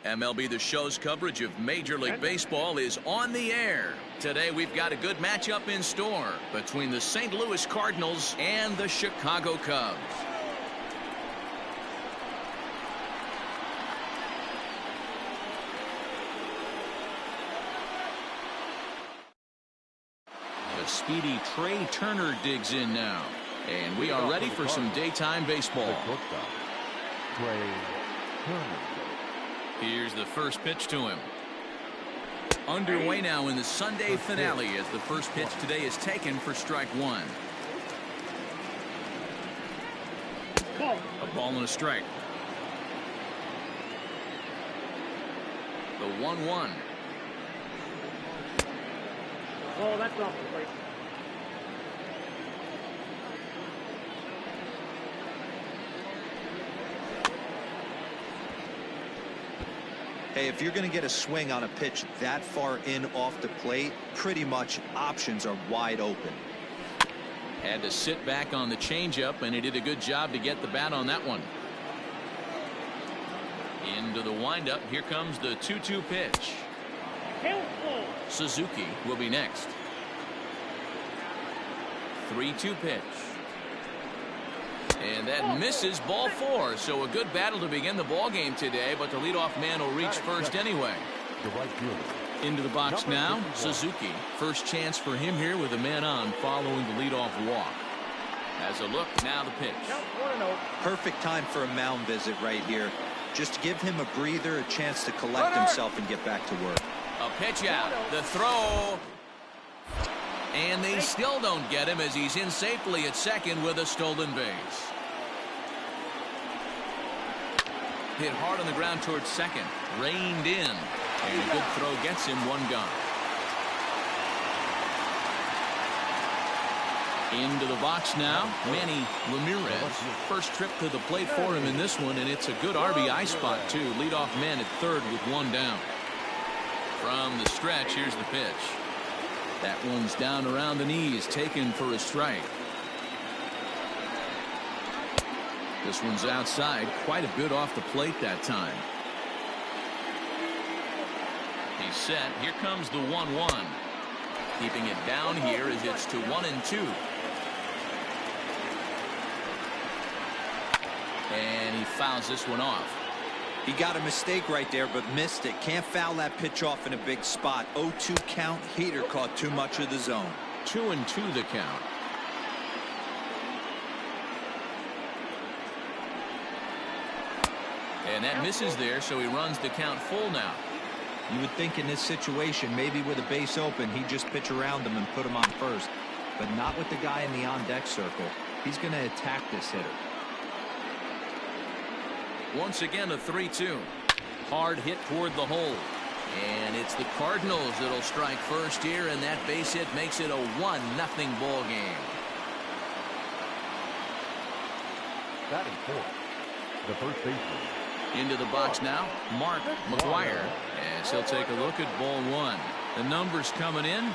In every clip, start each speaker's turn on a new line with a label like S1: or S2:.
S1: MLB The Show's coverage of Major League Baseball is on the air. Today we've got a good matchup in store between the St. Louis Cardinals and the Chicago Cubs. The speedy Trey Turner digs in now. And we are ready for some daytime baseball.
S2: Trey Turner.
S1: Here's the first pitch to him. Underway now in the Sunday finale as the first pitch today is taken for strike one. A ball and a strike. The 1-1.
S3: Oh, that's off the plate.
S4: Hey, if you're going to get a swing on a pitch that far in off the plate, pretty much options are wide open.
S1: Had to sit back on the changeup, and he did a good job to get the bat on that one. Into the windup. Here comes the 2-2 pitch. Suzuki will be next. 3-2 pitch. And that misses, ball four. So a good battle to begin the ball game today, but the leadoff man will reach first anyway. Into the box now, Suzuki. First chance for him here with a man on following the leadoff walk. Has a look, now the pitch.
S4: Perfect time for a mound visit right here. Just to give him a breather, a chance to collect himself and get back to work.
S1: A pitch out, the throw. And they still don't get him as he's in safely at second with a stolen base. Hit hard on the ground towards second. Reined in. And a good throw gets him one gone. Into the box now, Manny Ramirez. First trip to the plate for him in this one, and it's a good RBI spot too. Leadoff man at third with one down. From the stretch, here's the pitch. That one's down around the knees, taken for a strike. This one's outside, quite a bit off the plate that time. He's set. Here comes the 1-1. Keeping it down here as it's to 1-2. And he fouls this one off.
S4: He got a mistake right there, but missed it. Can't foul that pitch off in a big spot. 0-2 count. Heater caught too much of the zone.
S1: 2-2 the count. And that misses there, so he runs the count full now.
S4: You would think in this situation, maybe with a base open, he'd just pitch around him and put him on first. But not with the guy in the on-deck circle. He's going to attack this hitter.
S1: Once again, a 3-2. Hard hit toward the hole. And it's the Cardinals that'll strike first here, and that base hit makes it a 1-0 ball game.
S2: Batting fourth, the first baseman.
S1: Into the box now, Mark McGwire. As he'll take a look at ball one. The numbers coming in.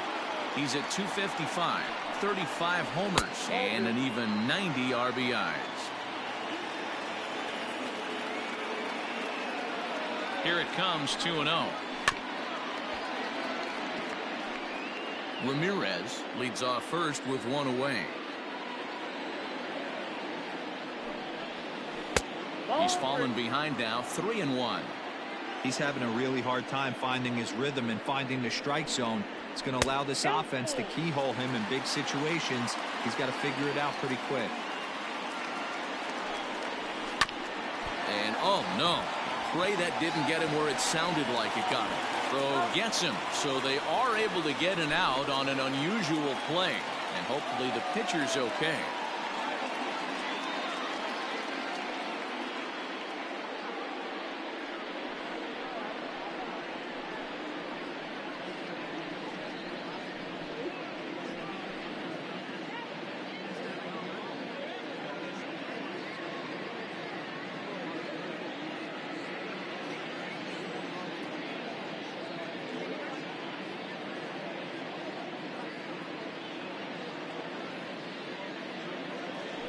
S1: He's at 255, 35 homers, and an even 90 RBIs. Here it comes, 2-0. Ramirez leads off first with one away. He's fallen behind now, 3-1.
S4: He's having a really hard time finding his rhythm and finding the strike zone. It's going to allow this offense to keyhole him in big situations. He's got to figure it out pretty quick.
S1: And oh no. Pray that didn't get him where it sounded like it got him. Throw gets him, so they are able to get an out on an unusual play. And hopefully the pitcher's okay.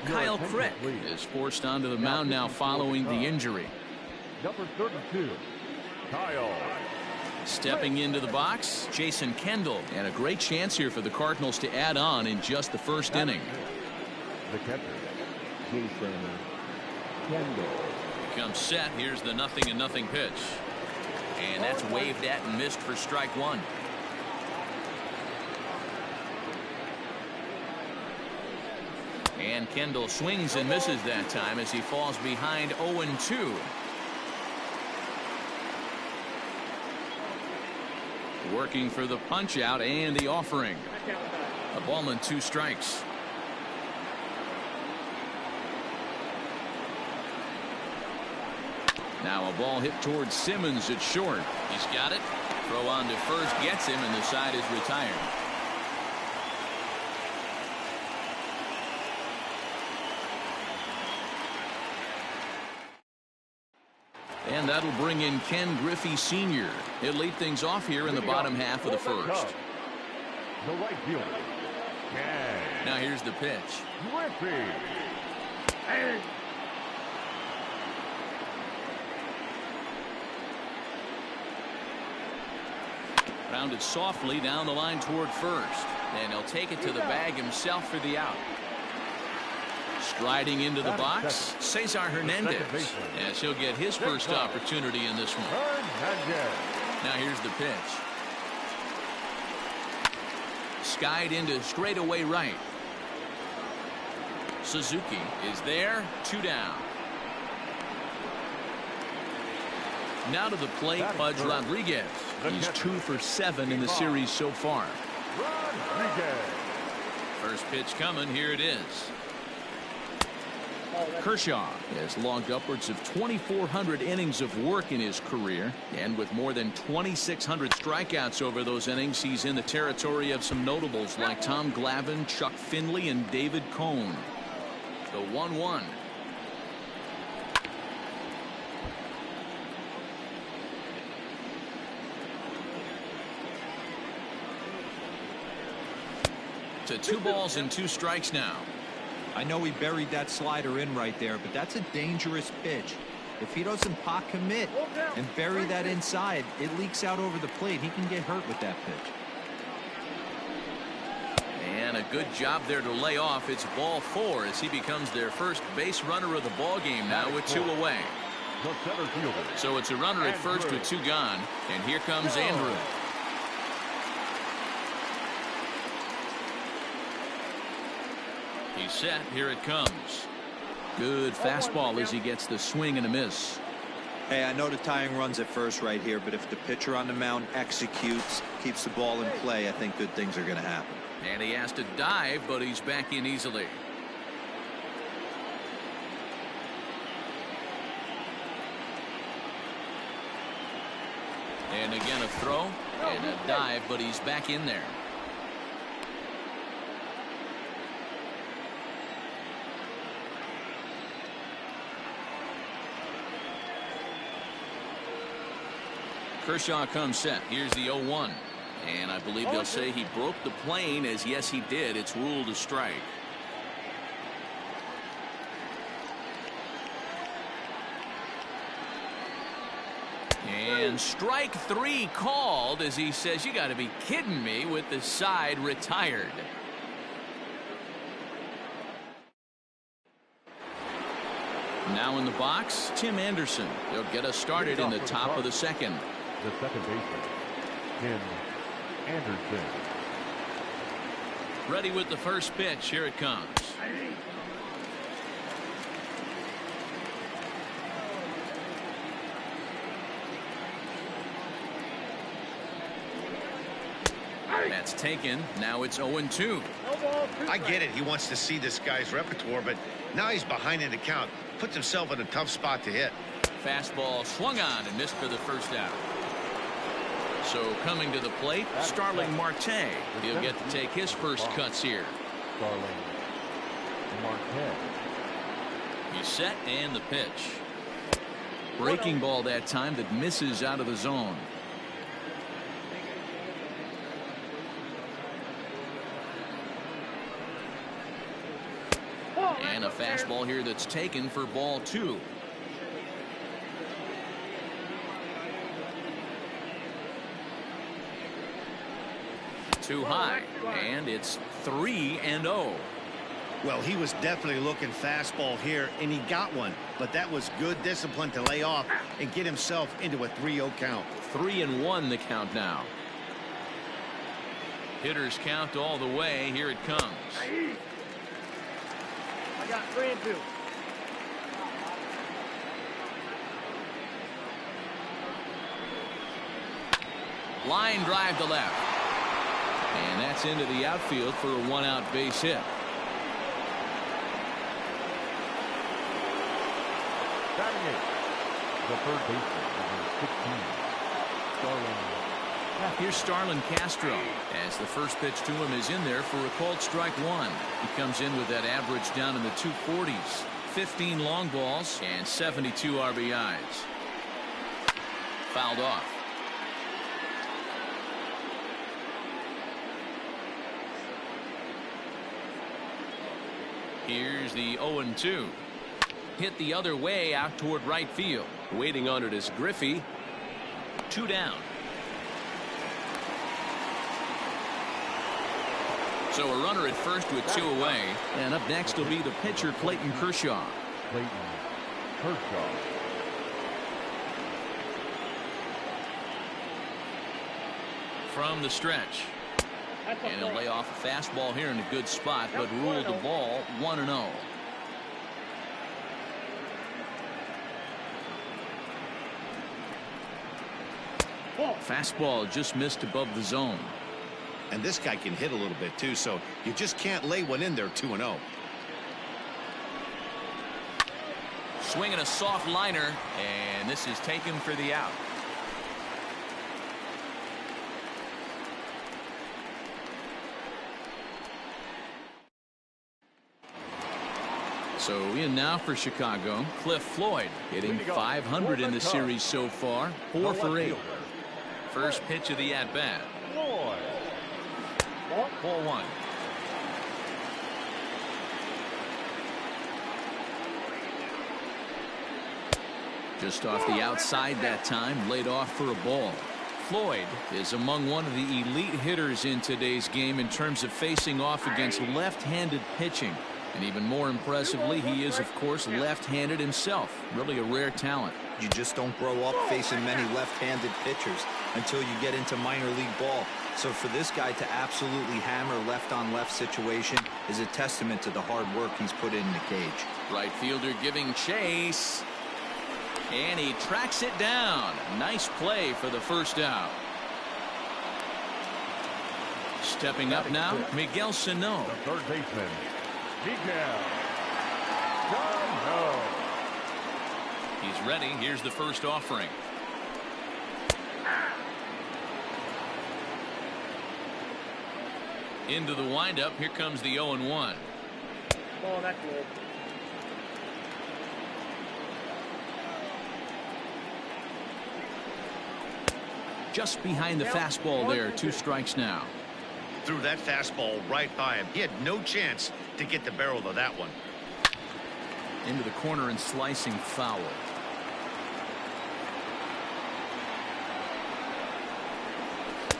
S1: Kyle Crick is forced onto the mound now following the injury.
S2: Number 32, Kyle.
S1: Stepping into the box, Jason Kendall. And a great chance here for the Cardinals to add on in just the first inning.
S2: The catcher, Jason Kendall.
S1: Comes set. Here's the 0-0 pitch. And that's waved at and missed for strike one. And Kendall swings and misses that time as he falls behind 0-2. Working for the punch out and the offering. A ball and 2 strikes. Now a ball hit towards Simmons at short. He's got it. Throw on to first gets him, and the side is retired. And that'll bring in Ken Griffey Sr. He'll lead things off here in the bottom half of the first.
S2: The right fielder, Ken.
S1: Now here's the pitch.
S2: Griffey.
S1: Rounded softly down the line toward first. And he'll take it to the bag himself for the out. Striding into the box, Cesar Hernandez, as he'll get his first opportunity in this one. Now here's the pitch. Skied into straightaway right. Suzuki is there, 2 down. Now to the plate, Pudge Rodriguez. He's 2 for 7 in the series so far. First pitch coming, here it is. Kershaw has logged upwards of 2,400 innings of work in his career, and with more than 2,600 strikeouts over those innings, he's in the territory of some notables like Tom Glavine, Chuck Finley, and David Cone. The 1-1. To 2 balls and 2 strikes now.
S4: I know he buried that slider in right there, but that's a dangerous pitch. If he doesn't pot commit and bury that inside, it leaks out over the plate. He can get hurt with that pitch.
S1: And a good job there to lay off. It's ball 4 as he becomes their first base runner of the ball game now with 2 away. So it's a runner at first with 2 gone, and here comes Andrew. He's set. Here it comes. Good fastball as he gets the swing and a miss.
S4: Hey, I know the tying runs at first right here, but if the pitcher on the mound executes, keeps the ball in play, I think good things are going to happen.
S1: And he has to dive, but he's back in easily. And again a throw and a dive, but he's back in there. Kershaw comes set. Here's the 0-1. And I believe they'll say he broke the plane, as yes he did. It's ruled a strike. And strike 3 called as he says, you got to be kidding me, with the side retired. Now in the box, Tim Anderson. He'll get us started in the top of the second.
S2: The second baseman, Tim Anderson.
S1: Ready with the first pitch. Here it comes. That's taken. Now it's 0-2.
S5: I get it. He wants to see this guy's repertoire, but now he's behind in the count. Puts himself in a tough spot to hit.
S1: Fastball swung on and missed for the first out. So coming to the plate, Starling Marte. He'll get to take his first cuts here.
S2: Starling Marte.
S1: He's set and the pitch. Breaking ball that time that misses out of the zone. And a fastball here that's taken for ball 2. Too high, and it's 3-0.
S5: Well, he was definitely looking fastball here, and he got one. But that was good discipline to lay off and get himself into a 3-0 count.
S1: 3-1 the count now. Hitters count all the way. Here it comes.
S3: I got 3-2.
S1: Line drive to left. And that's into the outfield for a 1-out base hit.
S2: Batting it, the third baseman, number 16, Starlin.
S1: Here's Starlin Castro as the first pitch to him is in there for a called strike one. He comes in with that average down in the 240s, 15 long balls and 72 RBIs. Fouled off. Here's the 0-2. Hit the other way out toward right field. Waiting on it is Griffey. 2 down. So a runner at first with 2 away. And up next will be the pitcher, Clayton Kershaw.
S2: Clayton Kershaw.
S1: From the stretch. And he'll lay off a fastball here in a good spot, but ruled the ball 1-0. Fastball just missed above the zone.
S5: And this guy can hit a little bit too, so you just can't lay one in there 2-0.
S1: Swinging a soft liner, and this is taken for the out. So in now for Chicago, Cliff Floyd hitting .500 in the series so far, 4 for 8. First pitch of the at-bat. 4-1. Just off the outside that time, laid off for a ball. Floyd is among one of the elite hitters in today's game in terms of facing off against left-handed pitching. And even more impressively, he is, of course, left-handed himself. Really a rare talent.
S4: You just don't grow up facing many left-handed pitchers until you get into minor league ball. So for this guy to absolutely hammer left-on-left situation is a testament to the hard work he's put in the cage.
S1: Right fielder giving chase. And he tracks it down. Nice play for the first out. Stepping up now, Miguel Sano.
S2: The third baseman, Miguel Sano.
S1: He's ready. Here's the first offering. Into the windup. Here comes the 0-1.
S3: Oh, that's good.
S1: Just behind the fastball there. 2 strikes now.
S5: Threw that fastball right by him. He had no chance to get the barrel of that one.
S1: Into the corner and slicing foul.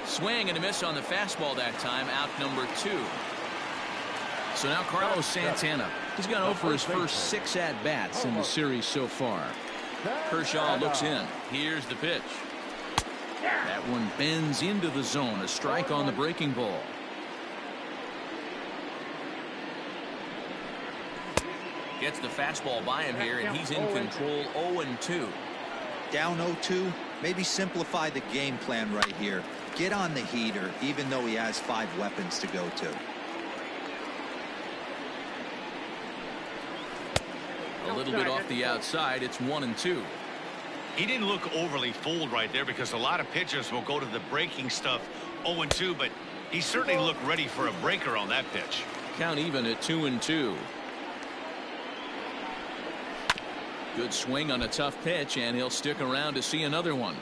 S1: Swing and a miss on the fastball that time. Out number 2. So now Carlos Santana. He's gone over his first 6 at-bats in the series so far. Kershaw looks in. Here's the pitch. That one bends into the zone. A strike on the breaking ball. Gets the fastball by him here, and he's in control. 0-2.
S4: Down 0-2. Maybe simplify the game plan right here. Get on the heater, even though he has 5 weapons to go to.
S1: A little bit off the outside. It's 1-2.
S5: He didn't look overly fooled right there because a lot of pitchers will go to the breaking stuff 0-2, but he certainly looked ready for a breaker on that pitch.
S1: Count even at 2-2. Good swing on a tough pitch, and he'll stick around to see another one.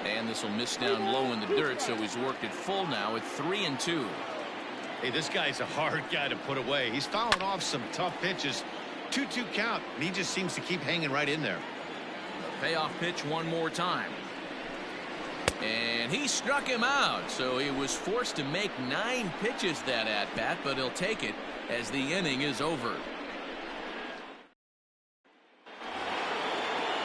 S1: And this will miss down low in the dirt, so he's worked it full now at 3-2.
S5: Hey, this guy's a hard guy to put away. He's fouling off some tough pitches. 2-2 count, and he just seems to keep hanging right in there.
S1: Payoff pitch one more time. And he struck him out, so he was forced to make 9 pitches that at-bat, but he'll take it as the inning is over.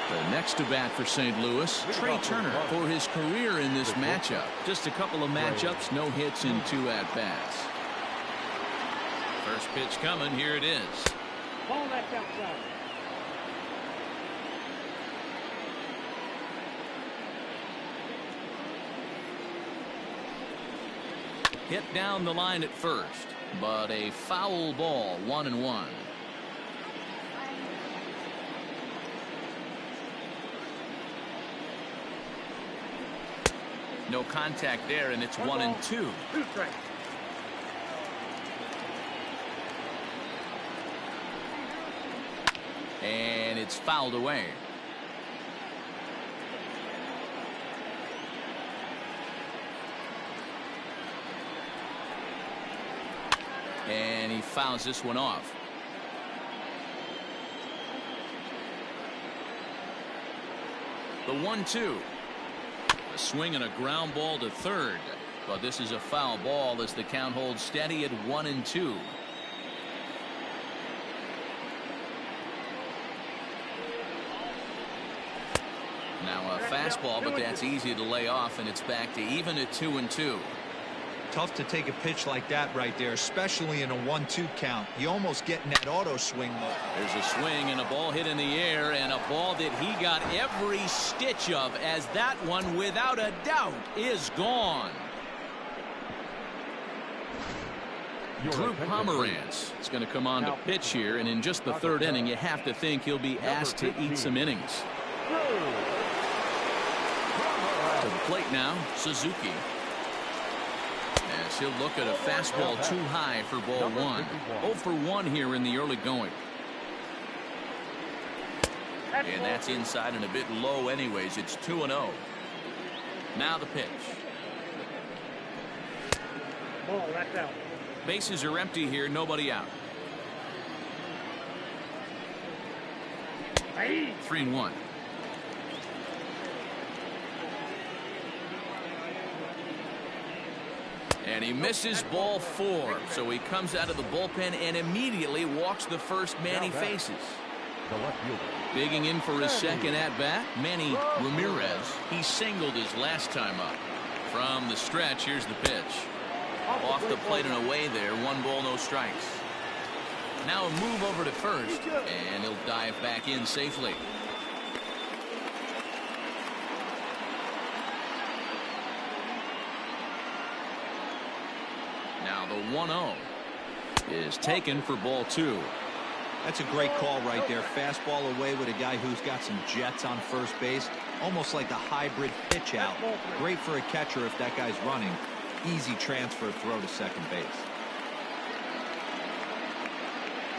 S1: The next to bat for St. Louis, Trey Turner, for his career in this matchup. Just a couple of matchups, no hits in 2 at-bats. First pitch coming, here it is.
S3: Ball that's outside.
S1: Hit down the line at first, but a foul ball, 1-1. No contact there, and it's 1-2.
S3: 2 strikes.
S1: And it's fouled away. And he fouls this one off. The 1-2. A swing and a ground ball to third. But this is a foul ball as the count holds steady at 1-2. Now a fastball, but that's easy to lay off, and it's back to even at 2-2.
S4: Tough to take a pitch like that right there, especially in a 1-2 count. You almost get in that auto swing mode.
S1: There's a swing and a ball hit in the air, and a ball that he got every stitch of, as that one, without a doubt, is gone. Drew Pomerantz is going to come on to pitch here, and in just the 3rd inning, you have to think he'll be asked to eat some innings. To the plate now, Suzuki. As he'll look at a fastball too high for ball 1. 0 for 1 here in the early going. And that's inside and a bit low anyways. It's 2-0. Now the pitch.
S3: Ball that's out.
S1: Bases are empty here, nobody out. 3-1. And he misses ball 4, so he comes out of the bullpen and immediately walks the first man he faces.
S2: The left fielder.
S1: Bigging in for his second at-bat, Manny Ramirez. He singled his last time up. From the stretch, here's the pitch. Off the plate and away there, 1 ball, no strikes. Now a move over to first, and he'll dive back in safely. Now the 1-0 is taken for ball 2.
S4: That's a great call right there. Fastball away with a guy who's got some jets on first base. Almost like a hybrid pitch out. Great for a catcher if that guy's running. Easy transfer throw to second base.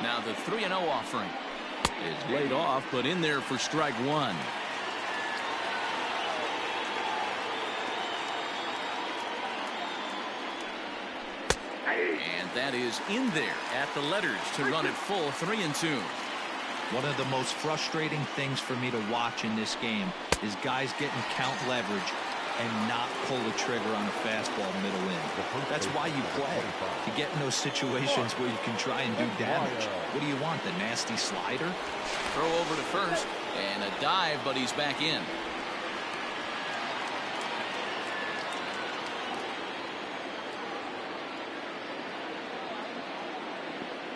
S1: Now the 3-0 offering is laid off, but in there for strike 1. And that is in there at the letters to run it full 3-2.
S4: One of the most frustrating things for me to watch in this game is guys getting count leverage and not pull the trigger on a fastball middle in. That's why you play, to get in those situations where you can try and do damage. What do you want, the nasty slider?
S1: Throw over to first and a dive, but he's back in.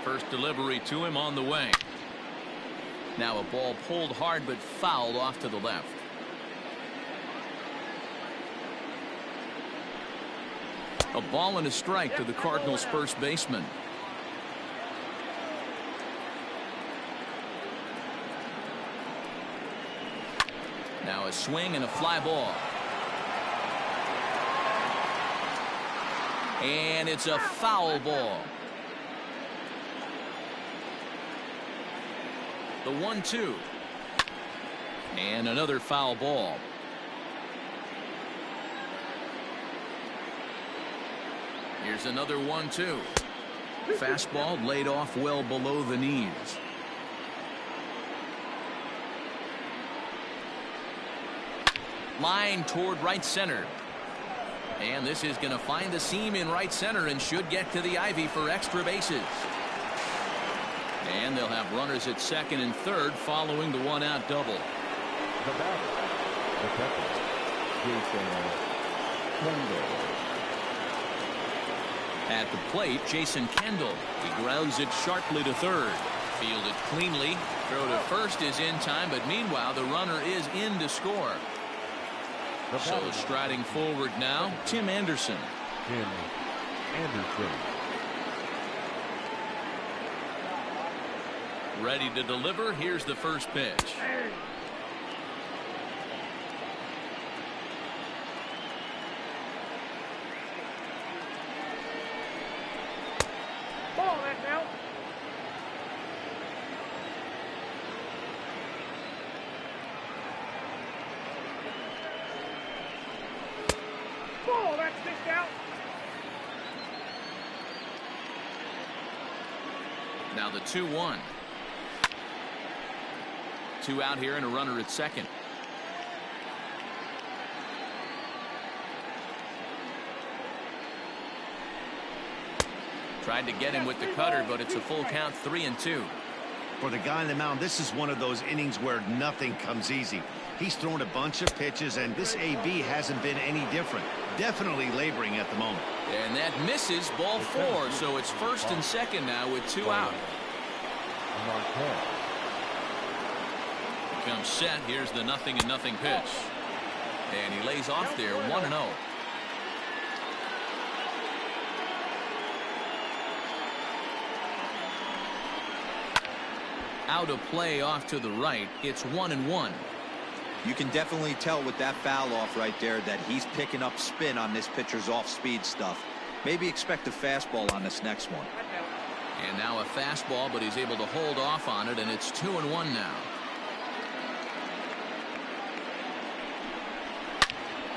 S1: First delivery to him on the way. Now a ball pulled hard but fouled off to the left. A ball and a strike to the Cardinals' first baseman. Now a swing and a fly ball. And it's a foul ball. The 1-2. And another foul ball. Here's another 1-2. Fastball laid off well below the knees. Line toward right center. And this is going to find the seam in right center and should get to the ivy for extra bases. And they'll have runners at second and third following the one-out double.
S2: The batter, the catcher, Jason Kendall.
S1: At the plate, Jason Kendall. He grounds it sharply to third. Fielded cleanly. Throw to first is in time, but meanwhile the runner is in to score. So striding forward now, Tim Anderson.
S2: Tim Anderson.
S1: Ready to deliver. Here's the first pitch.
S3: Ball, that's out. Ball, that's kicked out.
S1: Now the 2-1. 2 out here and a runner at second. Tried to get him with the cutter, but it's a full count, 3-2.
S5: For the guy on the mound, this is one of those innings where nothing comes easy. He's thrown a bunch of pitches, and this AB hasn't been any different. Definitely laboring at the moment.
S1: And that misses, ball 4, so it's first and second now with 2 out.
S2: Marquez.
S1: Comes set. Here's the 0-0 pitch. And he lays off there, 1-0. Out of play off to the right. It's 1-1.
S4: You can definitely tell with that foul off right there that he's picking up spin on this pitcher's off-speed stuff. Maybe expect a fastball on this next one.
S1: And now a fastball, but he's able to hold off on it, and it's 2-1 now.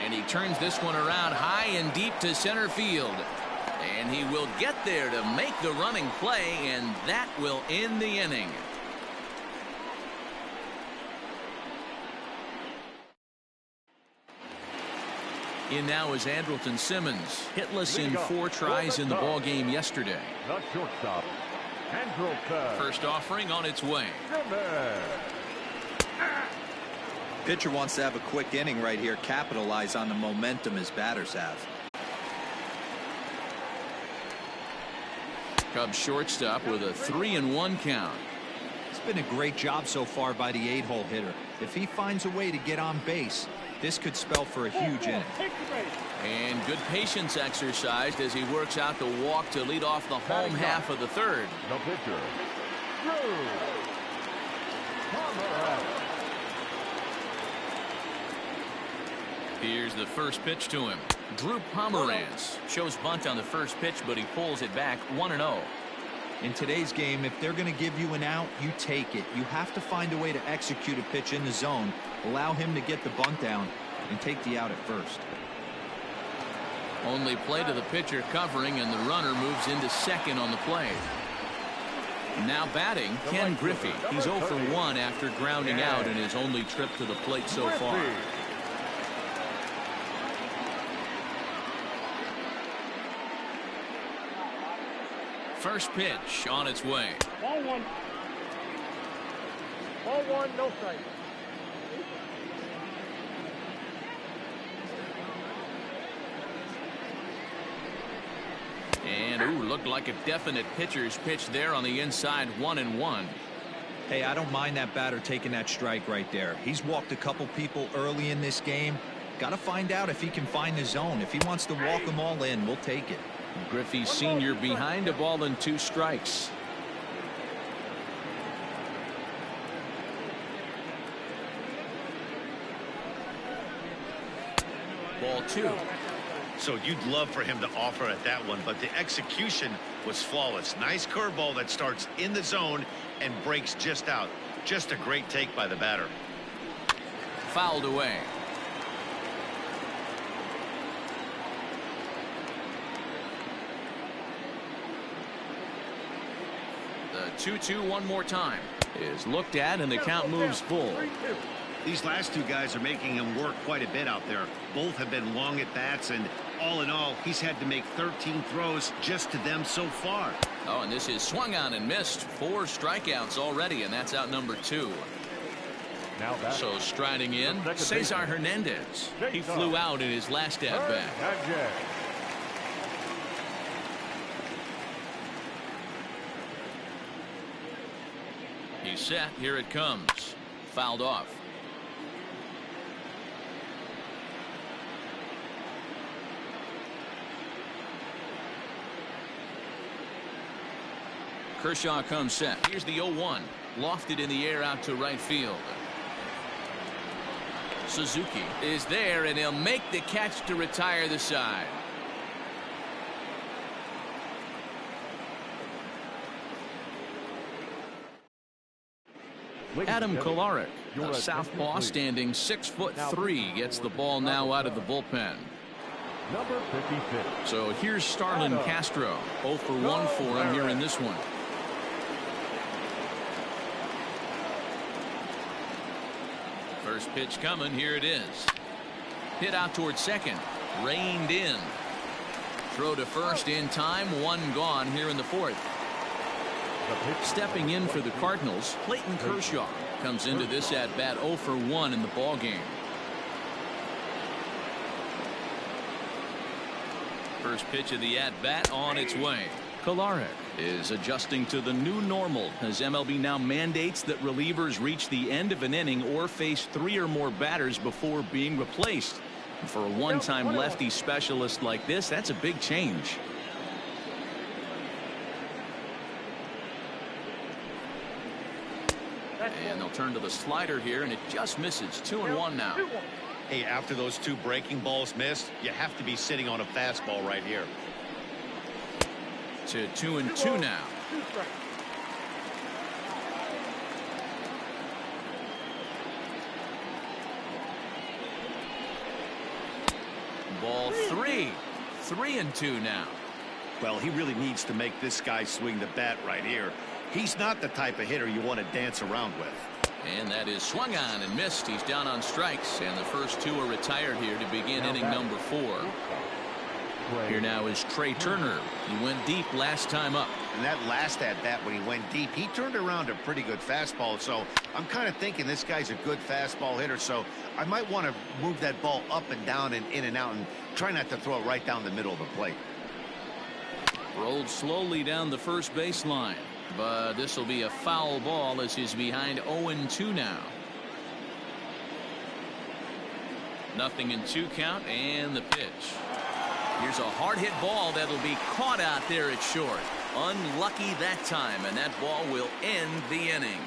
S1: And he turns this one around high and deep to center field. And he will get there to make the running play, and that will end the inning. In now is Andrelton Simmons, hitless in 4 tries in the ball game yesterday.
S2: The shortstop, Andrelton.
S1: First offering on its way.
S2: Simmons.
S4: Pitcher wants to have a quick inning right here, capitalize on the momentum his batters have.
S1: Cubs shortstop with a 3-1 count.
S4: It's been a great job so far by the 8-hole hitter. If he finds a way to get on base, this could spell for a huge inning.
S1: And good patience exercised as he works out the walk to lead off the home half of the third.
S2: The pitcher, Drew Pomeranz.
S1: Here's the first pitch to him. Drew Pomeranz shows bunt on the first pitch, but he pulls it back, 1-0.
S4: In today's game, if they're going to give you an out, you take it. You have to find a way to execute a pitch in the zone, allow him to get the bunt down, and take the out at first.
S1: Only play to the pitcher covering, and the runner moves into second on the play. Now batting, Ken Griffey. He's 0 for 1 after grounding out in his only trip to the plate so far. First pitch on its way.
S3: Ball 1. Ball 1, no strike.
S1: And ooh, looked like a definite pitcher's pitch there on the inside, 1-1.
S4: Hey, I don't mind that batter taking that strike right there. He's walked a couple people early in this game. Got to find out if he can find the zone. If he wants to walk them all in, we'll take it.
S1: Griffey Sr. behind a ball and 2 strikes. Ball 2.
S5: So you'd love for him to offer at that one, but the execution was flawless. Nice curveball that starts in the zone and breaks just out. Just a great take by the batter.
S1: Fouled away. The 2-2 one more time is looked at, and the count moves full.
S5: These last two guys are making him work quite a bit out there. Both have been long at bats, and all in all, he's had to make 13 throws just to them so far.
S1: Oh, and this is swung on and missed. 4 strikeouts already, and that's out number 2.
S2: Now back.
S1: So striding in, Cesar Hernandez. He flew out in his last at-bat.
S2: Hernandez.
S1: He's set. Here it comes. Fouled off. Kershaw comes set. Here's the 0-1. Lofted in the air out to right field. Suzuki is there, and he'll make the catch to retire the side. Adam Kolarek, a southpaw standing 6'3", gets the ball now out of the bullpen.
S2: Number 56.
S1: So here's Starlin Castro. 0 for 1 for him here in this one. First pitch coming. Here it is. Hit out towards second. Reined in. Throw to first in time. 1 gone here in the 4th. Stepping in for the Cardinals, Clayton Kershaw comes into this at bat 0 for 1 in the ball game. First pitch of the at bat on its way. Kolarek is adjusting to the new normal as MLB now mandates that relievers reach the end of an inning or face 3 or more batters before being replaced. And for a one-time lefty specialist like this, that's a big change. And they'll turn to the slider here, and it just misses. 2-1 now.
S5: Hey, after those 2 breaking balls missed, you have to be sitting on a fastball right here.
S1: To 2-2 now. Ball 3. 3-2 now.
S5: Well, he really needs to make this guy swing the bat right here. He's not the type of hitter you want to dance around with.
S1: And that is swung on and missed. He's down on strikes, and the first 2 are retired here to begin inning number 4. Here now is Trey Turner. He went deep last time up.
S5: And that last at bat when he went deep, he turned around a pretty good fastball. So I'm kind of thinking this guy's a good fastball hitter. So I might want to move that ball up and down and in and out and try not to throw it right down the middle of the plate.
S1: Rolled slowly down the first baseline. But this will be a foul ball as he's behind 0-2 now. 0-2 count, and the pitch. Here's a hard hit ball that'll be caught out there at short. Unlucky that time, and that ball will end the inning.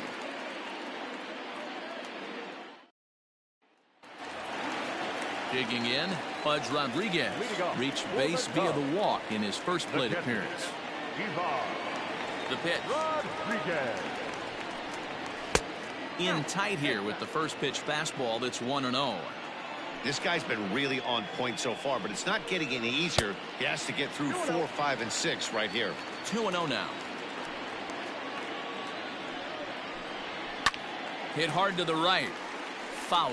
S1: Digging in, Pudge Rodriguez reached base via the walk in his first plate appearance. The pitch.
S2: Rodriguez.
S1: In tight here with the first pitch fastball that's 1-0.
S5: This guy's been really on point so far, but it's not getting any easier. He has to get through 4, 5, and 6 right here.
S1: 2-0 now. Hit hard to the right. Foul.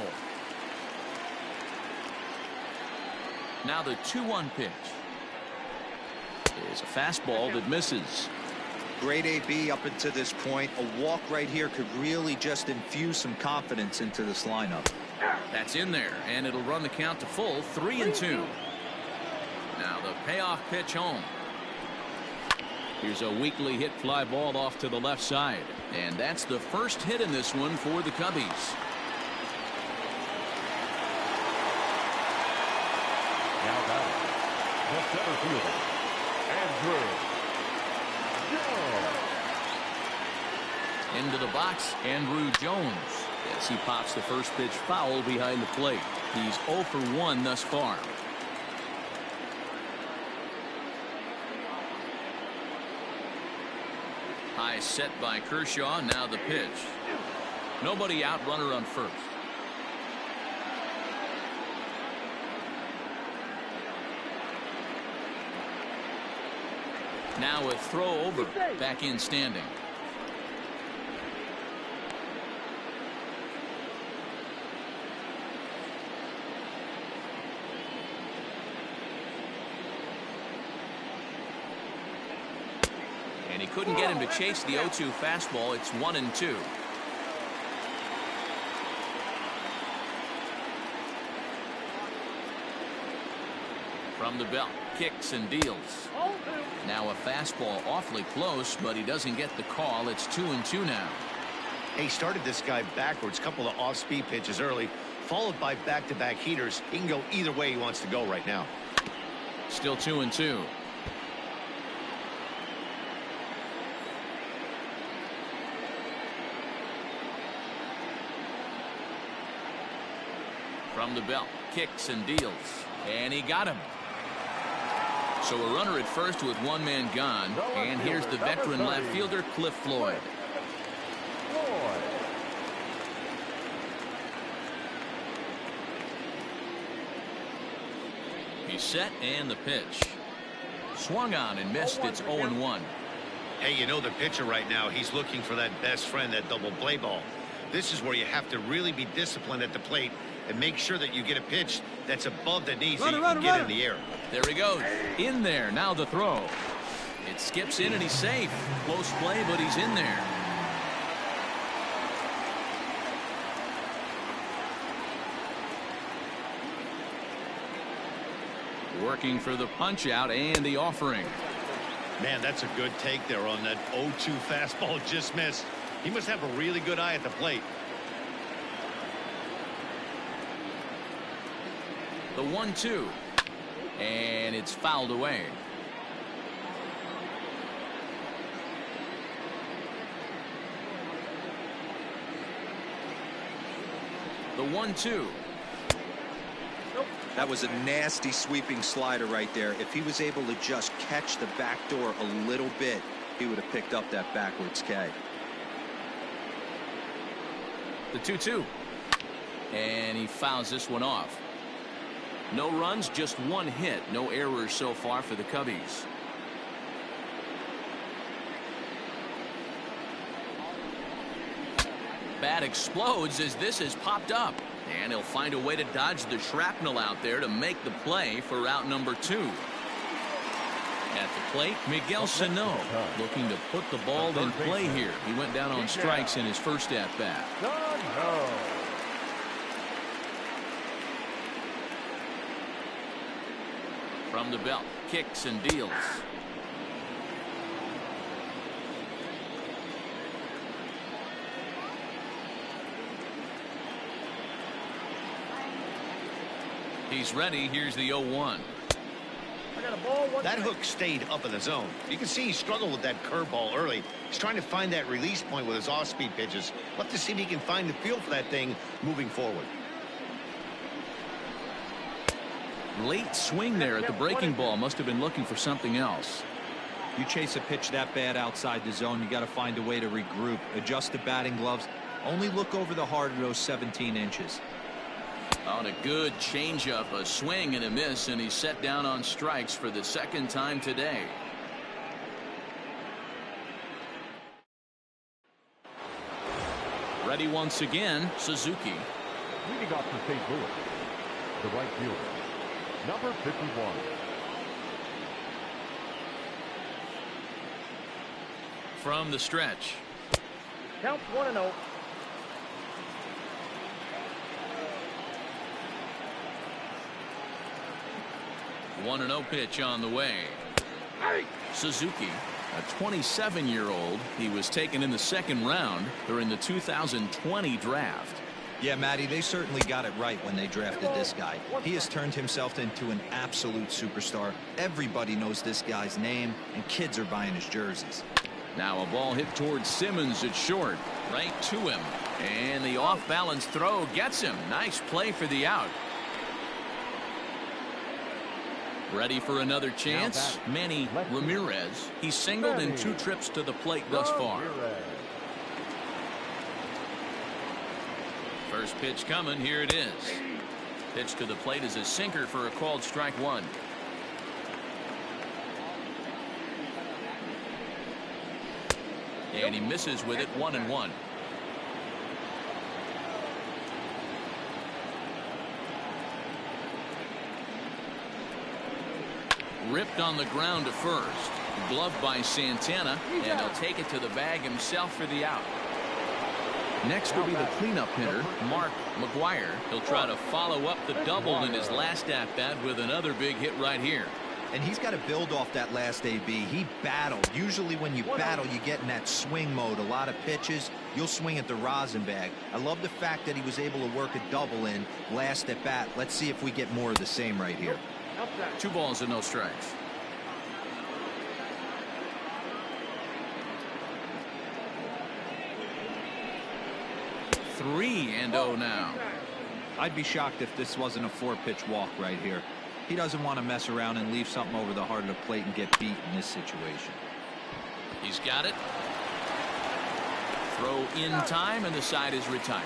S1: Now the 2-1 pitch. Is a fastball that misses.
S4: Great AB up until this point. A walk right here could really just infuse some confidence into this lineup.
S1: That's in there, and it'll run the count to full. 3-2. Now the payoff pitch home. Here's a weakly hit fly ball off to the left side, and that's the first hit in this one for the Cubbies.
S2: Now batting, the center fielder, Andrew Jones.
S1: Into the box, Andrew Jones. Yes, he pops the first pitch foul behind the plate. He's 0 for 1 thus far. High set by Kershaw. Now the pitch. Nobody out, runner on first. Now a throw over. Back in standing. And he couldn't get him to chase the 0-2 fastball. It's 1-2. From the belt, kicks and deals. Now a fastball awfully close, but he doesn't get the call. It's 2-2 now.
S5: He started this guy backwards, couple of off-speed pitches early, followed by back-to-back heaters. He can go either way he wants to go right now.
S1: Still 2-2. From the belt, kicks and deals. And he got him. So a runner at first with one man gone. And here's the veteran left fielder, Cliff Floyd. He's set and the pitch. Swung on and missed. It's 0-1.
S5: Hey, you know the pitcher right now, he's looking for that best friend, that double play ball. This is where you have to really be disciplined at the plate and make sure that you get a pitch that's above the knees that you can get in the air.
S1: There he goes. In there. Now the throw. It skips in and he's safe. Close play, but he's in there. Working for the punch out and the offering.
S5: Man, that's a good take there on that 0-2 fastball. Just missed. He must have a really good eye at the plate.
S1: The 1-2. And it's fouled away. The 1-2.
S4: That was a nasty sweeping slider right there. If he was able to just catch the back door a little bit, he would have picked up that backwards K.
S1: The 2-2. And he fouls this one off. No runs, just one hit. No errors so far for the Cubbies. Bat explodes as this is popped up. And he'll find a way to dodge the shrapnel out there to make the play for out number 2. At the plate, Miguel Sano looking to put the ball in play here. He went down on strikes in his first at-bat. From the belt, kicks and deals. He's ready. Here's the 0-1.
S3: I got a ball.
S5: That hook stayed up in the zone. You can see he struggled with that curveball early. He's trying to find that release point with his off-speed pitches. We'll have to see if he can find the feel for that thing moving forward.
S1: Late swing there at the breaking ball. Must have been looking for something else.
S4: You chase a pitch that bad outside the zone, you got to find a way to regroup, adjust the batting gloves. Only look over the heart of those 17 inches.
S1: On a good changeup, a swing and a miss, and he's set down on strikes for the second time today. Ready once again, Suzuki.
S2: Leading off for St. Louis, the right fielder, number 51.
S1: From the stretch.
S3: Counts 1-0.
S1: One 1-0 pitch on the way. Suzuki, a 27-year-old. He was taken in the second round during the 2020 draft.
S4: Yeah, Matty, they certainly got it right when they drafted this guy. He has turned himself into an absolute superstar. Everybody knows this guy's name, and kids are buying his jerseys.
S1: Now a ball hit towards Simmons at short. Right to him. And the off-balance throw gets him. Nice play for the out. Ready for another chance? Manny Ramirez. He's singled in 2 trips to the plate thus far. First pitch coming. Here it is. Pitch to the plate is a sinker for a called strike 1. And he misses with it. 1-1. Ripped on the ground to first. Gloved by Santana, and he'll take it to the bag himself for the out. Next will be the cleanup hitter, Mark McGuire. He'll try to follow up the double in his last at-bat with another big hit right here.
S4: And he's got to build off that last AB. He battled. Usually when you battle, you get in that swing mode. A lot of pitches, you'll swing at the rosin bag. I love the fact that he was able to work a double in last at bat. Let's see if we get more of the same right here.
S1: 2 balls and no strikes. Three and 0 now.
S4: I'd be shocked if this wasn't a 4-pitch walk right here. He doesn't want to mess around and leave something over the heart of the plate and get beat in this situation.
S1: He's got it. Throw in time, and the side is retired.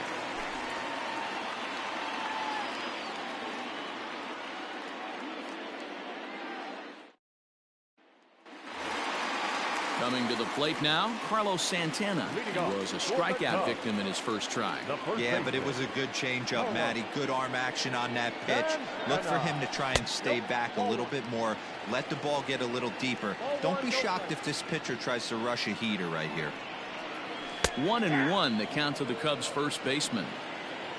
S1: Coming to the plate now, Carlos Santana. He was a strikeout victim in his first try.
S4: Yeah, but it was a good changeup, Matty. Good arm action on that pitch. Look for him to try and stay back a little bit more. Let the ball get a little deeper. Don't be shocked if this pitcher tries to rush a heater right here.
S1: 1-1, the count to the Cubs' first baseman.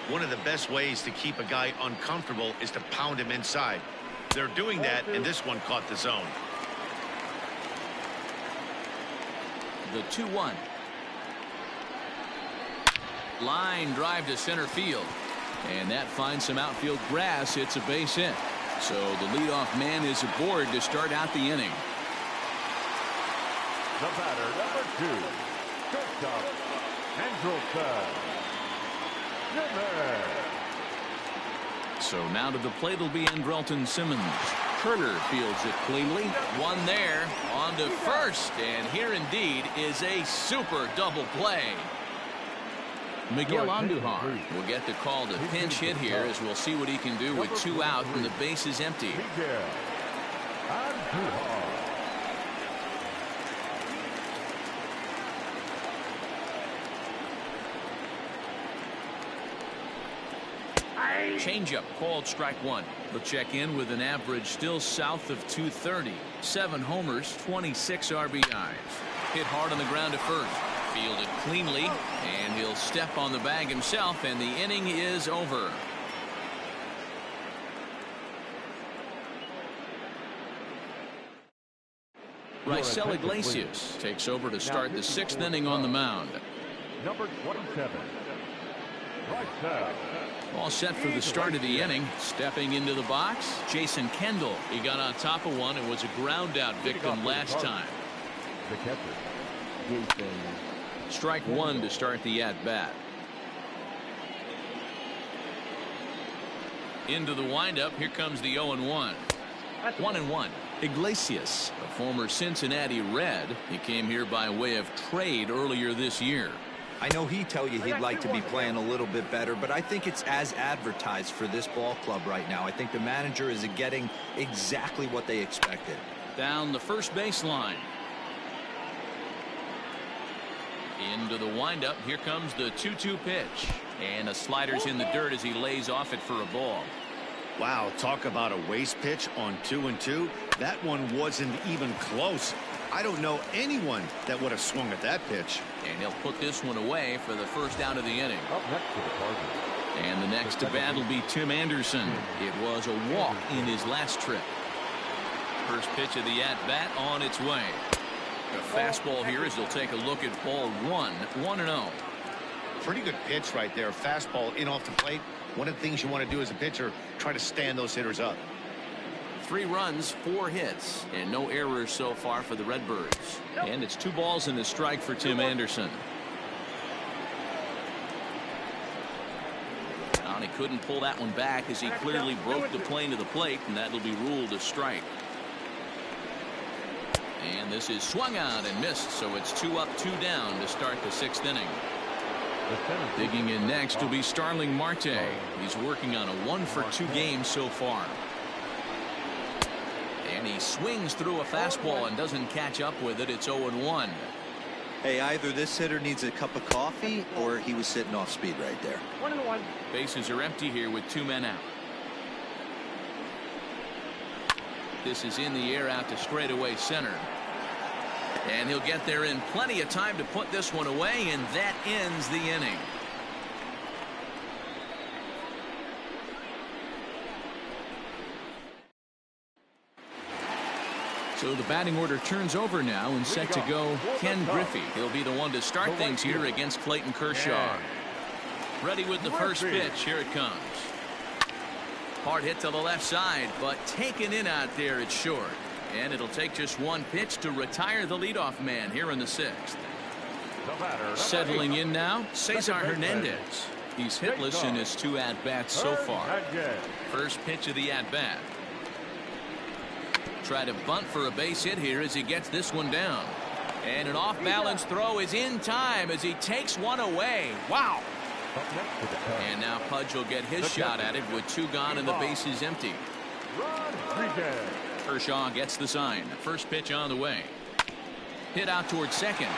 S5: One of the best ways to keep a guy uncomfortable is to pound him inside. They're doing that, and this one caught the zone.
S1: The 2-1. Line drive to center field. And that finds some outfield grass. It's a base hit. So the leadoff man is aboard to start out the inning.
S2: The batter, number 2, shortstop, Andrelton.
S1: So now to the plate will be Andrelton Simmons. Turner fields it cleanly. One there, on to first, and here indeed is a super double play. Miguel Andujar will get the call to pinch hit here, as we'll see what he can do with 2 out and the base is empty. Changeup called strike 1. He'll check in with an average still south of 230. 7 homers, 26 RBIs. Hit hard on the ground at first. Fielded cleanly, and he'll step on the bag himself, and the inning is over. Raisel Iglesias takes over to start the 6th inning on the mound.
S2: Number 27, Raisel.
S1: All set for the start of the inning. Stepping into the box, Jason Kendall. He got on top of one and was a ground out victim last time.
S2: The catcher, Jason.
S1: Strike 1 to start the at bat. Into the windup. Here comes the 0-1. 1-1. Iglesias, a former Cincinnati Red. He came here by way of trade earlier this year.
S4: I know he'd tell you he'd like to be playing a little bit better, but I think it's as advertised for this ball club right now. I think the manager is getting exactly what they expected.
S1: Down the first baseline. Into the windup. Here comes the 2-2 pitch. And a slider's in the dirt as he lays off it for a ball.
S5: Wow, talk about a waste pitch on 2-2. That one wasn't even close. I don't know anyone that would have swung at that pitch.
S1: And he'll put this one away for the first out of the inning.
S2: Up next to the Cardinals.
S1: And the next to bat will be Tim Anderson. It was a walk in his last trip. First pitch of the at-bat on its way. A fastball here as he'll take a look at ball 1. 1-0.
S5: Pretty good pitch right there. Fastball in off the plate. One of the things you want to do as a pitcher, try to stand those hitters up.
S1: 3 runs, 4 hits, and no errors so far for the Redbirds. And it's 2 balls and a strike for Tim Anderson. And he couldn't pull that one back as he clearly broke the plane to the plate, and that'll be ruled a strike. And this is swung out and missed, so it's 2 up, 2 down to start the 6th inning. Digging in next will be Starling Marte. He's working on a 1-for-2 game so far. And he swings through a fastball and doesn't catch up with it. It's 0-1.
S4: Hey, either this hitter needs a cup of coffee or he was sitting off speed right there.
S3: 1-1.
S1: Bases are empty here with 2 men out. This is in the air out to straightaway center. And he'll get there in plenty of time to put this one away, and that ends the inning. So the batting order turns over now, and set to go Ken Griffey. He'll be the one to start things here against Clayton Kershaw. Ready with the first pitch. Here it comes. Hard hit to the left side, but taken in out there, it's short. And it'll take just one pitch to retire the leadoff man here in the sixth. Settling in now, Cesar Hernandez. He's hitless in his 2 at-bats so far. First pitch of the at-bat. Try to bunt for a base hit here as he gets this one down. And an off-balance throw is in time as he takes one away. Wow. And now Pudge will get his shot at it with 2 gone and the bases empty. Kershaw gets the sign. First pitch on the way. Hit out towards second.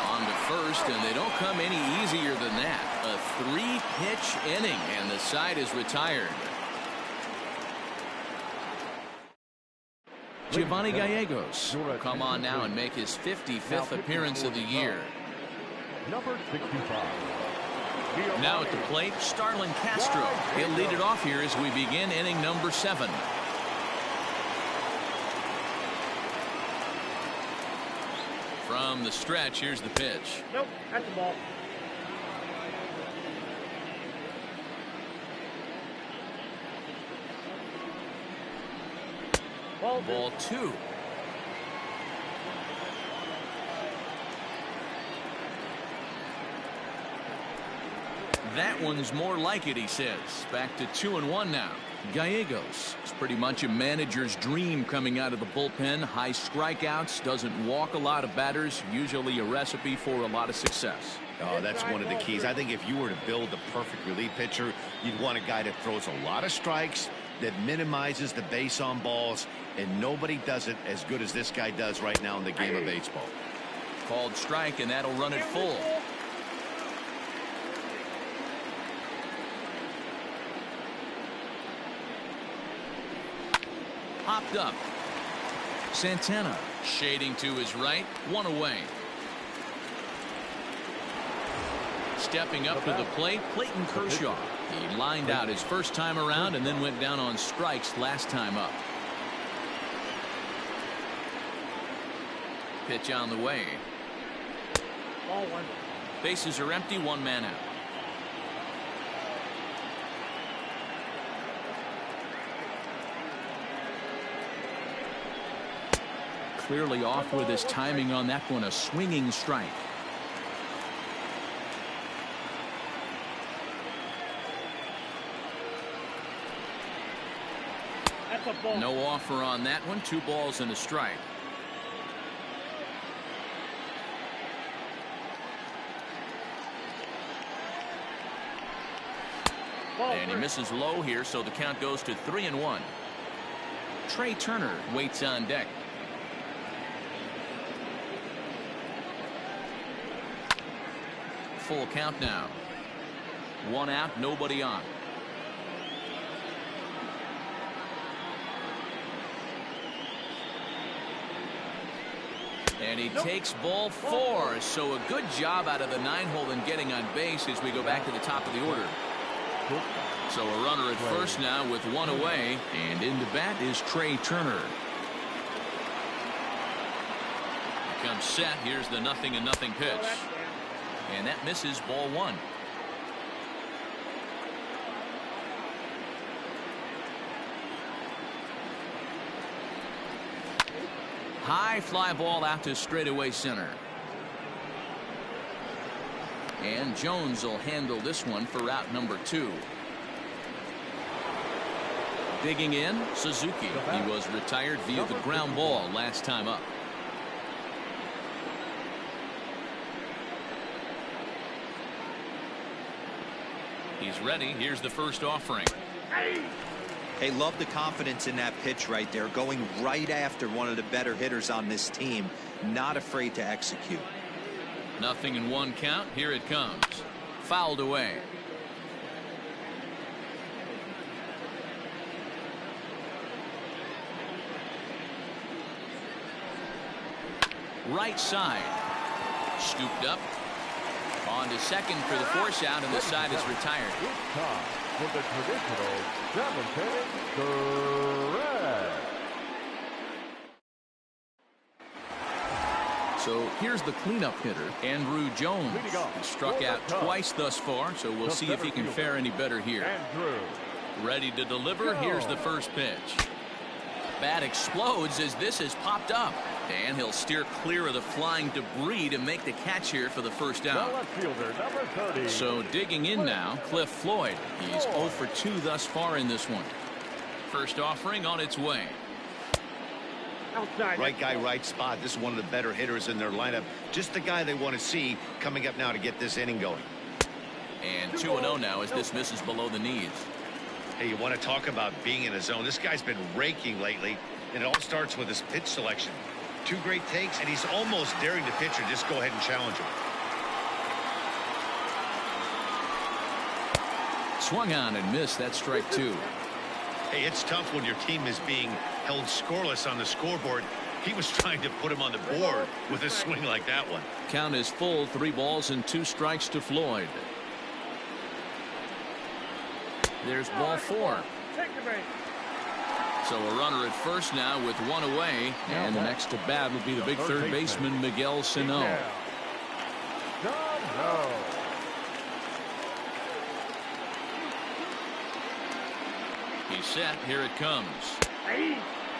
S1: On to first, and they don't come any easier than that. A 3-pitch inning, and the side is retired. Giovanni Gallegos will come on now and make his 55th appearance of the year.
S2: Number 65.
S1: Now at the plate, Starlin Castro. He'll lead it off here as we begin inning number 7. From the stretch, here's the pitch.
S3: Nope, that's the ball.
S1: Ball 2. That one's more like it, he says. Back to 2-1 now. Gallegos is pretty much a manager's dream coming out of the bullpen. High strikeouts, doesn't walk a lot of batters, usually a recipe for a lot of success.
S5: Oh, that's one of the keys. I think if you were to build a perfect relief pitcher, you'd want a guy that throws a lot of strikes, that minimizes the base on balls, and nobody does it as good as this guy does right now in the game of baseball.
S1: Called strike, and that'll run it full. Popped up. Santana shading to his right. 1 away. Stepping up to the plate, Clayton Kershaw. He lined out his first time around and then went down on strikes last time up. Pitch on the way.
S3: Ball 1.
S1: Bases are empty, 1 man out. Clearly off with his timing on that one, a swinging strike.
S3: That's a ball.
S1: No offer on that one. 2 balls and a strike.
S3: Ball
S1: And he
S3: 3.
S1: misses low here, so the count goes to 3-1. Trey Turner waits on deck. Full count now. 1 out, nobody on. And he takes ball 4. So a good job out of the 9-hole in getting on base as we go back to the top of the order. So a runner at first now with 1 away, and in the bat is Trey Turner. Comes set. Here's the 0-0 pitch. And that misses ball 1. High fly ball out to straightaway center. And Jones will handle this one for out number 2. Digging in, Suzuki. He was retired via the ground ball last time up. He's ready. Here's the first offering.
S4: Hey, love the confidence in that pitch right there. Going right after one of the better hitters on this team. Not afraid to execute.
S1: 0-1 count. Here it comes. Fouled away. right side. Scooped up. On to second for the force out, and the side is retired.
S2: It's time for the traditional cemetery drag.
S1: So here's the cleanup hitter, Andrew Jones. He struck out twice thus far, so we'll see if he can fare any better here. Ready to deliver. Here's the first pitch. Bat explodes as this has popped up. And he'll steer clear of the flying debris to make the catch here for the first out. So digging in now, Cliff Floyd. He's 0 for 2 thus far in this one. First offering on its way.
S3: Outside.
S5: Right guy, right spot. This is one of the better hitters in their lineup. Just the guy they want to see coming up now to get this inning going.
S1: And 2-0 now as this misses below the knees.
S5: Hey, you want to talk about being in a zone. This guy's been raking lately, and it all starts with his pitch selection. 2 great takes, and he's almost daring the pitcher just go ahead and challenge him.
S1: Swung on and missed. That strike 2.
S5: Hey, it's tough when your team is being held scoreless on the scoreboard. He was trying to put him on the board with a swing like that one.
S1: Count is full. 3 balls and 2 strikes to Floyd. There's ball 4.
S3: Take the base.
S1: So a runner at first now with 1 away, and the next to bat will be the big third baseman Miguel Sano. He's set. Here it comes.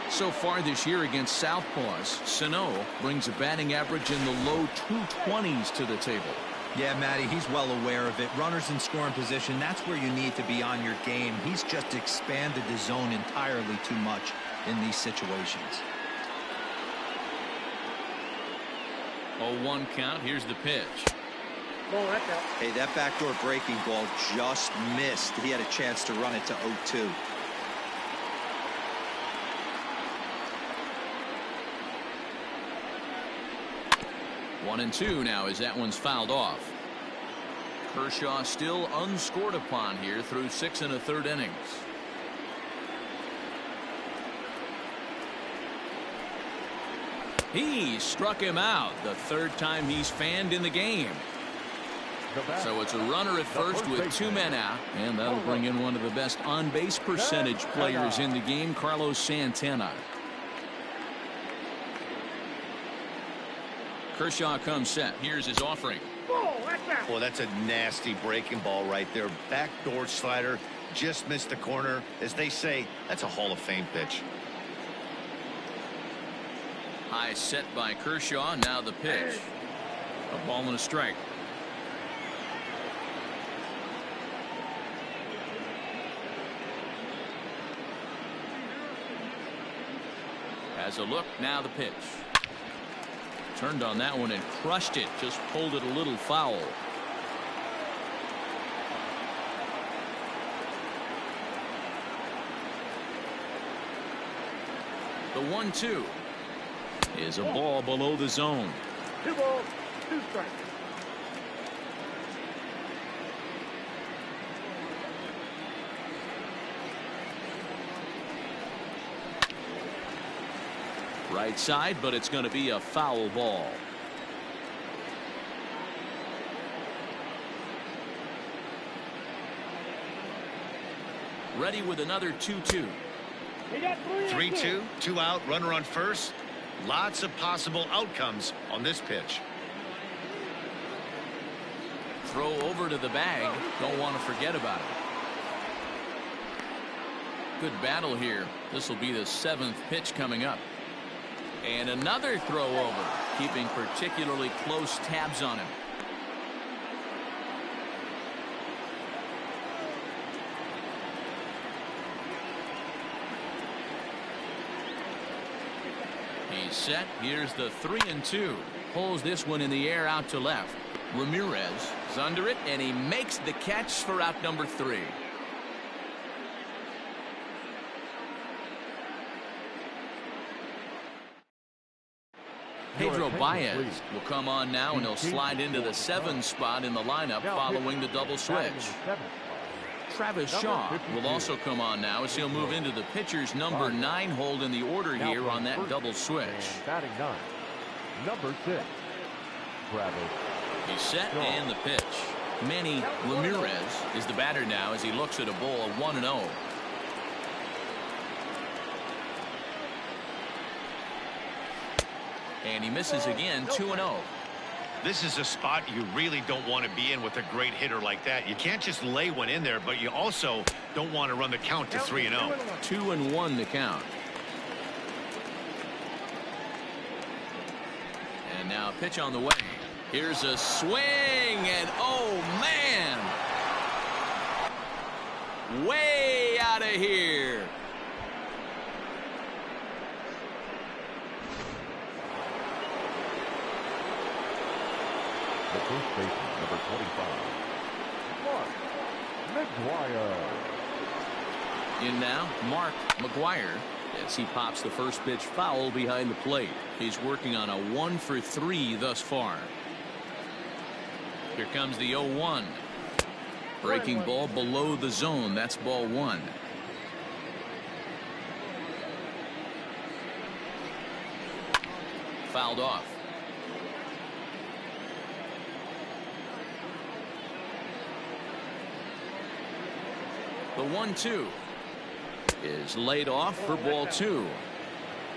S1: So far this year against Southpaws, Sano brings a batting average in the low 220s to the table.
S4: Yeah, Matty, he's well aware of it. Runners in scoring position, that's where you need to be on your game. He's just expanded the zone entirely too much in these situations.
S1: 0-1 count. Here's the pitch.
S3: Ball, that's out.
S4: Hey, that backdoor breaking ball just missed. He had a chance to run it to 0-2.
S1: One and 2 now as that one's fouled off. Kershaw still unscored upon here through 6 1/3 innings. He struck him out the 3rd time he's fanned in the game. So it's a runner at first with 2 men out, and that'll bring in one of the best on-base percentage players in the game, Carlos Santana. Kershaw comes set. Here's his offering.
S3: Ball, that's out.
S5: Well, that's a nasty breaking ball right there. Backdoor slider, just missed the corner. As they say, that's a Hall of Fame pitch.
S1: High set by Kershaw. Now the pitch. A ball and a strike. Has a look. Now the pitch. Turned on that one and crushed it. Just pulled it a little foul. The 1-2 is a ball below the zone.
S3: 2 balls, 2 strikes.
S1: Right side, but it's going to be a foul ball. Ready with another 2-2.
S3: He got
S5: 3-2, 2 out, runner on first. Lots of possible outcomes on this pitch.
S1: Throw over to the bag. Don't want to forget about it. Good battle here. This will be the 7th pitch coming up. And another throw over, keeping particularly close tabs on him. He's set. Here's the 3-2. Pulls this one in the air out to left. Ramirez is under it, and he makes the catch for out number 3. Pedro Baez will come on now, and he'll slide into the 7 spot in the lineup following the double switch. Travis Shaw will also come on now as he'll move into the pitcher's number 9 hold in the order here on that double switch.
S2: Number 6, Travis.
S1: He's set and the pitch. Manny Ramirez is the batter now as he looks at a ball of 1-0. And he misses again, 2-0.
S5: This is a spot you really don't want to be in with a great hitter like that. You can't just lay one in there, but you also don't want to run the count to 3-0.
S1: 2-1 the count. And now a pitch on the way. Here's a swing, and oh man, way out of here.
S2: The first baseman, number 25, Mark McGuire.
S1: In now, Mark McGuire, as he pops the first pitch foul behind the plate. He's working on a 1-for-3 thus far. Here comes the 0-1. Breaking ball below the zone. That's ball 1. Fouled off. The 1-2 is laid off for ball 2.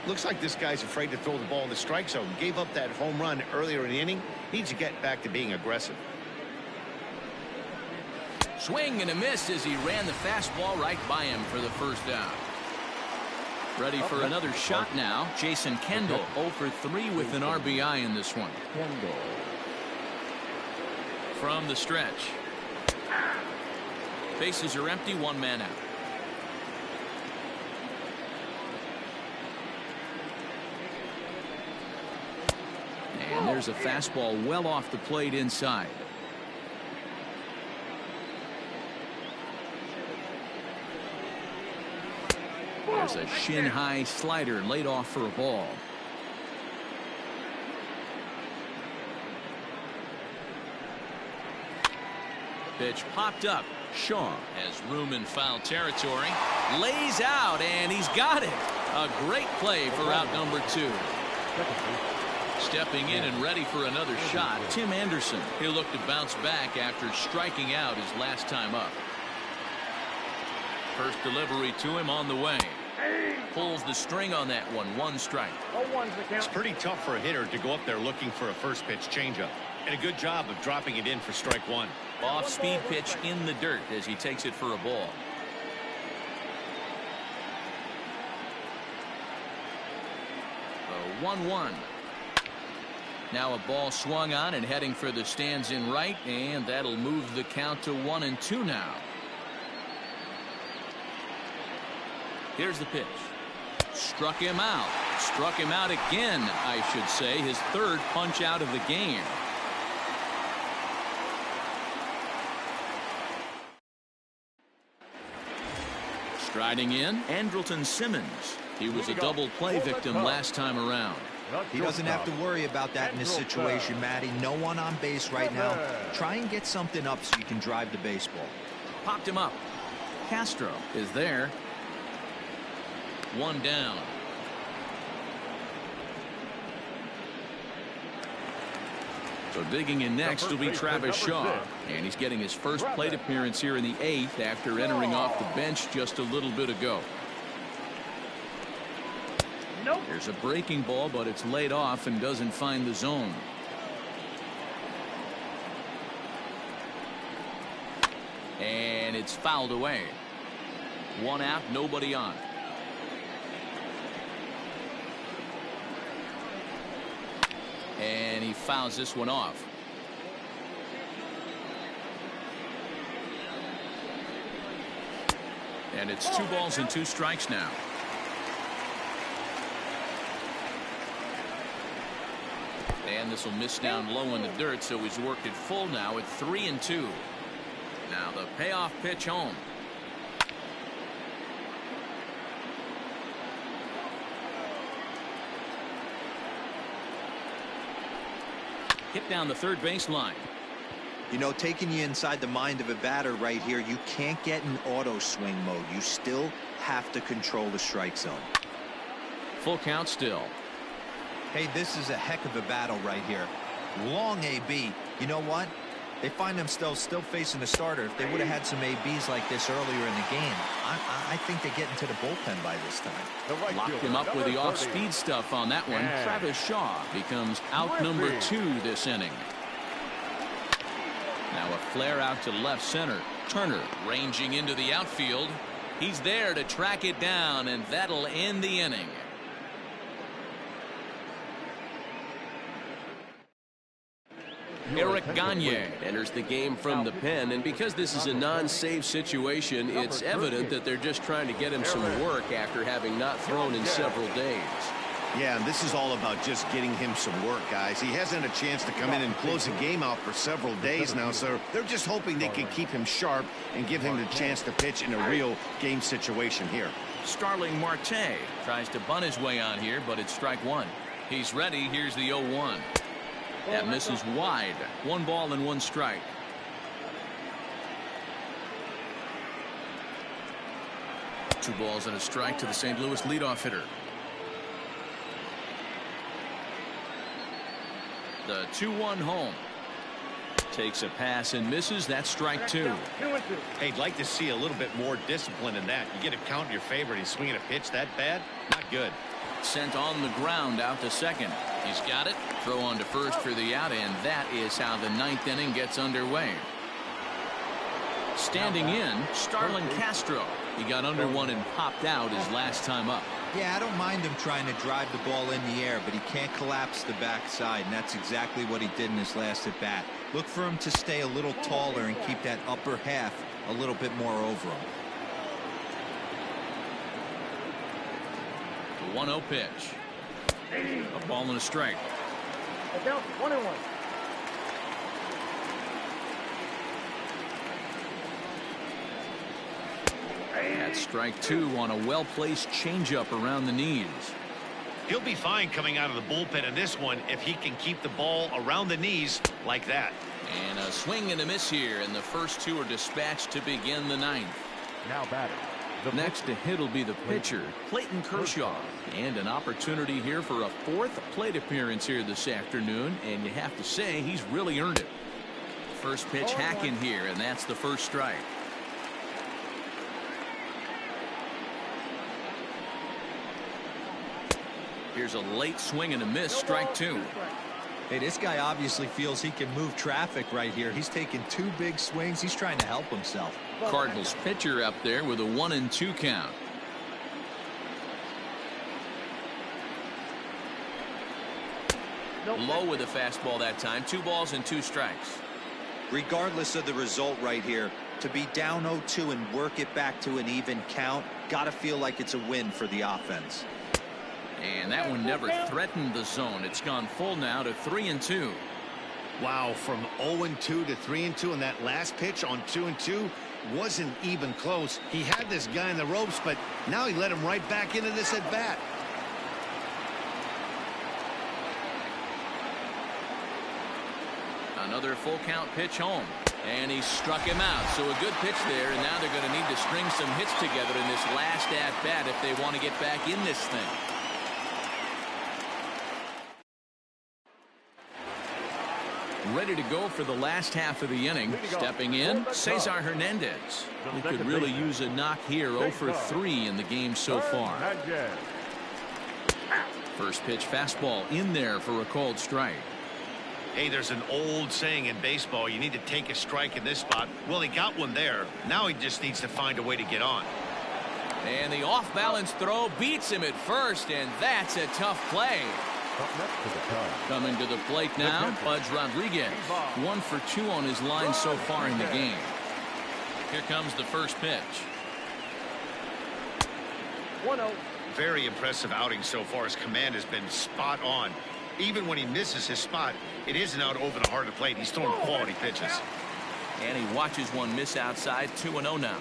S5: Looks like this guy's afraid to throw the ball in the strike zone. Gave up that home run earlier in the inning. Needs to get back to being aggressive.
S1: Swing and a miss as he ran the fastball right by him for the first out. Ready for another shot now. Jason Kendall 0-for-3 with an RBI in this one.
S2: Kendall.
S1: From the stretch. Bases are empty, 1 man out. And there's a fastball well off the plate inside. There's a shin-high slider laid off for a ball. Pitch popped up. Shaw has room in foul territory. Lays out, and he's got it. A great play for out number 2. Stepping in and ready for another shot, Tim Anderson. He'll look to bounce back after striking out his last time up. First delivery to him on the way. Pulls the string on that one. 1 strike.
S5: It's pretty tough for a hitter to go up there looking for a first pitch changeup. And a good job of dropping it in for strike 1.
S1: Off-speed pitch in the dirt as he takes it for a ball. The 1-1. Now a ball swung on and heading for the stands in right, and that'll move the count to 1-2 now. Here's the pitch. Struck him out. Struck him out again, I should say. His 3rd punch out of the game. Striding in, Andrelton Simmons. He was a double play victim last time around.
S4: He doesn't have to worry about that in this situation, Matty. No one on base right now. Try and get something up so you can drive the baseball.
S1: Popped him up. Castro is there. 1 down. So digging in next will be Travis Shaw. And he's getting his first plate appearance here in the 8th after entering off the bench just a little bit ago. There's a breaking ball, but it's laid off and doesn't find the zone. And it's fouled away. 1 out, nobody on. And he fouls this one off. And it's 2 balls and 2 strikes now. And this will miss down low in the dirt, so he's worked it full now at 3-2. Now the payoff pitch home. Hit down the 3rd baseline.
S4: You know, taking you inside the mind of a batter right here, you can't get in auto swing mode. You still have to control the strike zone.
S1: Full count still.
S4: Hey, this is a heck of a battle right here. Long AB. You know what? They find themselves still facing the starter. If they would have had some ABs like this earlier in the game, I think they get into the bullpen by this time.
S1: Locked him up with the off-speed stuff on that one. Travis Shaw becomes out number 2 this inning. Now a flare out to left center. Turner ranging into the outfield. He's there to track it down, and that'll end the inning.
S6: Eric Gagne enters the game from the pen, and because this is a non-save situation, it's evident that they're just trying to get him some work after having not thrown in several days.
S5: Yeah, and this is all about just getting him some work, guys. He hasn't had a chance to come in and close the game out for several days now, so they're just hoping they can keep him sharp and give him the chance to pitch in a real game situation here.
S1: Starling Marte tries to bunt his way on here, but it's strike 1. He's ready. Here's the 0-1. That misses wide. 1 ball and 1 strike. Two balls and a strike to the St. Louis leadoff hitter. The 2-1 home. Takes a pass and misses. That's strike 2.
S3: 2-2.
S5: Hey, I'd like to see a little bit more discipline in that. You get a count in your favor and he's swinging a pitch that bad? Not good.
S1: Sent on the ground out to second. He's got it. Throw on to first for the out, and that is how the 9th inning gets underway. Standing in, Starlin Castro. He got under one and popped out his last time up.
S4: Yeah, I don't mind him trying to drive the ball in the air, but he can't collapse the backside, and that's exactly what he did in his last at bat. Look for him to stay a little taller and keep that upper half a little bit more over him.
S1: The 1-0 pitch. A ball and a strike.
S3: Down 1-1.
S1: That's strike 2 on a well-placed changeup around the knees.
S5: He'll be fine coming out of the bullpen in this one if he can keep the ball around the knees like that.
S1: And a swing and a miss here, and the first 2 are dispatched to begin the 9th.
S2: Now batting.
S1: Next to hit will be the pitcher, Clayton Kershaw. And an opportunity here for a 4th plate appearance here this afternoon, and you have to say he's really earned it. First pitch hack in here, and that's the first strike. Here's a late swing and a miss, strike 2.
S4: Hey, this guy obviously feels he can move traffic right here. He's taking 2 big swings. He's trying to help himself.
S1: Cardinals pitcher up there with a 1-2 count. Low with a fastball that time. 2 balls and 2 strikes.
S4: Regardless of the result right here, to be down 0-2 and work it back to an even count, gotta feel like it's a win for the offense.
S1: And that one never threatened the zone. It's gone full now to 3-2.
S5: Wow, from 0-2 to 3-2, and that last pitch on 2-2 wasn't even close. He had this guy in the ropes, but now he let him right back into this at bat.
S1: Another full count pitch home, and he struck him out. So a good pitch there, and now they're going to need to string some hits together in this last at bat if they want to get back in this thing. Ready to go for the last half of the inning. Stepping in, Cesar Hernandez. We could really use a knock here. 0 for 3 in the game so far. First pitch fastball in there for a called strike.
S5: Hey, there's an old saying in baseball, you need to take a strike in this spot. Well, he got one there. Now he just needs to find a way to get on.
S1: And the off-balance throw beats him at first, and that's a tough play. Coming to the plate now, Pudge Rodriguez. 1 for 2 on his line so far in the game. Here comes the first pitch.
S3: 1-0.
S5: Very impressive outing so far. His command has been spot on. Even when he misses his spot, it isn't out over the heart of the plate. He's throwing quality pitches.
S1: And he watches one miss outside. 2-0 now.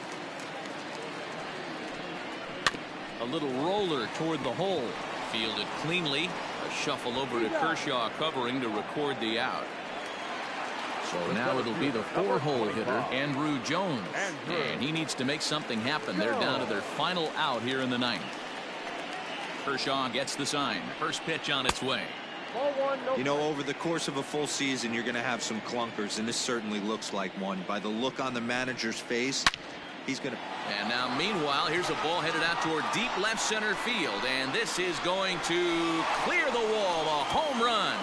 S1: A little roller toward the hole. Fielded cleanly. A shuffle over to Kershaw covering to record the out. So now it'll be the 4-hole hitter, Andrew Jones. And he needs to make something happen. They're down to their final out here in the 9th. Kershaw gets the sign. First pitch on its way.
S3: Ball one, no.
S4: You know, over the course of a full season, you're going to have some clunkers, and this certainly looks like one. By the look on the manager's face, he's going to...
S1: And now, meanwhile, here's a ball headed out toward deep left center field, and this is going to clear the wall, a home run.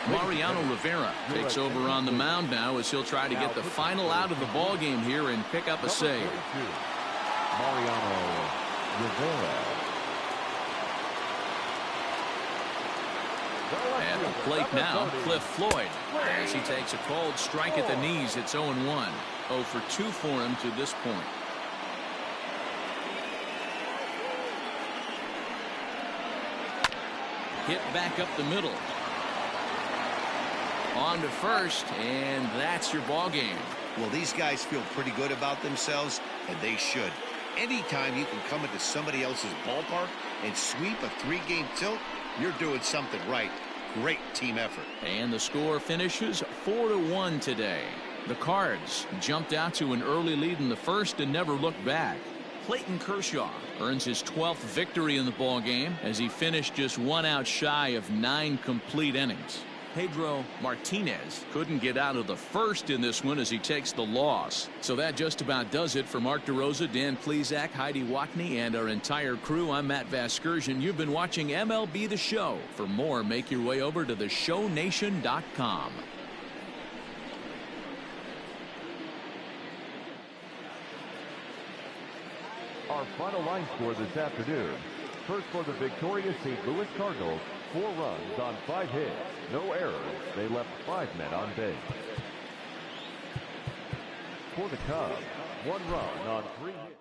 S1: Mariano Rivera takes over on the mound now as he'll try to get the final out of the ball game here and pick up a save.
S2: Mariano Rivera.
S1: At the plate now, Cliff Floyd, as he takes a cold strike at the knees. It's 0-1. 0 for 2 for him to this point. Hit back up the middle. On to first, and that's your ball game.
S5: Well, these guys feel pretty good about themselves, and they should. Anytime you can come into somebody else's ballpark and sweep a 3-game tilt, you're doing something right. Great team effort.
S1: And the score finishes 4-1 today. The Cards jumped out to an early lead in the first and never looked back. Clayton Kershaw earns his 12th victory in the ball game as he finished just 1 out shy of 9 complete innings. Pedro Martinez couldn't get out of the first in this one as he takes the loss. So that just about does it for Mark DeRosa, Dan Plesac, Heidi Watney, and our entire crew. I'm Matt Vasgersian. You've been watching MLB The Show. For more, make your way over to theshownation.com.
S2: Our final line score this afternoon. First for the victorious St. Louis Cardinals, 4 runs on 5 hits. No errors. They left 5 men on base. For the Cubs, 1 run on 3 hits.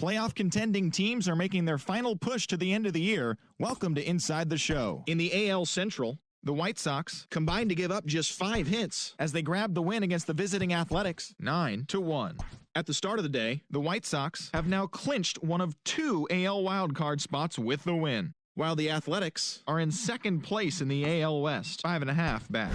S7: Playoff contending teams are making their final push to the end of the year. Welcome to Inside the Show. In the AL Central, the White Sox combined to give up just 5 hits as they grabbed the win against the visiting Athletics, 9-1. At the start of the day, the White Sox have now clinched one of 2 AL wildcard spots with the win, while the Athletics are in second place in the AL West, 5.5 back.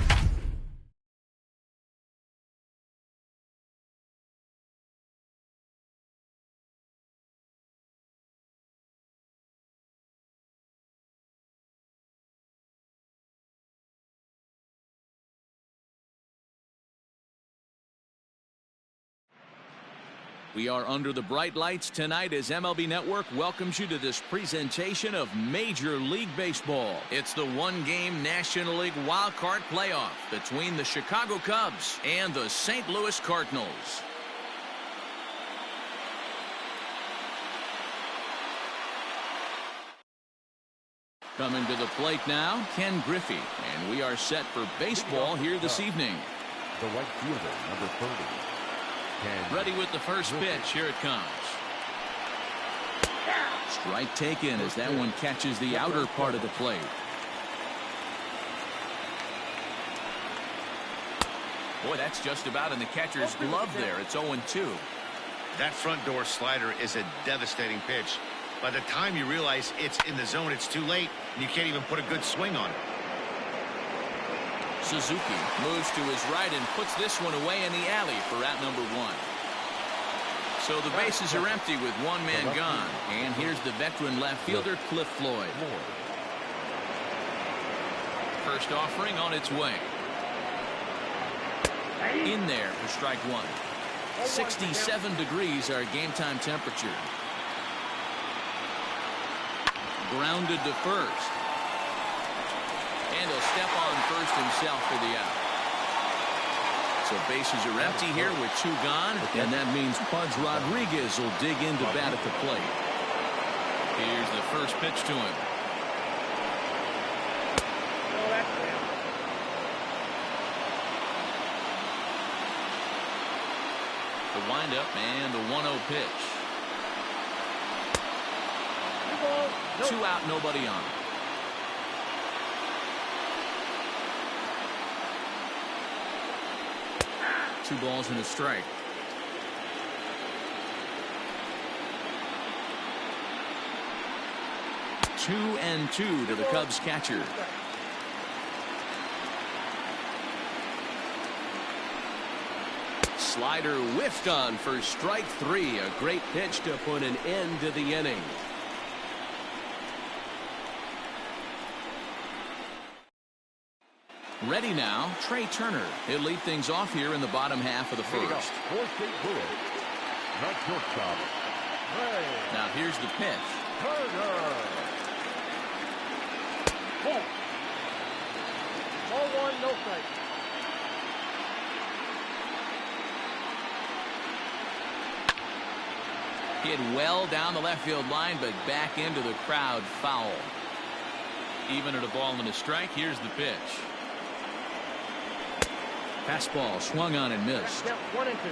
S1: We are under the bright lights tonight as MLB Network welcomes you to this presentation of Major League Baseball. It's the one-game National League Wild Card playoff between the Chicago Cubs and the St. Louis Cardinals. Coming to the plate now, Ken Griffey, and we are set for baseball here this evening.
S2: The right fielder, number 30.
S1: Ready with the first pitch. Here it comes. Strike taken as that one catches the outer part of the plate. Boy, that's just about in the catcher's glove there. It's 0-2.
S5: That front door slider is a devastating pitch. By the time you realize it's in the zone, it's too late, and you can't even put a good swing on it.
S1: Suzuki moves to his right and puts this one away in the alley for out number 1. So the bases are empty with one man gone. And here's the veteran left fielder, Cliff Floyd. First offering on its way. In there for strike 1. 67 degrees our game time temperature. Grounded to first. And he'll step on first himself for the out. So bases are empty here with 2 gone, and that means Pudge Rodriguez will dig into bat at the plate. Here's the first pitch to him. The windup and the 1-0 pitch. 2 out, nobody on. Two balls and a strike. Two and 2 to the Cubs catcher. Slider whiffed on for strike 3. A great pitch to put an end to the inning. Ready now, Trey Turner. He'll lead things off here in the bottom half of the first. Now here's the pitch.
S3: Ball 1, no strike.
S1: Hit well down the left field line, but back into the crowd, foul. Even at a ball and a strike, here's the pitch. Fastball swung on and missed.
S3: 1 and 2.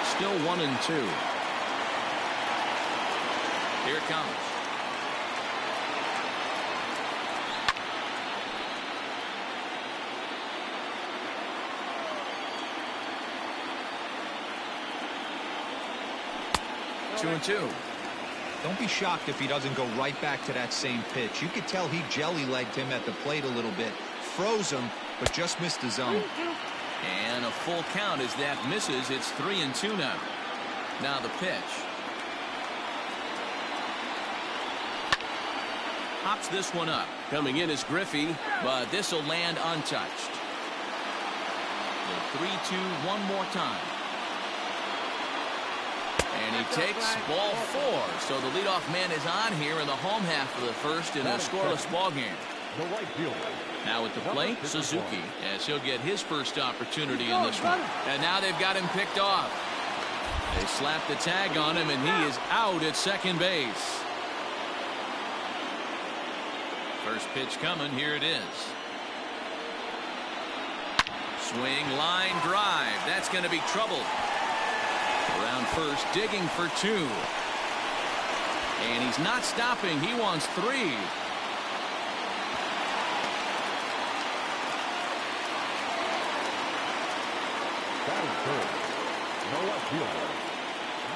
S1: Still 1 and 2. Here it comes. Two and 2.
S4: Don't be shocked if he doesn't go right back to that same pitch. You could tell he jelly-legged him at the plate a little bit. Froze him, but just missed the zone.
S1: And a full count as that misses. It's 3 and 2 now. Now the pitch. Hops this one up. Coming in is Griffey, but this will land untouched. The 3-2 one more time. And he takes ball 4. So the leadoff man is on here in the home half of the first in a scoreless ball game. Now at the plate, Suzuki, as he'll get his first opportunity in this one. And now they've got him picked off. They slap the tag on him, and he is out at second base. First pitch coming. Here it is. Swing, line, drive. That's going to be trouble. Around first, digging for 2. And he's not stopping. He wants 3.
S2: Batting third, no left fielder,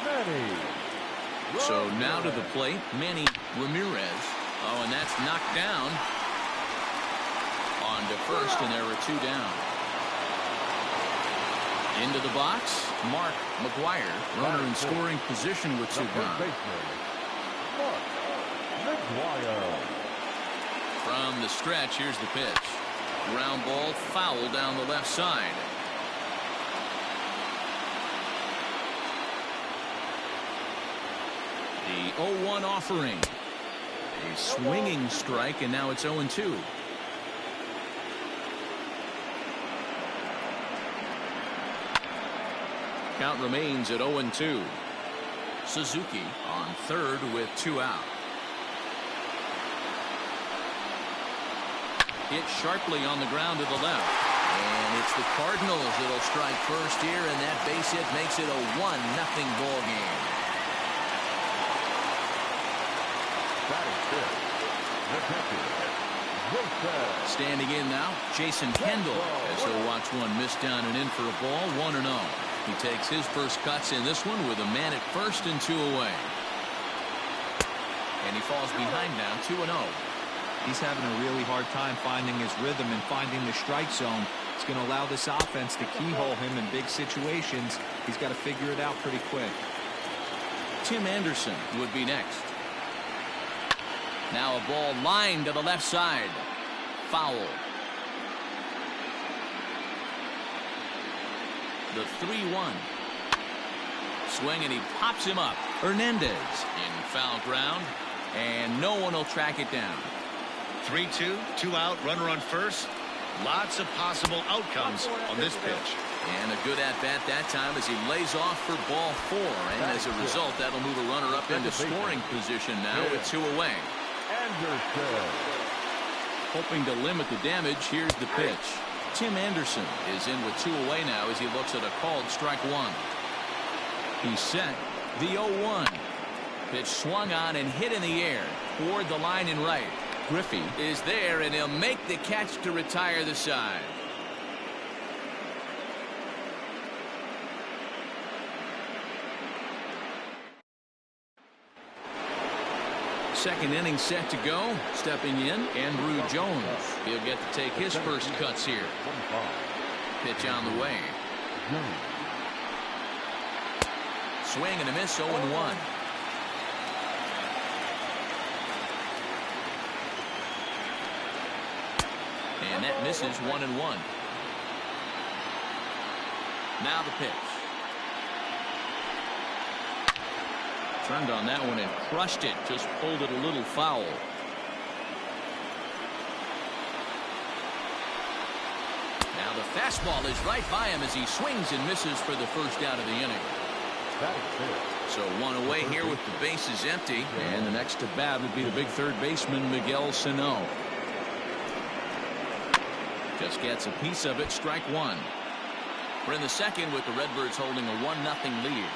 S2: Manny.
S1: So now to the plate, Manny Ramirez. Oh, and that's knocked down. On to first, and there are 2 down. Into the box, Mark McGuire. Runner in scoring position with 2 gone.
S2: Mark McGuire.
S1: From the stretch, here's the pitch. Ground ball, foul down the left side. The 0-1 offering. A swinging strike, and now it's 0-2. Count remains at 0-2. Suzuki on third with 2 out. Hit sharply on the ground to the left. And it's the Cardinals that'll strike first here, and that base hit makes it a 1-0 ball game. Standing in now, Jason Kendall, as he'll watch one miss down and in for a ball, 1-0. He takes his first cuts in this one with a man at first and 2 away. And he falls behind now, 2-0.
S4: He's having a really hard time finding his rhythm and finding the strike zone. It's going to allow this offense to keyhole him in big situations. He's got to figure it out pretty quick.
S1: Tim Anderson would be next. Now a ball lined to the left side. Foul. The 3-1. Swing, and he pops him up. Hernandez in foul ground, and no one will track it down.
S5: 3-2, 2 out, runner on first. Lots of possible outcomes on this pitch.
S1: And a good at-bat that time as he lays off for ball 4. And as a result, that'll move a runner up into scoring position now with 2 away.
S2: Anderson.
S1: Hoping to limit the damage, here's the pitch. Tim Anderson is in with 2 away now as he looks at a called strike 1. He's set. The 0-1. Pitch swung on and hit in the air toward the line in right. Griffey is there, and he'll make the catch to retire the side. Second inning set to go. Stepping in, Andrew Jones. He'll get to take his first cuts here. Pitch on the way. Swing and a miss, 0-1. And that misses, 1-1. Now the pitch. Turned on that one and crushed it. Just pulled it a little foul. Now the fastball is right by him as he swings and misses for the first out of the inning. So 1 away here with the bases empty. And the next to bat would be the big third baseman, Miguel Sano. Just gets a piece of it, strike 1. We're in the second with the Redbirds holding a 1-0 lead.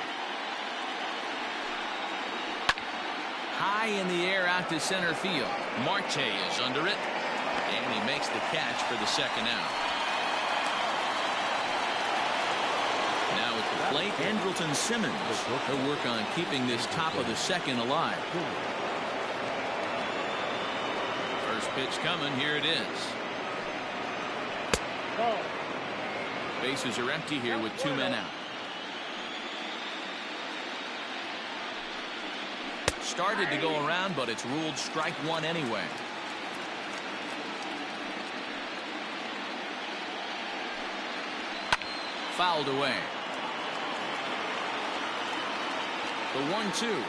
S1: High in the air out to center field. Marte is under it, and he makes the catch for the second out. Now at the plate, Andrelton Simmons. He'll work on keeping this top of the second alive. First pitch coming, here it is. Bases are empty here with 2 men out. Started to go around, but it's ruled strike 1 anyway. Fouled away. The 1-2.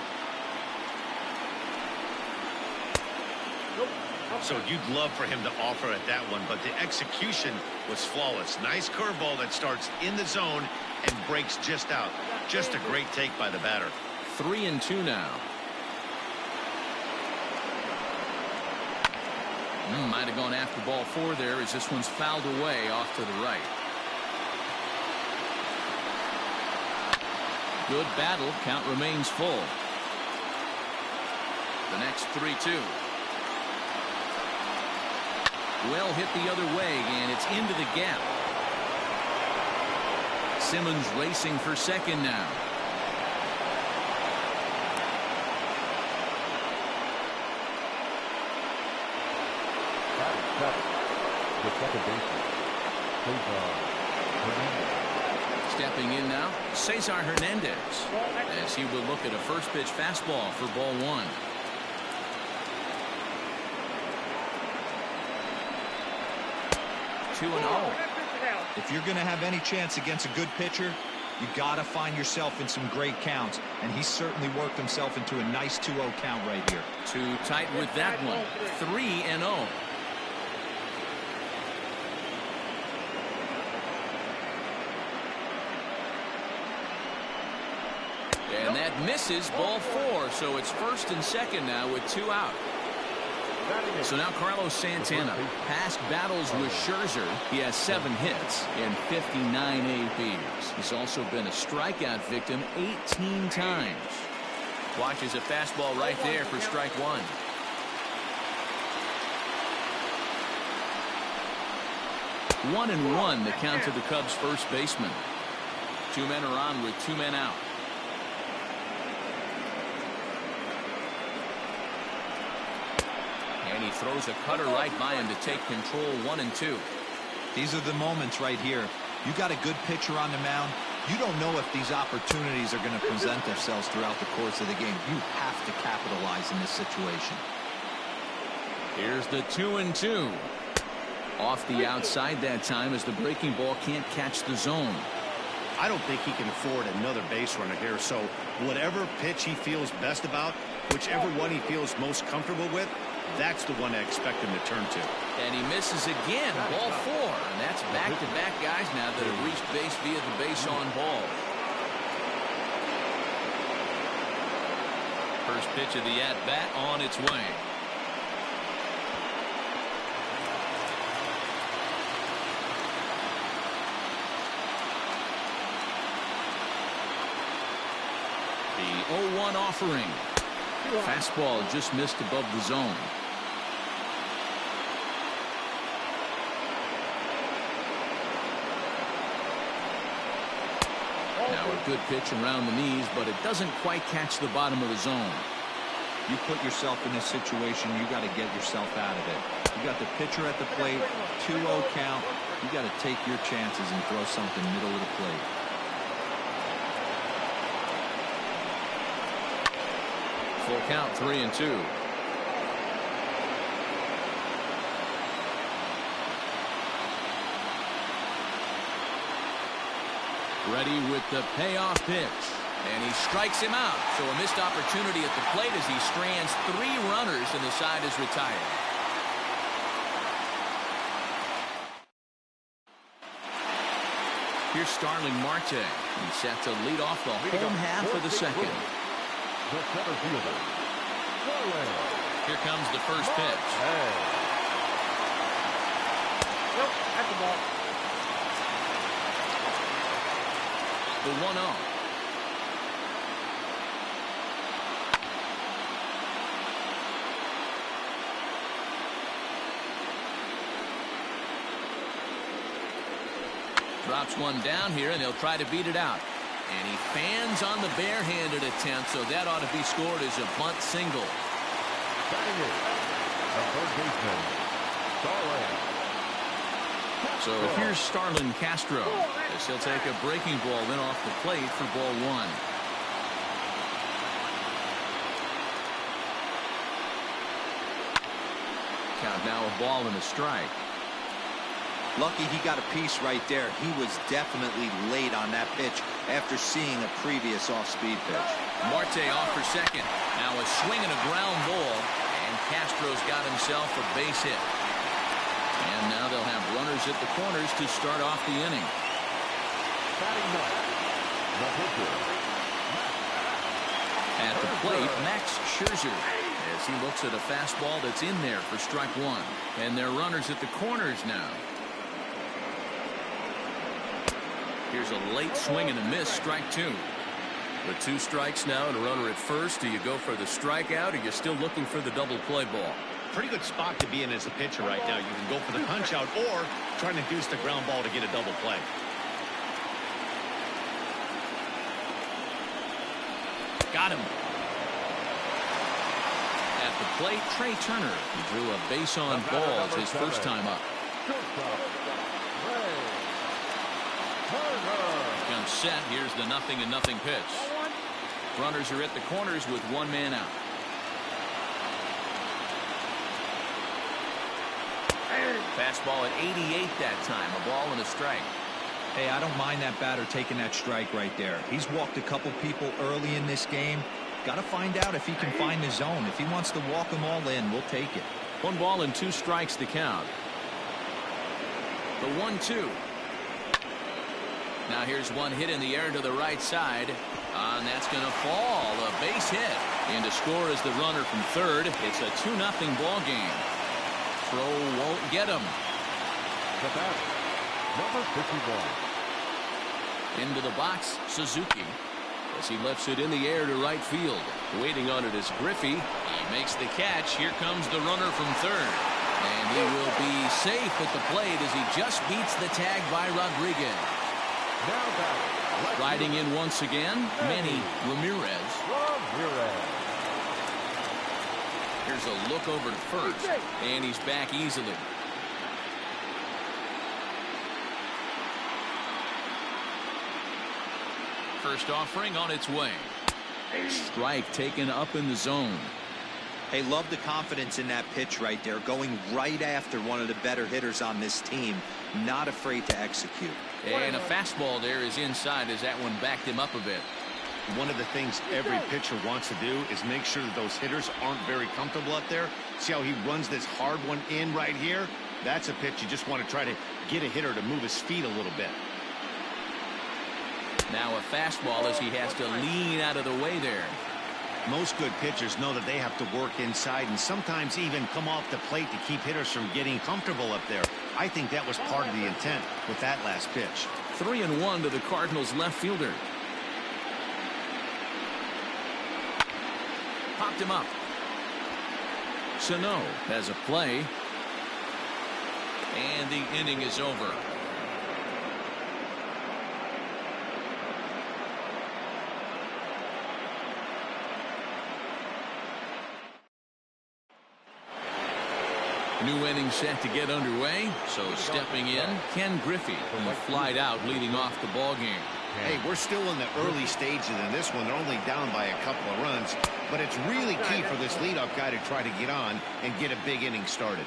S5: So you'd love for him to offer at that one, but the execution was flawless. Nice curveball that starts in the zone and breaks just out. Just a great take by the batter.
S1: 3-2 now. Might have gone after ball 4 there as this one's fouled away off to the right. Good battle. Count remains full. The next 3-2. Well hit the other way, and it's into the gap. Simmons racing for second now.
S2: The second baseman,
S1: Stepping in now, Cesar Hernandez, as he will look at a first pitch fastball for ball 1. Two and 0.
S4: If you're going to have any chance against a good pitcher, you got to find yourself in some great counts, and he certainly worked himself into a nice 2-0 count right here.
S1: Too tight with that one. 3-0. And that misses ball 4, so it's first and second now with 2 out. So now Carlos Santana past battles with Scherzer. He has 7 hits and 59 ABs. He's also been a strikeout victim 18 times. Watches a fastball right there for strike 1. One and one, the count to the Cubs' first baseman. 2 men are on with 2 men out. And he throws a cutter right by him to take control. 1 and 2.
S4: These are the moments right here. You got a good pitcher on the mound. You don't know if these opportunities are going to present themselves throughout the course of the game. You have to capitalize in this situation.
S1: Here's the 2 and 2. Off the outside that time as the breaking ball can't catch the zone.
S5: I don't think he can afford another base runner here, so whatever pitch he feels best about, whichever one he feels most comfortable with, that's the one I expect him to turn to.
S1: And he misses again. Ball 4. And that's back-to-back guys now that have reached base via the base on ball. First pitch of the at-bat on its way. The 0-1 offering. Fastball just missed above the zone. Now a good pitch around the knees, but it doesn't quite catch the bottom of the zone.
S4: You put yourself in this situation, you got to get yourself out of it. You got the pitcher at the plate, 2-0 count. You got to take your chances and throw something middle of the plate.
S1: Full count, 3 and 2. Ready with the payoff pitch. And he strikes him out. So a missed opportunity at the plate as he strands 3 runners and the side is retired. Here's Starling Marte. He's set to lead off the home half of the second.
S2: the center fielder.
S1: Here comes the first pitch.
S3: Nope, at the ball.
S1: The 1-0. Drops one down here, and they'll try to beat it out. And he fans on the barehanded attempt, so that ought to be scored as a bunt single.
S2: Batting in, the third baseman, Starling.
S1: So here's Starlin Castro, as he'll take a breaking ball then off the plate for ball 1. Count now a ball and a strike.
S4: Lucky he got a piece right there. He was definitely late on that pitch after seeing a previous off-speed pitch.
S1: Marte off for second. Now a swing and a ground ball, and Castro's got himself a base hit. And now they'll have runners at the corners to start off the inning.
S2: Batting ninth, the pitcher.
S1: At the plate, Max Scherzer, as as he looks at a fastball that's in there for strike one. And they're runners at the corners now. Here's a late swing and a miss, strike two. With 2 strikes now and a runner at first, do you go for the strikeout, or you're still looking for the double play ball?
S5: Pretty good spot to be in as a pitcher right now. You can go for the punch out or try to induce the ground ball to get a double play.
S1: Got him. At the plate, Trey Turner. He drew a base on balls his first time up. Comes set. Here's the 0-0 pitch. Runners are at the corners with 1 man out. Fastball at 88 that time. A ball and a strike.
S4: Hey, I don't mind that batter taking that strike right there. He's walked a couple people early in this game. Got to find out if he can find the zone. If he wants to walk them all in, we'll take it.
S1: 1 ball and 2 strikes to count. The 1-2. Now here's one hit in the air to the right side. And that's going to fall. A base hit. And to score is the runner from third. It's a 2-0 ball game. Throw won't get him.
S2: The batter, number 51.
S1: Into the box, Suzuki. As he lifts it in the air to right field. Waiting on it is Griffey. He makes the catch. Here comes the runner from third. And he will be safe at the plate as he just beats the tag by Rodriguez. Riding in once again, Manny Ramirez. Here's a look over to first, and he's back easily. First offering on its way. Strike taken up in the zone.
S4: Hey, love the confidence in that pitch right there, going right after one of the better hitters on this team. Not afraid to execute.
S1: And a fastball there is inside as that one backed him up a bit.
S5: One of the things every pitcher wants to do is make sure that those hitters aren't very comfortable up there. See how he runs this hard one in right here? That's a pitch you just want to try to get a hitter to move his feet a little bit.
S1: Now a fastball as he has to lean out of the way there.
S5: Most good pitchers know that they have to work inside and sometimes even come off the plate to keep hitters from getting comfortable up there. I think that was part of the intent with that last pitch.
S1: 3-1 to the Cardinals left fielder. Popped him up. Sano has a play. And the inning is over. New inning set to get underway. So stepping in, Ken Griffey. He flied out leading off the ball game.
S5: Hey, we're still in the early stages in this one. They're only down by a couple of runs. But it's really key for this leadoff guy to try to get on and get a big inning started.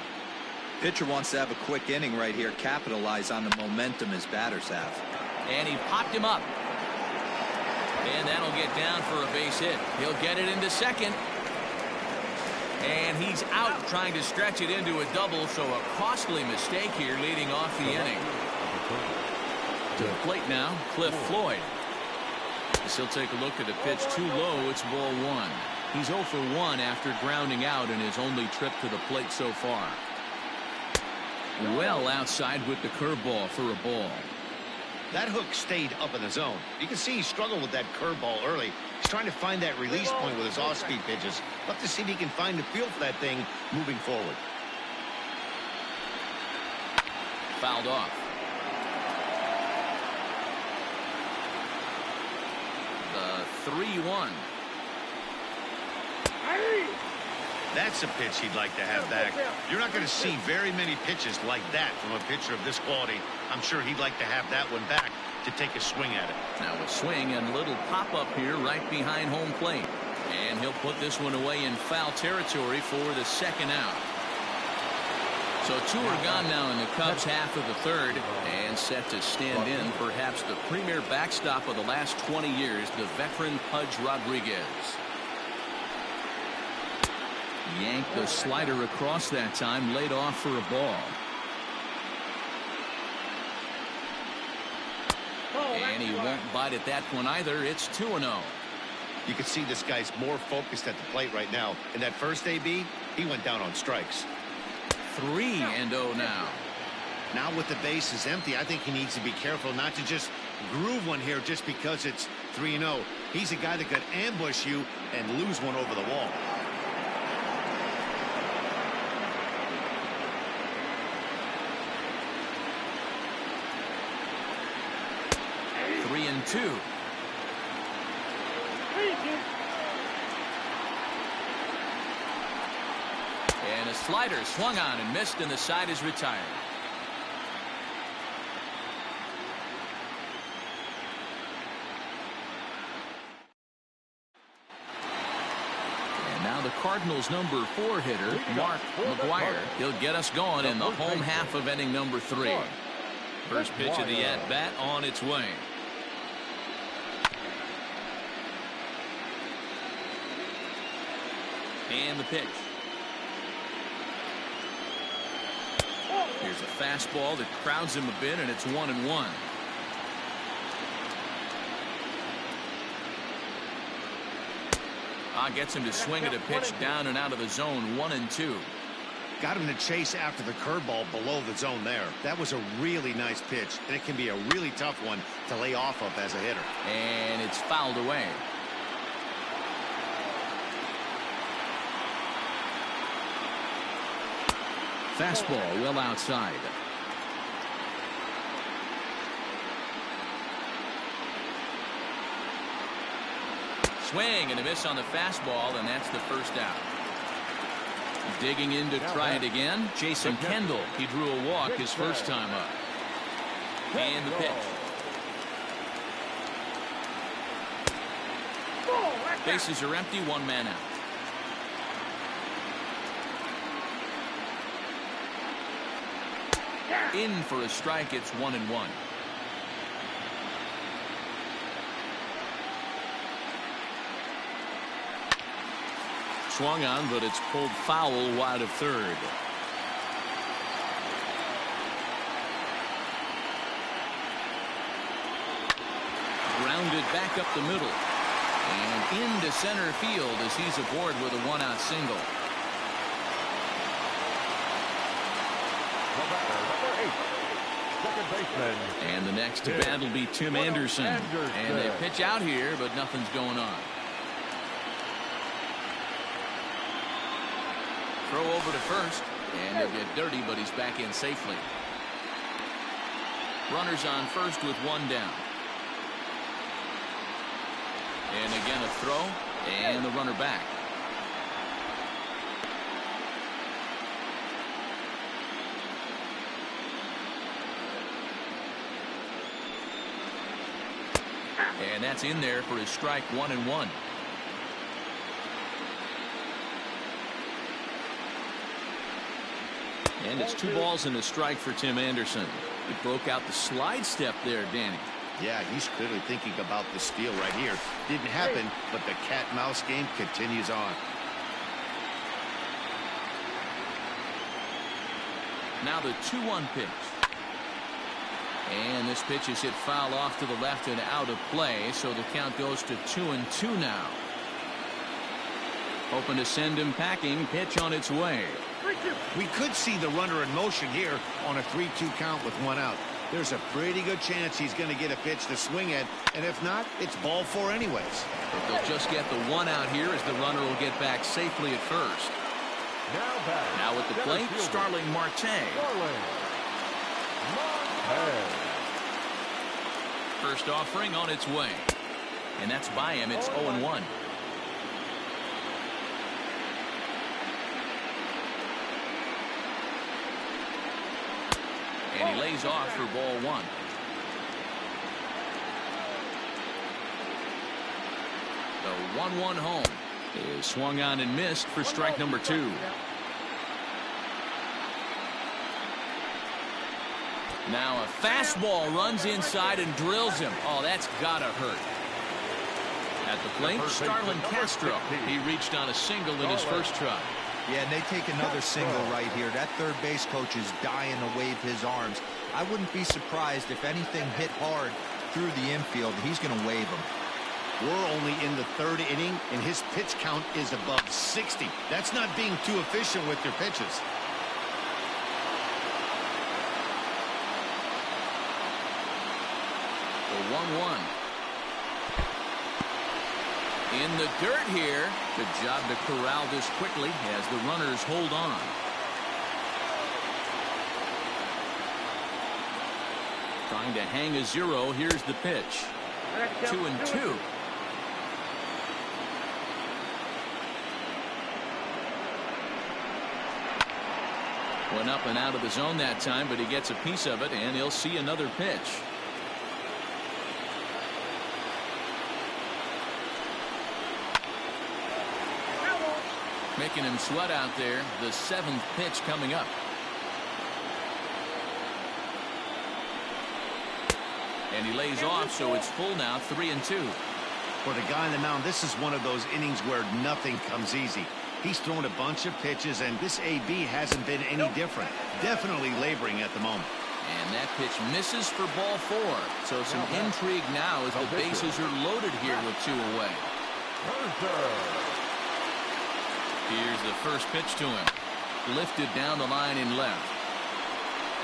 S4: Pitcher wants to have a quick inning right here. Capitalize on the momentum his batters have.
S1: And he popped him up. And that'll get down for a base hit. He'll get it into second. And he's out trying to stretch it into a double, so a costly mistake here leading off the inning. To the plate now, Cliff Floyd. As he'll take a look at a pitch too low, it's ball 1. He's 0 for 1 after grounding out in his only trip to the plate so far. Well outside with the curveball for a ball.
S5: That hook stayed up in the zone. You can see he struggled with that curveball early. He's trying to find that release point with his off-speed pitches. Love to see if he can find the feel for that thing moving forward.
S1: Fouled off. The 3-1.
S5: That's a pitch he'd like to have back. You're not going to see very many pitches like that from a pitcher of this quality. I'm sure he'd like to have that one back to take a swing at it.
S1: Now a swing and a little pop-up here right behind home plate. And he'll put this one away in foul territory for the second out. So 2 are gone now in the Cubs half of the third. And set to stand in perhaps the premier backstop of the last 20 years, the veteran Pudge Rodriguez. Yanked the slider across that time, laid off for a ball. And he won't bite at that one either. It's 2-0.
S5: You can see this guy's more focused at the plate right now. In that first AB, he went down on strikes.
S1: 3-0 now.
S5: Now with the bases empty, I think he needs to be careful not to just groove one here just because it's 3-0. He's a guy that could ambush you and lose one over the wall.
S1: Three and two. And a slider swung on and missed, and the side is retired. And now the Cardinals' number 4 hitter, Mark McGuire. He'll get us going in the home half of inning number 3. First pitch of the at-bat on its way. And the pitch. Here's a fastball that crowds him a bit, and it's 1-1. Gets him to swing at a pitch down and out of the zone. 1-2.
S5: Got him to chase after the curveball below the zone there. That was a really nice pitch, and it can be a really tough one to lay off of as a hitter.
S1: And it's fouled away. Fastball well outside. Swing and a miss on the fastball, and that's the first out. Digging in to try it again, Jason Kendall. He drew a walk his first time up. And the pitch. Bases are empty, 1 man out. In for a strike, it's 1-1. Swung on, but it's pulled foul wide of third. Grounded back up the middle. And into center field as he's aboard with a 1-out single.
S2: Second baseman.
S1: And the next to bat will be Tim Anderson. And they pitch out here, but nothing's going on. Throw over to first, and he'll get dirty, but he's back in safely. Runners on first with 1 down. And again a throw, and the runner back. And that's in there for his strike. 1-1. And it's 2 balls and a strike for Tim Anderson. He broke out the slide step there, Danny.
S5: Yeah, he's clearly thinking about the steal right here. Didn't happen, but the cat-mouse game continues on.
S1: Now the 2-1 pitch. And this pitch is hit foul off to the left and out of play, so the count goes to 2-2 now. Hoping to send him packing. Pitch on its way.
S5: We could see the runner in motion here on a 3-2 count with 1 out. There's a pretty good chance he's going to get a pitch to swing at, and if not, it's ball 4 anyways.
S1: But they'll just get the 1 out here as the runner will get back safely at first. Now at the plate, Starling Marte. First offering on its way. And that's by him. It's 0-1. And he lays off for ball 1. The 1-1 home is swung on and missed for strike number 2. Now a fastball runs inside and drills him. Oh, that's gotta hurt. At the plate, Starlin Castro. He reached on a single in his first try.
S4: Yeah, and they take another single right here. That third base coach is dying to wave his arms. I wouldn't be surprised if anything hit hard through the infield. He's going to wave them.
S5: We're only in the third inning, and his pitch count is above 60. That's not being too efficient with your pitches.
S1: The 1-1. In the dirt here. Good job to corral this quickly as the runners hold on. Trying to hang a 0. Here's the pitch. 2-2. Went up and out of the zone that time, but he gets a piece of it, and he'll see another pitch. Making him sweat out there. The 7th pitch coming up. And he lays off, so it's full now, 3-2.
S5: For the guy on the mound, this is one of those innings where nothing comes easy. He's thrown a bunch of pitches, and this AB hasn't been any different. Definitely laboring at the moment.
S1: And that pitch misses for ball 4. So some intrigue now as the bases are loaded here with 2 away. Here's the first pitch to him. Lifted down the line in left.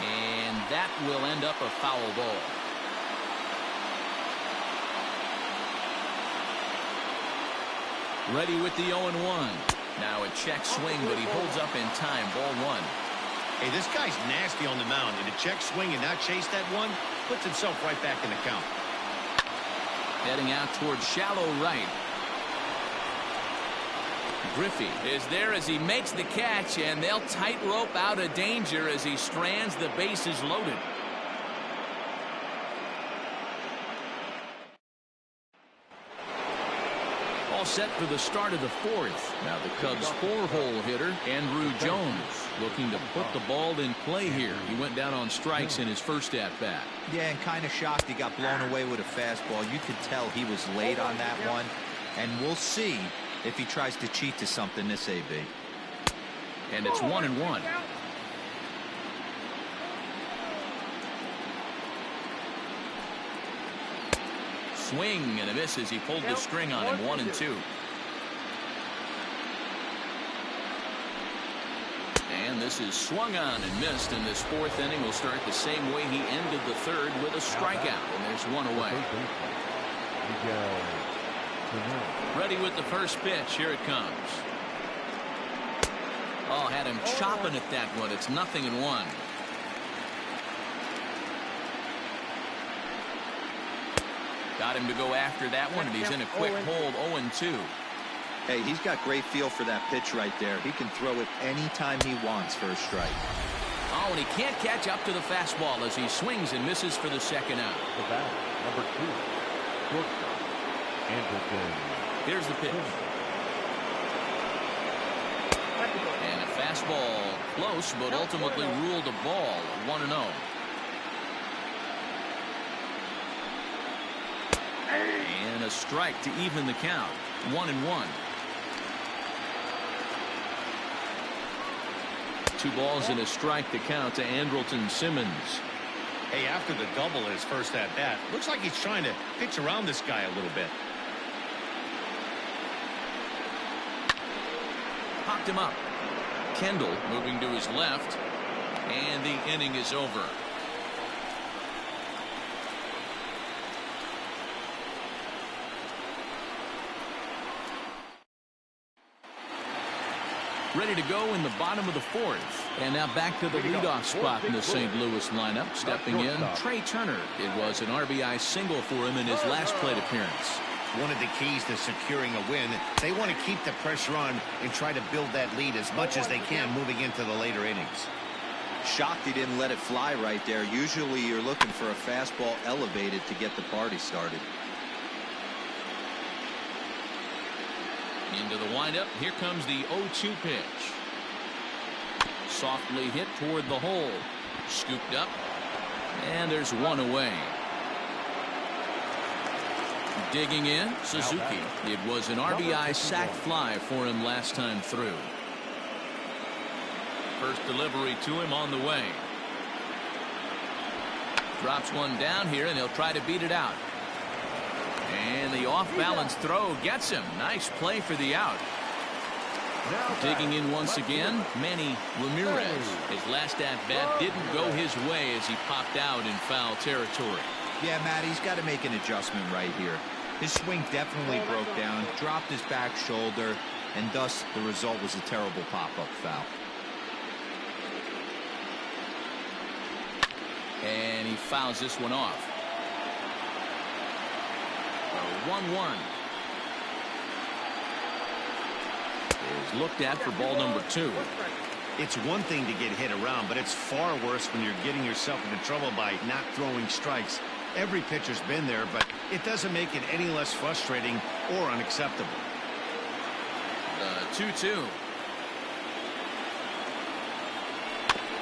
S1: And that will end up a foul ball. Ready with the 0-1. Now a check swing, but he holds up in time. Ball 1.
S5: Hey, this guy's nasty on the mound, and a check swing and not chase that one puts himself right back in the count.
S1: Heading out towards shallow right. Griffey is there as he makes the catch, and they'll tightrope out of danger as he strands. The bases loaded. All set for the start of the 4th. Now the Cubs' 4-hole hitter, Andrew Jones, looking to put the ball in play here. He went down on strikes in his first at-bat.
S4: Yeah, and kind of shocked he got blown away with a fastball. You could tell he was late on that one, and we'll see if he tries to cheat to something this AB.
S1: And it's 1-1. Swing and a miss as he pulled the string on him. 1-2. And this is swung on and missed in this 4th inning. Will start the same way he ended the 3rd with a strikeout. And there's 1 away. Ready with the first pitch. Here it comes. Oh, had him chopping at that one. It's 0-1. Got him to go after that one, and he's in a quick hold. 0-2.
S4: Hey, he's got great feel for that pitch right there. He can throw it anytime he wants for a strike.
S1: Oh, and he can't catch up to the fastball as he swings and misses for the 2nd out.
S2: The bat, number 2, shortstop, Anderson.
S1: Here's the pitch. And a fastball close, but ultimately ruled a ball. 1-0. And a strike to even the count. 1-1. 2 balls and a strike to count to Andrelton Simmons.
S5: Hey, after the double in his first at-bat, looks like he's trying to pitch around this guy a little bit.
S1: Popped him up. Kendall moving to his left. And the inning is over. Ready to go in the bottom of the 4th. And now back to the leadoff spot in the St. Louis lineup. Stepping in, Trey Turner. It was an RBI single for him in his last plate appearance.
S5: One of the keys to securing a win, they want to keep the pressure on and try to build that lead as much as they can moving into the later innings.
S4: Shocked he didn't let it fly right there. Usually you're looking for a fastball elevated to get the party started.
S1: Into the windup. Here comes the 0-2 pitch. Softly hit toward the hole. Scooped up. And there's 1 away. Digging in, Suzuki. It was an RBI sac fly for him last time through. First delivery to him on the way. Drops one down here, and he'll try to beat it out. And the off-balance throw gets him. Nice play for the out. Digging in once again, Manny Ramirez. His last at-bat didn't go his way as he popped out in foul territory.
S4: Yeah, Matt, he's got to make an adjustment right here. His swing definitely broke down, dropped his back shoulder, and thus the result was a terrible pop-up foul.
S1: And he fouls this one off. 1-1. Is looked at for ball number 2.
S5: It's one thing to get hit around, but it's far worse when you're getting yourself into trouble by not throwing strikes. Every pitcher's been there, but it doesn't make it any less frustrating or unacceptable.
S1: 2-2.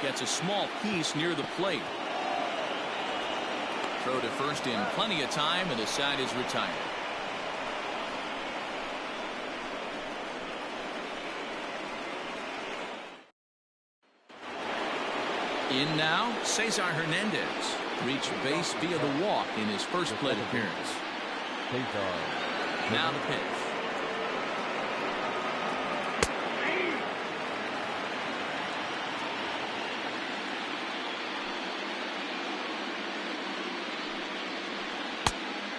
S1: Gets a small piece near the plate. Throw to first in plenty of time, and the side is retired. In now, Cesar Hernandez reached base via the walk in his first plate appearance. Now the pitch.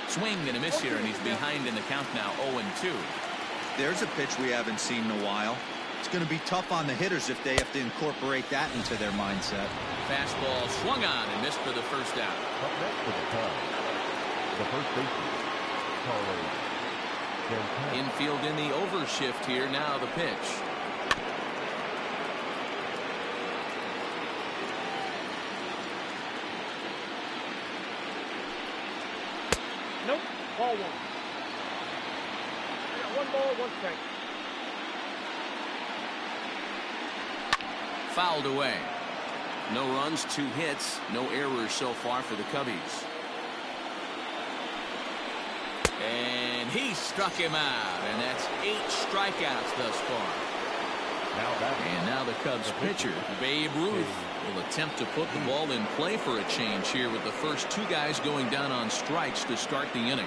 S1: Swing and a miss here, and he's behind in the count now, 0-2.
S4: There's a pitch we haven't seen in a while. It's going to be tough on the hitters if they have to incorporate that into their mindset.
S1: Fastball swung on and missed for the first out.
S2: Up next for the Cubs, the first baseman, Carlos Santana.
S1: Infield in the overshift here. Now the pitch.
S3: Nope. Ball 1. One ball, 1 strike.
S1: Fouled away. No runs, 2 hits, no errors so far for the Cubbies. And he struck him out, and that's 8 strikeouts thus far. And now the Cubs pitcher, Babe Ruth, will attempt to put the ball in play for a change here with the first 2 guys going down on strikes to start the inning.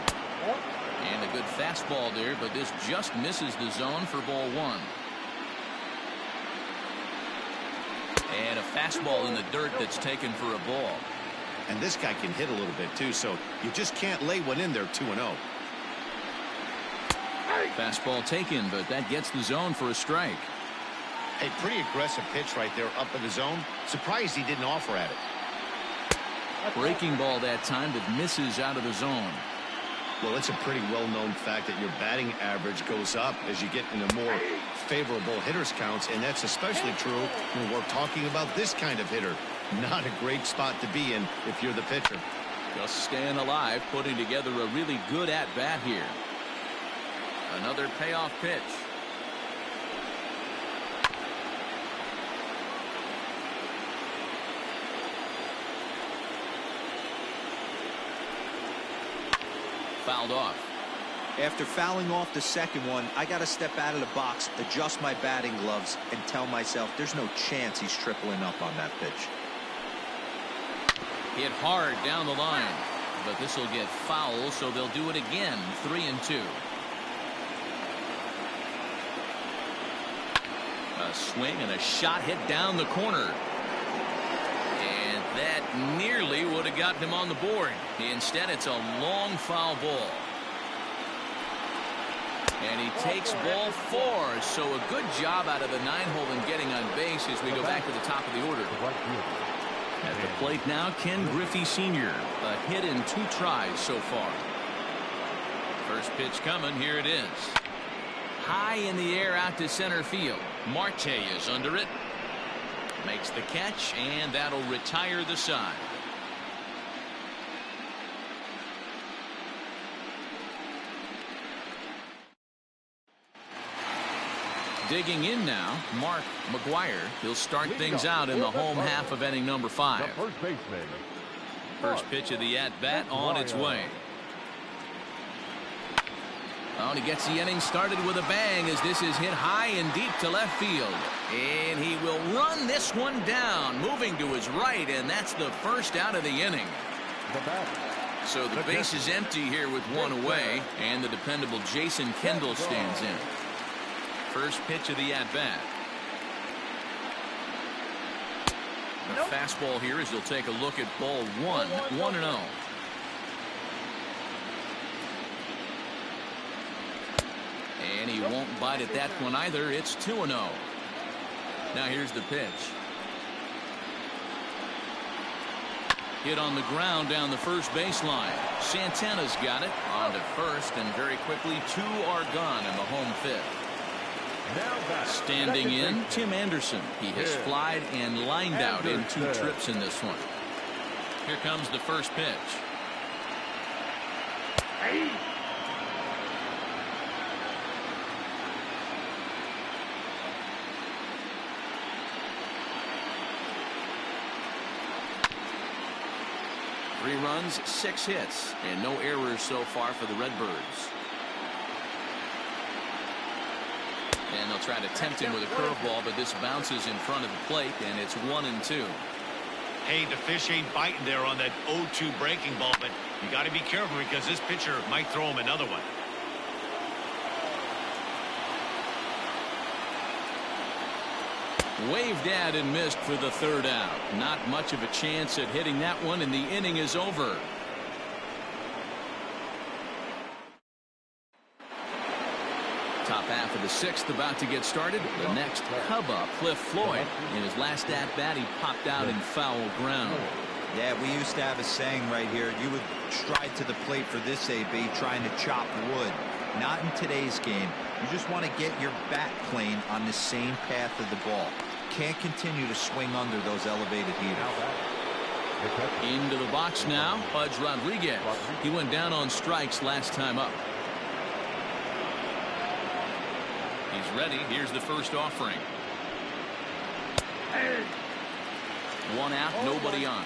S1: And a good fastball there, but this just misses the zone for ball 1. And a fastball in the dirt that's taken for a ball.
S5: And this guy can hit a little bit too, so you just can't lay one in there 2-0.
S1: Fastball taken, but that gets the zone for a strike.
S5: A pretty aggressive pitch right there up in the zone. Surprised he didn't offer at it.
S1: Breaking ball that time, but misses out of the zone.
S5: Well, it's a pretty well-known fact that your batting average goes up as you get into more favorable hitters counts, and that's especially true when we're talking about this kind of hitter. Not a great spot to be in if you're the pitcher.
S1: Just staying alive, putting together a really good at-bat here. Another payoff pitch. Fouled off.
S4: After fouling off the second one, I got to step out of the box, adjust my batting gloves, and tell myself there's no chance he's tripling up on that pitch.
S1: Hit hard down the line, but this will get foul, so they'll do it again. 3-2. A swing and a shot hit down the corner. And that nearly would have gotten him on the board. Instead, it's a long foul ball. And he takes ball 4, so a good job out of the 9-hole in getting on base as we go back to the top of the order. At the plate now, Ken Griffey Sr. A hit in 2 tries so far. First pitch coming. Here it is. High in the air out to center field. Marte is under it. Makes the catch, and that'll retire the side. Digging in now, Mark McGuire. He'll start things out in the home half of inning number 5.
S2: First baseman.
S1: First pitch of the at-bat on its way. Oh, and he gets the inning started with a bang as this is hit high and deep to left field. And he will run this one down, moving to his right, and that's the first out of the inning.
S2: The bat,
S1: So the base is empty here with one away, and the dependable Jason Kendall stands in. First pitch of the at-bat. A fastball here as he'll take a look at ball one. 1-0. And he won't bite at that one either. It's 2-0. Now here's the pitch. Hit on the ground down the first baseline. Santana's got it on to first, and very quickly 2 are gone in the home fifth. Standing in, Tim Anderson. He has flied and lined out in 2 trips in this one. Here comes the first pitch. Three runs, 6 hits, and no errors so far for the Redbirds. And they'll try to tempt him with a curveball, but this bounces in front of the plate, and it's 1-2.
S5: Hey, the fish ain't biting there on that 0-2 breaking ball, but you got to be careful because this pitcher might throw him another one.
S1: Waved at and missed for the 3rd out. Not much of a chance at hitting that one, and the inning is over. Top half of the 6th about to get started. The next Cub up, Cliff Floyd. In his last at-bat, he popped out in foul ground.
S4: Yeah, we used to have a saying right here. You would stride to the plate for this AB, trying to chop wood. Not in today's game. You just want to get your bat plane on the same path of the ball. Can't continue to swing under those elevated heaters.
S1: Into the box now, Pudge Rodriguez. He went down on strikes last time up. He's ready. Here's the first offering. 1 out, nobody on.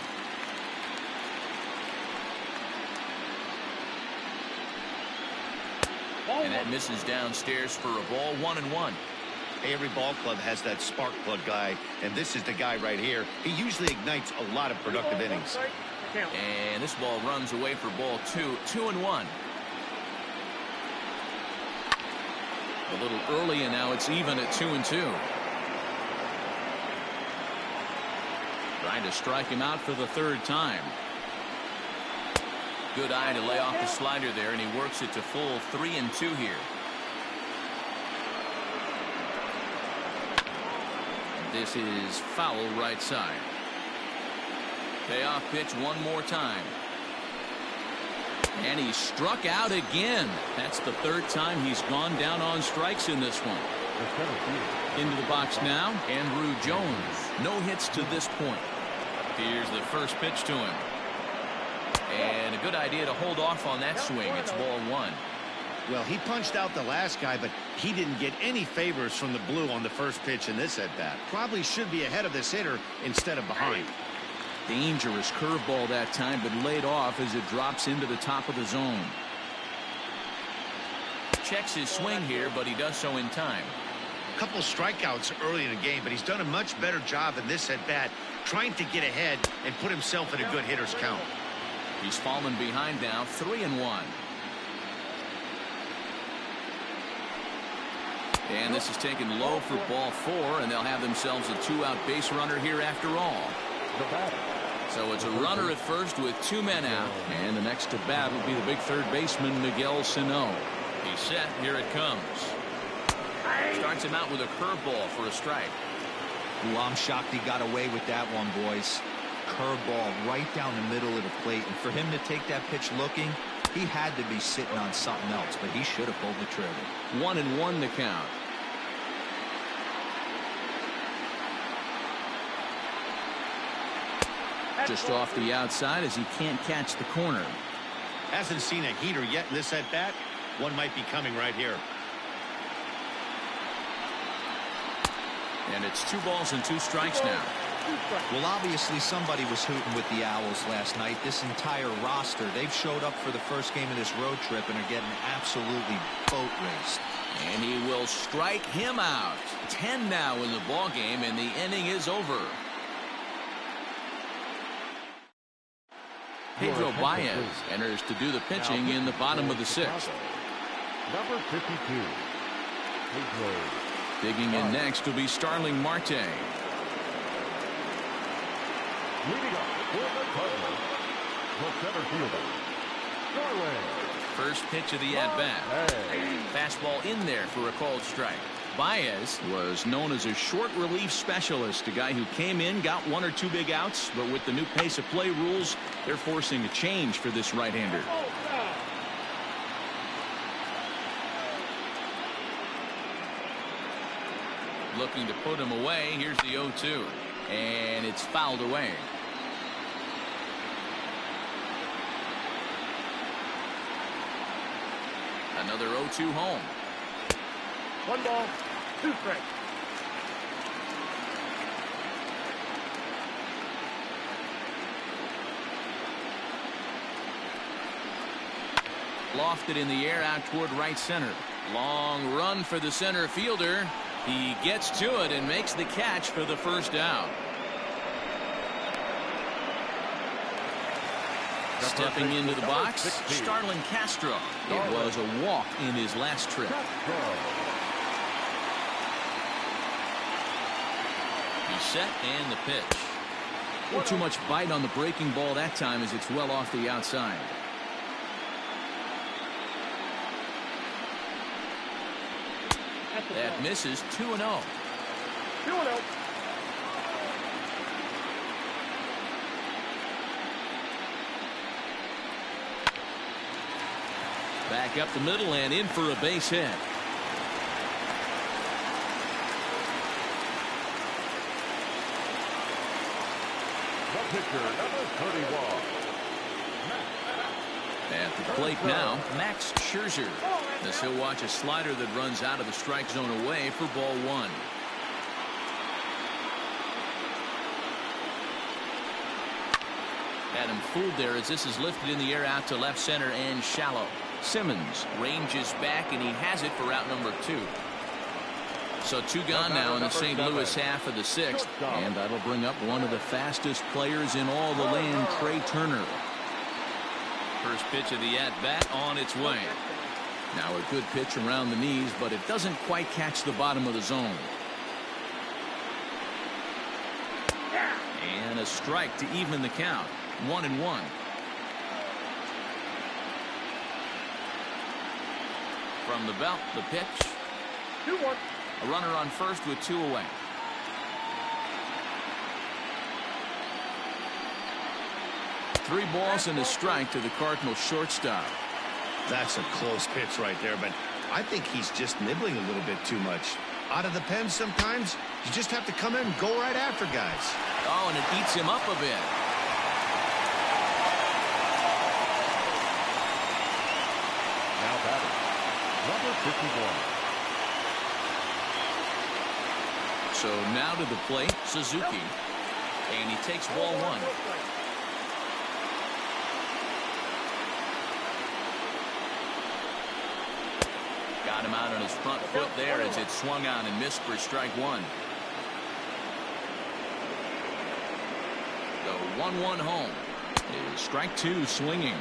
S1: And that misses downstairs for a ball. 1-1.
S5: Every ball club has that spark plug guy, and this is the guy right here. He usually ignites a lot of productive innings.
S1: And this ball runs away for ball 2. 2-1. A little early, and now it's even at 2-2. Trying to strike him out for the 3rd time. Good eye to lay off the slider there, and he works it to full 3-2 here. This is foul right side. Payoff pitch one more time. And he struck out again. That's the 3rd time he's gone down on strikes in this one. Into the box now, Andrew Jones. No hits to this point. Here's the first pitch to him. And a good idea to hold off on that swing. It's ball 1.
S5: Well, he punched out the last guy, but he didn't get any favors from the blue on the first pitch in this at-bat. Probably should be ahead of this hitter instead of behind.
S1: Dangerous curveball that time, but laid off as it drops into the top of the zone. Checks his swing here, but he does so in time.
S5: A couple strikeouts early in the game, but he's done a much better job in this at-bat trying to get ahead and put himself in a good hitter's count.
S1: He's fallen behind now, 3-1. And this is taken low for ball 4, and they'll have themselves a 2-out base runner here after all. So it's a runner at first with 2 men out, and the next to bat will be the big 3rd baseman Miguel Sano. He's set. Here it comes. Starts him out with a curveball for a strike.
S4: Ooh, I'm shocked he got away with that one, boys. Curveball right down the middle of the plate, and for him to take that pitch looking, he had to be sitting on something else, but he should have pulled the trigger.
S1: 1-1 the count. Just off the outside as he can't catch the corner.
S5: Hasn't seen a heater yet in this at-bat. One might be coming right here.
S1: And it's 2 balls and 2 strikes now.
S4: Well, obviously somebody was hooting with the Owls last night. This entire roster, they've showed up for the first game of this road trip and are getting absolutely boat raced.
S1: And he will strike him out. 10 now in the ball game, and the inning is over. Pedro Baez enters to do the pitching in the bottom of the sixth.
S2: Number 52. Pedro.
S1: Digging in next will be Starling Marte.
S2: Leading up for the Cardinals, the center fielder, Starling.
S1: First pitch of the at-bat. Fastball in there for a called strike. Baez was known as a short relief specialist, a guy who came in, got one or two big outs, but with the new pace of play rules, they're forcing a change for this right-hander. Looking to put him away. Here's the 0-2, and it's fouled away. Another 0-2 home.
S3: 1 ball, 2 strikes.
S1: Lofted in the air out toward right center. Long run for the center fielder. He gets to it and makes the catch for the first out. Stepping into the box, Starlin Castro. It was a walk in his last trip. He's set and the pitch. Not too much bite on the breaking ball that time as it's well off the outside. That misses. 2-0.
S3: 2-0.
S1: Back up the middle and in for a base hit.
S2: The pitcher, number 31.
S1: At the plate now, Max Scherzer. As he'll watch a slider that runs out of the strike zone away for ball 1. Had him fooled there as this is lifted in the air out to left center and shallow. Simmons ranges back and he has it for out number 2. So 2 gone now in the St. Louis half of the 6th, and that'll bring up one of the fastest players in all the land, Trey Turner. First pitch of the at-bat on its way. Now a good pitch around the knees, but it doesn't quite catch the bottom of the zone. And a strike to even the count. 1-1. From the belt, the pitch.
S3: 2-1.
S1: A runner on first with 2 away. Three balls and a strike to the Cardinals shortstop.
S5: That's a close pitch right there, but I think he's just nibbling a little bit too much. Out of the pen sometimes, you just have to come in and go right after guys.
S1: Oh, and it eats him up a bit.
S2: Now batting, number 51.
S1: So now to the plate, Suzuki. And he takes ball 1. Got him out on his front foot there as it swung on and missed for strike 1. The 1-1 home is strike 2 swinging.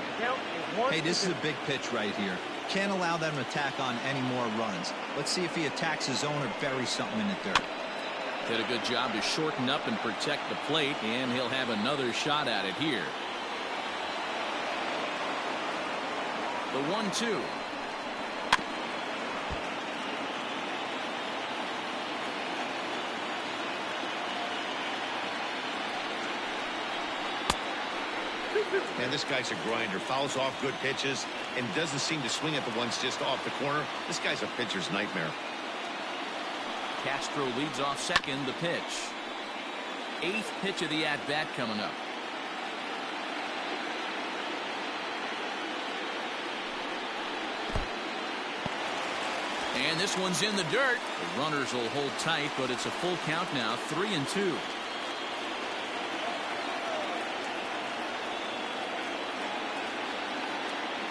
S4: Hey, this is a big pitch right here. Can't allow them to tack on any more runs. Let's see if he attacks his zone or buries something in the dirt.
S1: Did a good job to shorten up and protect the plate, and he'll have another shot at it here. The 1-2.
S5: And this guy's a grinder. Fouls off good pitches and doesn't seem to swing at the ones just off the corner. This guy's a pitcher's nightmare.
S1: Castro leads off second. The pitch. 8th pitch of the at-bat coming up. And this one's in the dirt. The runners will hold tight, but it's a full count now. 3-2.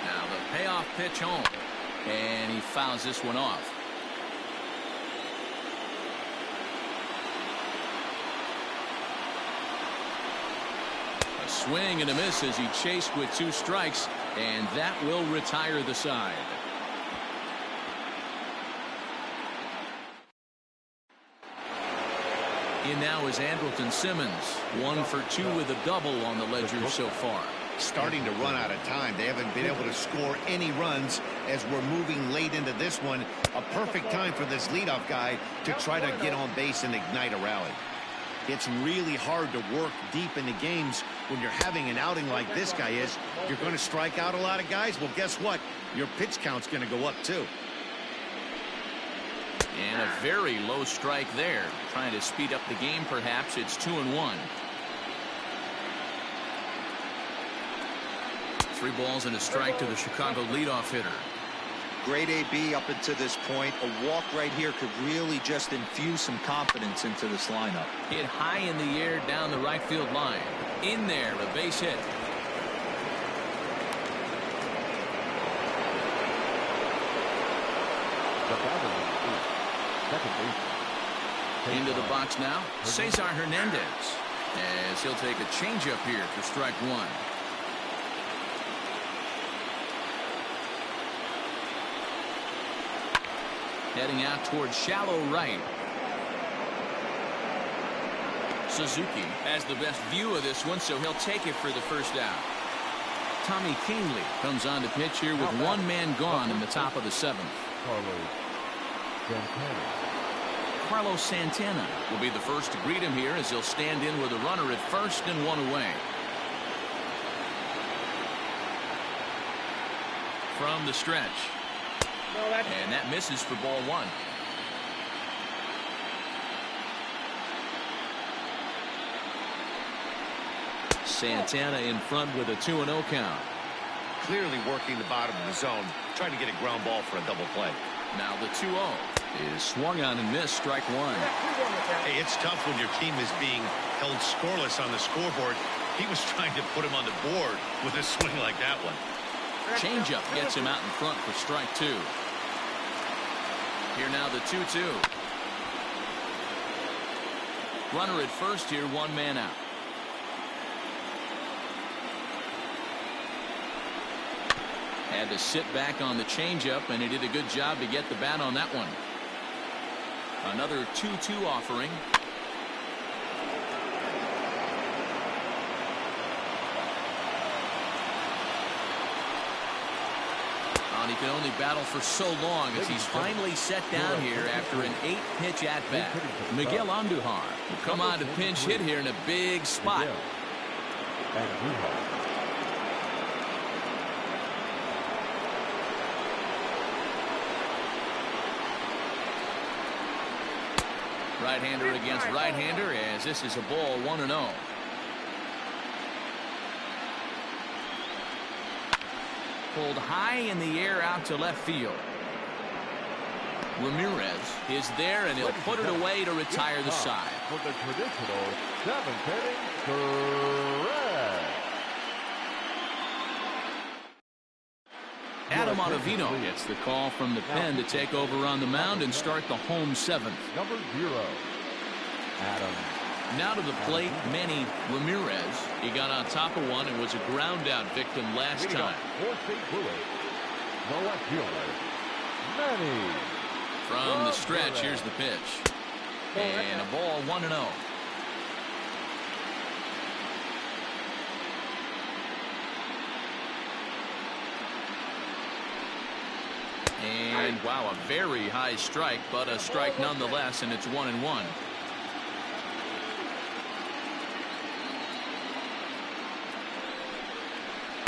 S1: Now the payoff pitch home. And he fouls this one off. A swing and a miss as he chased with 2 strikes, and that will retire the side. In now is Andrelton Simmons, 1 for 2 with a double on the ledger so far.
S5: Starting to run out of time. They haven't been able to score any runs as we're moving late into this one. A perfect time for this leadoff guy to try to get on base and ignite a rally. It's really hard to work deep into games when you're having an outing like this guy is. You're going to strike out a lot of guys. Well, guess what? Your pitch count's going to go up too.
S1: And a very low strike there. Trying to speed up the game, perhaps. It's 2-1. 3 balls and a strike to the Chicago leadoff hitter.
S4: Great AB up until this point. A walk right here could really just infuse some confidence into this lineup.
S1: Hit high in the air down the right field line. In there, a base hit. Into the box now, Cesar Hernandez, as he'll take a changeup here for strike 1. Heading out towards shallow right. Suzuki has the best view of this one, so he'll take it for the first out. Tommy Kahnle comes on to pitch here with 1 man gone in the top of the 7th. Carlos Santana will be the first to greet him here as he'll stand in with a runner at first and 1 away. From the stretch. And that misses for ball 1. Santana in front with a 2-0 count.
S5: Clearly working the bottom of the zone, trying to get a ground ball for a double play.
S1: Now the 2-0 is swung on and missed, strike 1.
S5: Hey, it's tough when your team is being held scoreless on the scoreboard. He was trying to put him on the board with a swing like that one.
S1: Changeup gets him out in front for strike 2. Here now the 2-2. Runner at first here, 1 man out. Had to sit back on the changeup, and he did a good job to get the bat on that one. Another 2-2 offering. And he can only battle for so long as he's finally set down here after an 8-pitch at-bat. Miguel Andujar will come on to pinch hit here in a big spot. Right-hander against right-hander as this is a ball 1-0. Pulled high in the air out to left field. Ramirez is there, and he'll put it away to retire the side.
S2: For the traditional 7th inning, correct.
S1: Adam Ottavino gets the call from the pen to take over on the mound and start the home 7th.
S2: Number 0, Adam.
S1: Now to the plate, Manny Ramirez. He got on top of one and was a ground out victim last time.
S2: For St. Louis, the left fielder, Manny.
S1: From the stretch, here's the pitch. And a ball 1-0. And wow, a very high strike, but a strike nonetheless, and it's 1-1.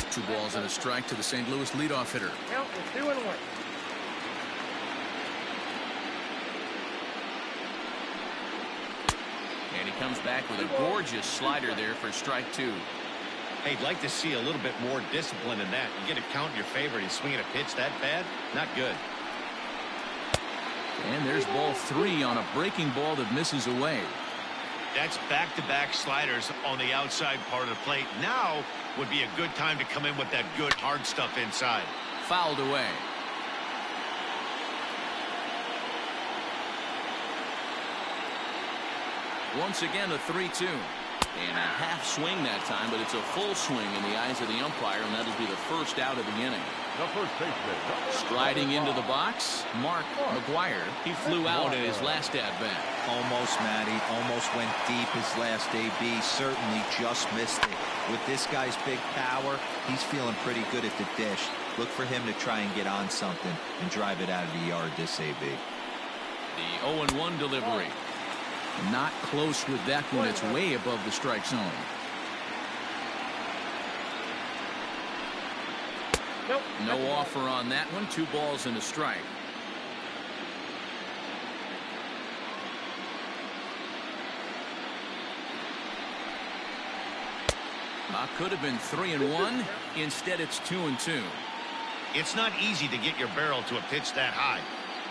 S1: Two balls and a strike to the St. Louis leadoff hitter.
S3: Count is 2-1.
S1: And he comes back with a gorgeous slider there for strike 2.
S5: Hey, I'd like to see a little bit more discipline in that. You get a count in your favor and he's swinging a pitch that bad? Not good.
S1: And there's ball 3 on a breaking ball that misses away.
S5: That's back-to-back sliders on the outside part of the plate. Now would be a good time to come in with that good hard stuff inside.
S1: Fouled away. Once again, a 3-2. And a half swing that time, but it's a full swing in the eyes of the umpire, and that'll be the first out of the inning.
S2: The first baseman.
S1: Striding into the box, Mark McGuire. He flew out in his last at-bat.
S4: Almost, Matty. Almost went deep his last AB. Certainly just missed it. With this guy's big power, he's feeling pretty good at the dish. Look for him to try and get on something and drive it out of the yard this AB.
S1: The 0-1 delivery. Not close with that one. It's way above the strike zone.
S3: Nope.
S1: No offer on that one. 2 balls and a strike. Could have been 3-1. Instead, it's 2-2.
S5: It's not easy to get your barrel to a pitch that high.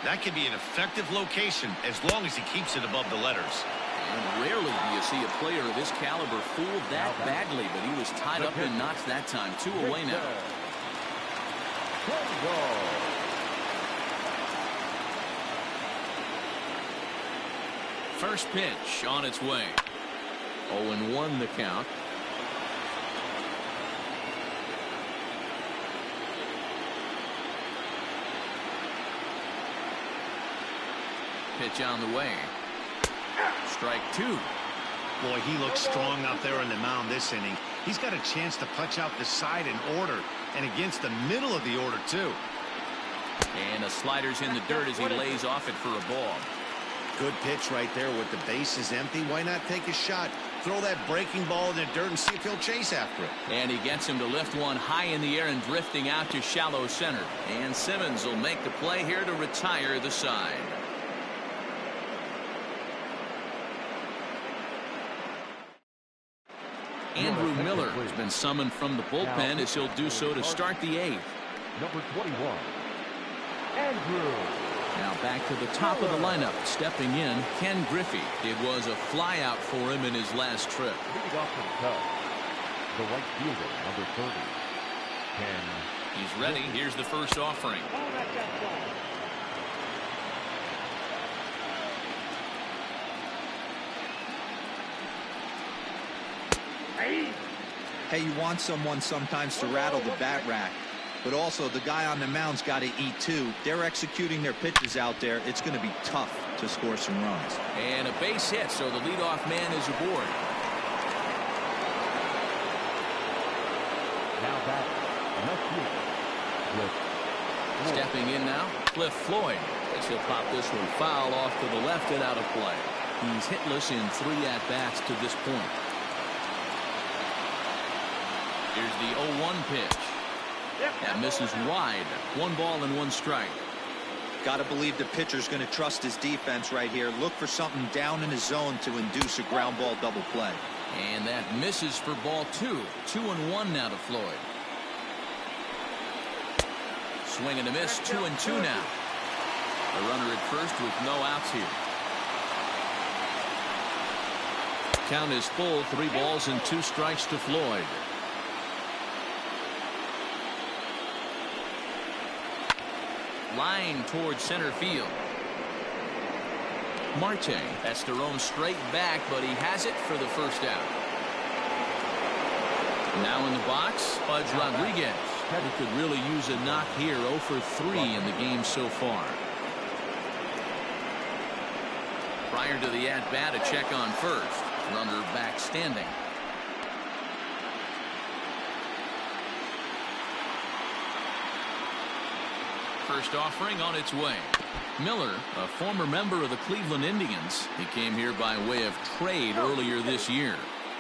S5: That can be an effective location as long as he keeps it above the letters.
S1: And rarely do you see a player of this caliber fooled that badly, but he was tied up in knots that time. 2 away now. First pitch on its way. 0-1 the count. Pitch on the way. Strike 2.
S5: Boy, he looks strong out there on the mound this inning. He's got a chance to punch out the side in order, and against the middle of the order, too.
S1: And a slider's in the dirt as he lays off it for a ball.
S5: Good pitch right there with the bases empty. Why not take a shot? Throw that breaking ball in the dirt and see if he'll chase after it.
S1: And he gets him to lift one high in the air and drifting out to shallow center. And Simmons will make the play here to retire the side. Andrew Miller has been summoned from the bullpen as he'll do so to start the 8th.
S2: Number 21, Andrew.
S1: Now back to the top of the lineup. Stepping in, Ken Griffey. It was a flyout for him in his last trip.
S2: Leading off the Cubs, the right fielder, number 30, Ken.
S1: He's ready. Here's the first offering.
S4: Hey, you want someone sometimes to rattle the bat rack, but also the guy on the mound's got to eat too. They're executing their pitches out there. It's going to be tough to score some runs.
S1: And a base hit, so the leadoff man is aboard.
S2: Now back, left field, Cliff.
S1: Stepping in now, Cliff Floyd. As he'll pop this one foul off to the left and out of play. He's hitless in 3 at-bats to this point. Here's the 0-1 pitch. That misses wide. 1 ball and 1 strike.
S4: Got to believe the pitcher's going to trust his defense right here. Look for something down in his zone to induce a ground ball double play.
S1: And that misses for ball 2. 2-1 now to Floyd. Swing and a miss. 2-2 now. A runner at first with no outs here. Count is full. 3 balls and 2 strikes to Floyd. Line towards center field. Marte has to roam straight back, but he has it for the first out. Now in the box, Pudge Rodriguez. He could really use a knock here. 0 for 3 in the game so far. Prior to the at-bat, a check on first. Runner back standing. First offering on its way. Miller, a former member of the Cleveland Indians. He came here by way of trade earlier this year.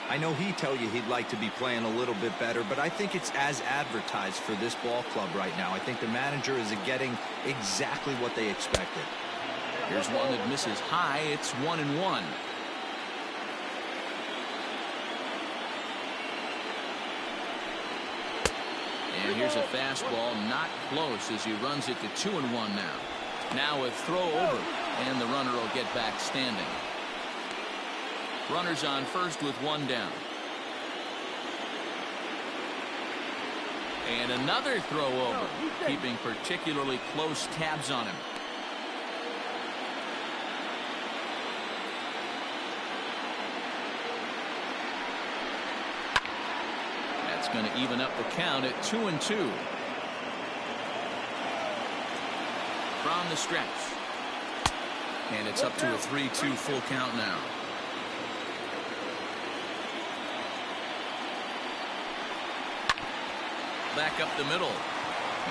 S4: I know he'd tell you he'd like to be playing a little bit better, but I think it's as advertised for this ball club right now. I think the manager is getting exactly what they expected.
S1: Here's one that misses high. It's 1-1. And here's a fastball not close as he runs it to 2-1 now. Now a throw over, and the runner will get back standing. Runners on first with 1 down. And another throw over, keeping particularly close tabs on him. That's going to even up the count at 2-2. From the stretch. And it's up to a 3-2 full count now. Back up the middle.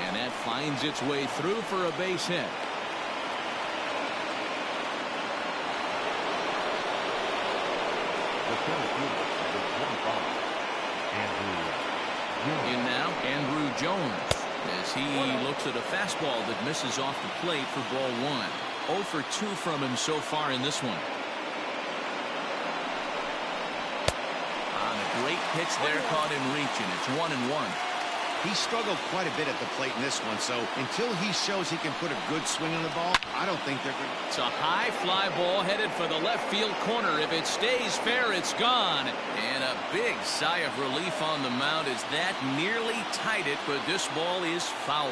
S1: And that finds its way through for a base hit. In now, Andrew Jones, as he looks at a fastball that misses off the plate for ball 1. 0 for 2 from him so far in this one. On a great pitch there, caught him reaching. It's 1-1.
S5: He struggled quite a bit at the plate in this one, so until he shows he can put a good swing on the ball, I don't think they're good.
S1: It's a high fly ball headed for the left field corner. If it stays fair, it's gone. And a big sigh of relief on the mound as that nearly tied it, but this ball is foul.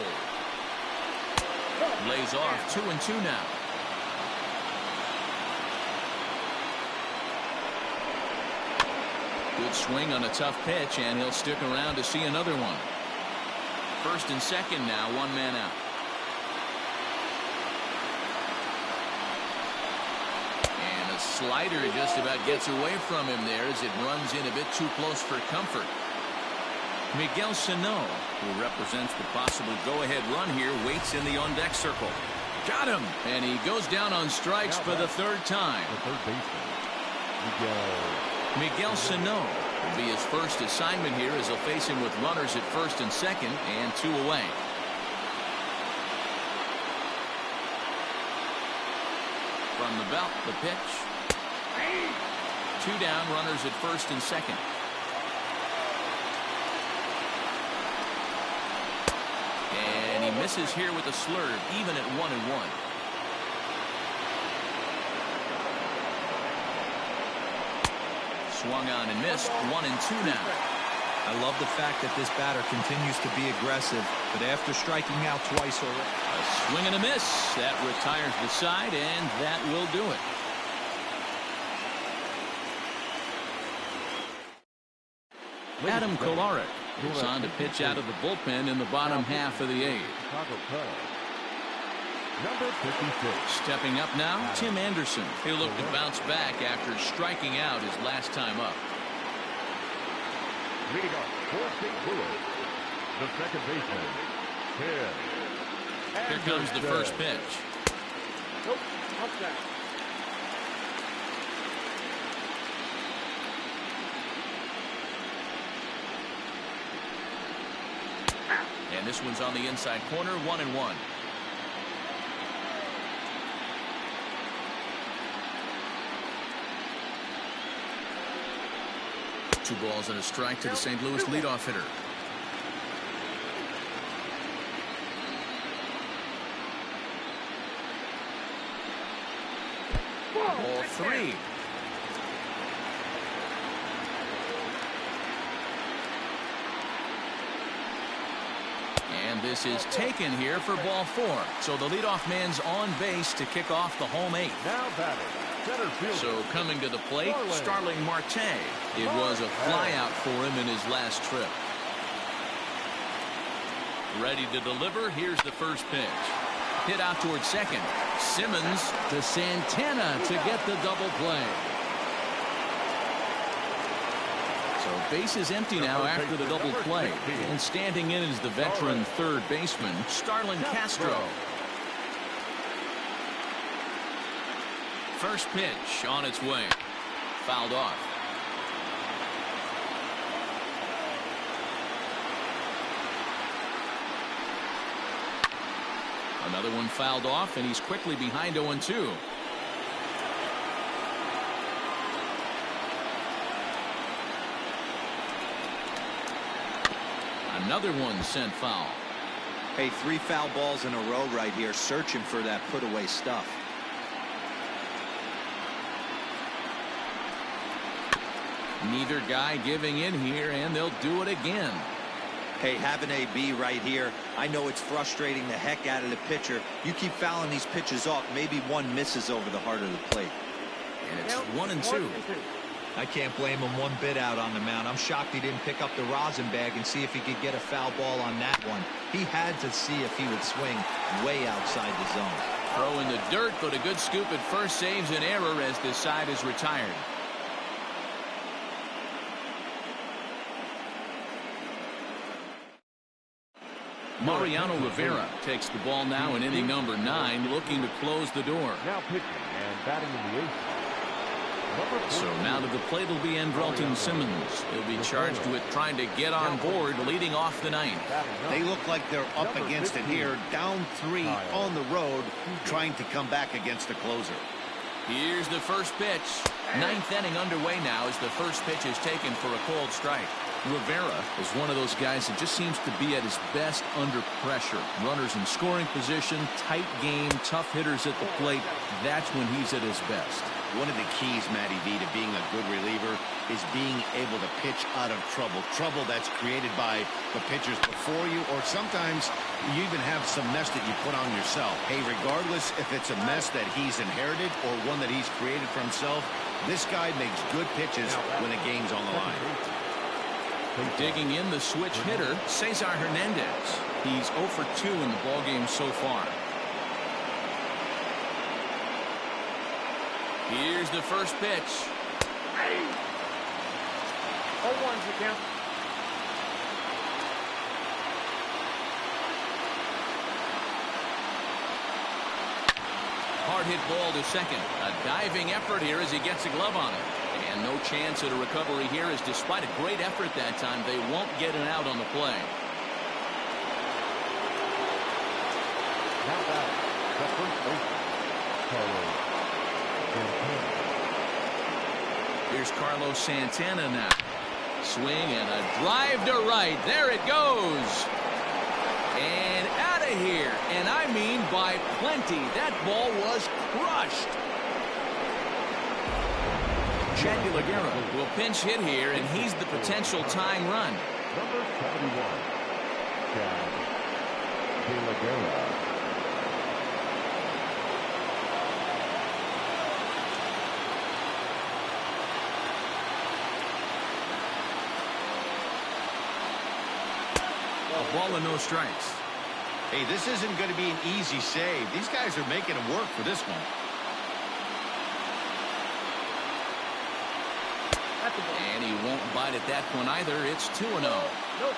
S1: Lays off 2-2 now. Good swing on a tough pitch, and he'll stick around to see another one. First and second now, 1 man out. And a slider just about gets away from him there as it runs in a bit too close for comfort. Miguel Sano, who represents the possible go-ahead run here, waits in the on-deck circle. Got him! And he goes down on strikes for the third time.
S2: The third baseman,
S1: Miguel Sano will be his first assignment here as he'll face him with runners at first and second and 2 away. From the belt, the pitch. 2 down, runners at first and second. And he misses here with a slurve, even at 1-1. Swung on and missed. 1-2 now.
S4: I love the fact that this batter continues to be aggressive, but after striking out twice already.
S1: A swing and a miss. That retires the side, and that will do it. Adam Kolarek is on to pitch out of the bullpen in the bottom half of the 8th.
S2: number 56.
S1: Stepping up now, Tim Anderson. He'll look to bounce back after striking out his last time up.
S2: Leading off for St. Louis, the second baseman, Tim.
S1: Here comes the first pitch.
S3: Nope, touchdown.
S1: And this one's on the inside corner, 1-1. Two balls and a strike to the St. Louis leadoff hitter. Ball 3. And this is taken here for ball 4. So the leadoff man's on base to kick off the home 8th.
S2: Now batting, center fielder.
S1: So coming to the plate, Starling Marte. It was a flyout for him in his last trip. Ready to deliver. Here's the first pitch. Hit out towards second. Simmons to Santana to get the double play. So base is empty now after the double play. And standing in is the veteran third baseman, Starlin Castro. First pitch on its way. Fouled off. Another one fouled off, and he's quickly behind 0-2. Another one sent foul.
S4: Hey, 3 foul balls in a row right here, searching for that put-away stuff.
S1: Neither guy giving in here, and they'll do it again.
S4: Hey, have an AB right here. I know it's frustrating the heck out of the pitcher. You keep fouling these pitches off, maybe one misses over the heart of the plate.
S1: And it's 1-2.
S4: I can't blame him one bit out on the mound. I'm shocked he didn't pick up the rosin bag and see if he could get a foul ball on that one. He had to see if he would swing way outside the zone.
S1: Throw in the dirt, but a good scoop at first saves an error as this side is retired. Mariano Rivera takes the ball now in inning number 9, looking to close the door.
S2: Now pitching and batting in the 8th.
S1: So now to the plate will be Andrelton Simmons. He'll be charged with trying to get on board, leading off the 9th.
S5: They look like they're up against it here, down 3 on the road, trying to come back against the closer.
S1: Here's the first pitch. 9th inning underway now as the first pitch is taken for a cold strike. Rivera is one of those guys that just seems to be at his best under pressure. Runners in scoring position, tight game, tough hitters at the plate. That's when he's at his best.
S5: One of the keys, Matty V, to being a good reliever is being able to pitch out of trouble. Trouble that's created by the pitchers before you, or sometimes you even have some mess that you put on yourself. Hey, regardless if it's a mess that he's inherited or one that he's created for himself, this guy makes good pitches when the game's on the line.
S1: Digging in the switch hitter, Cesar Hernandez. He's 0 for 2 in the ballgame so far. Here's the first pitch.
S3: 0-1's the count.
S1: Hard hit ball to second. A diving effort here as he gets a glove on it. And no chance at a recovery here, as despite a great effort that time, they won't get an out on the play.
S2: Now batting, the first baseman, Carlos Santana.
S1: Here's Carlos Santana now. Swing and a drive to right. There it goes. And out of here. And I mean by plenty. That ball was crushed. Chad DeLaguerra will pinch hit here, and he's the potential tying run.
S2: Number 71, Chad DeLaguerra.
S1: A ball and no strikes.
S5: Hey, this isn't going to be an easy save. These guys are making him work for this one.
S1: And he won't bite at that one either. It's 2-0.
S3: No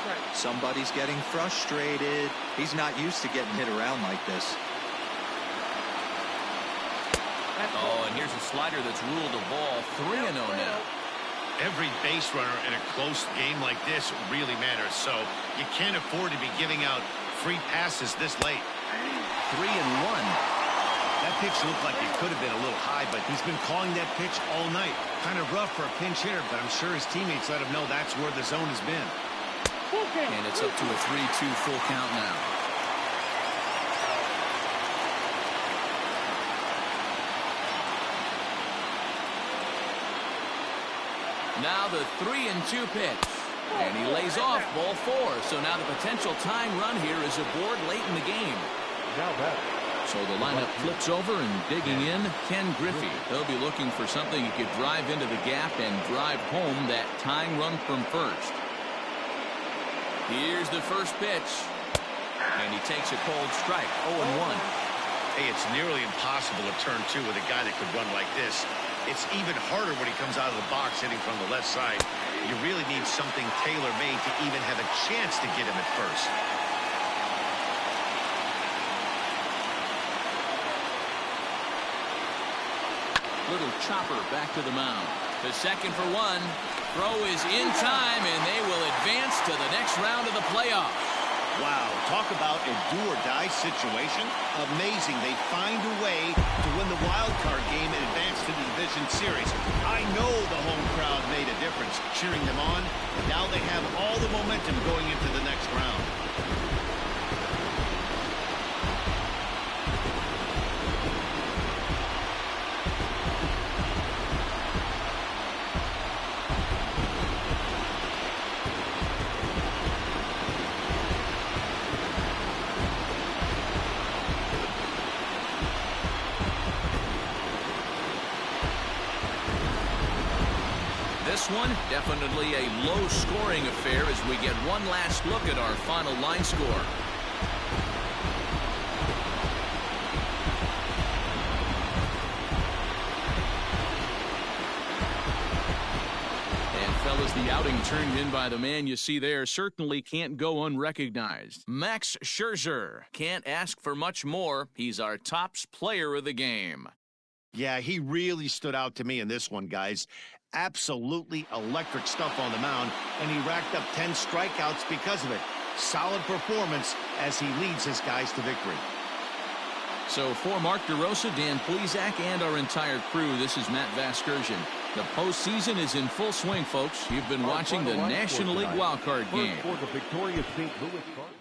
S3: strike.
S4: Somebody's getting frustrated. He's not used to getting hit around like this.
S1: Oh, and here's a slider that's ruled a ball. 3-0 now.
S5: Every base runner in a close game like this really matters, so you can't afford to be giving out free passes this late.
S1: 3-1.
S5: That pitch looked like it could have been a little high, but he's been calling that pitch all night. Kind of rough for a pinch hitter, but I'm sure his teammates let him know that's where the zone has been.
S1: And it's up to a 3-2 full count now. Now the 3-2 pitch. And he lays off ball 4. So now the potential tying run here is aboard late in the game.
S2: Now batting.
S1: So the lineup flips over, and digging in, Ken Griffey. They'll be looking for something he could drive into the gap and drive home that tying run from first. Here's the first pitch. And he takes a cold strike, 0-1.
S5: Hey, it's nearly impossible to turn 2 with a guy that could run like this. It's even harder when he comes out of the box hitting from the left side. You really need something tailor-made to even have a chance to get him at first.
S1: Little chopper back to the mound. The second for 1. Throw is in time, and they will advance to the next round of the playoffs.
S5: Wow, talk about a do-or-die situation. Amazing. They find a way to win the wild card game and advance to the division series. I know the home crowd made a difference cheering them on. Now they have all the momentum going into the next round.
S1: this one, definitely a low-scoring affair as we get one last look at our final line score. Fellas, the outing turned in by the man you see there certainly can't go unrecognized. Max Scherzer. Can't ask for much more. He's our tops player of the game.
S5: Yeah, he really stood out to me in this one, guys. Absolutely electric stuff on the mound, and he racked up 10 strikeouts because of it. Solid performance as he leads his guys to victory.
S1: So for Mark DeRosa, Dan Plesac, and our entire crew, this is Matt Vasgersian. The postseason is in full swing, folks. You've been watching the National League wildcard game.
S2: For the victorious St. Louis Cardinals.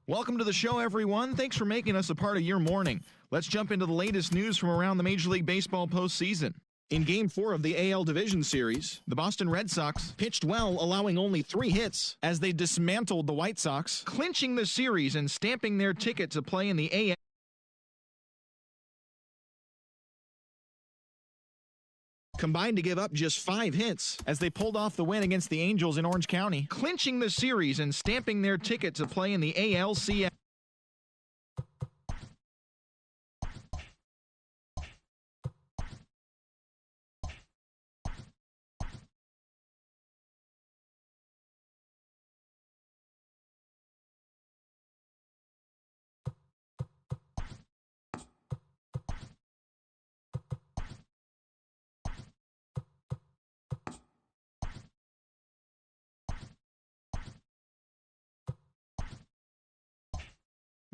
S7: Welcome to the show, everyone. Thanks for making us a part of your morning. Let's jump into the latest news from around the Major League Baseball postseason. In Game 4 of the AL Division Series, the Boston Red Sox pitched well, allowing only 3 hits as they dismantled the White Sox, clinching the series and stamping their ticket to play in the AL. Combined to give up just 5 hits as they pulled off the win against the Angels in Orange County, clinching the series and stamping their ticket to play in the ALCS.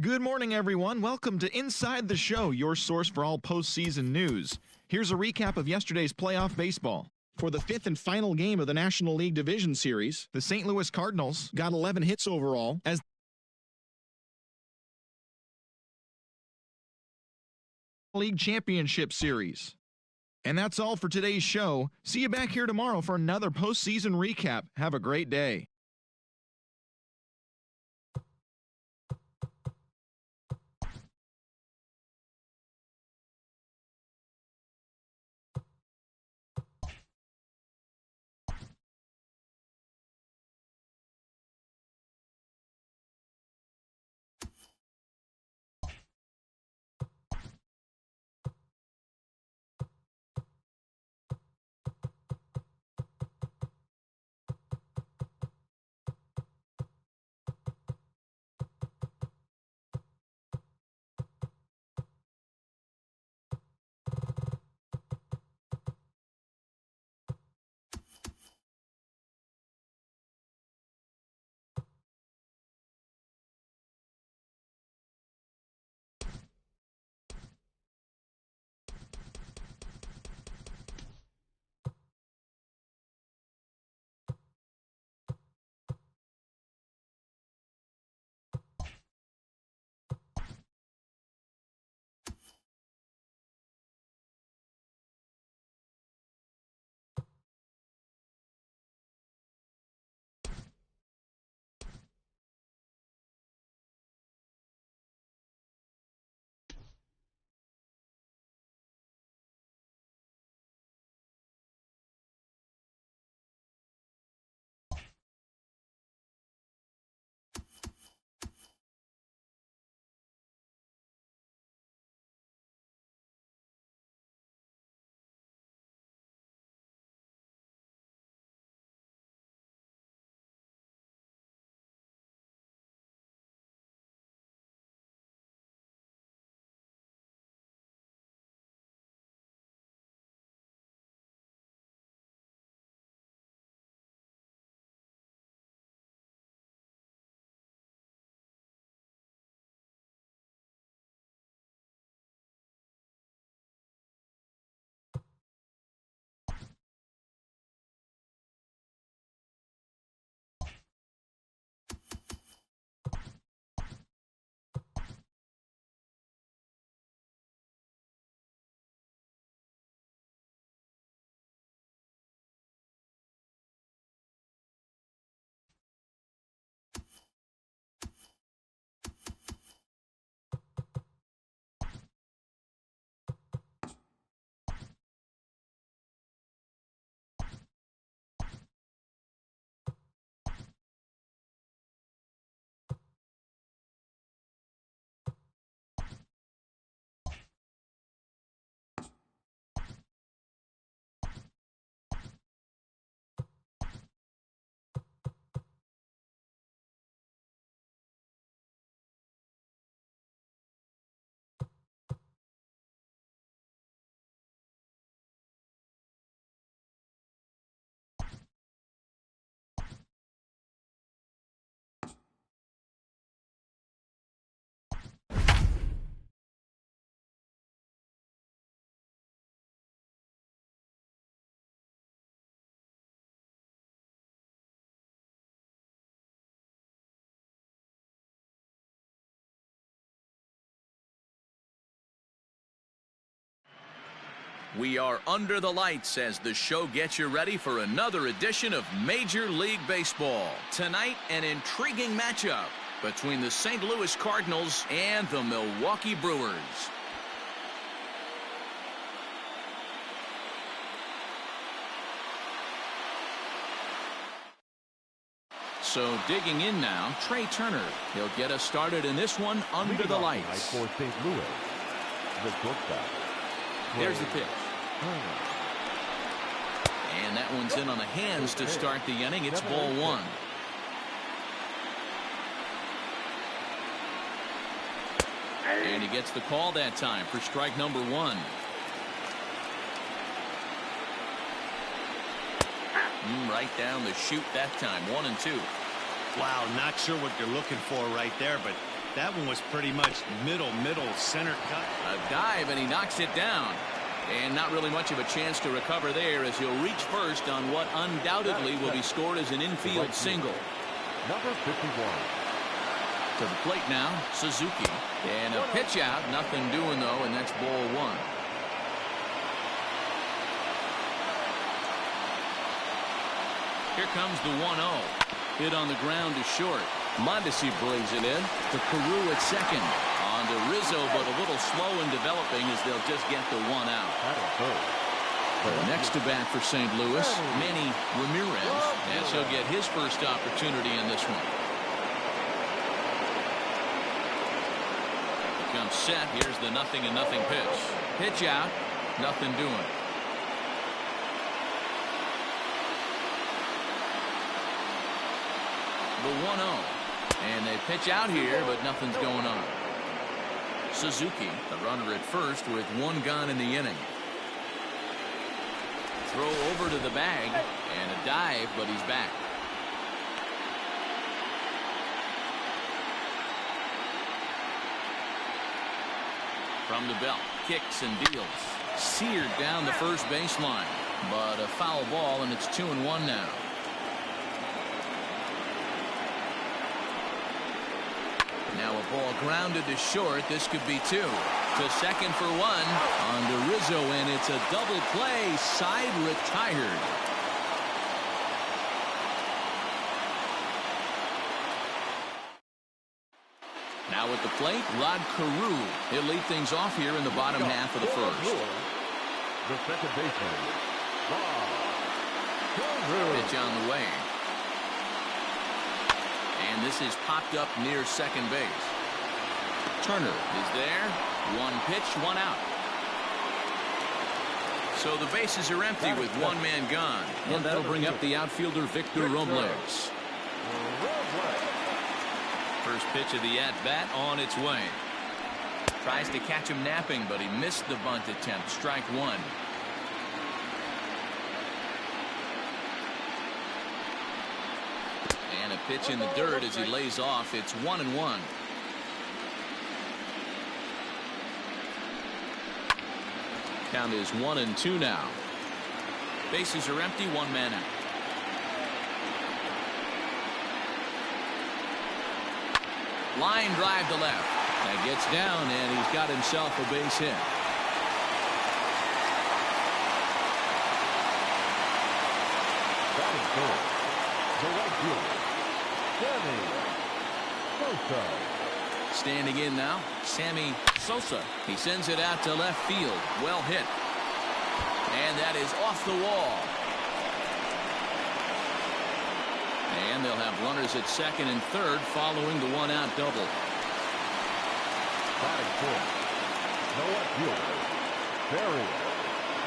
S7: Good morning, everyone. Welcome to Inside the Show, your source for all postseason news. Here's a recap of yesterday's playoff baseball. For the 5th and final game of the National League Division Series, the St. Louis Cardinals got 11 hits overall as the League Championship Series. And that's all for today's show. See you back here tomorrow for another postseason recap. Have a great day.
S1: We are under the lights as the show gets you ready for another edition of Major League Baseball. Tonight, an intriguing matchup between the St. Louis Cardinals and the Milwaukee Brewers. So digging in now, Trey Turner. He'll get us started in this one under the lights.
S2: For St. Louis, the shortstop.
S1: Here's the pitch. And that one's in on the hands to start the inning. It's ball one. And he gets the call that time for strike number one. Right down the chute that time. 1-2.
S5: Wow, not sure what you're looking for right there, but that one was pretty much middle, center cut.
S1: A dive, and he knocks it down. And not really much of a chance to recover there as he'll reach first on what undoubtedly will be scored as an infield single.
S2: Number 51.
S1: To the plate now, Suzuki. And a pitch out, nothing doing though, and that's ball one. Here comes the 1-0. Hit on the ground to short. Mondesi brings it in to Carew at second. On to Rizzo, but a little slow in developing as they'll just get the one out. Next to bat for St. Louis, Manny Ramirez, as he'll get his first opportunity in this one. Comes set. Here's the 0-0 pitch. Pitch out. Nothing doing. The 1-0. And they pitch out here, but nothing's going on. Suzuki, the runner at first with one gone in the inning. Throw over to the bag and a dive, but he's back. From the belt, kicks and deals. Seared down the first baseline, but a foul ball, and it's 2-1 now. Now a ball grounded to short. This could be two. To second for one. On to Rizzo, and it's a double play. Side retired. Now at the plate, Rod Carew. He'll lead things off here in the bottom half of the first.
S2: The second baseman, Rod Carew.
S1: Pitch on the way. And this is popped up near second base. Turner is there. One pitch, one out. So the bases are empty with one man gone. And that'll bring up the outfielder Victor Robles. First pitch of the at-bat on its way. Tries to catch him napping, but he missed the bunt attempt. Strike one. And a pitch in the dirt as he lays off. It's 1-1. Count is 1-2 now. Bases are empty, one man out. Line drive to left. That gets down, and he's got himself a base hit.
S2: Batting third, the right fielder, Sammy Sosa.
S1: Standing in now, Sammy Sosa. He sends it out to left field. Well hit. And that is off the wall. And they'll have runners at second and third following the one-out double.
S2: Batting fourth, the left fielder, Barry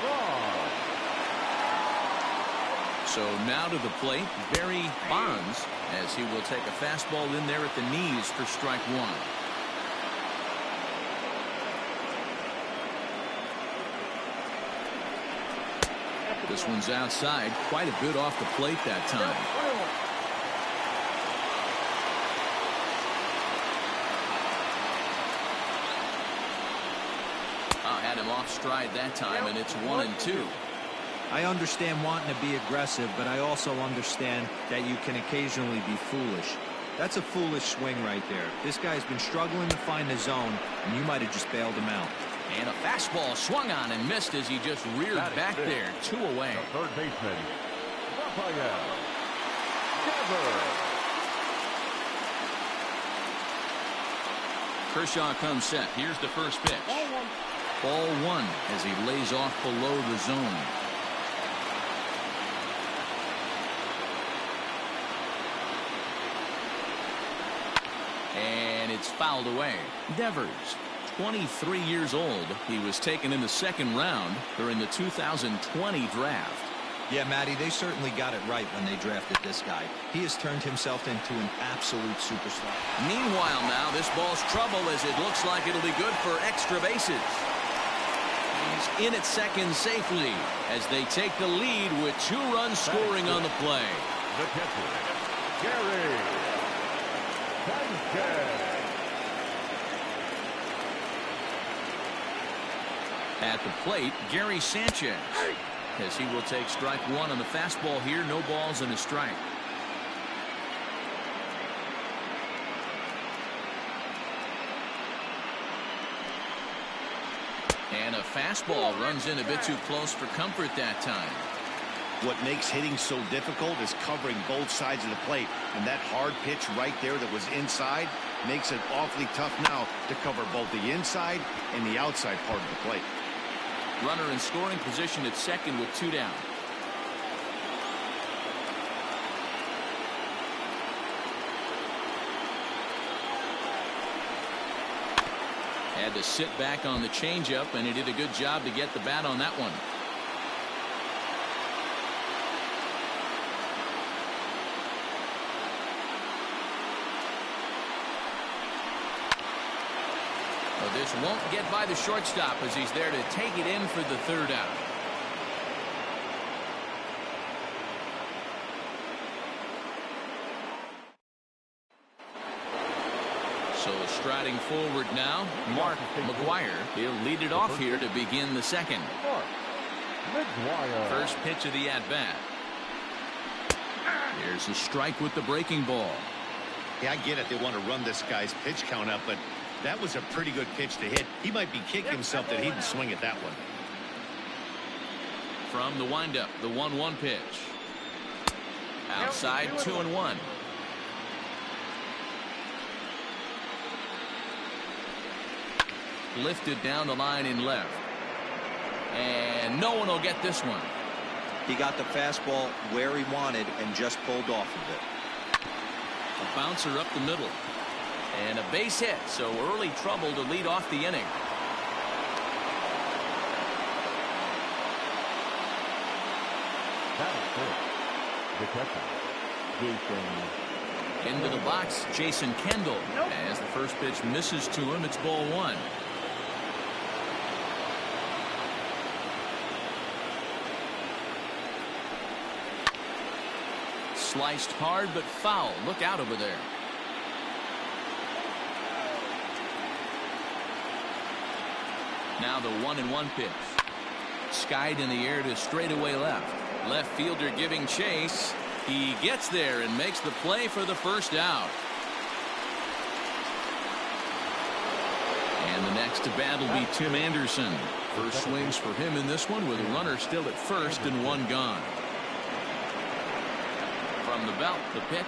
S2: Bonds.
S1: So now to the plate, Barry Bonds, as he will take a fastball in there at the knees for strike one. This one's outside, quite a bit off the plate that time. Had him off stride that time, and it's 1-2.
S4: I understand wanting to be aggressive, but I also understand that you can occasionally be foolish. That's a foolish swing right there. This guy's been struggling to find the zone, and you might have just bailed him out.
S1: And a fastball swung on and missed as he just reared back there. 2 away.
S2: The third baseman, Raphael Devers.
S1: Kershaw comes set. Here's the first pitch. Ball 1 as he lays off below the zone. And it's fouled away. Devers, 23 years old. He was taken in the 2nd round during the 2020 draft.
S4: Yeah, Matty, they certainly got it right when they drafted this guy. He has turned himself into an absolute superstar.
S1: Meanwhile now, this ball's trouble as it looks like it'll be good for extra bases. He's in at second safely as they take the lead with 2 runs scoring on the play.
S2: The catcher, Gary Sanchez.
S1: At the plate, Gary Sanchez, as he will take strike 1 on the fastball here. No balls and a strike. And a fastball runs in a bit too close for comfort that time.
S5: What makes hitting so difficult is covering both sides of the plate, and that hard pitch right there that was inside makes it awfully tough now to cover both the inside and the outside part of the plate.
S1: Runner in scoring position at second with 2 down. Had to sit back on the changeup, and he did a good job to get the bat on that one. Well, this won't get by the shortstop as he's there to take it in for the 3rd out. So striding forward now, Mark McGuire. He'll lead it off here to begin the 2nd.
S2: McGuire.
S1: First pitch of the at-bat. Here's a strike with the breaking ball.
S5: Yeah, I get it. They want to run this guy's pitch count up, but that was a pretty good pitch to hit. He might be kicking himself that he didn't swing at that one.
S1: From the windup, the 1-1 pitch. Outside, 2-1. Lifted down the line in left. And no one will get this one.
S4: He got the fastball where he wanted and just pulled off of it.
S1: A bouncer up the middle. And a base hit, so early trouble to lead off the inning.
S2: The catcher, Jason.
S1: Into the box, Jason Kendall. As the first pitch misses to him, it's ball 1. Sliced hard but foul. Look out over there. Now the 1-1 pitch. Skied in the air to straightaway left. Left fielder giving chase. He gets there and makes the play for the 1st out. And the next to bat will be Tim Anderson. First swings for him in this one with a runner still at first and 1 gone. From the belt, the pitch.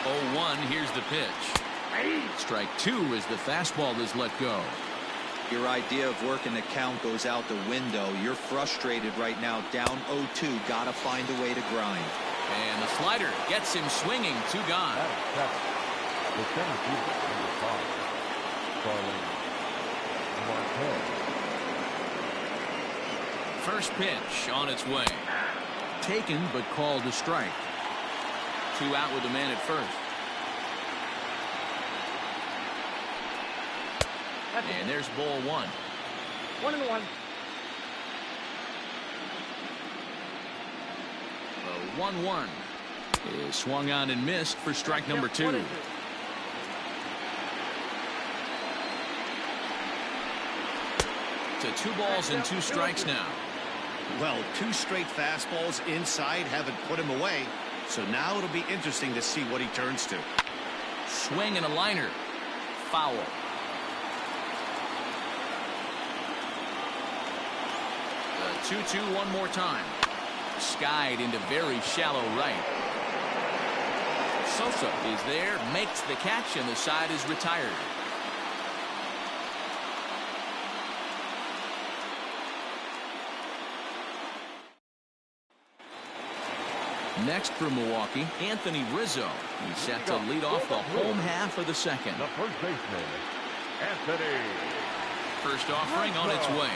S1: 0-1, here's the pitch. Strike 2 as the fastball is let go.
S4: Your idea of working the count goes out the window. You're frustrated right now, down 0-2. Gotta find a way to grind.
S1: And the slider gets him swinging. 2 gone.
S2: The center fielder, number 5, Starling Marquez.
S1: First pitch on its way. Taken but called a strike. 2 out with the man at first. And there's ball 1.
S3: 1-1.
S1: The 1-1 is swung on and missed for strike number 2. To 2 balls and 2 strikes now.
S5: Well, 2 straight fastballs inside haven't put him away. So now it'll be interesting to see what he turns to.
S1: Swing and a liner. Foul. The 2-2 one more time. Skied into very shallow right. Sosa is there, makes the catch, and the side is retired. Next for Milwaukee, Anthony Rizzo. He's set to lead off the home half of the second.
S2: The first baseman, Anthony.
S1: First offering on its way.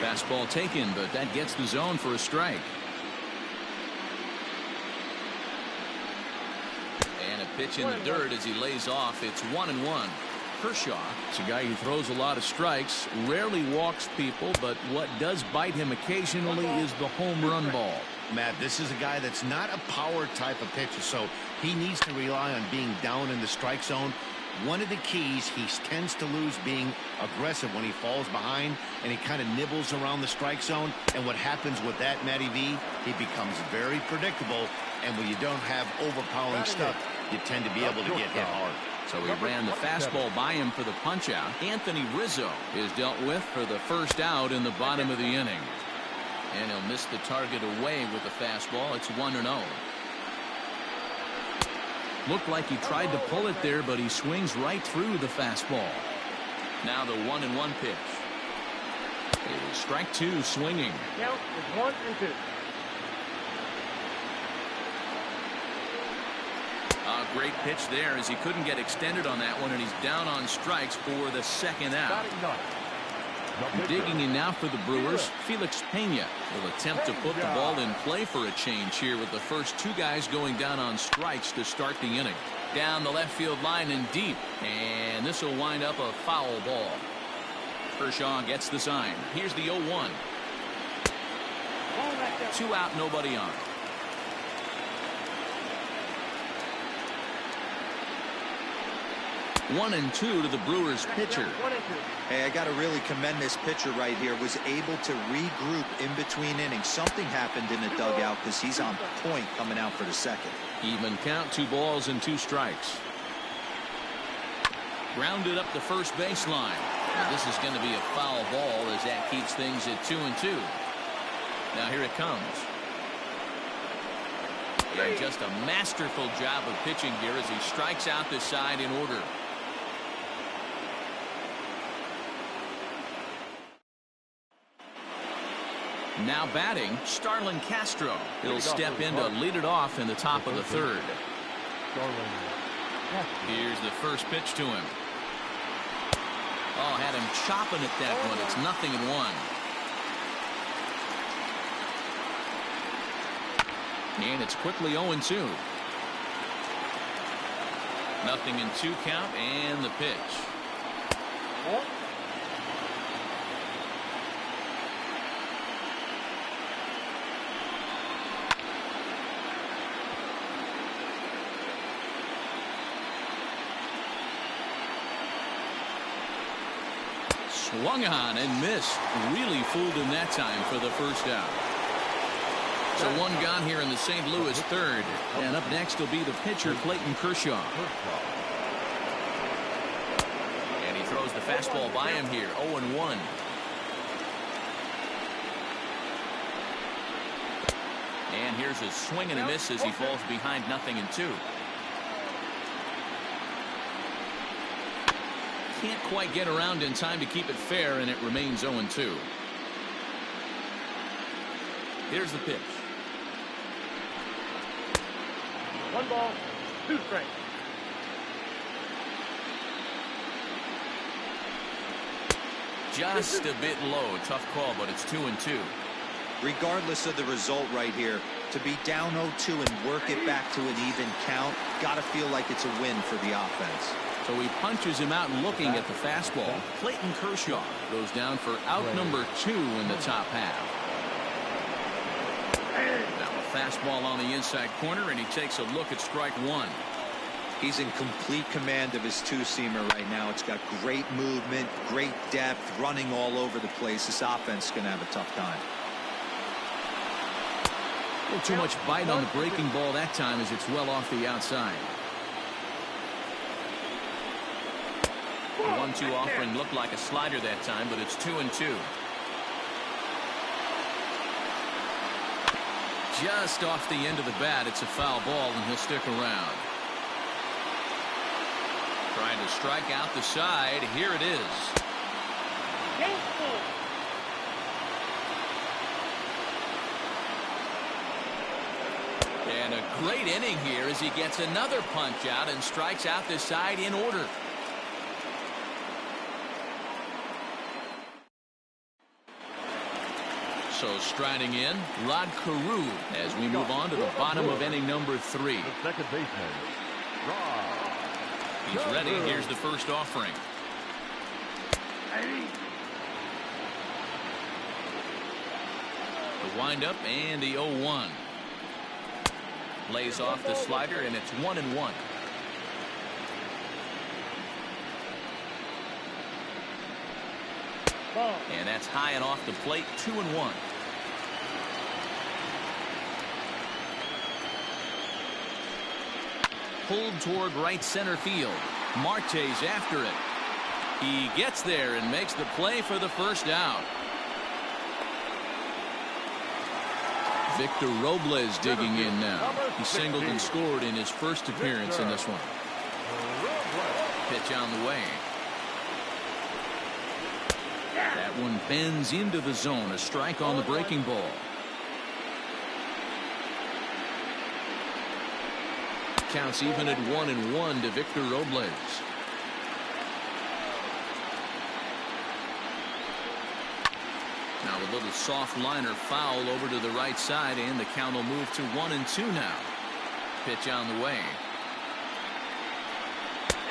S1: Fastball taken, but that gets the zone for a strike. And a pitch in the dirt as he lays off. It's 1-1. Kershaw, it's a guy who throws a lot of strikes, rarely walks people, but what does bite him occasionally is the home run ball.
S5: Matt, this is a guy that's not a power type of pitcher, so he needs to rely on being down in the strike zone. One of the keys, he tends to lose being aggressive when he falls behind and he kind of nibbles around the strike zone. And what happens with that, Matty V, he becomes very predictable. And when you don't have overpowering stuff, you tend to be able to get hit hard.
S1: So he ran the fastball by him for the punch out. Anthony Rizzo is dealt with for the first out in the bottom of the inning. And he'll miss the target away with the fastball. It's 1-0. Looked like he tried to pull it there, but he swings right through the fastball. Now the 1-1 pitch. It is strike two swinging.
S3: Count is 1-2.
S1: A great pitch there as he couldn't get extended on that one, and he's down on strikes for the second out. Digging in now for the Brewers, Felix Pena will attempt to put the ball in play for a change here with the first two guys going down on strikes to start the inning. Down the left field line and deep, and this will wind up a foul ball. Kershaw gets the sign. Here's the 0-1. 2 out, nobody on. 1-2 to the Brewers pitcher.
S4: Hey, I got to really commend this pitcher right here. Was able to regroup in between innings. Something happened in the dugout because he's on point coming out for the second.
S1: Even count, 2 balls and 2 strikes. Grounded up the first baseline. Now this is going to be a foul ball as that keeps things at 2-2. Now here it comes. And just a masterful job of pitching here as he strikes out this side in order. Now batting, Starlin Castro. He'll step in to lead it off in the top of the third. Here's the first pitch to him. Oh, had him chopping at that one. It's 0-1. And it's quickly 0-2. 0-2 count and the pitch. Swung on and missed. Really fooled him that time for the first out. So 1 gone here in the St. Louis third. And up next will be the pitcher, Clayton Kershaw. And he throws the fastball by him here. 0-1. And here's a swing and a miss as he falls behind 0-2. Can't quite get around in time to keep it fair, and it remains 0-2. Here's the pitch.
S3: 1 ball, 2 strikes.
S1: Just a bit low. Tough call, but it's 2-2.
S4: Regardless of the result right here, to be down 0-2 and work it back to an even count, got to feel like it's a win for the offense.
S1: So he punches him out looking at the fastball. Clayton Kershaw goes down for out number 2 in the top half. Now a fastball on the inside corner, and he takes a look at strike 1.
S4: He's in complete command of his 2-seamer right now. It's got great movement, great depth, running all over the place. This offense is going to have a tough time.
S1: A little too much bite on the breaking ball that time as it's well off the outside. The 1-2 offering looked like a slider that time, but it's 2-2. Just off the end of the bat, it's a foul ball, and he'll stick around. Trying to strike out the side. Here it is. And a great inning here as he gets another punch out and strikes out the side in order. So striding in, Rod Carew as we move on to the bottom of inning number 3.
S2: The second baseman, Rod.
S1: He's ready. Here's the first offering. The windup and the 0-1. Lays off the slider, and it's 1-1. And that's high and off the plate, 2-1. Pulled toward right center field. Marte's after it. He gets there and makes the play for the first out. Victor Robles digging in now. He singled and scored in his first appearance in this one. Pitch on the way. That one bends into the zone. A strike on the breaking ball. Counts even at 1-1 to Victor Robles. Now a little soft liner foul over to the right side, and the count will move to 1-2 now. Pitch on the way.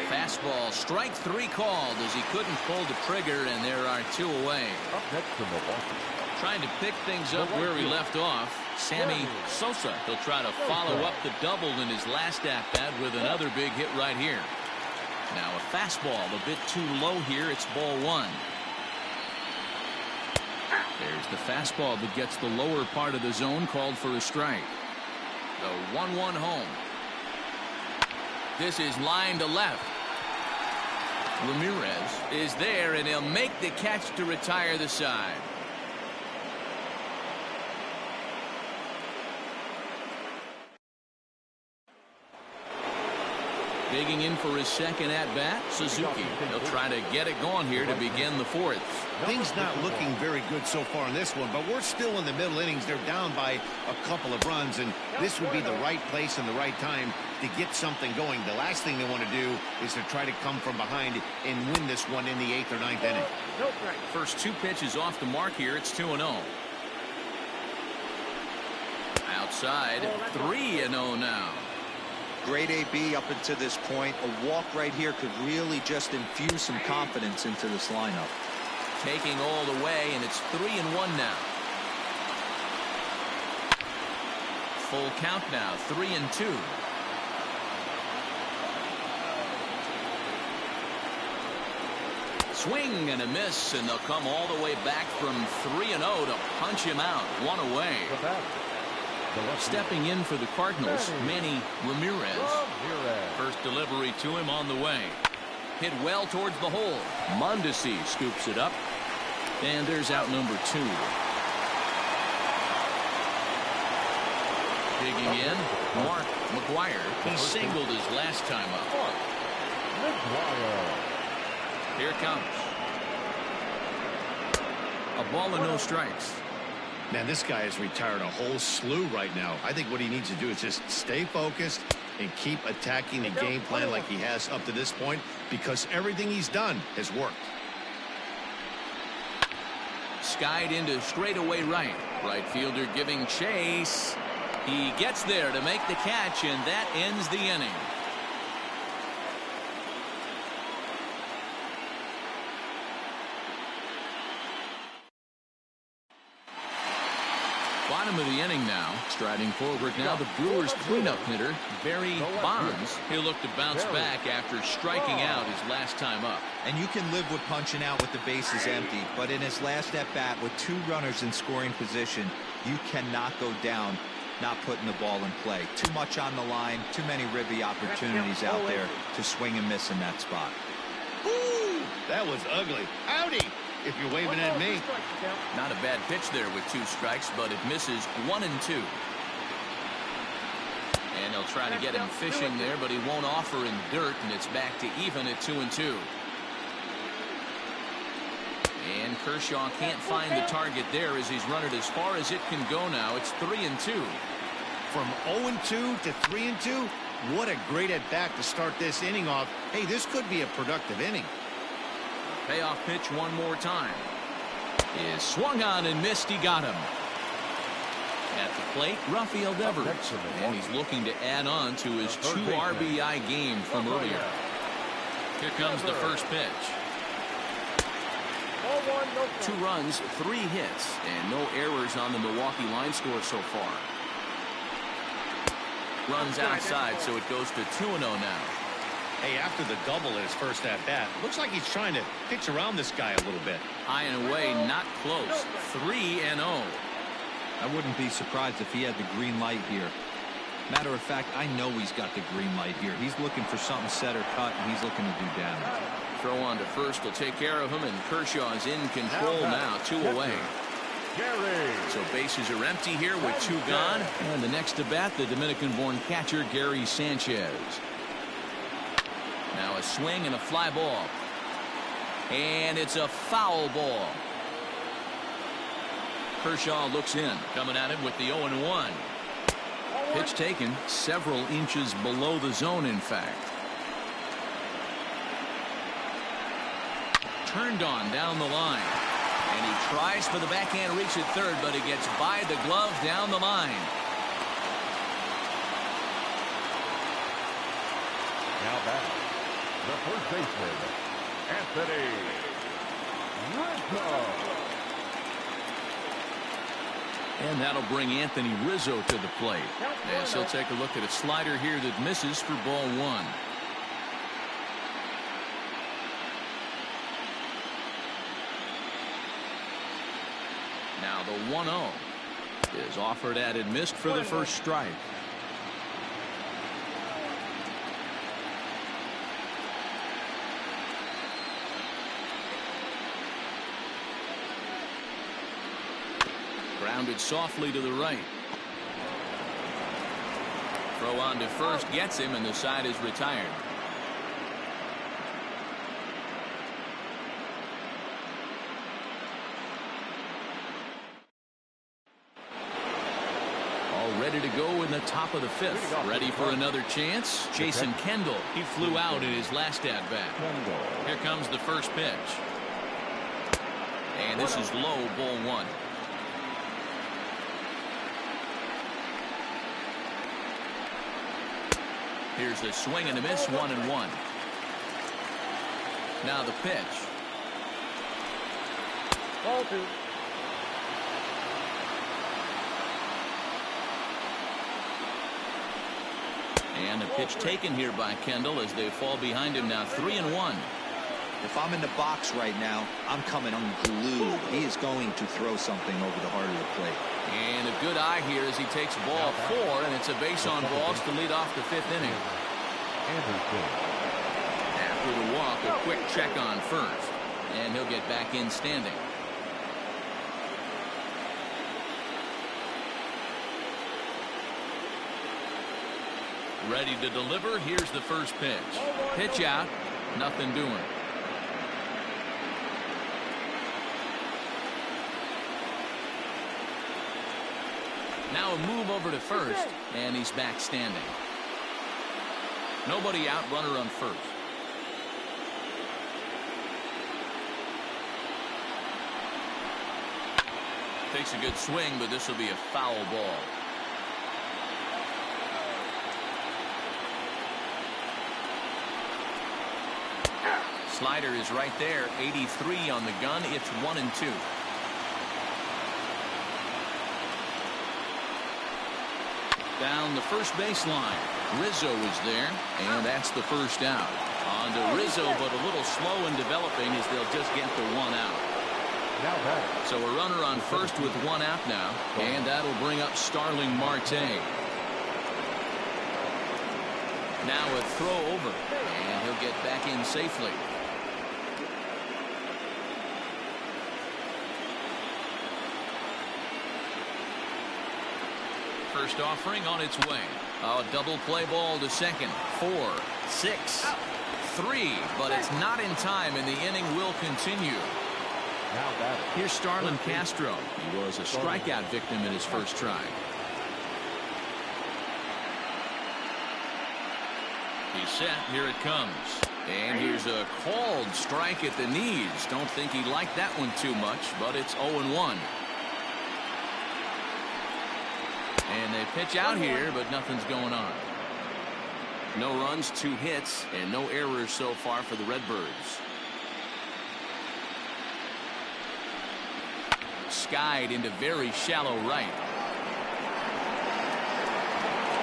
S1: Fastball, strike 3 called as he couldn't pull the trigger, and there are 2 away.
S2: Up next to Milwaukee.
S1: Trying to pick things up where he left off, Sammy Sosa. He'll try to follow up the double in his last at-bat with another big hit right here. Now a fastball a bit too low here. It's ball 1. There's the fastball that gets the lower part of the zone, called for a strike. The 1-1 home. This is line to left. Ramirez is there, and he'll make the catch to retire the side. Digging in for his second at-bat, Suzuki. He'll try to get it going here to begin the 4th.
S5: Things not looking very good so far in this one, but we're still in the middle innings. They're down by a couple of runs, and this would be the right place and the right time to get something going. The last thing they want to do is to try to come from behind and win this one in the 8th or 9th inning.
S1: First 2 pitches off the mark here. It's 2-0. Outside, 3-0 now.
S4: Great AB up until this point. A walk right here could really just infuse some confidence into this lineup.
S1: Taking all the way, and it's 3-1 now. Full count now, 3-2. Swing and a miss, and they'll come all the way back from 3-0 to punch him out. 1 away. Stepping in for the Cardinals, Manny Ramirez. First delivery to him on the way. Hit well towards the hole. Mondesi scoops it up. And there's out number 2. Digging in, Mark McGuire. He singled his last time up. Here it comes. A ball and no strikes.
S5: Man, this guy has retired a whole slew right now. I think what he needs to do is just stay focused and keep attacking the game plan like he has up to this point, because everything he's done has worked.
S1: Skied into straightaway right. Right fielder giving chase. He gets there to make the catch, and that ends the inning. Bottom of the inning now. Striding forward now, the Brewers cleanup hitter, Barry Bonds. He'll look to bounce back after striking out his last time up.
S4: And you can live with punching out with the bases empty, but in his last at-bat with 2 runners in scoring position, you cannot go down not putting the ball in play. Too much on the line, too many ribby opportunities out there to swing and miss in that spot.
S5: Ooh, that was ugly. Howdy, if you're waving at me.
S1: Not a bad pitch there with 2 strikes, but it misses 1 and 2. And they'll try to get him fishing there, but he won't offer in dirt, and it's back to even at 2 and 2. And Kershaw can't find the target there as he's run it as far as it can go now. It's 3 and 2.
S5: From 0 and 2 to 3 and 2, what a great at bat to start this inning off. Hey, this could be a productive inning.
S1: Payoff pitch one more time. Is swung on and missed. He got him. At the plate, Rafael Devers, and he's looking to add on to his 2 RBI game from earlier. Here comes the first pitch. 2 runs, 3 hits, and no errors on the Milwaukee line score so far. Runs outside, so it goes to 2-0 now.
S5: Hey, after the double in his first at-bat, looks like he's trying to pitch around this guy a little bit.
S1: High and away, not close. 3-0.
S4: I wouldn't be surprised if he had the green light here. Matter of fact, I know he's got the green light here. He's looking for something set or cut, and he's looking to do damage.
S1: Throw on to first will take care of him, and Kershaw is in control now, 2 away. So bases are empty here with 2 gone. And the next to bat, the Dominican-born catcher, Gary Sanchez. Now a swing and a fly ball. And it's a foul ball. Kershaw looks in, coming at him with the 0-1. Pitch taken several inches below the zone, in fact. Turned on down the line. And he tries for the backhand reach at third, but he gets by the glove down the line.
S2: Now back, the first baseman, Anthony Rizzo.
S1: And that'll bring Anthony Rizzo to the plate. As he'll take a look at a slider here that misses for ball 1. Now the 1-0 is offered at and missed for the first strike. Grounded softly to the right. Throw on to first gets him, and the side is retired. Ready to go in the top of the 5th. Ready for another chance. Jason Kendall. He flew out in his last at-bat. Here comes the first pitch. And this is low, ball 1. Here's a swing and a miss, 1-1. Now the pitch.
S3: Ball 2.
S1: And a pitch taken here by Kendall as they fall behind him now, 3-1.
S4: If I'm in the box right now, I'm coming unglued. He is going to throw something over the heart of the plate.
S1: And a good eye here as he takes ball 4, and it's a base on balls to lead off the 5th inning. After the walk, a quick check on first, and he'll get back in standing. Ready to deliver. Here's the first pitch. Pitch out. Nothing doing. Now a move over to first, and he's back standing. Nobody out, runner on first. Takes a good swing, but this will be a foul ball. Slider is right there, 83 on the gun. It's 1-2. Down the first baseline. Rizzo is there, and that's the first out. On to Rizzo, but a little slow in developing as they'll just get the 1 out.
S2: Now back.
S1: So a runner on first with one out now, and that'll bring up Starling Marte. Now a throw over, and he'll get back in safely. First offering on its way. A double play ball to second. 4, 6, 3, but it's not in time, and the inning will continue.
S2: Now batting.
S1: Here's Starlin Castro. He was a strikeout victim in his first try. He's set. Here it comes. And here's a called strike at the knees. Don't think he liked that one too much, but it's 0-1. And they pitch out here, but nothing's going on. No runs, 2 hits, and no errors so far for the Redbirds. Skied into very shallow right.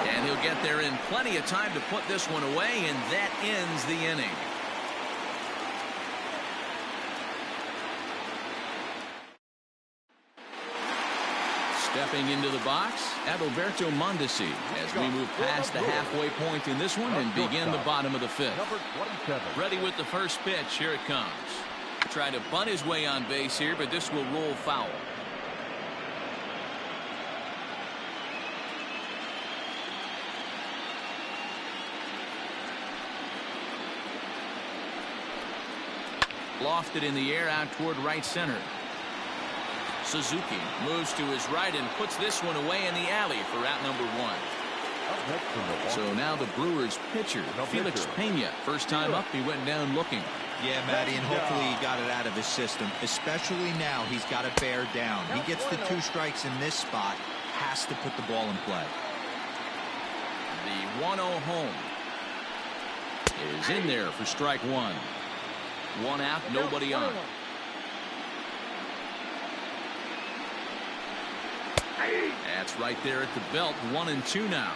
S1: And he'll get there in plenty of time to put this one away, and that ends the inning. Stepping into the box, Adalberto Mondesi, as we move past the halfway point in this one and begin the bottom of the 5th.
S2: Number 27.
S1: Ready with the first pitch. Here it comes. Trying to bunt his way on base here, but this will roll foul. Lofted in the air out toward right center. Suzuki moves to his right and puts this one away in the alley for out number 1. So now the Brewers pitcher, Felix Pena. First time up, he went down looking.
S4: Yeah, Matty, and hopefully he got it out of his system. Especially now, he's got to bear down. He gets the 2 strikes in this spot, has to put the ball in play.
S1: The 1-0 home is in there for strike 1. 1 out, nobody on. That's right there at the belt. 1-2 now.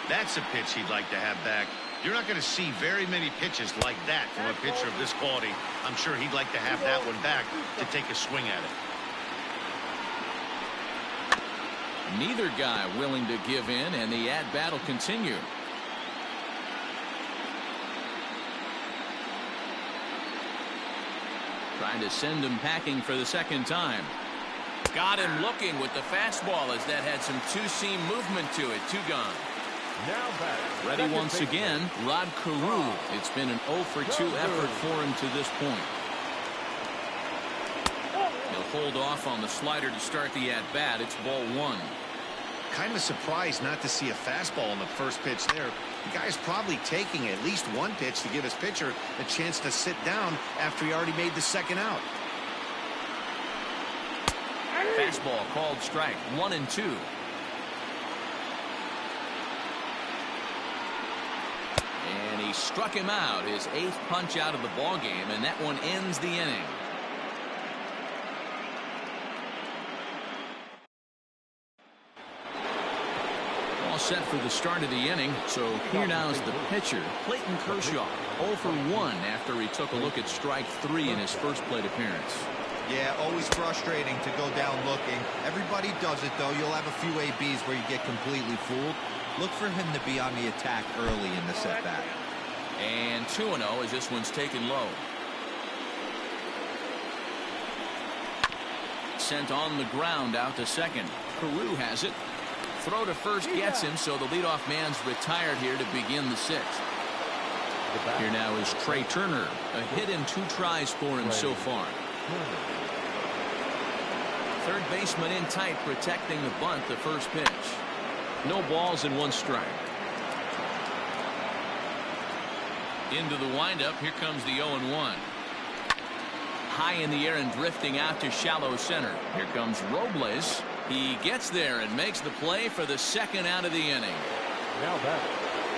S5: That's a pitch he'd like to have back. You're not going to see very many pitches like that from a pitcher of this quality. I'm sure he'd like to have that one back to take a swing at it.
S1: Neither guy willing to give in, and the at-bat will continue. Trying to send him packing for the second time. Got him looking with the fastball, as that had some two-seam movement to it. 2 gone.
S2: Now back.
S1: Ready once again, Rod Carew. It's been an 0-for-2 effort for him to this point. He'll hold off on the slider to start the at-bat. It's ball 1.
S5: Kind of surprised not to see a fastball on the first pitch there. The guy's probably taking at least 1 pitch to give his pitcher a chance to sit down after he already made the second out.
S1: Fastball called strike. 1-2. And he struck him out, his 8th punch out of the ball game, and that one ends the inning. All set for the start of the inning. So here now is the pitcher, Clayton Kershaw. 0 for 1 after he took a look at strike 3 in his first plate appearance.
S4: Yeah, always frustrating to go down looking. Everybody does it, though. You'll have a few ABs where you get completely fooled. Look for him to be on the attack early in the at-bat.
S1: And 2-0 as this one's taken low. Sent on the ground out to second. Carew has it. Throw to first gets him, so the leadoff man's retired here to begin the 6th. Here now is Trey Turner. A hit in 2 tries for him so far. Third baseman in tight, protecting the bunt, the first pitch. No balls and 1 strike. Into the windup. Here comes the 0-1. High in the air and drifting out to shallow center. Here comes Robles. He gets there and makes the play for the 2nd out of the inning.
S2: Now back.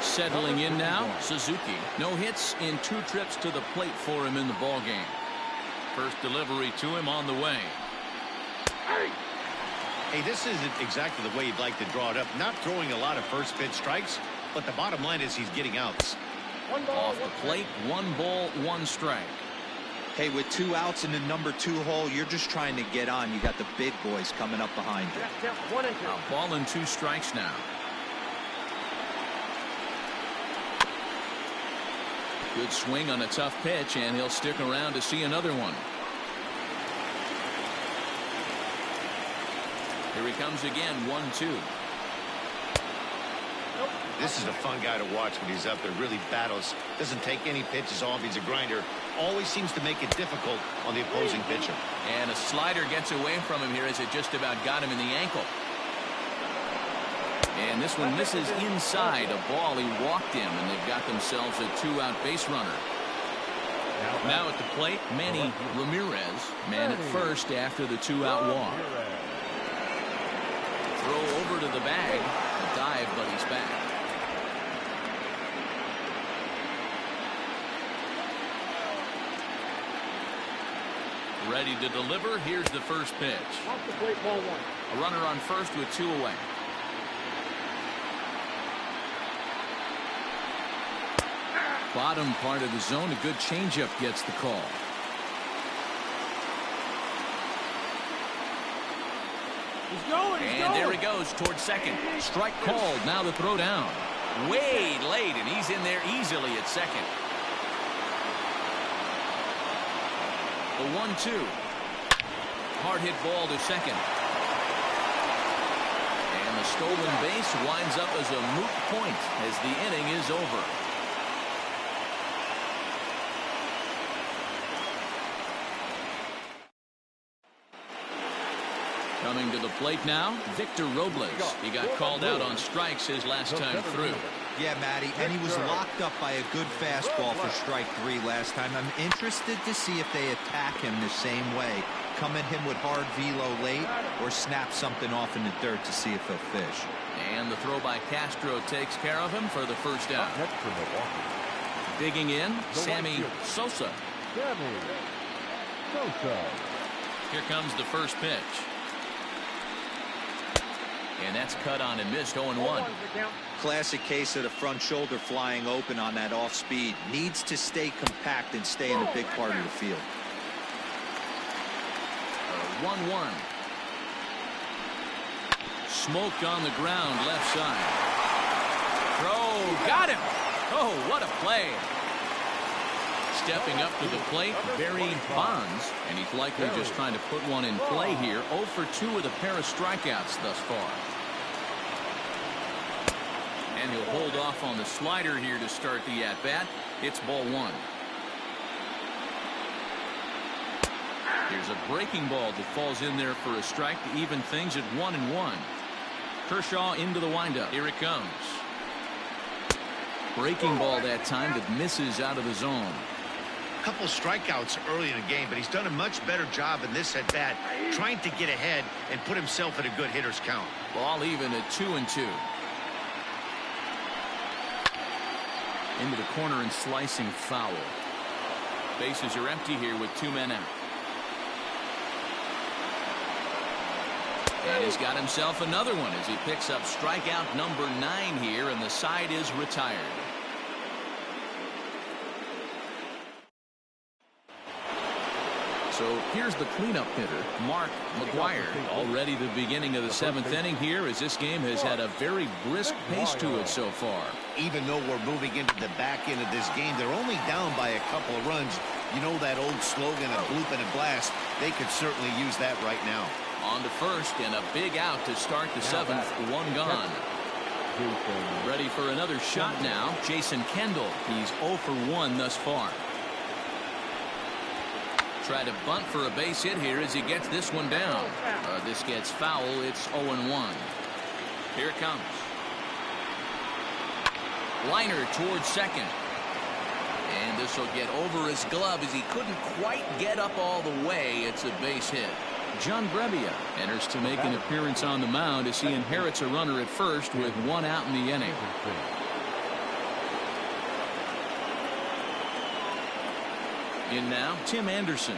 S1: Settling in now, Suzuki. No hits in 2 trips to the plate for him in the ball game. First delivery to him on the way.
S5: Hey, this isn't exactly the way you'd like to draw it up. Not throwing a lot of first pitch strikes, but the bottom line is he's getting outs.
S1: Off the plate, 1 ball, 1 strike.
S4: Hey, with 2 outs in the number 2 hole, you're just trying to get on. You got the big boys coming up behind you.
S3: Count 1 and 2.
S1: A ball and 2 strikes now. Good swing on a tough pitch, and he'll stick around to see another one. Here he comes again, 1-2.
S5: This is a fun guy to watch when he's up there. Really battles. Doesn't take any pitches off. He's a grinder. Always seems to make it difficult on the opposing pitcher.
S1: And a slider gets away from him here as it just about got him in the ankle. And this one misses inside a ball he walked him, and they've got themselves a 2-out base runner. Now at the plate, Manny Ramirez, man at first after the 2-out walk. Throw over to the bag. A dive, but he's back. Ready to deliver. Here's the first pitch.
S3: Off the plate, ball 1.
S1: A runner on first with 2 away. Bottom part of the zone. A good changeup gets the call.
S3: He's going.
S1: And there he goes towards second. Strike called. Now the throw down. Way late, and he's in there easily at second. The 1-2. Hard hit ball to second. And the stolen base winds up as a moot point as the inning is over. Coming to the plate now, Victor Robles. He got called out on strikes his last time through.
S4: Yeah, Matty, and he was locked up by a good fastball for strike 3 last time. I'm interested to see if they attack him the same way. Come at him with hard velo late or snap something off in the dirt to see if he'll fish.
S1: And the throw by Castro takes care of him for the first out. Digging in, Sammy Sosa. Here comes the first pitch. And that's cut on and missed, 0-1.
S4: Classic case of the front shoulder flying open on that off speed. Needs to stay compact and stay in the big part of the field.
S1: 1-1. Smoked on the ground left side. Throw, got him. Oh, what a play. Stepping up to the plate, Barry Bonds, and he's likely just trying to put one in play here. 0 for 2 with a pair of strikeouts thus far. And he'll hold off on the slider here to start the at-bat. It's ball 1. Here's a breaking ball that falls in there for a strike to even things at 1-1. Kershaw into the windup. Here it comes. Breaking ball that time that misses out of the zone.
S5: Couple strikeouts early in the game, but he's done a much better job in this at bat, trying to get ahead and put himself in a good hitter's count.
S1: Ball even at 2-2. Into the corner and slicing foul. Bases are empty here with 2 men out. And he's got himself another one as he picks up strikeout number 9 here, and the side is retired. So here's the cleanup hitter, Mark McGuire. Already the beginning of the 7th inning here, as this game has had a very brisk pace to it so far.
S5: Even though we're moving into the back end of this game, they're only down by a couple of runs. You know that old slogan, a bloop and a blast. They could certainly use that right now.
S1: On to first, and a big out to start the 7th. 1 gone. Ready for another shot now, Jason Kendall. He's 0 for 1 thus far. Try to bunt for a base hit here as he gets this one down. This gets foul. It's 0-1. Here it comes. Liner towards second. And this will get over his glove as he couldn't quite get up all the way. It's a base hit. John Brebbia enters to make an appearance on the mound as he inherits a runner at first with 1 out in the inning. In now, Tim Anderson.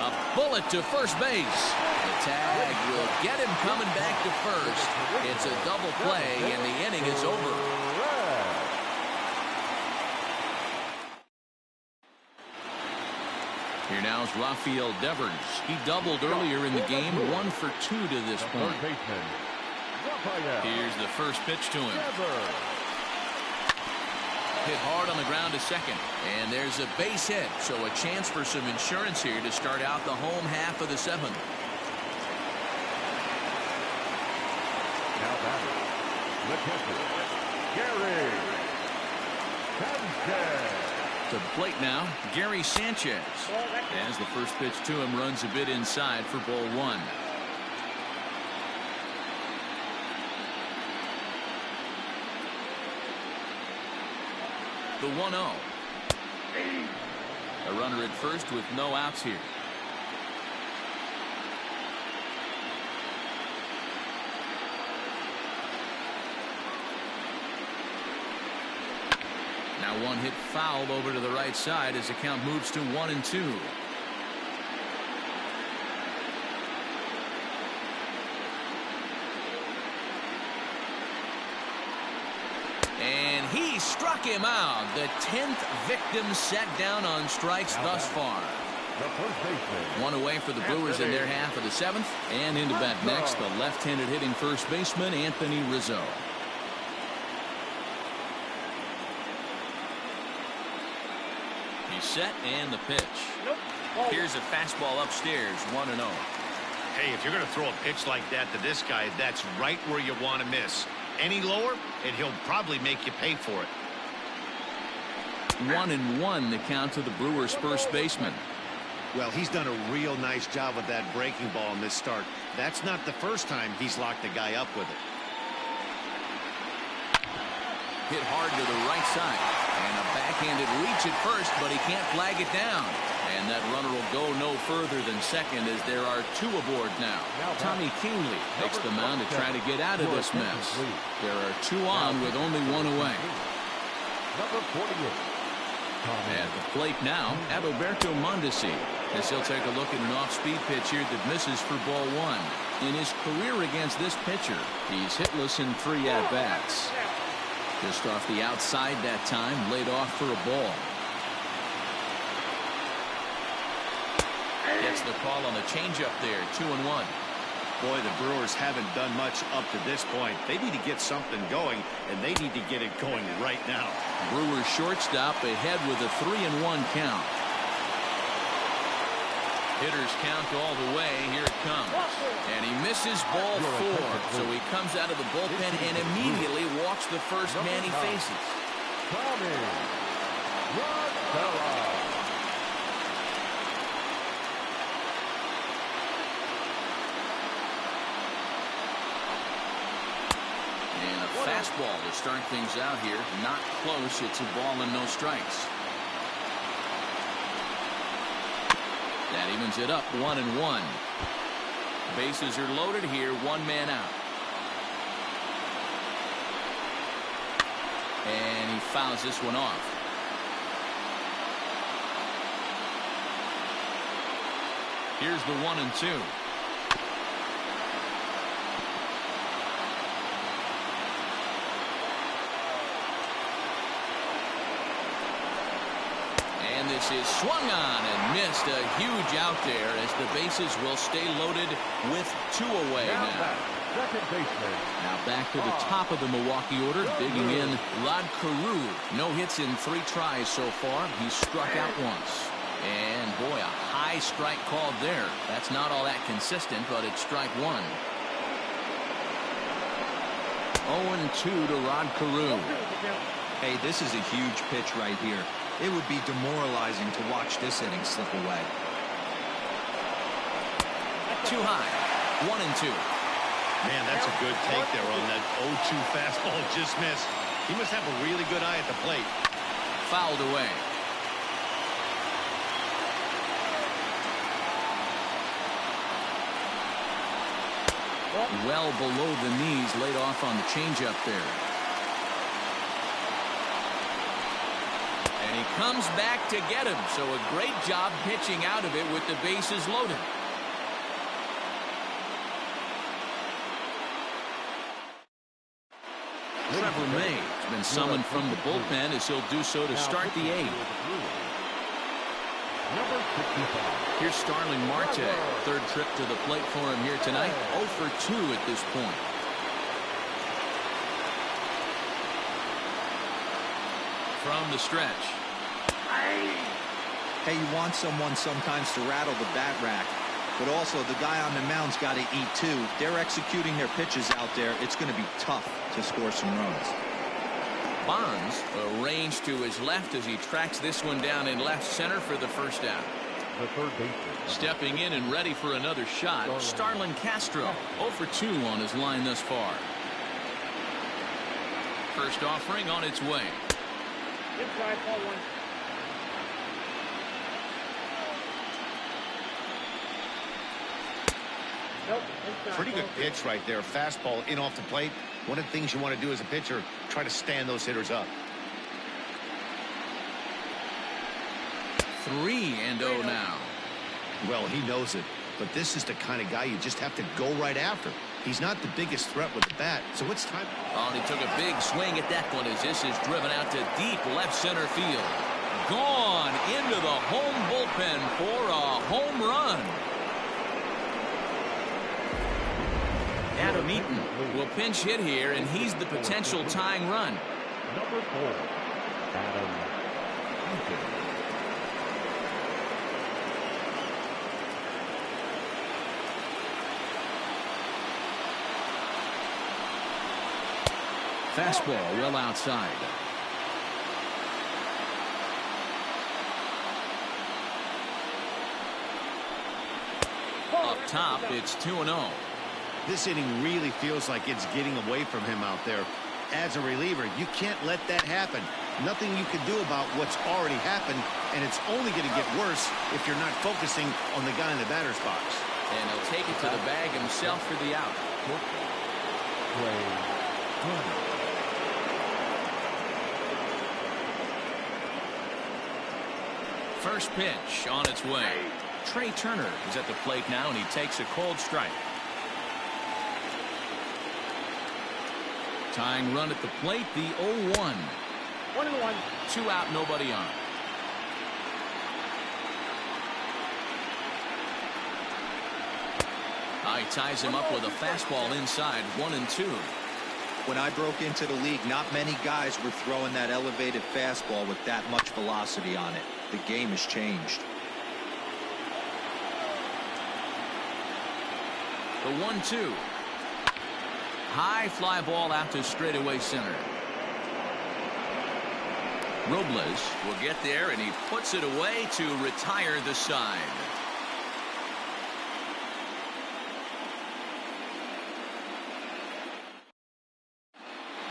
S1: A bullet to first base. The tag will get him coming back to first. It's a double play, and the inning is over. Here now is Rafael Devers. He doubled earlier in the game, 1 for 2 to this point. Here's the first pitch to him. Hit hard on the ground to second. And there's a base hit, so a chance for some insurance here to start out the home half of the 7th.
S2: Now batting, the catcher, Gary Sanchez.
S1: To the plate now, Gary Sanchez. As the first pitch to him runs a bit inside for ball 1. The 1-0. A runner at first with no outs here. Now one hit foul over to the right side as the count moves to 1-2. And he struck him out. The 10th victim set down on strikes thus far. One away for the Brewers in their half of the 7th. And into bat next, the left-handed hitting first baseman, Anthony Rizzo. He's set and the pitch. Here's a fastball upstairs, 1-0.
S5: Hey, if you're going to throw a pitch like that to this guy, that's right where you want to miss. Any lower, and he'll probably make you pay for it.
S1: 1-1 the count to the Brewers' first baseman.
S5: Well, he's done a real nice job with that breaking ball in this start. That's not the first time he's locked a guy up with it.
S1: Hit hard to the right side. And a backhanded reach at first, but he can't flag it down. And that runner will go no further than second as there are 2 aboard now. Tommy Kingley takes the mound to try to get out of this mess. There are 2 on with only 1 away.
S2: Number 48.
S1: At the plate now, Adalberto Mondesi, as he'll take a look at an off-speed pitch here that misses for ball 1. In his career against this pitcher, he's hitless in 3 at-bats. Just off the outside that time, laid off for a ball. Gets the call on the changeup there, 2-1.
S5: Boy, the Brewers haven't done much up to this point. They need to get something going, and they need to get it going right now.
S1: Brewers shortstop ahead with a 3-1 count. Hitters count all the way. Here it comes. And he misses ball 4. So he comes out of the bullpen and immediately walks the first man he faces. And a fastball to start things out here. Not close. It's a ball and no strikes. That evens it up, 1-1. Bases are loaded here, 1 man out. And he fouls this one off. Here's the 1-2. And this is swung on and missed. A huge out there as the bases will stay loaded with 2 away now.
S2: Second baseman.
S1: Now back to the top of the Milwaukee order, digging in Rod Carew. No hits in 3 tries so far. He's struck out once. And boy, a high strike called there. That's not all that consistent, but it's strike 1. 0-2 to Rod Carew.
S4: Hey, this is a huge pitch right here. It would be demoralizing to watch this inning slip away.
S1: Too high. 1-2.
S5: Man, that's a good take there on that 0-2 fastball just missed. He must have a really good eye at the plate.
S1: Fouled away. Well below the knees, laid off on the changeup there. And he comes back to get him. So a great job pitching out of it with the bases loaded. Trevor May has been summoned from the bullpen as he'll do so to start the 8th.
S2: Number 65.
S1: Here's Starling Marte. Third trip to the plate for him here tonight. 0 for 2 at this point. From the stretch.
S4: Hey, you want someone sometimes to rattle the bat rack, but also the guy on the mound's got to eat too. They're executing their pitches out there. It's going to be tough to score some runs.
S1: Bonds arranged to his left as he tracks this one down in left center for the first out.
S2: The third baseman.
S1: Stepping in and ready for another shot, Starlin Castro. 0 for 2 on his line thus far. First offering on its way.
S3: Inside, ball 1. Nope, inside,
S5: Pretty good
S3: ball 2.
S5: pitch right there. Fastball in off the plate. One of the things you want to do as a pitcher, try to stand those hitters up.
S1: 3-0 now.
S5: Well, he knows it, but this is the kind of guy you just have to go right after. He's not the biggest threat with the bat, so it's time.
S1: Oh, and he took a big swing at that one as this is driven out to deep left center field. Gone into the home bullpen for a home run. Adam Eaton will pinch hit here, and he's the potential tying run.
S2: Number 4. Adam Eaton.
S1: Fastball well outside. Up top, it's 2-0.
S5: This inning really feels like it's getting away from him out there. As a reliever, you can't let that happen. Nothing you can do about what's already happened, and it's only going to get worse if you're not focusing on the guy in the batter's box.
S1: And he'll take it to the bag himself for the out.
S2: Play 1.
S1: First pitch on its way. Trey Turner is at the plate now, and he takes a cold strike. Tying run at the plate, the 0-1.
S3: 1-1.
S1: 2 out, nobody on. He ties him up with a fastball inside, 1-2.
S4: When I broke into the league, not many guys were throwing that elevated fastball with that much velocity on it. The game has changed.
S1: The 1-2. High fly ball out to straightaway center. Robles will get there, and he puts it away to retire the side.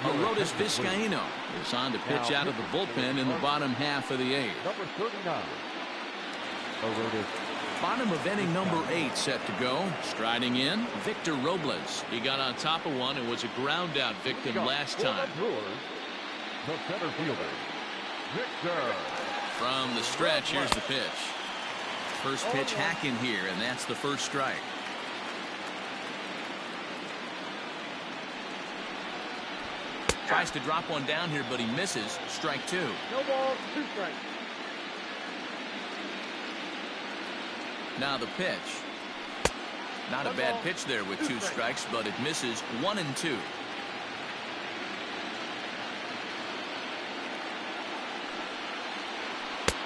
S1: Arodys Vizcaíno is on to pitch out of the bullpen in the bottom half of the 8th.
S2: Number 39. Arodys.
S1: Bottom of inning number 8 set to go. Striding in, Victor Robles. He got on top of one and was a ground out victim last time.
S2: The center fielder, Victor.
S1: From the stretch, here's the pitch. First pitch hacking here, and that's the first strike. Tries to drop one down here, but he misses. Strike 2.
S3: No balls, 2 strikes.
S1: Now the pitch. Not a bad pitch there with 2 strikes, but it misses 1-2.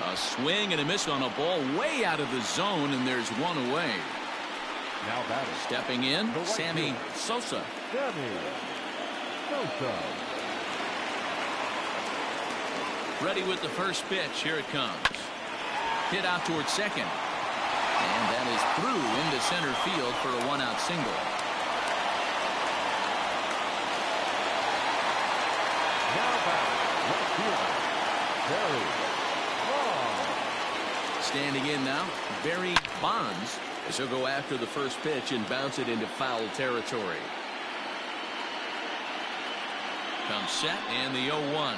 S1: A swing and a miss on a ball way out of the zone, and there's one away.
S2: Now batting.
S1: Stepping in, Sammy Sosa.
S2: Sammy Sosa.
S1: Ready with the first pitch. Here it comes. Hit out towards second. And that is through into center field for a 1-out single.
S2: Now batting. Left fielder, Barry Bonds.
S1: Standing in now, Barry Bonds, as he'll go after the first pitch and bounce it into foul territory. Comes set and the 0-1.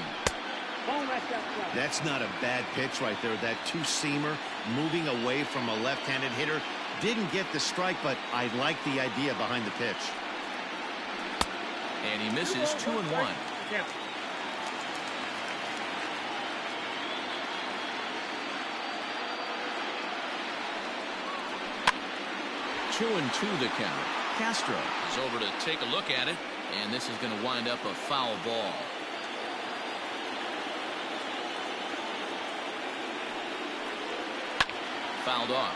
S5: That's not a bad pitch right there. That 2-seamer moving away from a left-handed hitter. Didn't get the strike, but I like the idea behind the pitch.
S1: And he misses 2-1.
S3: Yeah.
S1: 2-2 the count. Castro is over to take a look at it, and this is going to wind up a foul ball. Fouled off.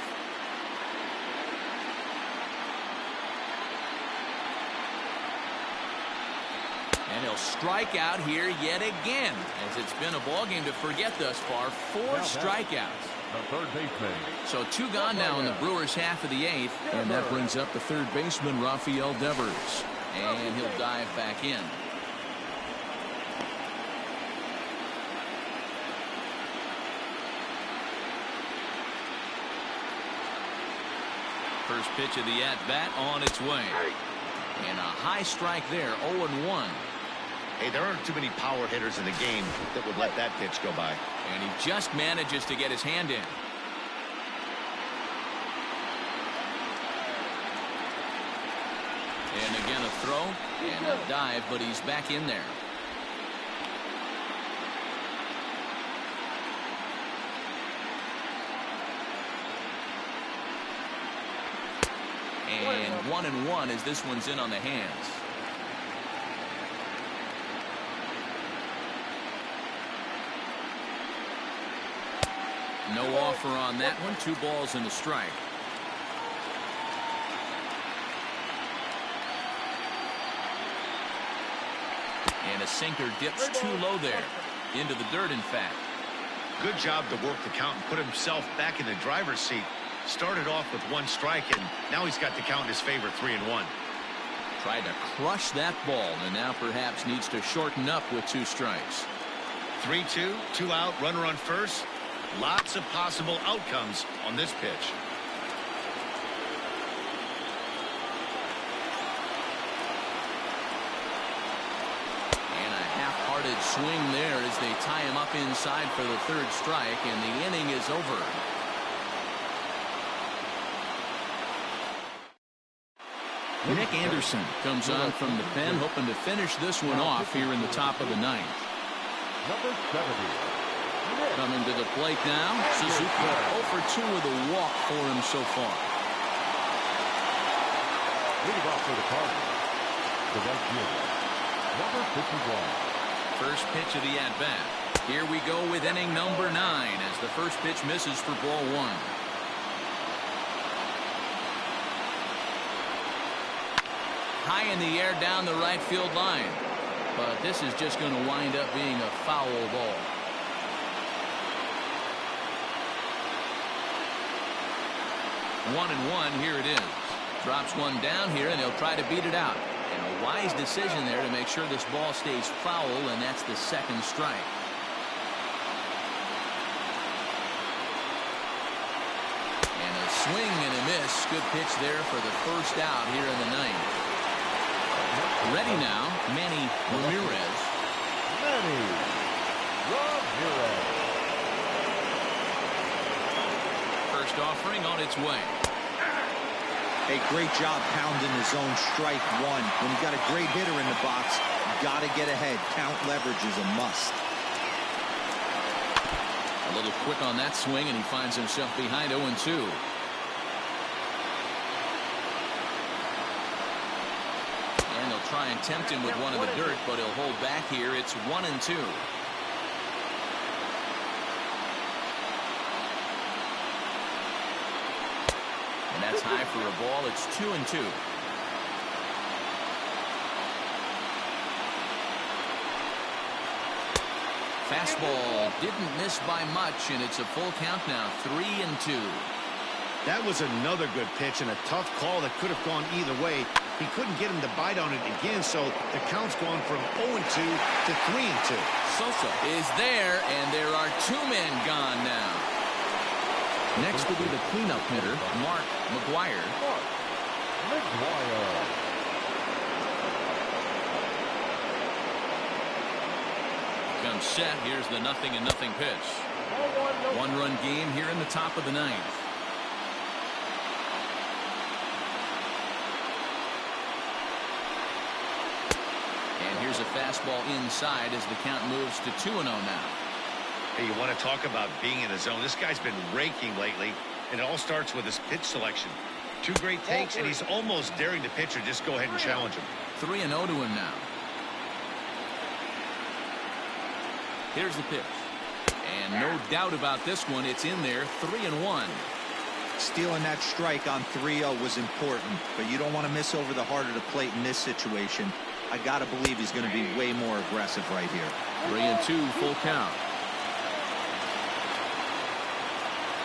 S1: And he'll strike out here yet again, as it's been a ball game to forget thus far. 4 strikeouts.
S2: The third baseman.
S1: So 2 gone now in the Brewers' half of the 8th, and that brings up the third baseman, Rafael Devers. And he'll dive back in. First pitch of the at-bat on its way. And a high strike there, 0-1.
S5: Hey, there aren't too many power hitters in the game that would let that pitch go by.
S1: And he just manages to get his hand in. And again a throw and a dive, but he's back in there. And 1-1 as this one's in on the hands. No offer on that one. 2 balls and a strike. And a sinker dips too low there. Into the dirt, in fact.
S5: Good job to work the count and put himself back in the driver's seat. Started off with 1 strike, and now he's got the count in his favor, 3-1.
S1: Tried to crush that ball, and now perhaps needs to shorten up with 2 strikes.
S5: 3-2, 2 out, runner on first. Lots of possible outcomes on this pitch.
S1: And a half-hearted swing there as they tie him up inside for the 3rd strike, and the inning is over. Nick Anderson comes on from the pen, hoping to finish this one off here in the top of the 9th.
S2: Number 70.
S1: Coming to the plate now, Suzuki 0 for 2 with a walk for him so far.
S2: Leading off for the Cardinals, the right fielder, number 51.
S1: First pitch of the at-bat. Here we go with inning number 9 as the first pitch misses for ball 1. High in the air down the right field line. But this is just going to wind up being a foul ball. One and one, here it is. Drops one down here, and they'll try to beat it out. And a wise decision there to make sure this ball stays foul, and that's the 2nd strike. And a swing and a miss. Good pitch there for the 1st out here in the 9th. Ready now, Manny Ramirez.
S2: Manny Ramirez.
S1: First offering on its way.
S4: A great job pounding the zone strike 1. When you got a great hitter in the box, you got to get ahead. Count leverage is a must.
S1: A little quick on that swing, and he finds himself behind 0-2. And they'll try and tempt him with one of the dirt, but he'll hold back here. It's 1-2. And that's high for a ball. It's 2-2. Fastball didn't miss by much, and it's a full count now. 3-2.
S5: That was another good pitch and a tough call that could have gone either way. He couldn't get him to bite on it again, so the count's gone from 0-2 to 3-2.
S1: Sosa is there, and there are 2 men gone now. Next will be the cleanup hitter, Mark McGuire. Comes set. Here's the 0-0 pitch. 1-run game here in the top of the 9th. And here's a fastball inside as the count moves to 2-0 now.
S5: Hey, you want to talk about being in the zone? This guy's been raking lately, and it all starts with his pitch selection. Two great takes, and he's almost daring the pitcher just go ahead and challenge him.
S1: 3-0 to him now. Here's the pitch. And no doubt about this one, it's in there. 3-1.
S4: Stealing that strike on 3-0 was important, but you don't want to miss over the heart of the plate in this situation. I got to believe he's going to be way more aggressive right here.
S1: 3-2, full count.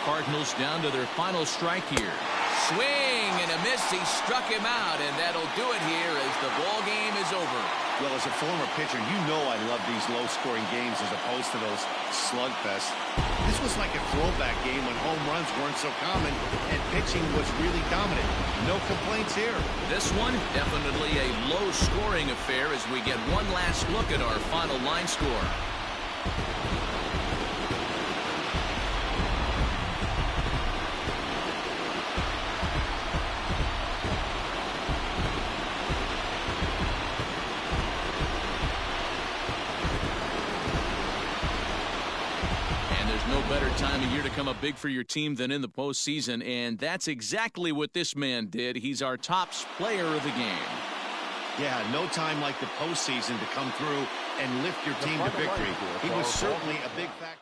S1: Cardinals down to their final strike here. Swing and a miss. He struck him out, and that'll do it here as the ball game is over.
S5: Well, as a former pitcher, you know I love these low-scoring games as opposed to those slugfests. This was like a throwback game when home runs weren't so common and pitching was really dominant. No complaints here.
S1: This one, definitely a low-scoring affair as we get one last look at our final line score. Time of year to come up big for your team than in the postseason, and that's exactly what this man did. He's our top player of the game.
S5: Yeah, no time like the postseason to come through and lift your team to victory. He was certainly a big factor.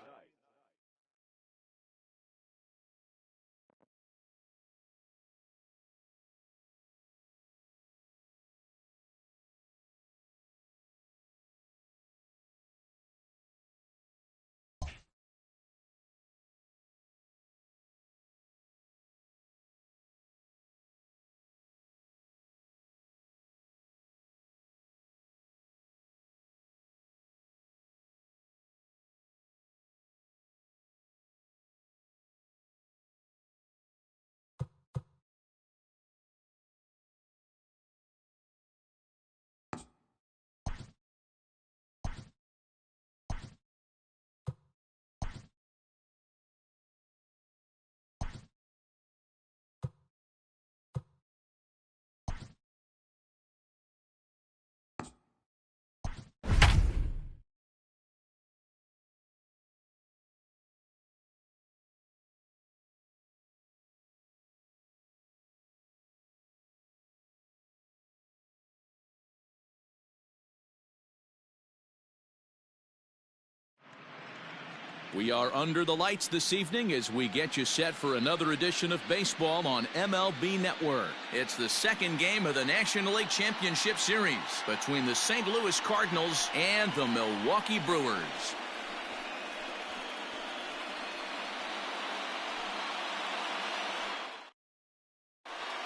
S1: We are under the lights this evening as we get you set for another edition of baseball on MLB Network. It's the second game of the National League Championship Series between the St. Louis Cardinals and the Milwaukee Brewers.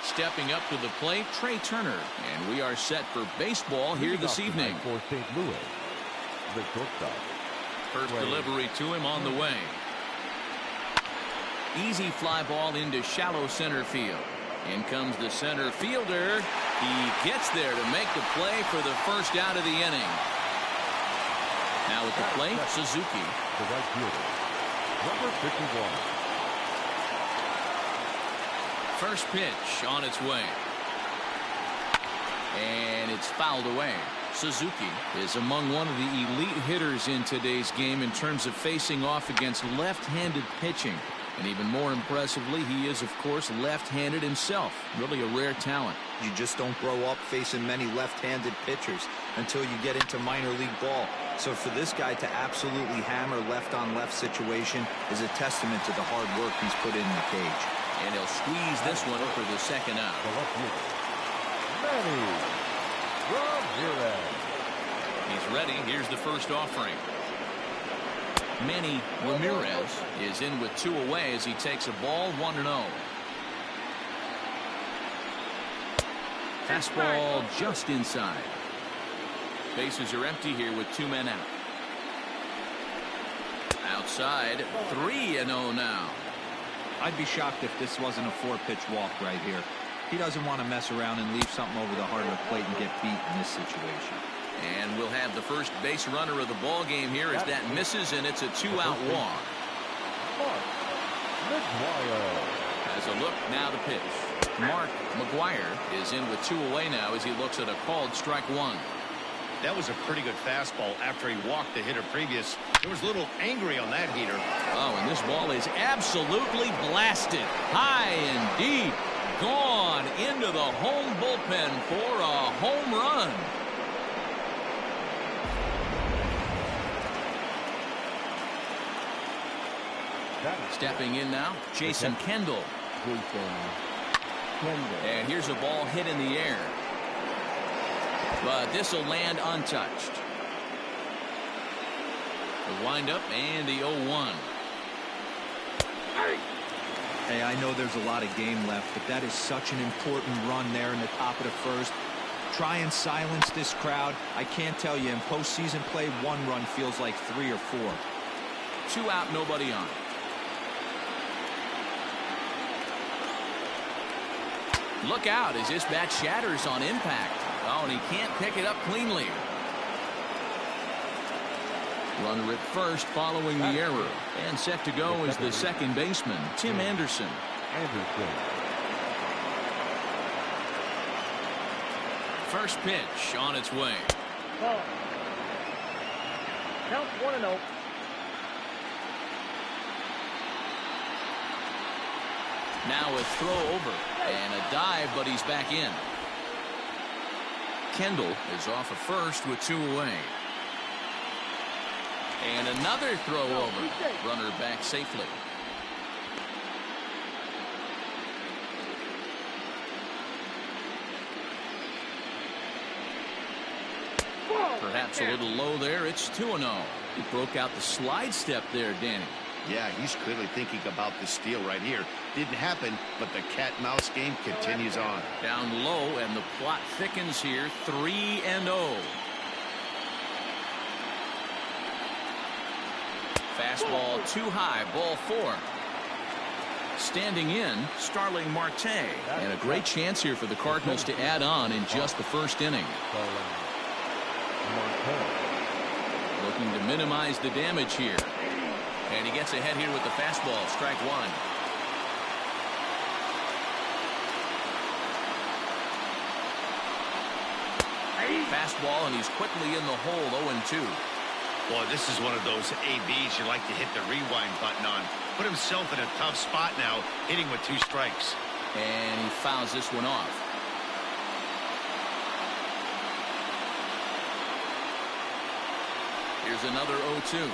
S1: Stepping up to the plate, Trey Turner. And we are set for baseball here this evening.
S2: For St. Louis, the shortstop.
S1: First delivery to him on the way. Easy fly ball into shallow center field. In comes the center fielder. He gets there to make the play for the first out of the inning. Now at the plate, Suzuki.
S2: The right fielder, number 51.
S1: First pitch on its way. And it's fouled away. Suzuki is among one of the elite hitters in today's game in terms of facing off against left-handed pitching. And even more impressively, he is, of course, left-handed himself. Really a rare talent.
S4: You just don't grow up facing many left-handed pitchers until you get into minor league ball. So for this guy to absolutely hammer left-on-left situation is a testament to the hard work he's put in the cage.
S1: And he'll squeeze this one for the second out. He's ready. Here's the first offering. Manny Ramirez is in with 2 away as he takes a ball 1-0. Fastball just inside. Bases are empty here with 2 men out. Outside, 3-0 now.
S4: I'd be shocked if this wasn't a 4-pitch walk right here. He doesn't want to mess around and leave something over the heart of the plate and get beat in this situation.
S1: And we'll have the first base runner of the ball game here as that misses, and it's a 2-out walk. As a look, now the pitch. Mark McGuire is in with 2 away now as he looks at a called strike 1.
S5: That was a pretty good fastball after he walked the hitter previous. He was a little angry on that heater.
S1: Oh, and this ball is absolutely blasted. High and deep. gone into the home bullpen for a home run. Stepping in now, Jason Kendall. And here's a ball hit in the air. But this will land untouched. The windup and the 0-1.
S4: Hey, I know there's a lot of game left, but that is such an important run there in the top of the first. Try and silence this crowd. I can't tell you, in postseason play, one run feels like 3 or 4.
S1: 2 out, nobody on. Look out as this bat shatters on impact. Oh, and he can't pick it up cleanly. Runner at first following the error. And set to go is the second baseman, Tim Anderson. First pitch on its way.
S3: Ball. Count 1-0.
S1: Now a throw over and a dive, but he's back in. Kendall is off of first with 2 away. And another throw over. Runner back safely. Perhaps a little low there. It's 2-0. He broke out the slide step there, Danny.
S5: Yeah, he's clearly thinking about the steal right here. Didn't happen, but the cat-mouse game continues on.
S1: Down low, and the plot thickens here. 3-0. Fastball too high, ball 4. Standing in, Starling Marte. And a great chance here for the Cardinals to add on in just the first inning. Looking to minimize the damage here. And he gets ahead here with the fastball. Strike 1. Fastball, and he's quickly in the hole. 0-2.
S5: Boy, this is one of those ABs you like to hit the rewind button on. Put himself in a tough spot now, hitting with 2 strikes.
S1: And he fouls this one off. Here's another 0-2.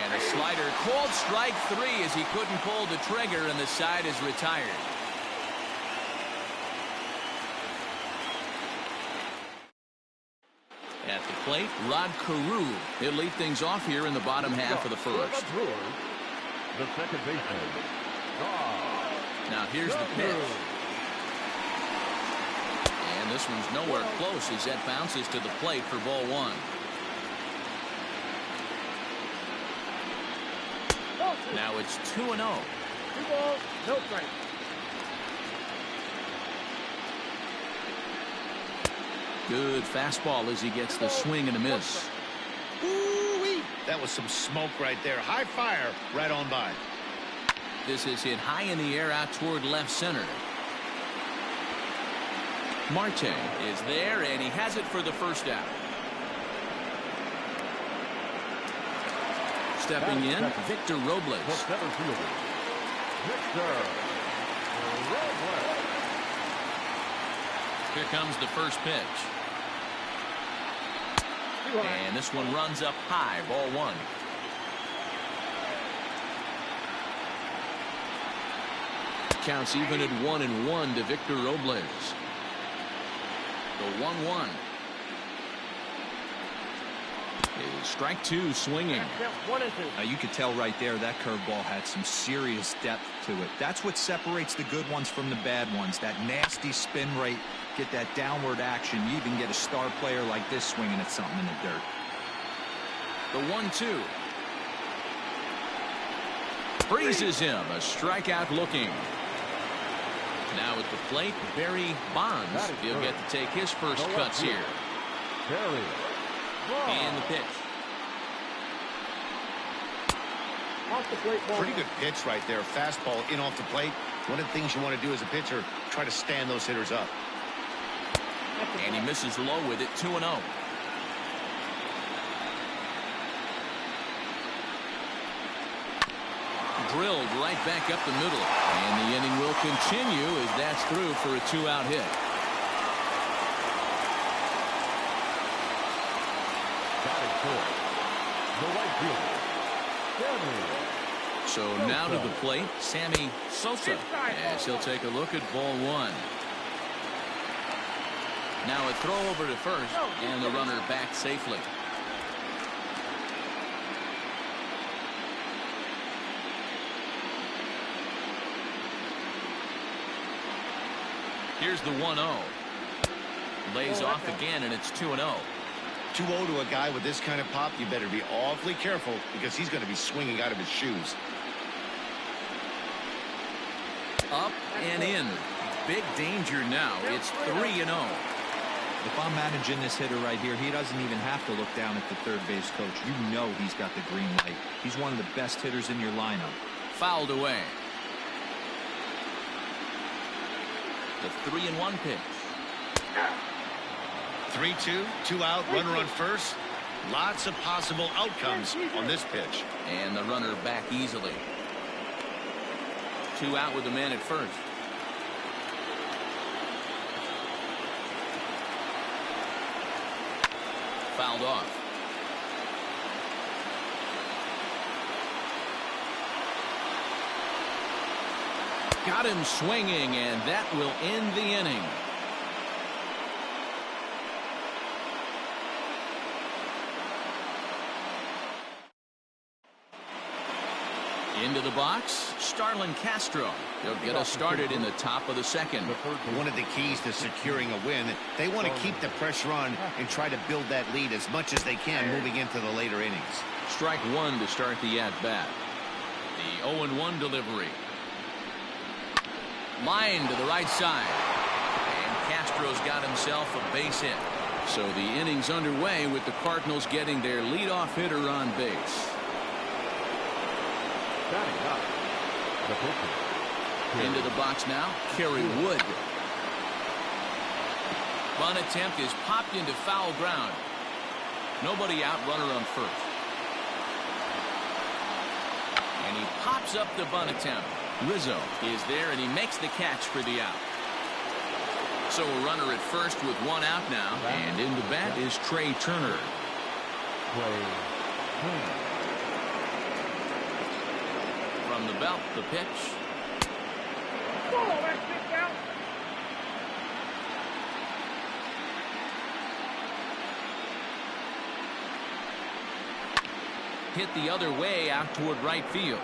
S1: And a slider called strike 3 as he couldn't pull the trigger, and the side is retired. At the plate, Rod Carew. He'll lead things off here in the bottom half of the first.
S2: The second baseman.
S1: Now here's the pitch. And this one's nowhere close as that bounces to the plate for ball 1. Now it's 2-0.
S3: 2 balls, no strikes.
S1: Good fastball as he gets the swing and a miss.
S5: Ooh-wee. That was some smoke right there. High fire right on by.
S1: This is hit high in the air out toward left center. Marte is there, and he has it for the first out. Stepping in, Victor Robles.
S2: Center fielder, Victor Robles.
S1: Here comes the first pitch. And this one runs up high, ball 1. Counts even at 1-1 to Victor Robles. The 1-1. Strike 2 swinging.
S4: Now you could tell right there that curveball had some serious depth to it. That's what separates the good ones from the bad ones. That nasty spin rate, get that downward action. You even get a star player like this swinging at something in the dirt.
S1: The 1-2. Freezes him. A strikeout looking. Now at the plate, Barry Bonds. He'll get to take his first cuts here.
S2: Barry.
S1: And the pitch.
S3: Off the plate, ball.
S5: Pretty good pitch right there. Fastball in off the plate. One of the things you want to do as a pitcher, try to stand those hitters up.
S1: And he misses low with it. 2-0. drilled right back up the middle. And the inning will continue as that's through for a 2-out hit.
S2: Batting fourth, the right fielder, Sammy.
S1: So now to the plate, Sammy Sosa, as he'll take a look at ball one. Now a throw over to first, and the runner back safely. Here's the 1-0. Lays off again, and it's 2-0.
S5: 2-0 to a guy with this kind of pop, you better be awfully careful because he's going to be swinging out of his shoes.
S1: Up and in. Big danger now. It's 3-0.
S4: If I'm managing this hitter right here, he doesn't even have to look down at the third base coach. You know he's got the green light. He's one of the best hitters in your lineup.
S1: Fouled away. The 3-1 pitch.
S5: 3-2, 2 out, runner on first. Lots of possible outcomes on this pitch.
S1: And the runner back easily. 2 out with the man at first. Fouled off. Got him swinging, and that will end the inning. Into the box, Starlin Castro. He'll get us started in the top of the second.
S5: One of the keys to securing a win, they want to keep the pressure on and try to build that lead as much as they can moving into the later innings.
S1: Strike one to start the at-bat. The 0-1 delivery. Line to the right side. And Castro's got himself a base hit. So the inning's underway with the Cardinals getting their leadoff hitter on base.
S2: Batting up, the pitcher.
S1: Into the box now, Kerry Wood. Bunt attempt is popped into foul ground. Nobody out, runner on first. And he pops up the bunt attempt. Rizzo is there, and he makes the catch for the out. So a runner at first with 1 out now, and in the bat is Trey Turner. From the belt, the pitch. Hit the other way out toward right field.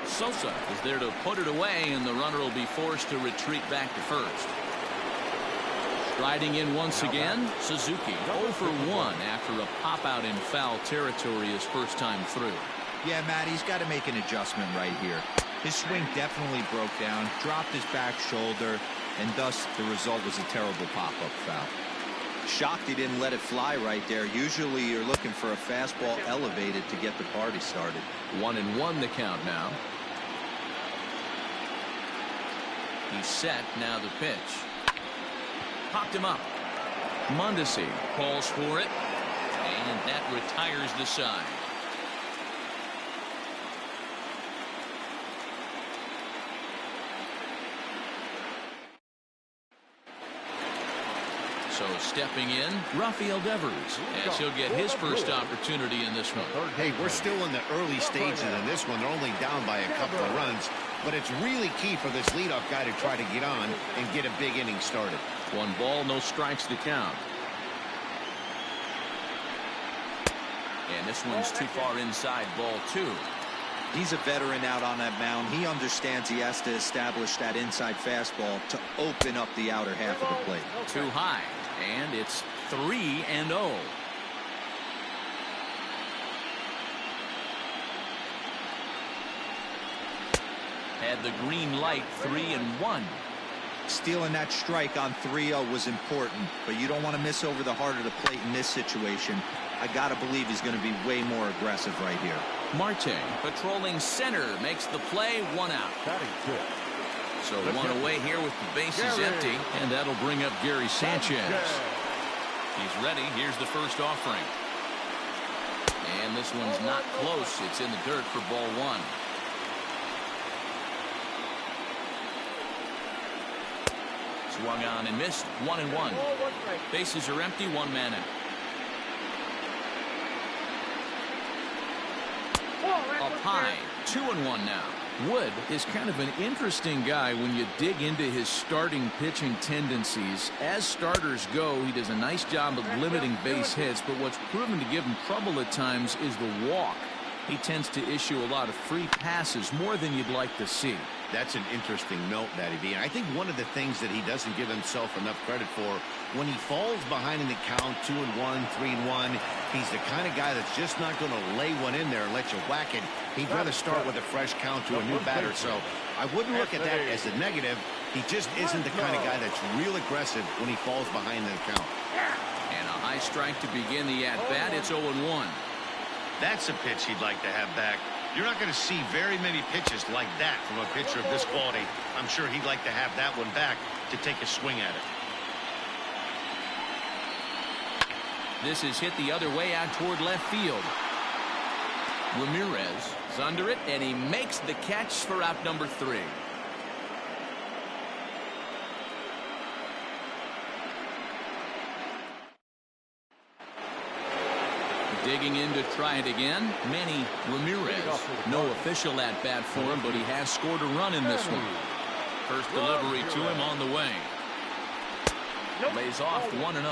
S1: Sosa is there to put it away, and the runner will be forced to retreat back to first. Striding in once again, Suzuki 0 for 1 after a pop-out in foul territory his first time through.
S4: Yeah, Matt, he's got to make an adjustment right here. His swing definitely broke down, dropped his back shoulder, and thus the result was a terrible pop-up foul. Shocked he didn't let it fly right there. Usually you're looking for a fastball elevated to get the party started.
S1: 1-1 the count now. He's set, now the pitch. Popped him up. Mondesi calls for it, and that retires the side. So stepping in, Rafael Devers, as he'll get his first opportunity in this one.
S5: Hey, we're still in the early stages in this one. They're only down by a couple of runs, but it's really key for this leadoff guy to try to get on and get a big inning started.
S1: 1 ball, no strikes the count. And this one's too far inside, ball 2.
S4: He's a veteran out on that mound. He understands he has to establish that inside fastball to open up the outer half of the plate.
S1: Too high, and it's 3-0. Had the green light, 3-1.
S4: Stealing that strike on 3-0 was important, but you don't want to miss over the heart of the plate in this situation. I got to believe he's going to be way more aggressive right here.
S1: Marte patrolling center makes the play, 1 out. So 1 away here with the bases empty, and that'll bring up Gary Sanchez. He's ready. Here's the first offering. And this one's not close. It's in the dirt for ball 1. Swung on and missed. 1-1.
S3: Ball, 1 strike.
S1: Bases are empty. 1 man out.
S3: Ball, that
S1: Up
S3: one's
S1: high.
S3: fair.
S1: 2-1 now. Wood is kind of an interesting guy when you dig into his starting pitching tendencies. As starters go, he does a nice job of limiting base hits, but what's proven to give him trouble at times is the walk. He tends to issue a lot of free passes, more than you'd like to see.
S5: That's an interesting note, Matty V. And I think one of the things that he doesn't give himself enough credit for, when he falls behind in the count, 2-1, 3-1, he's the kind of guy that's just not going to lay one in there and let you whack it. He'd rather start with a fresh count to a new batter. So I wouldn't look at that as a negative. He just isn't the kind of guy that's real aggressive when he falls behind in the count.
S1: And a high strike to begin the at-bat. It's 0-1.
S5: That's a pitch he'd like to have back. You're not going to see very many pitches like that from a pitcher of this quality. I'm sure he'd like to have that one back to take a swing at it.
S1: This is hit the other way out toward left field. Ramirez is under it, and he makes the catch for out number 3. Digging in to try it again, Manny Ramirez. No official at-bat for him, but he has scored a run in this one. First delivery to him on the way. Lays off 1-0.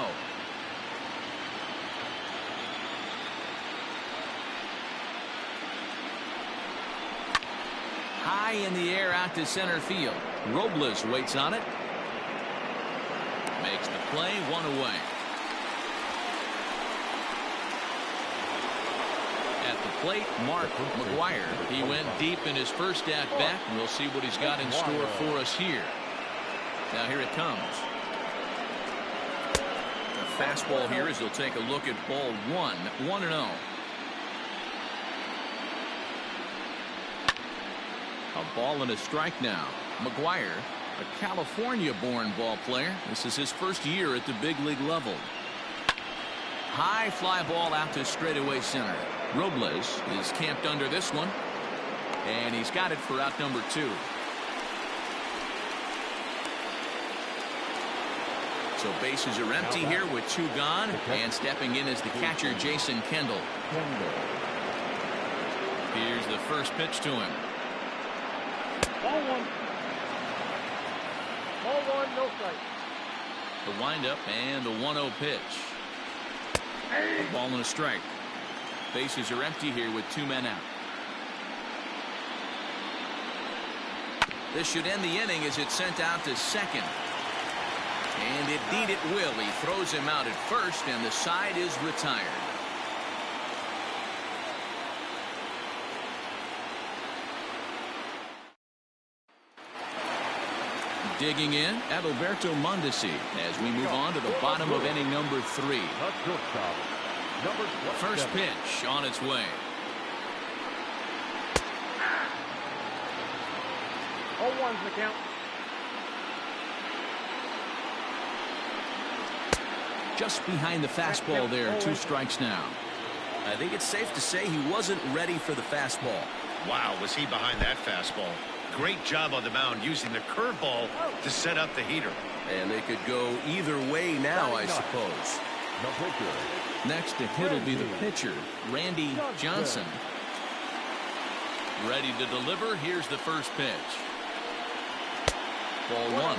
S1: High in the air out to center field. Robles waits on it. Makes the play, 1 away. At the plate, Mark McGuire. He went deep in his first at-bat, and we'll see what he's got in store for us here. Now here it comes. A fastball here as he'll take a look at ball 1, 1-0. A ball and a strike now. McGuire, a California-born ball player. This is his first year at the big league level. High fly ball out to straightaway center. Robles is camped under this one, and he's got it for out number 2. So bases are empty here with 2 gone, and stepping in is the catcher Jason Kendall. Here's the first pitch to him.
S3: Ball 1. Ball 1, no strike.
S1: The windup and the 1-0 pitch. A ball and a strike. Bases are empty here with 2 men out. This should end the inning as it's sent out to second. And indeed it will. He throws him out at first, and the side is retired. Digging in, Adalberto Mondesi as we move on to the bottom of inning number 3. First pitch on its way.
S3: 0-1's the count.
S1: Just behind the fastball there. 2 strikes now.
S6: I think it's safe to say he wasn't ready for the fastball.
S5: Wow, was he behind that fastball. Great job on the mound using the curveball to set up the heater.
S6: And they could go either way now, I suppose.
S1: Next to hit will be the pitcher, Randy Johnson. Ready to deliver. Here's the first pitch. Ball 1.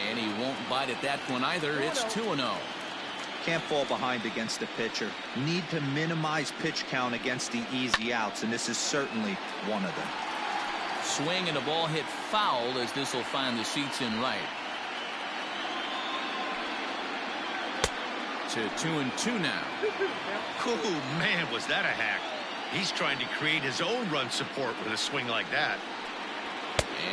S1: And he won't bite at that one either. It's 2-0.
S4: Can't fall behind against the pitcher. Need to minimize pitch count against the easy outs, and this is certainly one of them.
S1: Swing and a ball hit foul as this will find the seats in right. To 2-2 now.
S5: Oh, man, was that a hack. He's trying to create his own run support with a swing like that.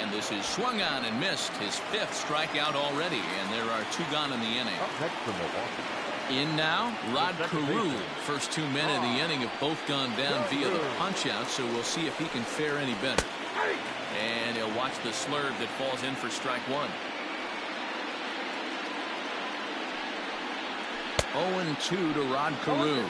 S1: And this is swung on and missed. His 5th strikeout already, and there are 2 gone in the inning. In now, Rod Carew. First 2 men in the inning have both gone down via the punch-out, so we'll see if he can fare any better. And he'll watch the slurve that falls in for strike 1. 0-2 to Rod Carew.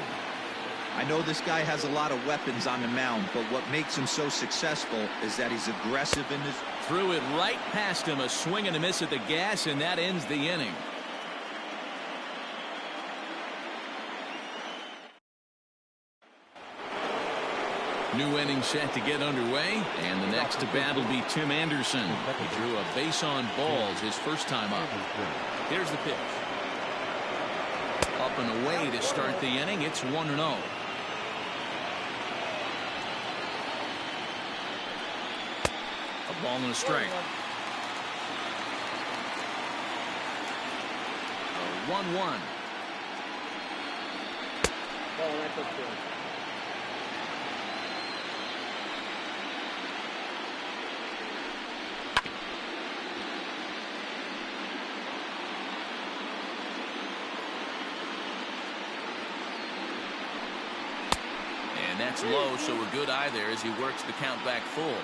S4: I know this guy has a lot of weapons on the mound, but what makes him so successful is that he's aggressive in his...
S1: Threw it right past him, a swing and a miss at the gas, and that ends the inning. New inning set to get underway, and the next to bat will be Tim Anderson. He drew a base on balls his first time up. Here's the pitch. Up and away to start the inning. It's 1-0. A ball and a strike. 1-1.
S3: Ball, that's up good.
S1: And that's low, so a good eye there as he works the count back full.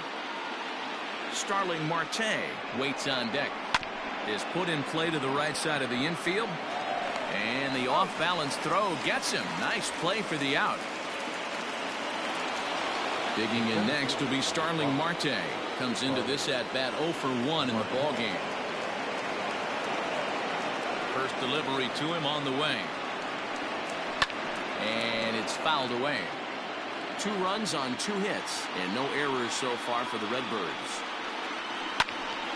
S1: Starling Marte waits on deck. Is put in play to the right side of the infield. And the off-balance throw gets him. Nice play for the out. Digging in next will be Starling Marte. Comes into this at-bat 0 for 1 in the ballgame. First delivery to him on the way. And it's fouled away. 2 runs on 2 hits and no errors so far for the Redbirds.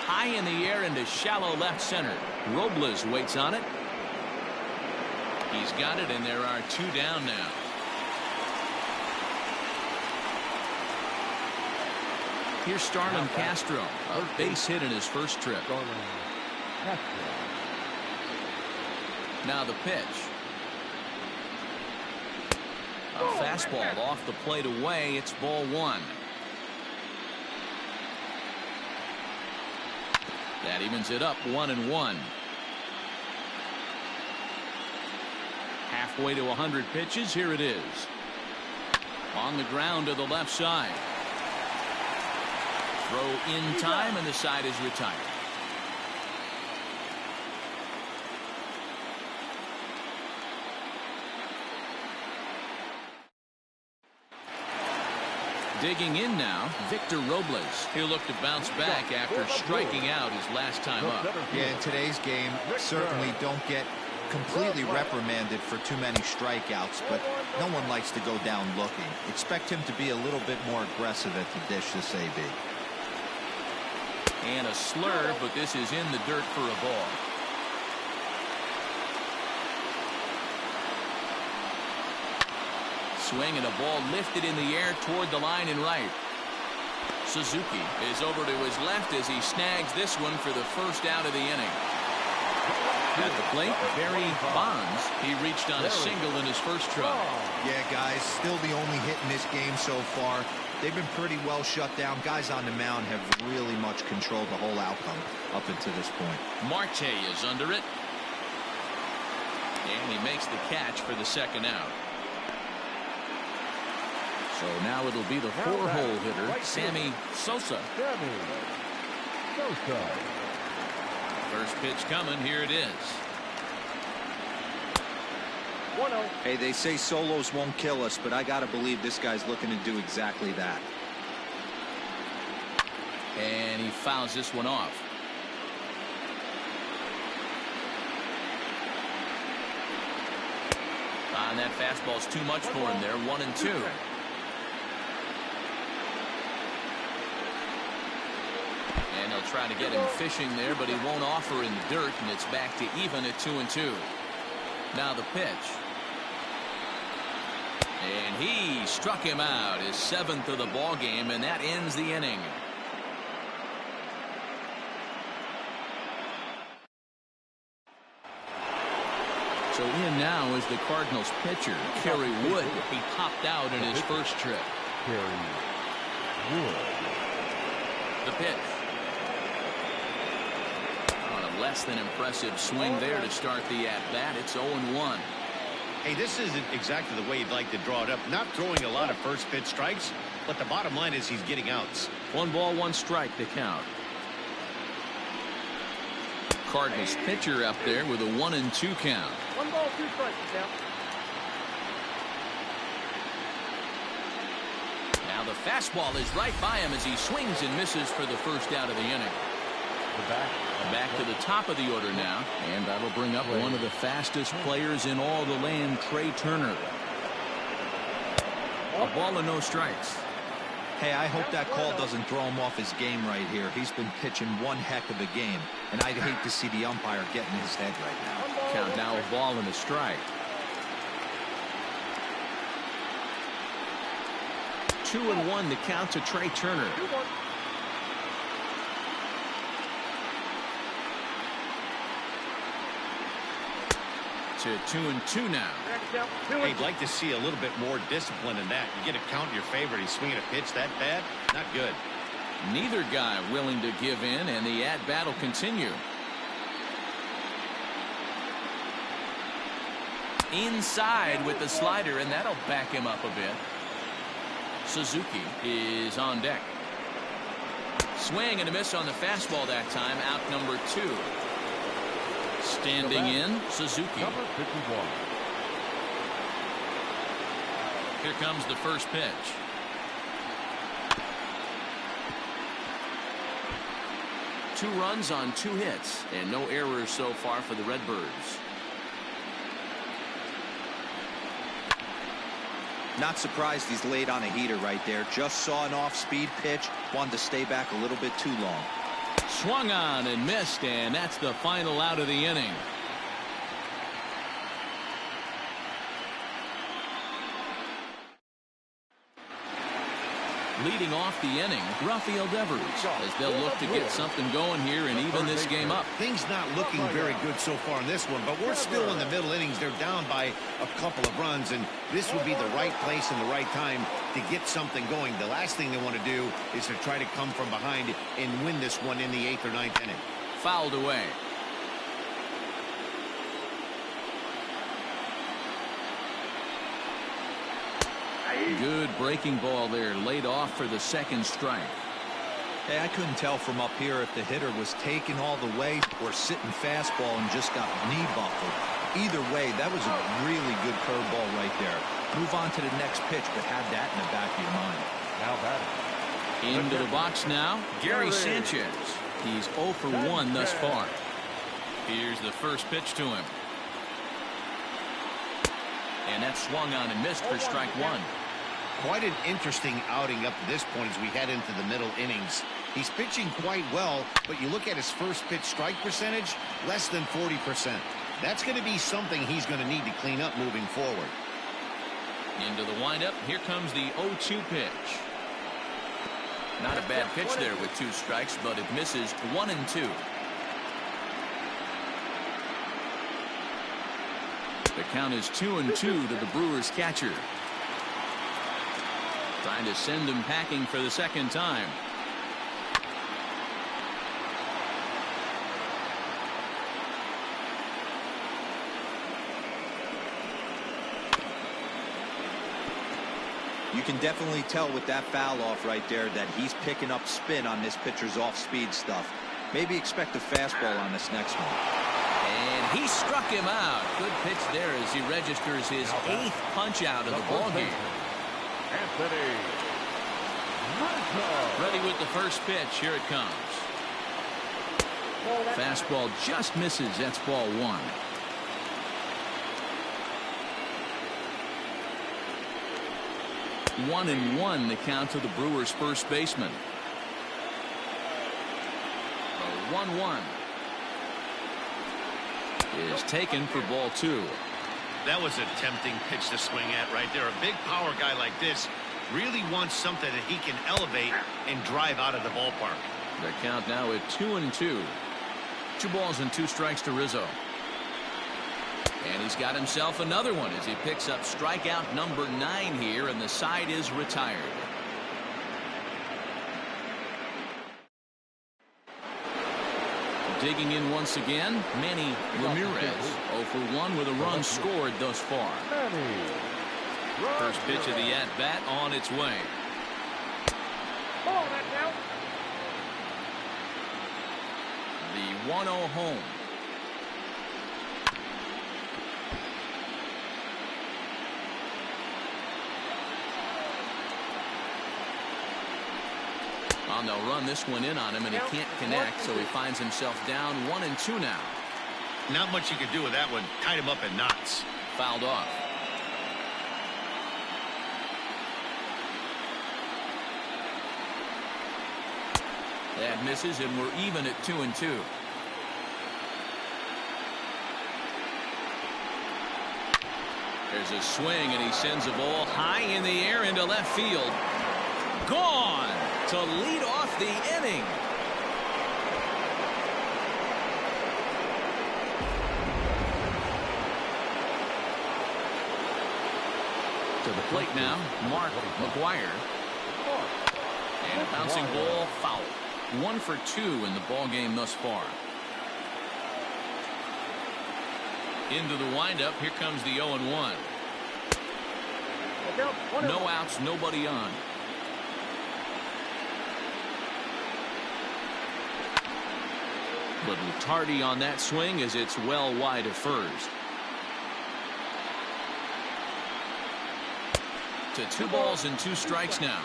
S1: High in the air into shallow left center. Robles waits on it. He's got it, and there are 2 down now. Here's Starlin Castro, a base hit in his first trip. Now the pitch. A fastball off the plate away. It's ball 1. That evens it up 1-1. Halfway to 100 pitches. Here it is. On the ground to the left side. Throw in time, and the side is retired. Digging in now, Victor Robles. He'll look to bounce back after striking out his last time up.
S4: Yeah, in today's game, certainly don't get completely reprimanded for too many strikeouts, but no one likes to go down looking. Expect him to be a little bit more aggressive at the dish this AB.
S1: And a slur, but this is in the dirt for a ball. Swing and a ball lifted in the air toward the line and right. Suzuki is over to his left as he snags this one for the first out of the inning. At the plate, Barry Bonds. He reached on a single in his first try.
S4: Yeah, guys, still the only hit in this game so far. They've been pretty well shut down. Guys on the mound have really much controlled the whole outcome up until this point.
S1: Marte is under it. And he makes the catch for the second out. So now it'll be the 4-hole hitter, Sammy Sosa. First pitch coming. Here it is.
S3: 1-0.
S4: Hey, they say solos won't kill us, but I got to believe this guy's looking to do exactly that.
S1: And he fouls this one off. And that fastball's too much for him there. 1-2. And they'll try to get him fishing there, but he won't offer in the dirt, and it's back to even at 2-2. Now the pitch. And he struck him out, his 7th of the ball game, and that ends the inning. So in now is the Cardinals pitcher, Kerry Wood. He popped out in his first trip.
S2: Kerry Wood.
S1: The pitch. On a less than impressive swing there to start the at-bat. It's 0-1.
S5: Hey, this isn't exactly the way you'd like to draw it up. Not throwing a lot of first pitch strikes, but the bottom line is he's getting outs.
S1: 1 ball, 1 strike to count. Cardinals pitcher up there with a 1-2 count.
S3: 1 ball, 2 strikes to count.
S1: Now the fastball is right by him as he swings and misses for the first out of the inning. Back to the top of the order now, and that'll bring up one of the fastest players in all the land, Trey Turner. A ball and no strikes.
S4: Hey, I hope that call doesn't throw him off his game right here. He's been pitching one heck of a game, and I'd hate to see the umpire get in his head right now.
S1: Count now, a ball and a strike. 2-1 to count to Trey Turner. To 2-2 now.
S5: Hey, I'd like to see a little bit more discipline in that. You get a count in your favor. He's swinging a pitch that bad. Not good.
S1: Neither guy willing to give in, and the at-bat will continue. Inside with the slider, and that'll back him up a bit. Suzuki is on deck. Swing and a miss on the fastball that time. Out number 2. Standing in, Suzuki.
S2: Number 51.
S1: Here comes the first pitch. Two runs on 2 hits, and no errors so far for the Redbirds.
S4: Not surprised he's laid on a heater right there. Just saw an off-speed pitch. Wanted to stay back a little bit too long.
S1: Swung on and missed, and that's the final out of the inning. Leading off the inning, Rafael Devers, as they'll look to get something going here and even this game up.
S5: Things not looking very good so far in this one, but we're still in the middle innings. They're down by a couple of runs, and this would be the right place and the right time to get something going. The last thing they want to do is to try to come from behind and win this one in the 8th or 9th inning.
S1: Fouled away. Good breaking ball there, laid off for the second strike.
S4: Hey, I couldn't tell from up here if the hitter was taken all the way or sitting fastball and just got knee buckled. Either way, that was a really good curveball right there. Move on to the next pitch, but have that in the back of your mind.
S2: Now batting.
S1: Into the box now, Gary Sanchez. He's 0 for 1 thus far. Here's the first pitch to him. And that's swung on and missed for strike 1.
S5: Quite an interesting outing up to this point as we head into the middle innings. He's pitching quite well, but you look at his first pitch strike percentage, less than 40%. That's going to be something he's going to need to clean up moving forward.
S1: Into the windup, here comes the 0-2 pitch. Not a bad pitch there with 2 strikes, but it misses 1 and 2. The count is 2-2 to the Brewers catcher. Trying to send him packing for the second time.
S4: You can definitely tell with that foul off right there that he's picking up spin on this pitcher's off-speed stuff. Maybe expect a fastball on this next one.
S1: And he struck him out. Good pitch there as he registers his 8th punch out of the ballgame.
S2: Anthony Rizzo.
S1: Ready with the first pitch. Here it comes. Fastball just misses. That's ball 1. One and 1 the count to the Brewers' first baseman. 1-1 is taken for ball 2.
S5: That was a tempting pitch to swing at right there. A big power guy like this really wants something that he can elevate and drive out of the ballpark.
S1: The count now at 2-2. 2 balls and 2 strikes to Rizzo. And he's got himself another one as he picks up strikeout number 9 here, and the side is retired. Digging in once again, Manny Ramirez. 0 for 1 with a run scored thus far. First pitch of the at-bat on its way. The 1-0 home. And they'll run this one in on him, and he can't connect, so he finds himself down 1-2 now.
S5: Not much you can do with that one. Tied him up in knots.
S1: Fouled off. That misses, and we're even at 2-2. There's a swing, and he sends a ball high in the air into left field. Gone to lead off the inning. To the plate now, Mark McGuire. And a bouncing ball foul. 1 for 2 in the ball game thus far. Into the windup. Here comes the 0-1. No outs, nobody on. Little tardy on that swing as it's well wide of first. To 2 balls and 2 strikes now.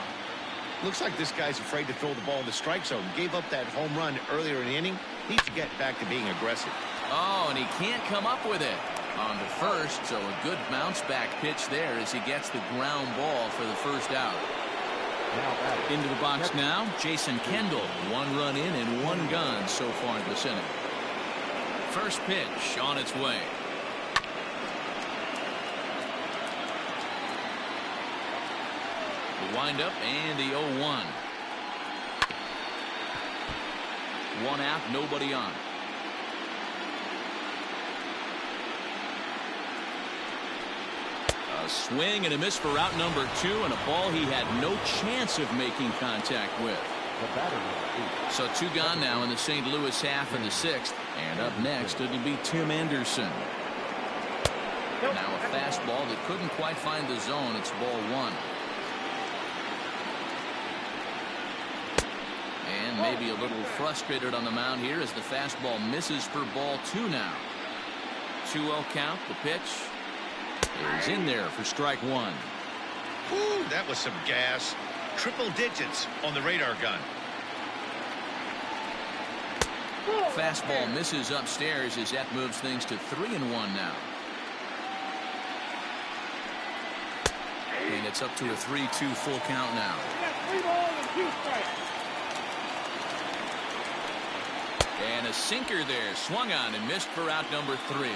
S5: Looks like this guy's afraid to throw the ball in the strike zone. Gave up that home run earlier in the inning. Needs to get back to being aggressive.
S1: Oh, and he can't come up with it. On to first, so a good bounce back pitch there as he gets the ground ball for the first out. Into the box now, Jason Kendall. 1 run in and 1 gone so far this inning. First pitch on its way. The windup and the 0-1. 1 out, nobody on. A swing and a miss for out number 2, and a ball he had no chance of making contact with. So 2 gone now in the St. Louis half of the 6th. And up next, it'll be Tim Anderson. Now a fastball that couldn't quite find the zone. It's ball 1. And maybe a little frustrated on the mound here as the fastball misses for ball 2 now. 2-0 count. The pitch is in there for strike 1.
S5: Whew, that was some gas. Triple digits on the radar gun.
S1: Fastball misses upstairs as that moves things to 3-1 now. And it's up to a 3-2 full count now.
S3: 3 balls and 2 strikes.
S1: And a sinker there, swung on and missed for out number 3.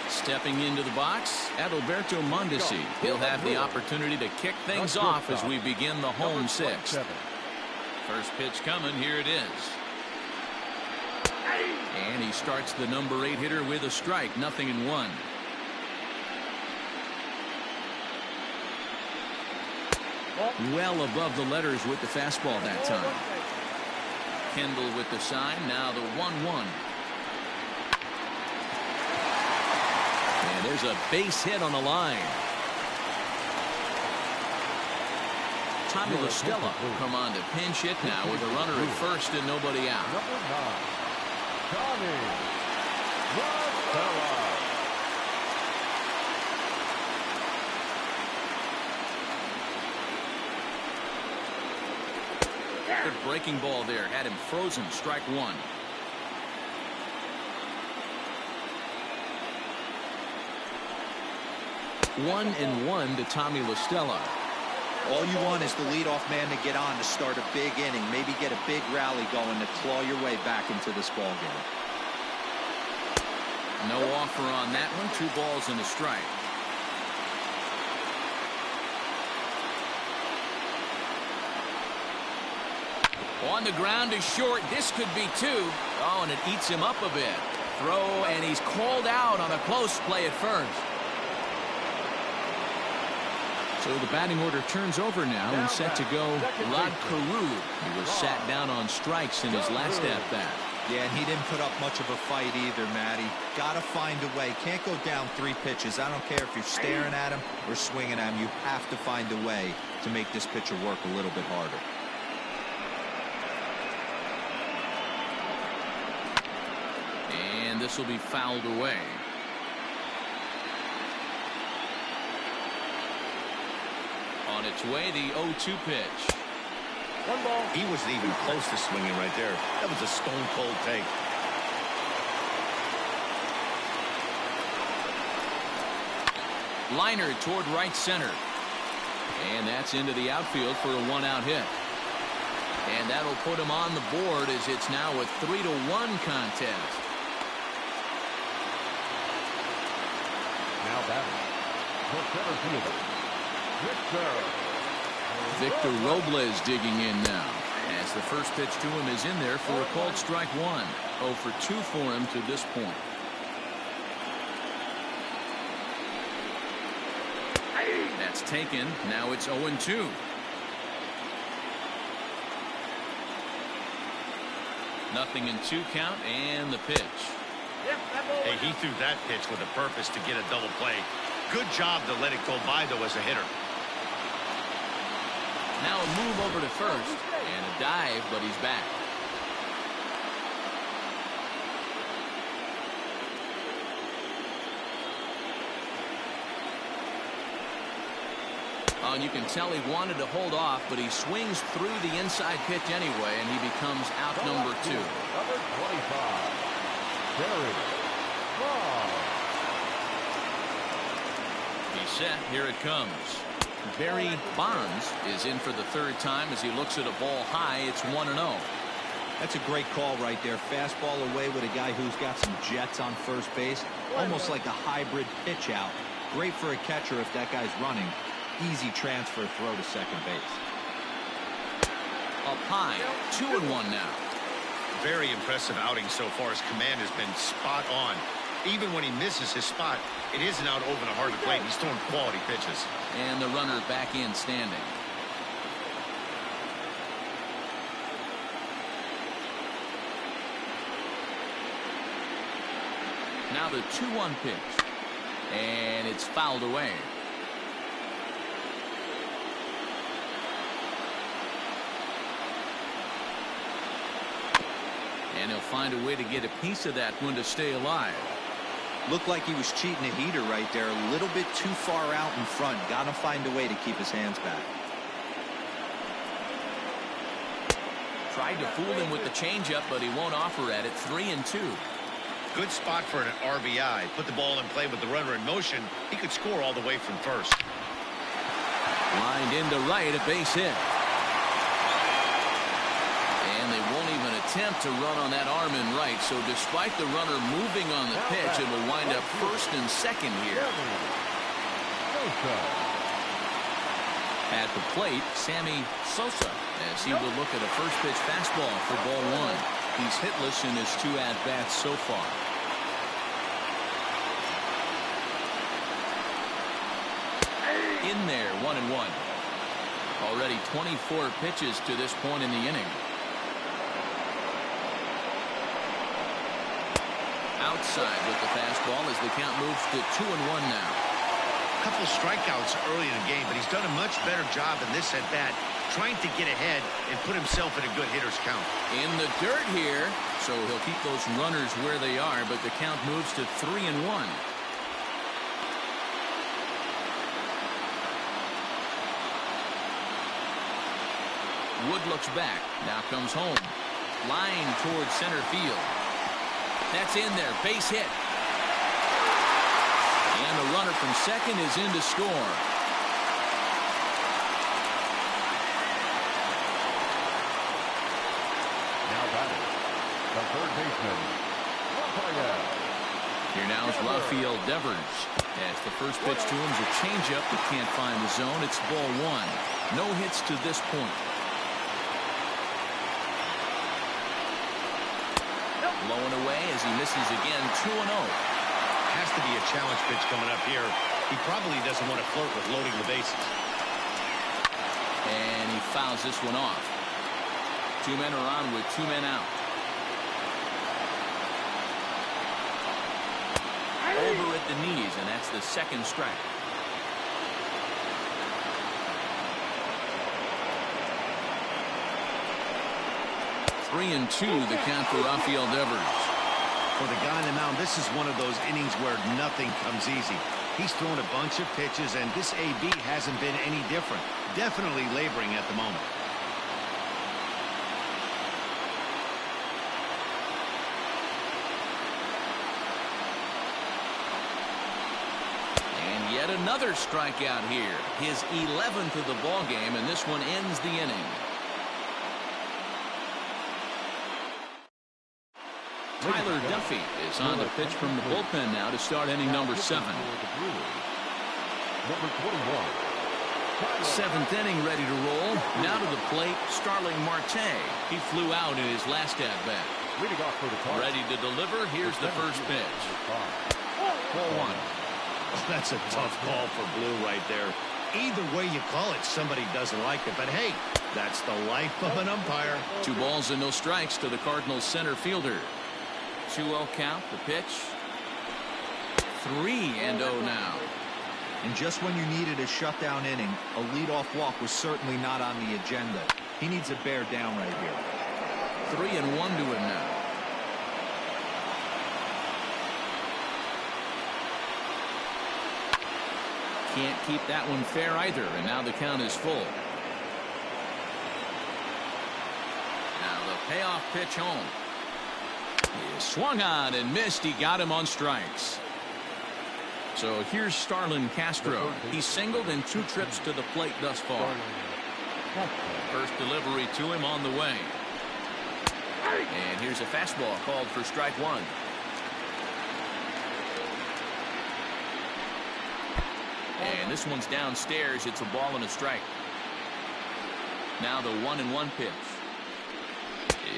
S1: Stepping into the box, Adalberto Mondesi. He'll have the opportunity to kick things off as we begin the home 6th. First pitch coming, here it is. And he starts the number 8 hitter with a strike, 0-1. Well above the letters with the fastball that time. Kendall with the sign, now the 1-1. And there's a base hit on the line. Tommy La Stella come on to pinch hit now with a runner at first and nobody out.
S2: Number 9, Tommy La Stella.
S1: Good breaking ball there, had him frozen, strike 1. One and 1 to Tommy La Stella.
S4: All you want is the leadoff man to get on to start a big inning, maybe get a big rally going to claw your way back into this ball game.
S1: No offer on that one. 2 balls and a strike. On the ground is short. This could be 2. Oh, and it eats him up a bit. Throw, and he's called out on a close play at first. So the batting order turns over now and set to go Rod Carew. He was sat down on strikes in his last at-bat.
S4: Yeah, and he didn't put up much of a fight either, Matty. Got to find a way. Can't go down 3 pitches. I don't care if you're staring at him or swinging at him. You have to find a way to make this pitcher work a little bit harder. And this will be fouled away.
S1: On its way, the 0-2 pitch.
S3: One ball.
S5: He wasn't even close to swinging right there. That was a stone-cold take.
S1: Liner toward right center. And that's into the outfield for a 1-out hit. And that'll put him on the board as it's now a 3-1 contest.
S2: Now batting, the center fielder,
S1: Victor Robles digging in now, as the first pitch to him is in there for a called strike one. 0 for 2 for him to this point. That's taken. Now it's 0-2. Nothing in 2 count, and the pitch.
S5: Hey, he threw that pitch with a purpose to get a double play. Good job to let it go by, though, as a hitter.
S1: Now a move over to first, and a dive, but he's back. Oh, and you can tell he wanted to hold off, but he swings through the inside pitch anyway, and he becomes out number 2.
S2: Number 25, Barry Bonds.
S1: He's set. Here it comes. Barry Bonds is in for the 3rd time as he looks at a ball high. It's 1-0.
S4: That's a great call right there. Fastball away with a guy who's got some jets on first base. Almost like a hybrid pitch out. Great for a catcher if that guy's running. Easy transfer throw to second base.
S1: Up high. 2-1 now.
S5: Very impressive outing so far. His command has been spot on. Even when he misses his spot, it isn't out over the heart of the plate. He's throwing quality pitches.
S1: And the runner back in standing. Now the 2-1 pitch. And it's fouled away. And he'll find a way to get a piece of that one to stay alive.
S4: Looked like he was cheating a heater right there. A little bit too far out in front. Got to find a way to keep his hands back.
S1: Tried to fool him with the changeup, but he won't offer at it. 3-2.
S5: Good spot for an RBI. Put the ball in play with the runner in motion. He could score all the way from first.
S1: Lined into right, a base hit. And they won't even attempt to run on that arm in right. So despite the runner moving on the pitch, it will wind up first and second here. At the plate, Sammy Sosa, as he will look at a first pitch fastball for ball 1. He's hitless in his 2 at-bats so far. In there, 1-1. Already 24 pitches to this point in the inning. Outside with the fastball as the count moves to 2-1 now.
S5: A couple strikeouts early in the game, but he's done a much better job in this at-bat, trying to get ahead and put himself in a good hitter's count.
S1: In the dirt here, so he'll keep those runners where they are, but the count moves to 3-1. Wood looks back. Now comes home. Line towards center field. That's in there. Base hit. And the runner from second is in to score.
S2: Now batting, the 3rd baseman, Rafael.
S1: Here now is Rafael Devers. As the first pitch to him is a changeup that can't find the zone. It's ball 1. No hits to this point. Blowing away as he misses again. 2-0.
S5: Has to be a challenge pitch coming up here. He probably doesn't want to flirt with loading the bases.
S1: And he fouls this one off. 2 men are on with 2 men out. Over at the knees, and that's the 2nd strike. Three and 2, the count for Rafael Devers.
S5: For the guy on the mound, this is one of those innings where nothing comes easy. He's thrown a bunch of pitches, and this AB hasn't been any different. Definitely laboring at the moment.
S1: And yet another strikeout here. His 11th of the ball game, and this one ends the inning. Tyler Duffy is on the pitch from the bullpen now to start inning number 7.
S2: Number 21.
S1: 7th inning ready to roll. Now to the plate, Starling Marte. He flew out in his last at-bat.
S2: Leading off for the Cardinals.
S1: Ready to deliver. Here's the first pitch. 4-1.
S5: Oh, that's a tough call for Blue right there. Either way you call it, somebody doesn't like it. But hey, that's the life of an umpire.
S1: 2 balls and no strikes to the Cardinals center fielder. 2-0 count, the pitch. 3-0 now.
S4: And just when you needed a shutdown inning, a leadoff walk was certainly not on the agenda. He needs to bear down right here.
S1: 3-1 to him now. Can't keep that one fair either, and now the count is full. Now the payoff pitch home. He swung on and missed. He got him on strikes. So here's Starlin Castro. He's singled in 2 trips to the plate thus far. First delivery to him on the way. And here's a fastball called for strike 1. And this one's downstairs. It's a ball and a strike. Now the 1-1 pitch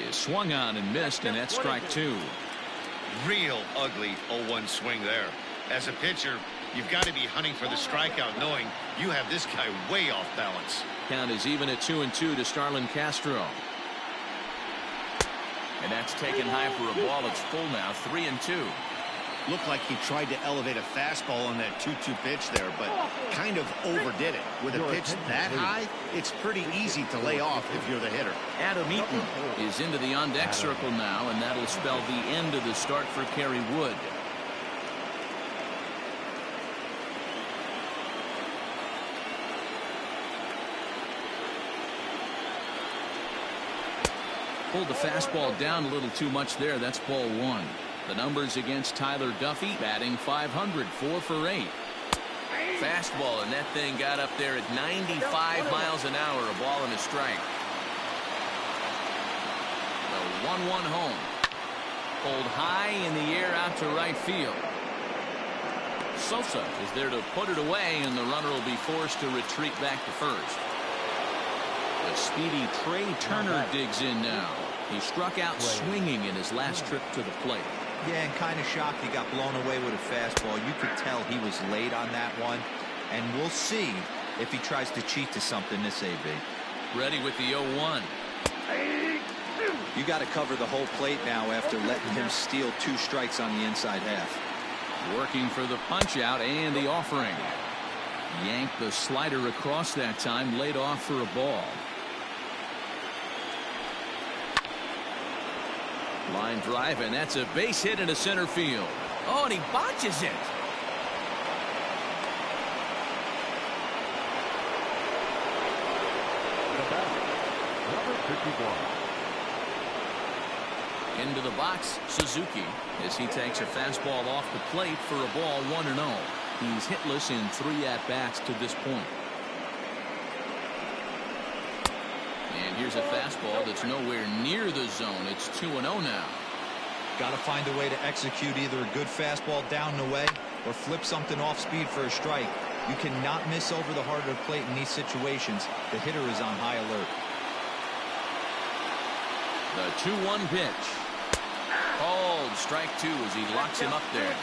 S1: is swung on and missed, and that's strike 2.
S5: Real ugly 0-1 swing there. As a pitcher, you've got to be hunting for the strikeout, knowing you have this guy way off balance.
S1: Count is even at 2-2 to Starlin Castro. And that's taken high for a ball. It's full now, 3-2.
S5: Looked like he tried to elevate a fastball on that 2-2 pitch there, but kind of overdid it. With a pitch that high, it's pretty easy to lay off if you're the hitter.
S1: Adam Eaton is into the on-deck circle now, and that'll spell the end of the start for Kerry Wood. Pulled the fastball down a little too much there. That's ball 1. The numbers against Tyler Duffy, batting .500, 4 for 8. Fastball, and that thing got up there at 95 miles an hour, a ball and a strike. The 1-1 home. Pulled high in the air out to right field. Sosa is there to put it away, and the runner will be forced to retreat back to first. The speedy Trey Turner digs in now. He struck out swinging in his last trip to the plate.
S4: Yeah, and kind of shocked he got blown away with a fastball. You could tell he was late on that one. And we'll see if he tries to cheat to something this AB.
S1: Ready with the 0-1.
S4: You got to cover the whole plate now after letting him steal 2 strikes on the inside half.
S1: Working for the punch out and the offering. Yanked the slider across that time, laid off for a ball. Line drive, and that's a base hit into center field. Oh, and he botches it.
S2: Number 51.
S1: Into the box, Suzuki, as he takes a fastball off the plate for a ball 1-0. He's hitless in 3 at-bats to this point. And here's a fastball that's nowhere near the zone. It's 2-0 now.
S4: Got to find a way to execute either a good fastball down the way or flip something off speed for a strike. You cannot miss over the heart of the plate in these situations. The hitter is on high alert.
S1: The 2-1 pitch. Called strike 2 as he locks him up there.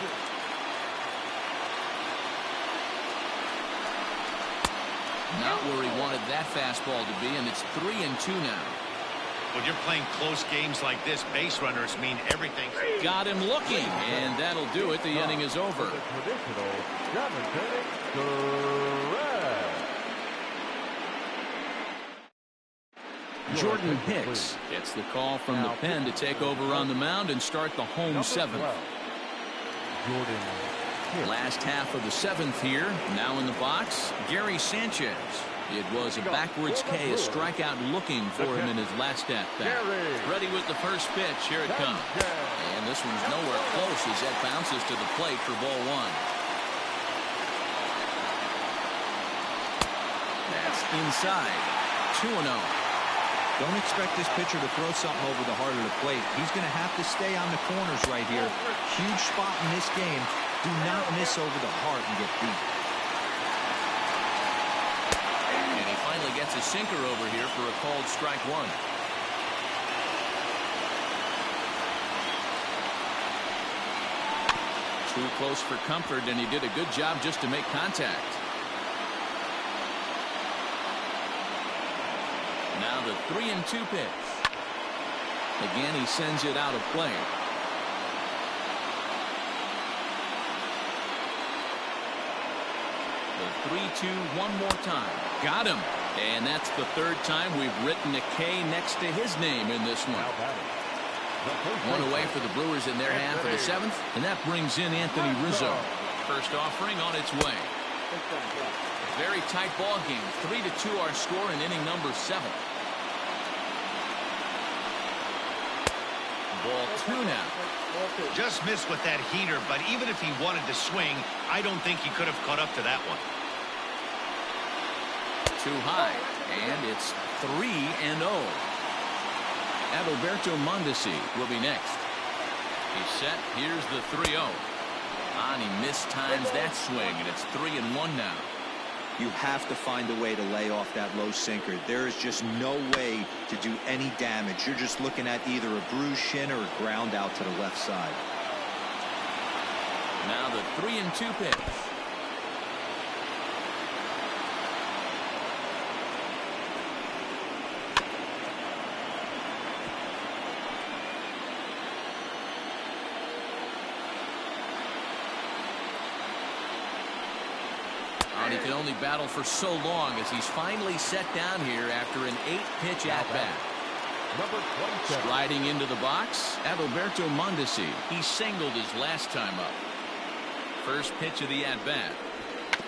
S1: Not where he wanted that fastball to be, and it's 3-2 now.
S5: When you're playing close games like this, base runners mean everything.
S1: Got him looking, and that'll do it. The inning is over.
S2: The traditional 7th inning, correct.
S1: Jordan Hicks gets the call from the pen to take over on the mound and start the home 7th.
S2: Jordan
S1: Last half of the 7th here. Now in the box, Gary Sanchez. It was a backwards K, a strikeout looking for him in his last at-bat. Ready with the first pitch. Here it comes. And this one's nowhere close as that bounces to the plate for ball 1. That's inside. 2-0.
S4: Don't expect this pitcher to throw something over the heart of the plate. He's going to have to stay on the corners right here. Huge spot in this game. Do not miss over the heart and get beat.
S1: And he finally gets a sinker over here for a called strike 1. Too close for comfort, and he did a good job just to make contact. Now the 3-2 pitch. Again, he sends it out of play. The 3-2 one more time. Got him. And that's the 3rd time we've written a K next to his name in this one. One away for the Brewers in their half of the 7th, and that brings in Anthony Rizzo. First offering on its way. Very tight ball game. 3-2 our score in inning number 7. Ball 2 now.
S5: Just missed with that heater, but even if he wanted to swing, I don't think he could have caught up to that one.
S1: Too high, and it's 3-0. Adalberto Mondesi will be next. He's set. Here's the 3-0. And he mistimes that swing, and it's 3-1 now.
S4: You have to find a way to lay off that low sinker. There is just no way to do any damage. You're just looking at either a bruised shin or a ground out to the left side.
S1: Now the 3-2 pitch. And he can only battle for so long as he's finally set down here after an 8-pitch at-bat. Striding into the box, Adalberto Mondesi. He singled his last time up. First pitch of the at-bat.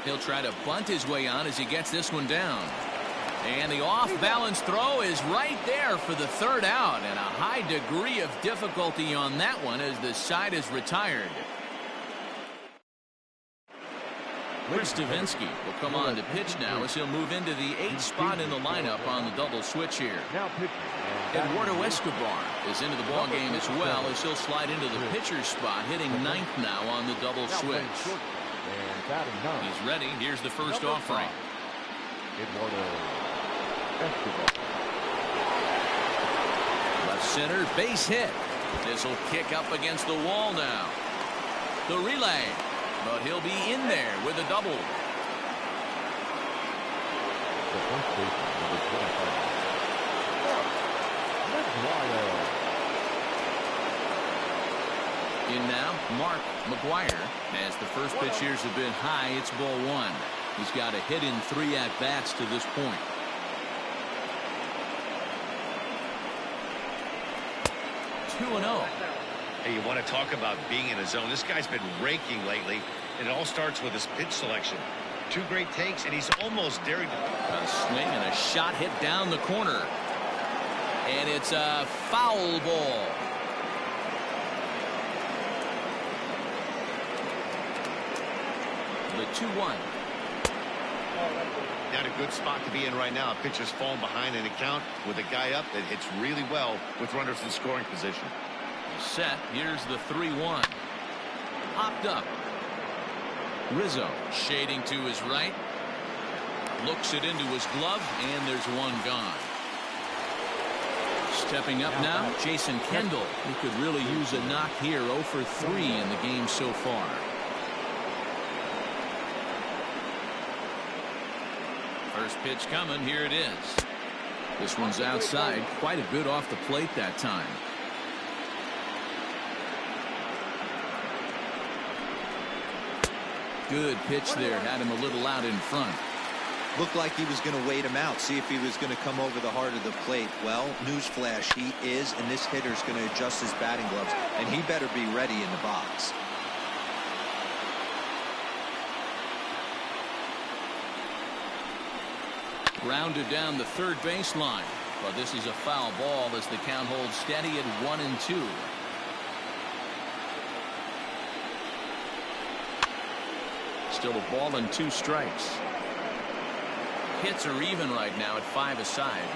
S1: He'll try to bunt his way on as he gets this one down. And the off-balance throw is right there for the 3rd out, and a high degree of difficulty on that one as the side is retired. Chris Stavinsky will come on to pitch now as he'll move into the 8th spot in the lineup on the double switch here. Eduardo Escobar is into the ball game as well as he'll slide into the pitcher's spot, hitting 9th now on the double switch. He's ready. Here's the first offering. Left center, base hit. This will kick up against the wall now. The relay. But he'll be in there with a double. In now, Mark McGuire. As the first pitch here's have been high, it's ball 1. He's got a hit in 3 at-bats to this point. Two 2-0.
S5: Hey, you want to talk about being in a zone. This guy's been raking lately, and it all starts with his pitch selection. 2 great takes, and he's almost daring to...
S1: A swing and a shot hit down the corner. And it's a foul ball. The 2-1.
S5: Not a good spot to be in right now. Pitcher's falling behind in the count with a guy up that hits really well with runners in scoring position.
S1: Set. Here's the 3-1. Hopped up. Rizzo shading to his right. Looks it into his glove, and there's one gone. Stepping up now, Jason Kendall. He could really use a knock here. 0 for 3 in the game so far. First pitch coming. Here it is. This one's outside. Quite a bit off the plate that time. Good pitch there. Had him a little out in front.
S4: Looked like he was going to wait him out, see if he was going to come over the heart of the plate. Well, newsflash, he is, and this hitter's going to adjust his batting gloves, and he better be ready in the box.
S1: Grounded down the third baseline. But this is a foul ball as the count holds steady at 1-2. Still a ball and 2 strikes. Hits are even right now at 5 aside.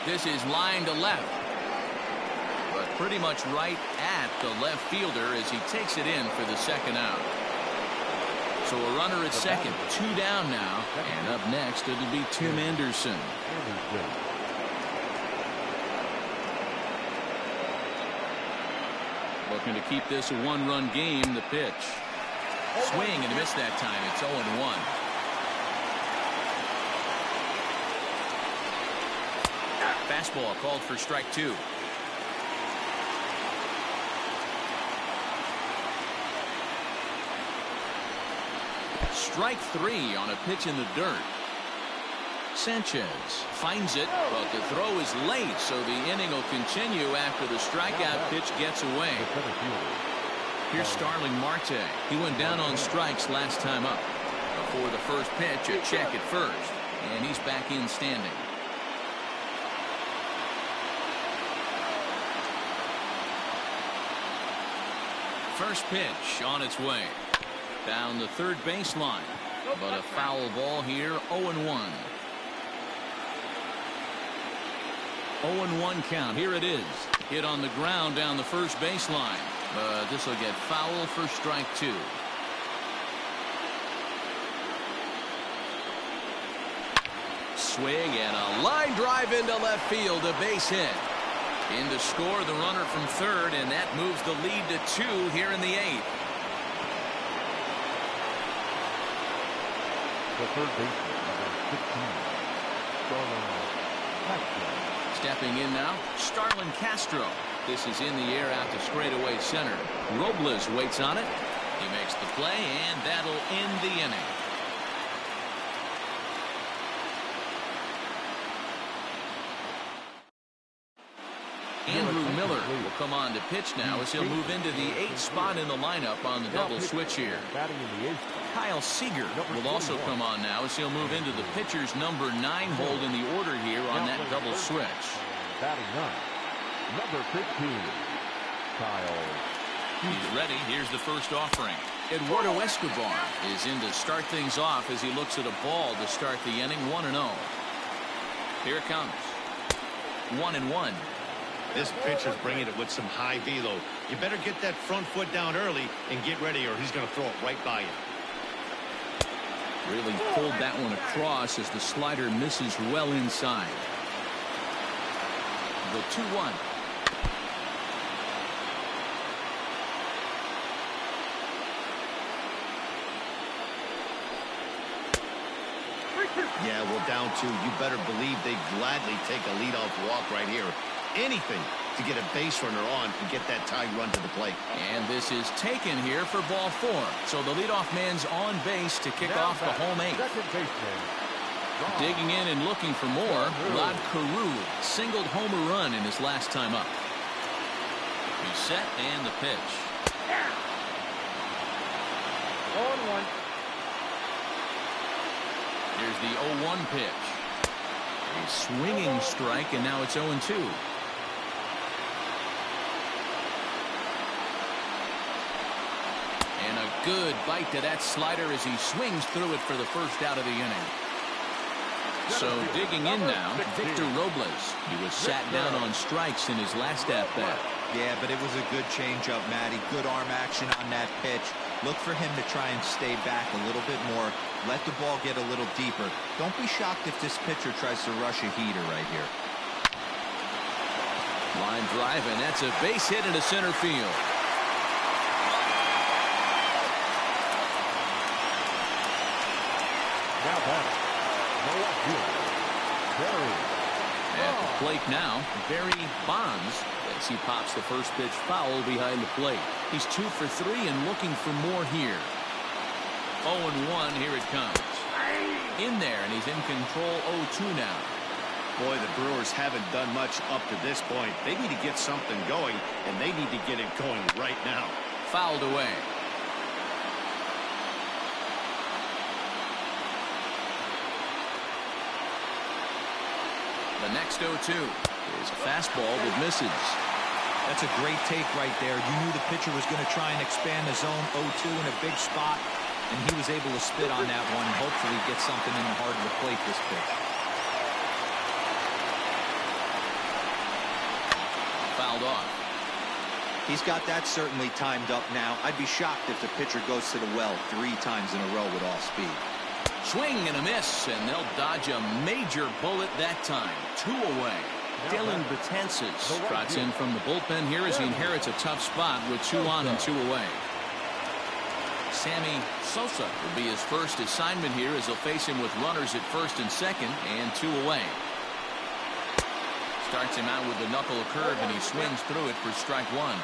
S1: This is line to left. But pretty much right at the left fielder as he takes it in for the second out. So a runner at second, 2 down now. And up next it'll be Tim Anderson. Looking to keep this a 1-run game. The pitch. Swing and a miss that time. It's 0-1. Fastball called for strike 2. Strike 3 on a pitch in the dirt. Sanchez finds it, but the throw is late, so the inning will continue after the strikeout pitch gets away. Here's Starling Marte. He went down on strikes last time up. Before the first pitch, a check at first, and he's back in standing. First pitch on its way. Down the third baseline, but a foul ball here. 0-1. 0-1 count. Here it is. Hit on the ground down the first baseline, but this will get foul for strike 2. Swing and a line drive into left field. A base hit. In to score the runner from third, and that moves the lead to 2 here in the 8th.
S2: The third baseman, number 16, Starling Castro.
S1: Stepping in now, Starlin Castro. This is in the air out to straightaway center. Robles waits on it. He makes the play, and that'll end the inning. Andrew Miller will come on to pitch now as he'll move into the 8th spot in the lineup on the double switch here. Kyle Seager will also come on now as he'll move into the pitcher's number 9 hold in the order here on that double switch.
S2: Batting 9, number 15, Kyle.
S1: He's ready. Here's the first offering. Eduardo Escobar is in to start things off as he looks at a ball to start the inning. 1-0. Here it comes. 1-1.
S5: This pitcher's bringing it with some high velo. You better get that front foot down early and get ready, or he's going to throw it right by you.
S1: Really pulled that one across as the slider misses well inside. The 2-1.
S5: Yeah, well, down 2. You better believe they gladly take a leadoff walk right here. Anything to get a base runner on and get that tie run to the plate.
S1: And this is taken here for ball 4. So the leadoff man's on base to kick off the home 8th. Digging in and looking for more, Rod Carew singled home a run in his last time up. He's set and the pitch.
S3: 0-1.
S1: Here's the 0-1 pitch. A swinging strike, and now it's 0-2. And a good bite to that slider as he swings through it for the first out of the inning. So digging in now, Victor Robles. He was sat down on strikes in his last at-bat.
S4: Yeah, but it was a good changeup, Matty. Good arm action on that pitch. Look for him to try and stay back a little bit more. Let the ball get a little deeper. Don't be shocked if this pitcher tries to rush a heater right here.
S1: Line drive, and that's a base hit into center field.
S2: Now back, the left fielder, Barry.
S1: At the plate now, Barry Bonds, as he pops the first pitch foul behind the plate. He's 2 for 3 and looking for more here. 0-1, here it comes. In there, and he's in control. 0-2 now.
S5: Boy, the Brewers haven't done much up to this point. They need to get something going, and they need to get it going right now.
S1: Fouled away. The next 0-2 is a fastball that misses.
S4: That's a great take right there. You knew the pitcher was going to try and expand the zone 0-2 in a big spot, and he was able to spit on that one and hopefully get something in the heart of the plate this pitch.
S1: Fouled off.
S4: He's got that certainly timed up now. I'd be shocked if the pitcher goes to the well 3 times in a row with off speed.
S1: Swing and a miss, and they'll dodge a major bullet that time. 2 away.
S6: Dylan Betances
S1: Trots in from the bullpen here as he inherits a tough spot with 2 on and 2 away. Sammy Sosa will be his first assignment here as he'll face him with runners at first and second and 2 away. Starts him out with the knuckle curve, and he swings through it for strike 1.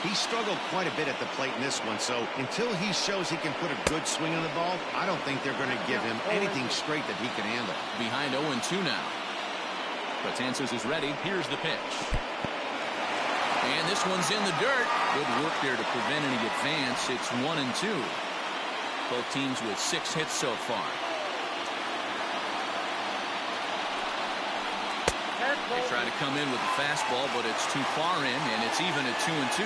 S5: He struggled quite a bit at the plate in this one, so until he shows he can put a good swing on the ball, I don't think they're going to give him anything straight that he can handle.
S1: Behind 0-2 now. Betances is ready. Here's the pitch. And this one's in the dirt. Good work there to prevent any advance. It's 1-2. Both teams with 6 hits so far. They try to come in with the fastball, but it's too far in, and it's even at 2-2.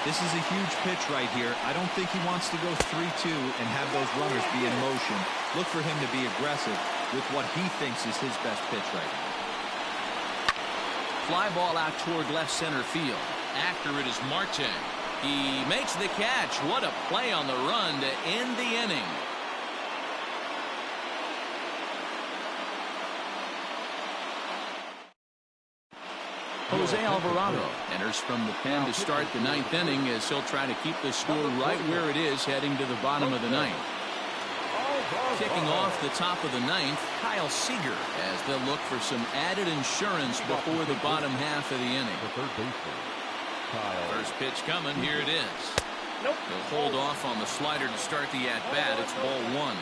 S4: This is a huge pitch right here. I don't think he wants to go 3-2 and have those runners be in motion. Look for him to be aggressive with what he thinks is his best pitch right now.
S1: Fly ball out toward left center field. After it is Marte. He makes the catch. What a play on the run to end the inning. Jose Alvarado enters from the pen to start the 9th inning as he'll try to keep the score right where it is heading to the bottom of the 9th. Kicking off the top of the 9th, Kyle Seager, as they'll look for some added insurance before the bottom half of the inning. First pitch coming. Here it is. He'll hold off on the slider to start the at-bat. It's ball 1.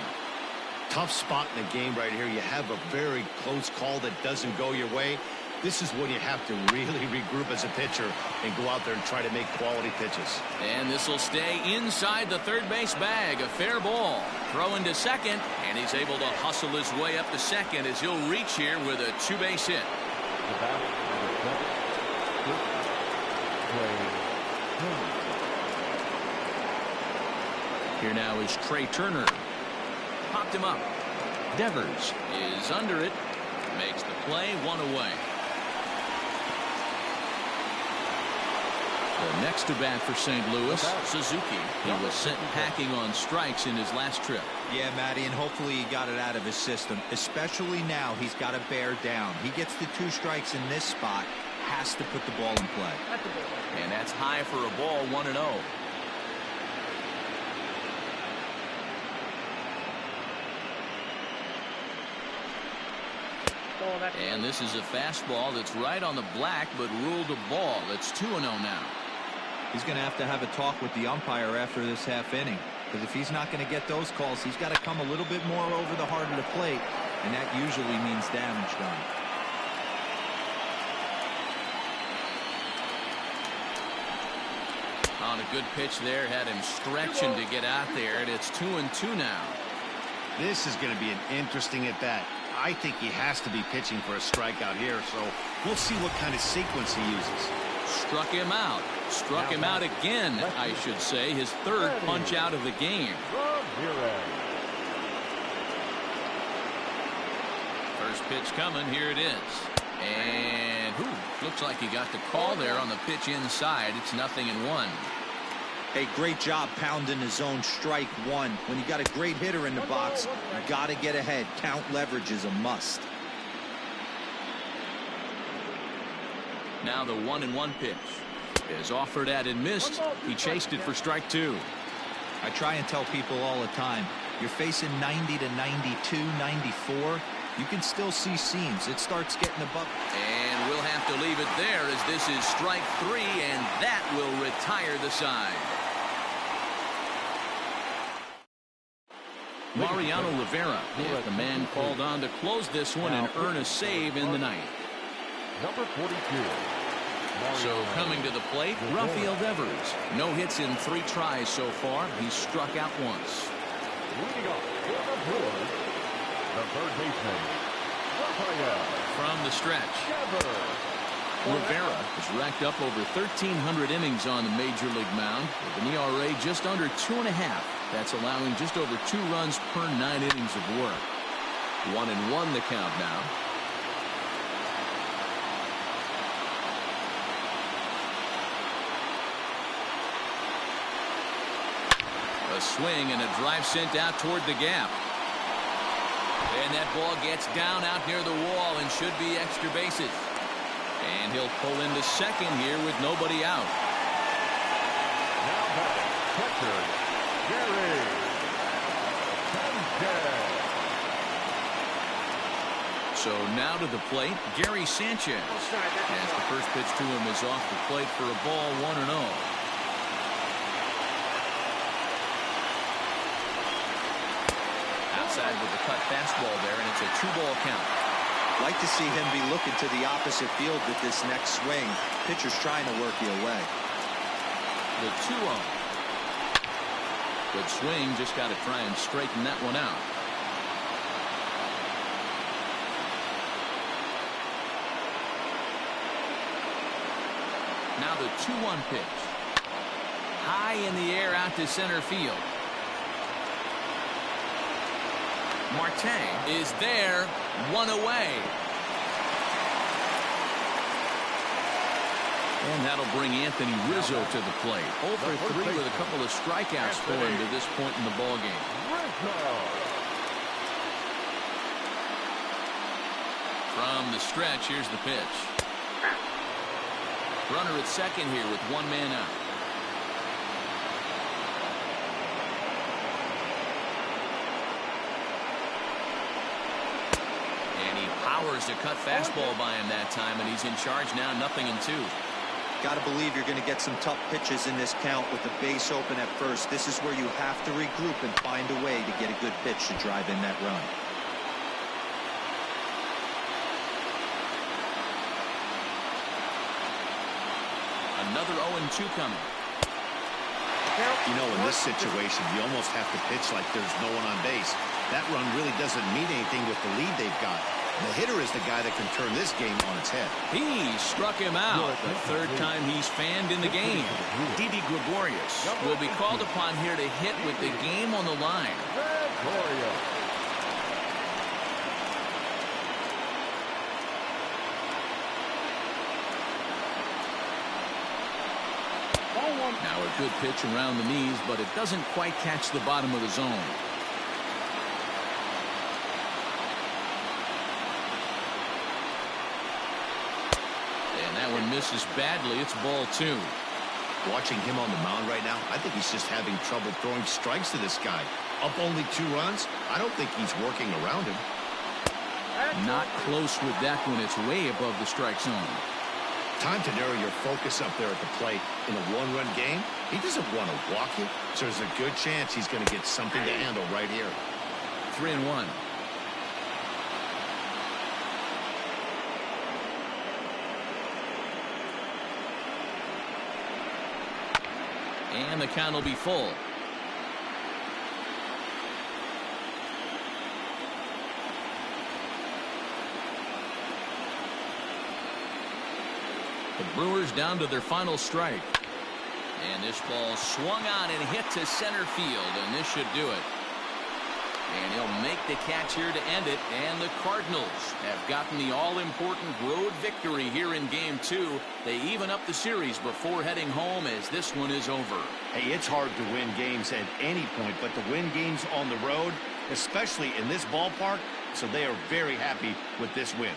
S5: Tough spot in the game right here. You have a very close call that doesn't go your way. This is when you have to really regroup as a pitcher and go out there and try to make quality pitches.
S1: And this will stay inside the third base bag. A fair ball. Throw into second, and he's able to hustle his way up to second as he'll reach here with a 2-base hit. Here now is Trey Turner. Popped him up. Devers is under it. Makes the play. 1 away. The next to bat for St. Louis, Suzuki. He was sent packing on strikes in his last trip.
S4: Yeah, Matty, and hopefully he got it out of his system. Especially now, he's got to bear down. He gets the 2 strikes in this spot, has to put the ball in play.
S1: And that's high for a ball. 1-0. And this is a fastball that's right on the black, but ruled a ball. It's 2-0 now.
S4: He's going to have a talk with the umpire after this half inning, because if he's not going to get those calls, he's got to come a little bit more over the heart of the plate, and that usually means damage done.
S1: On a good pitch there, had him stretching to get out there, and it's 2-2 now.
S5: This is going to be an interesting at bat. I think he has to be pitching for a strikeout here, so we'll see what kind of sequence he uses.
S1: Struck him out. Struck him out again, I should say. His 3rd punch out of the game. First pitch coming. Here it is. And looks like he got the call there on the pitch inside. It's 0-1.
S4: Hey, great job pounding the zone. Strike 1. When you got a great hitter in the box, you got to get ahead. Count leverage is a must.
S1: Now the 1-1 pitch is offered at and missed. He chased it for strike 2.
S4: I try and tell people all the time, you're facing 90 to 92, 94. You can still see seams. It starts getting above.
S1: And we'll have to leave it there as this is strike 3, and that will retire the side. Mariano Rivera is the man called on to close this one and earn a save in the 9th.
S2: Number 42.
S1: So coming to the plate, Rafael Devers. No hits in 3 tries so far. He's struck out once.
S2: Leading off for the Brewers, the third baseman,
S1: From the stretch. Rivera has racked up over 1,300 innings on the Major League mound with an ERA just under 2.5. That's allowing just over 2 runs per 9 innings of work. 1-1 the count now. A swing and a drive sent out toward the gap. And that ball gets down out near the wall and should be extra bases. And he'll pull into second here with nobody out.
S2: Now batting, catcher, Gary Sanchez.
S1: So now to the plate, Gary Sanchez. As the first pitch to him is off the plate for a ball, 1-0. Outside with the cut fastball there, and it's a 2-ball count.
S4: Like to see him be looking to the opposite field with this next swing. Pitcher's trying to work you away.
S1: The 2-0. Good swing, just got to try and straighten that one out. Now the 2-1 pitch. High in the air out to center field. Marte is there, 1 away. And that'll bring Anthony Rizzo to the plate. 0 for 3 with a couple of strikeouts for him to this point in the ballgame. From the stretch, here's the pitch. Runner at second here with 1 man out. Powers a cut fastball by him that time, and he's in charge now, 0-2.
S4: Got to believe you're going to get some tough pitches in this count with the base open at first. This is where you have to regroup and find a way to get a good pitch to drive in that run.
S1: Another 0-2 coming.
S5: You know, in this situation, you almost have to pitch like there's no one on base. That run really doesn't mean anything with the lead they've got. The hitter is the guy that can turn this game on its head.
S1: He struck him out. The third time he's fanned in the game. Didi Gregorius will be called upon here to hit with the game on the line. Now a good pitch around the knees, but it doesn't quite catch the bottom of the zone. And that one misses badly. It's ball 2.
S5: Watching him on the mound right now, I think he's just having trouble throwing strikes to this guy. Up only 2 runs? I don't think he's working around him.
S1: Not close with that one. It's way above the strike zone.
S5: Time to narrow your focus up there at the plate. In a 1-run game, he doesn't want to walk you, so there's a good chance he's going to get something to handle right here.
S1: 3-1. And the count will be full. The Brewers down to their final strike. And this ball swung on and hit to center field, and this should do it. And he'll make the catch here to end it, and the Cardinals have gotten the all-important road victory here in Game 2. They even up the series before heading home as this one is over.
S5: Hey, it's hard to win games at any point, but to win games on the road, especially in this ballpark, so they are very happy with this win.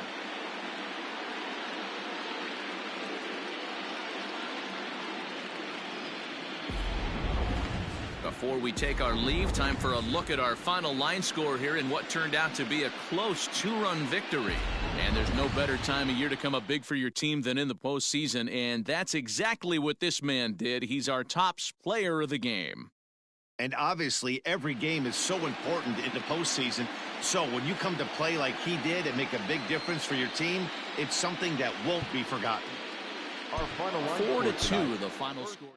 S1: Before we take our leave, time for a look at our final line score here in what turned out to be a close 2-run victory. And there's no better time of year to come up big for your team than in the postseason, and that's exactly what this man did. He's our top player of the game.
S5: And obviously, every game is so important in the postseason. So when you come to play like he did and make a big difference for your team, it's something that won't be forgotten.
S2: Our final line
S1: 4-2, the final score.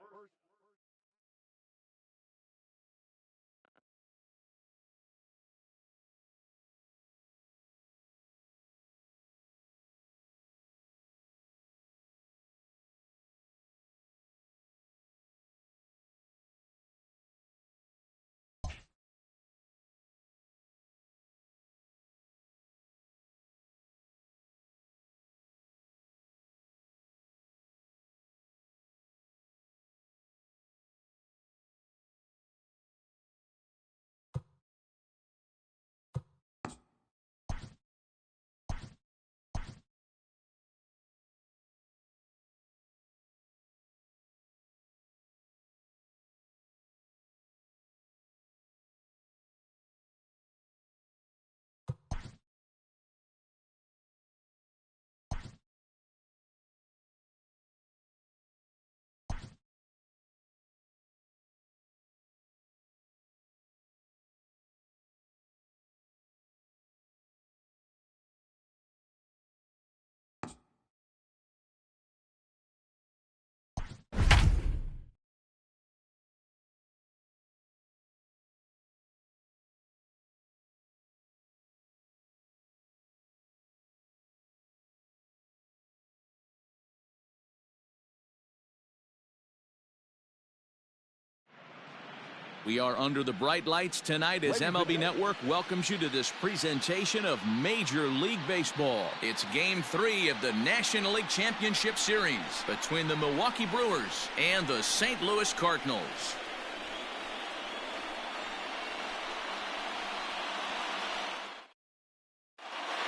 S1: We are under the bright lights tonight as MLB Network welcomes you to this presentation of Major League Baseball. It's Game 3 of the National League Championship Series between the Milwaukee Brewers and the St. Louis Cardinals.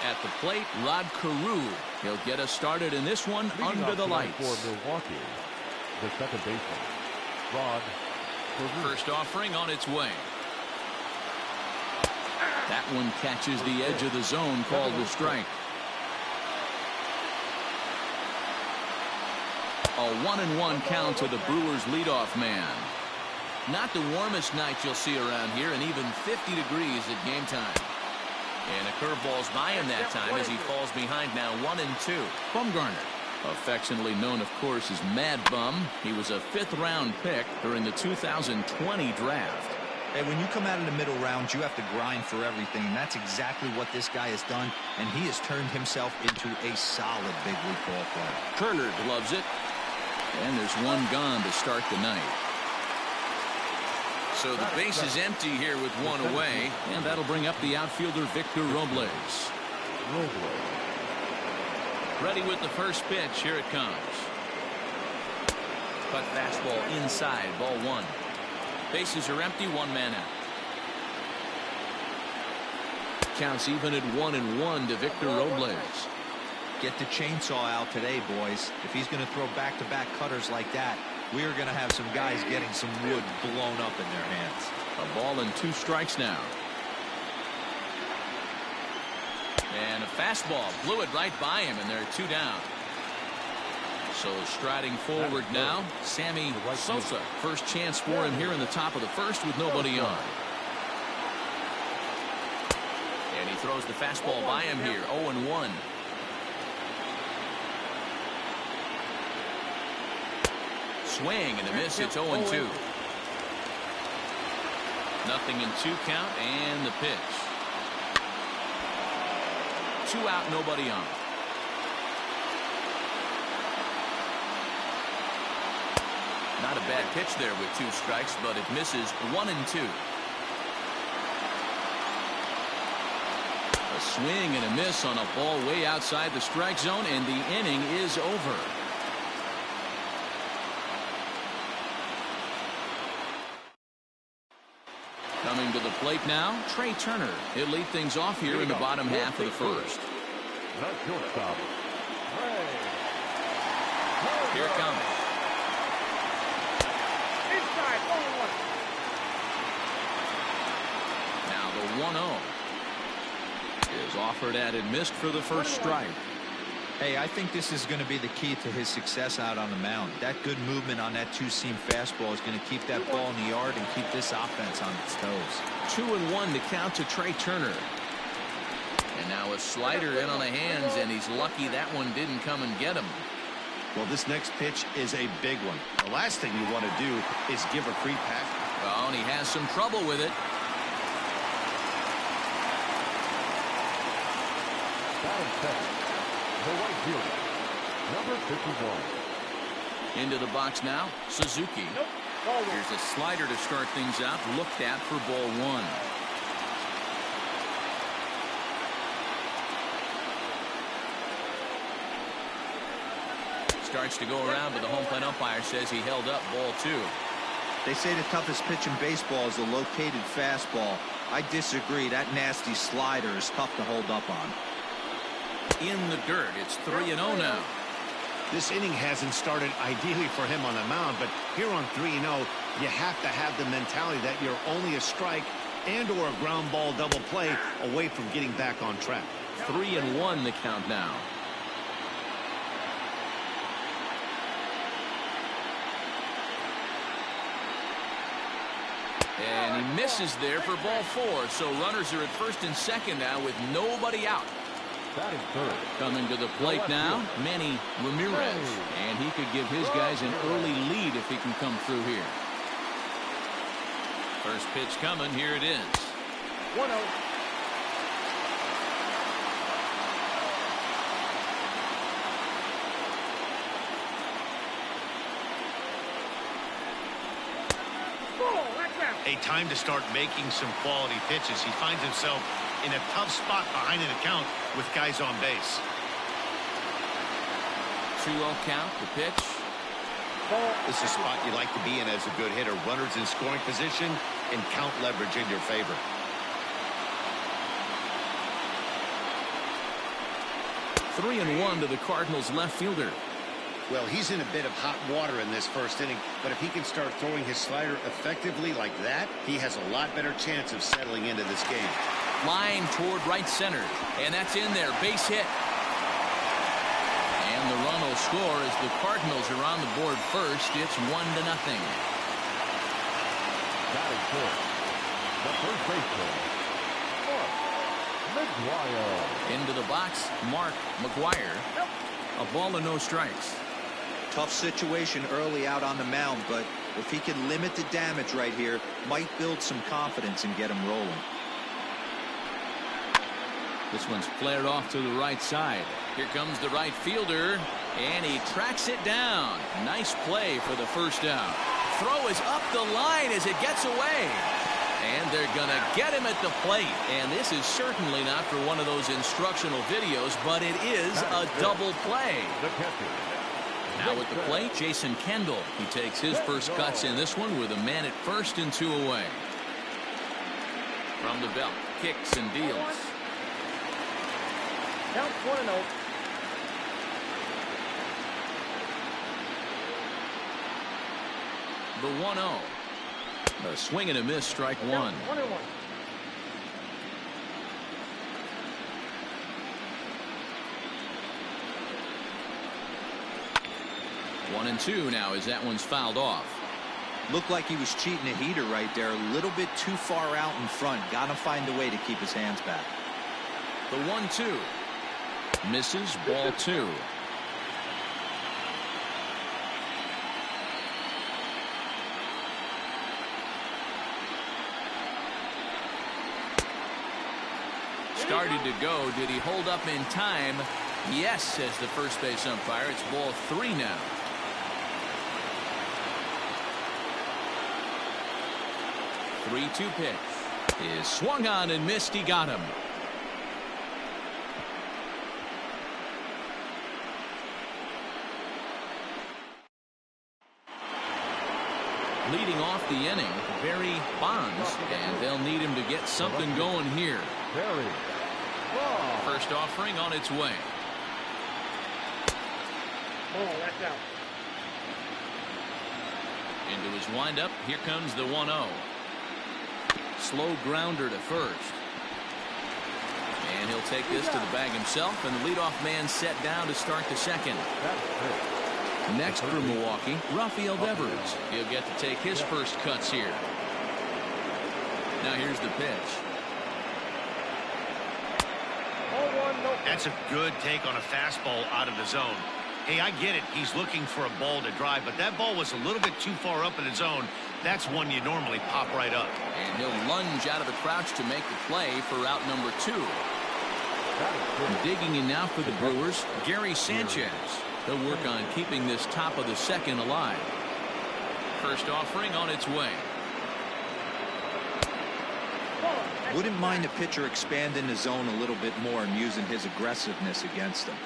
S1: At the plate, Rod Carew. He'll get us started in this one under the lights.
S2: For Milwaukee, the second baseman, Rod Carew.
S1: First offering on its way. That one catches the edge of the zone, called a strike. A 1-1 count to the Brewers leadoff man. Not the warmest night you'll see around here, and even 50 degrees at game time. And a curveball's by him that time as he falls behind now 1-2. Bumgarner, affectionately known, of course, as Mad Bum. He was a 5th-round pick during the 2020 draft.
S4: Hey, when you come out of the middle rounds, you have to grind for everything, and that's exactly what this guy has done, and he has turned himself into a solid big league ball player.
S1: Turner gloves it, and there's one gone to start the night. So the base is empty here with one away, and that'll bring up the outfielder Victor Robles. Ready with the first pitch. Here it comes. Cut fastball inside, ball 1. Bases are empty, 1 man out. Counts even at 1-1 to Victor Robles.
S4: Get the chainsaw out today, boys. If he's going to throw back-to-back cutters like that, we are going to have some guys getting some wood blown up in their hands.
S1: A ball and 2 strikes now. And a fastball blew it right by him, and there are 2 down. So striding forward now, Sammy Sosa. First chance for him here in the top of the first with nobody on. And he throws the fastball by him here, 0-1. Swing and a miss. It's 0-2. Nothing in 2 count, and the pitch. 2 out, nobody on. Not a bad pitch there with 2 strikes, but it misses 1-2. A swing and a miss on a ball way outside the strike zone, and the inning is over. Coming to the plate now, Trey Turner. He'll lead things off here in the bottom half of the first. Here it comes. Now the 1-0 is offered at and missed for the first strike.
S4: Hey, I think this is going to be the key to his success out on the mound. That good movement on that 2-seam fastball is going to keep that ball in the yard and keep this offense on its toes.
S1: 2-1 to count to Trey Turner. And now a slider in on the hands, and he's lucky that one didn't come and get him.
S5: Well, this next pitch is a big one. The last thing you want to do is give a free pass.
S1: Oh, and he has some trouble with it.
S2: The right fielder, number 51.
S1: Into the box now, Suzuki. Here's a slider to start things out, looked at for ball 1. Starts to go around, but the home plate umpire says he held up ball 2.
S4: They say the toughest pitch in baseball is the located fastball. I disagree. That nasty slider is tough to hold up on.
S1: In the dirt, it's 3-0 now.
S5: This inning hasn't started ideally for him on the mound, but here on 3-0, you have to have the mentality that you're only a strike and or a ground ball double play away from getting back on track.
S1: 3-1 the count now. And he misses there for ball 4, so runners are at first and second now with nobody out.
S2: Batting third.
S1: Coming to the plate now, Manny Ramirez. And he could give his guys an early lead if he can come through here. First pitch coming, here it is.
S3: 1-0. Ball, that's out.
S5: A time to start making some quality pitches. He finds himself in a tough spot behind an account with guys on base.
S1: 2-0 count, the pitch.
S5: This is a spot you like to be in as a good hitter. Runners in scoring position and count leverage in your favor.
S1: Three and one to the Cardinals left fielder.
S5: Well, he's in a bit of hot water in this first inning, but if he can start throwing his slider effectively like that, he has a lot better chance of settling into this game.
S1: Line toward right center, and that's in there. Base hit. And the run will score as the Cardinals are on the board first. It's 1-0.
S2: Batting first, the first baseman, Mark McGwire.
S1: Into the box, Mark McGwire. A ball and no strikes.
S4: Tough situation early out on the mound, but if he can limit the damage right here, might build some confidence and get him rolling.
S1: This one's flared off to the right side. Here comes the right fielder, and he tracks it down. Nice play for the first out. Throw is up the line as it gets away. And they're going to get him at the plate. And this is certainly not for one of those instructional videos, but it is a double play. Now at the plate, Jason Kendall. He takes his first cuts in this one with a man at first and 2 away. From the belt, kicks and deals.
S3: Count 1-0.
S1: The 1-0. A swing and a miss, strike one.
S3: 1-1.
S1: 1-2 now as that one's fouled off.
S4: Looked like he was cheating a heater right there. A little bit too far out in front. Got to find a way to keep his hands back.
S1: The 1-2. Misses, ball 2. Started to go. Did he hold up in time? Yes, says the first base umpire. It's ball 3 now. The 3-2 pitch is swung on and missed. He got him. Leading off the inning, Barry Bonds, and they'll need him to get something going here. First offering on its way.
S3: Ball, that's out.
S1: Into his windup, here comes the 1-0. Slow grounder to first. And he'll take this to the bag himself, and the leadoff man set down to start the second. Next for Milwaukee, Rafael Devers. He'll get to take his first cuts here. Now here's the pitch.
S5: That's a good take on a fastball out of the zone. Hey, I get it. He's looking for a ball to drive, but that ball was a little bit too far up in the zone. That's one you normally pop right up.
S1: And he'll lunge out of the crouch to make the play for out number 2. Digging in now for the Brewers, Gary Sanchez. They'll work on keeping this top of the second alive. First offering on its way.
S4: Wouldn't mind a pitcher expanding the zone a little bit more and using his aggressiveness against him.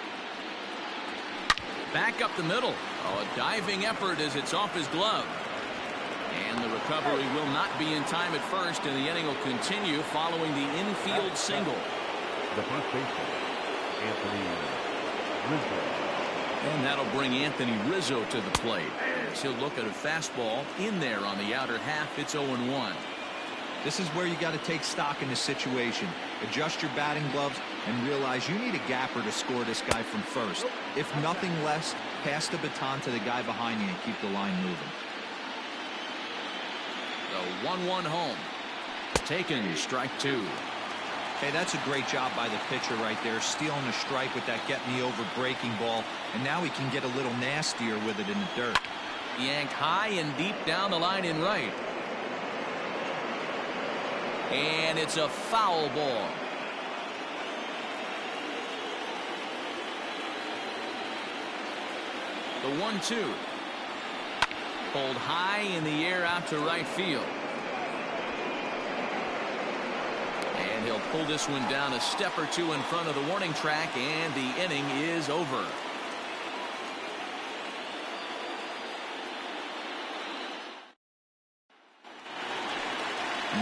S1: Back up the middle. Oh, a diving effort as it's off his glove. And the recovery will not be in time at first, and the inning will continue following the infield single.
S2: The first baseman, Anthony Rizzo.
S1: And that'll bring Anthony Rizzo to the plate. As he'll look at a fastball in there on the outer half. It's 0-1.
S4: This is where you got to take stock in the situation. Adjust your batting gloves and realize you need a gapper to score this guy from first. If nothing less, pass the baton to the guy behind you and keep the line moving.
S1: The 1-1 home. Taken, strike 2.
S4: Hey, that's a great job by the pitcher right there, stealing a strike with that get-me-over breaking ball, and now he can get a little nastier with it in the dirt.
S1: Yanked high and deep down the line in right. And it's a foul ball. The 1-2. Pulled high in the air out to right field. he'll pull this one down a step or two in front of the warning track, and the inning is over.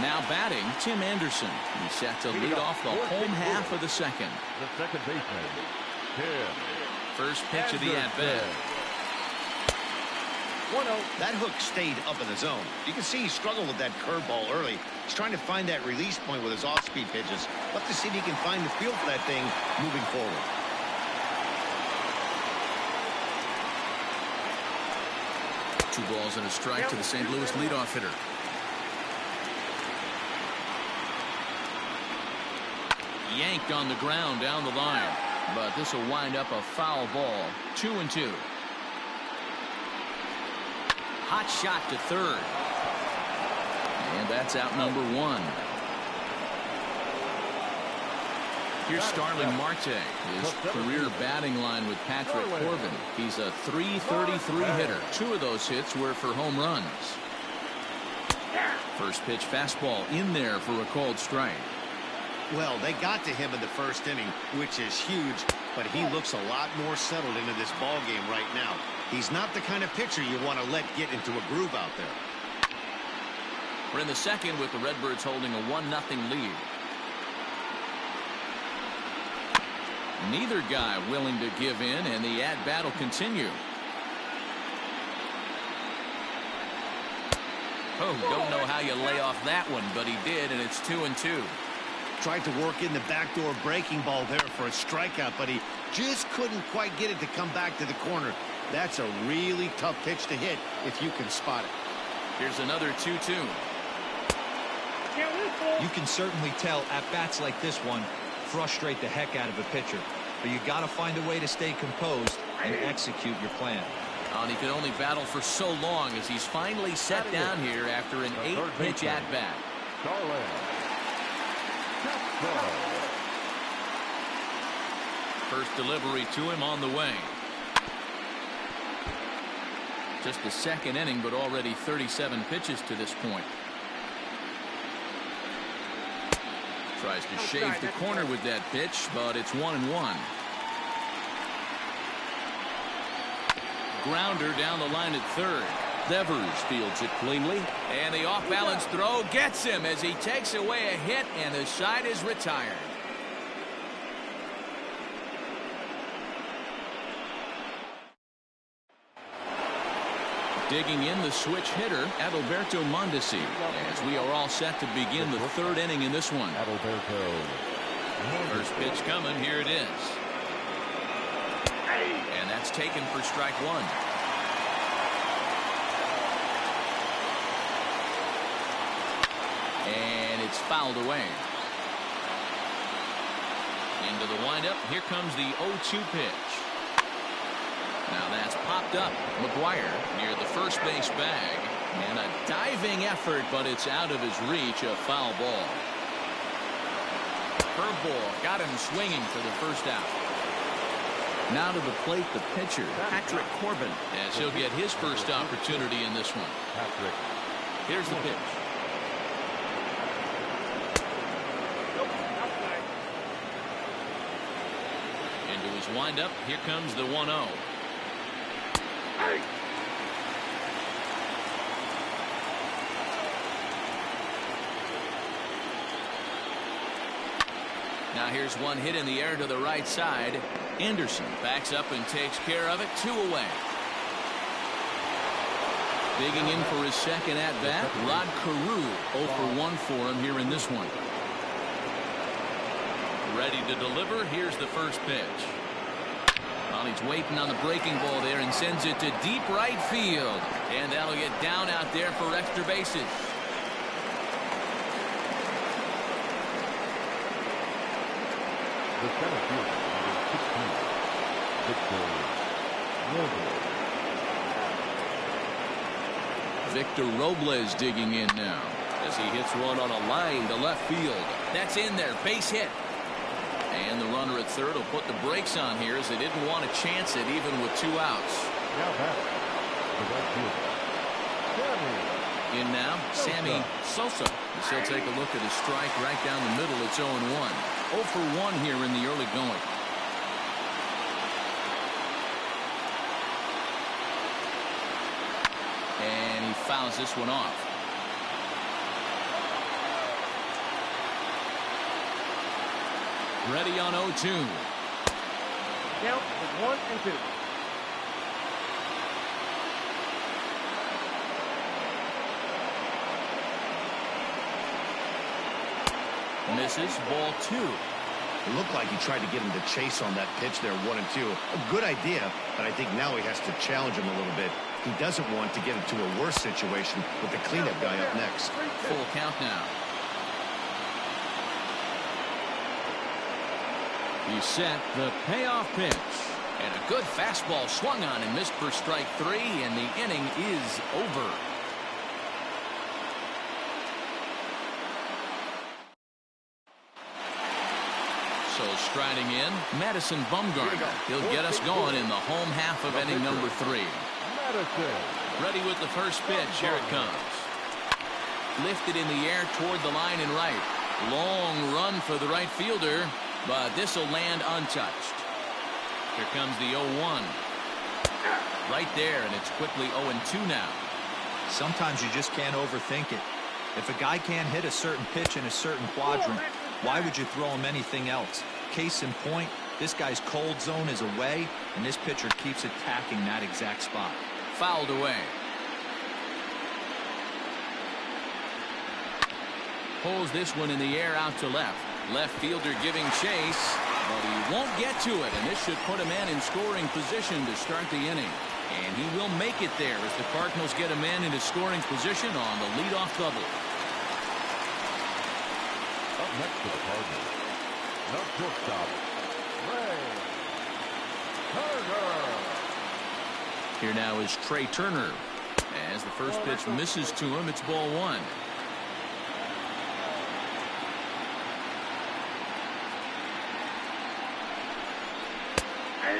S1: Now batting, Tim Anderson. He's set to lead off the home half of the second.
S2: The second baseman, Tim.
S1: First pitch of the at-bat.
S3: 1-0.
S5: That hook stayed up in the zone. You can see he struggled with that curveball early. He's trying to find that release point with his off-speed pitches. Let's see if he can find the feel for that thing moving forward.
S1: Two balls and a strike to the St. Louis leadoff hitter. Yanked on the ground down the line, but this will wind up a foul ball. 2-2. Hot shot to third, and that's out number one. Here's Starling Marte, his career batting line with Patrick Corbin. He's a .333 hitter. Two of those hits were for home runs. First pitch fastball in there for a called strike.
S5: Well, they got to him in the first inning, which is huge, but he looks a lot more settled into this ball game right now. He's not the kind of pitcher you want to let get into a groove out there.
S1: We're in the second with the Redbirds holding a 1-0 lead. Neither guy willing to give in, and the at-bat will continue. Oh, don't know how you lay off that one, but he did, and it's 2-2.
S5: Tried to work in the backdoor breaking ball there for a strikeout, but he just couldn't quite get it to come back to the corner. That's a really tough pitch to hit if you can spot it.
S1: Here's another 2-2.
S4: You can certainly tell at-bats like this one frustrate the heck out of a pitcher, but you got to find a way to stay composed and execute your plan.
S1: And he could only battle for so long as he's finally set down here after an 8-pitch at-bat. First delivery to him on the way. Just the second inning, but already 37 pitches to this point. Tries to shave the corner with that pitch, but it's 1-1. Grounder down the line at third. Devers fields it cleanly, and the off-balance throw gets him as he takes away a hit, and the side is retired. Digging in, the switch hitter, Adalberto Mondesi, as we are all set to begin the third inning in this one. First pitch coming, here it is. And that's taken for strike one. And it's fouled away. Into the windup, here comes the 0-2 pitch. Now that's popped up. McGuire near the first base bag. And a diving effort, but it's out of his reach. A foul ball. Curveball got him swinging for the first out. Now to the plate, the pitcher, Patrick Corbin, as he'll get his first opportunity in this one. Here's the pitch. Into his windup, here comes the 1-0. Now here's one hit in the air to the right side. Anderson backs up and takes care of it. 2 away. Digging in for his second at-bat, Rod Carew. 0 for 1 for him here in this one. Ready to deliver. Here's the first pitch. Well, he's waiting on the breaking ball there and sends it to deep right field. And that'll get down out there for extra bases.
S2: The center fielder,
S1: Victor Robles digging in now as he hits one on a line to left field. That's in there, base hit. And the runner at third will put the brakes on here as they didn't want to chance it even with 2 outs. In now, Sammy Sosa. As he'll take a look at his strike right down the middle. It's 0-1. 0 for 1 here in the early going. And he fouls this one off. Ready on 0-2.
S3: Count is 1 and 2.
S1: Misses. Ball 2.
S5: It looked like he tried to get him to chase on that pitch there, 1 and 2. A good idea, but I think now he has to challenge him a little bit. He doesn't want to get into a worse situation with the cleanup guy up next.
S1: Full count now. He's set the payoff pitch. And a good fastball swung on and missed for strike 3, and the inning is over. So striding in, Madison Bumgarner. He'll get us going in the home half of inning number 3. Ready with the first pitch. Here it comes. Lifted in the air toward the line and right. Long run for the right fielder, but this will land untouched. Here comes the 0-1. Right there, and it's quickly 0-2 now.
S4: Sometimes you just can't overthink it. If a guy can't hit a certain pitch in a certain quadrant, why would you throw him anything else? Case in point, this guy's cold zone is away, and this pitcher keeps attacking that exact spot.
S1: Fouled away. Pulls this one in the air out to left. Left fielder giving chase, but he won't get to it, and this should put a man in scoring position to start the inning. And he will make it there as the Cardinals get a man into scoring position on the leadoff double.
S2: Up next for the Cardinals, the shortstop, Trey Turner.
S1: Here now is Trey Turner. As the first pitch misses to him, it's ball 1.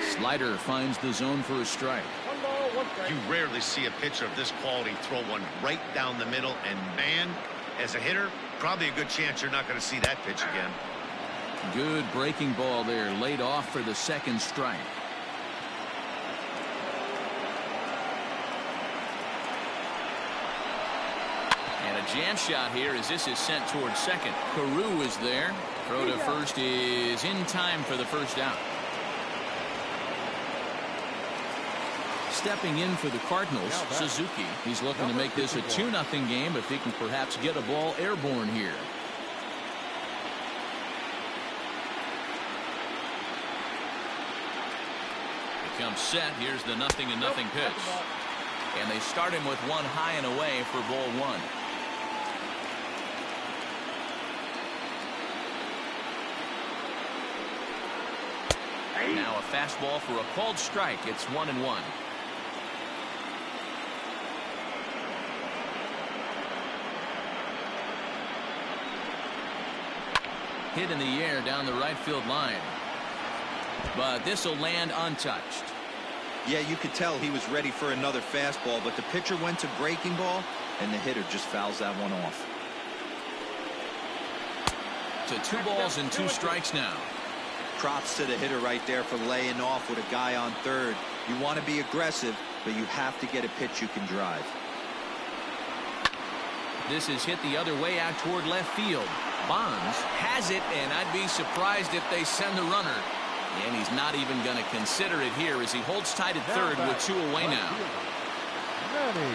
S1: Slider finds the zone for a strike.
S3: 1 ball, 1 strike.
S5: You rarely see a pitcher of this quality throw one right down the middle, and man, as a hitter, probably a good chance you're not going to see that pitch again.
S1: Good breaking ball there, laid off for the second strike. And a jam shot here as this is sent towards second. Carew is there. Throw to first is in time for the first out. Stepping in for the Cardinals, Suzuki. He's looking to make this a 2-0 game if he can perhaps get a ball airborne here. He comes set. Here's the 0-0 pitch. And they start him with one high and away for ball 1. Now a fastball for a called strike. It's 1-1. Hit in the air down the right field line. But this will land untouched.
S4: Yeah, you could tell he was ready for another fastball, but the pitcher went to breaking ball, and the hitter just fouls that one off.
S1: To 2 balls and 2 strikes now.
S4: Props to the hitter right there for laying off with a guy on third. You want to be aggressive, but you have to get a pitch you can drive.
S1: This is hit the other way out toward left field. Bonds has it, and I'd be surprised if they send the runner. And he's not even going to consider it here as he holds tight at third with 2 away now.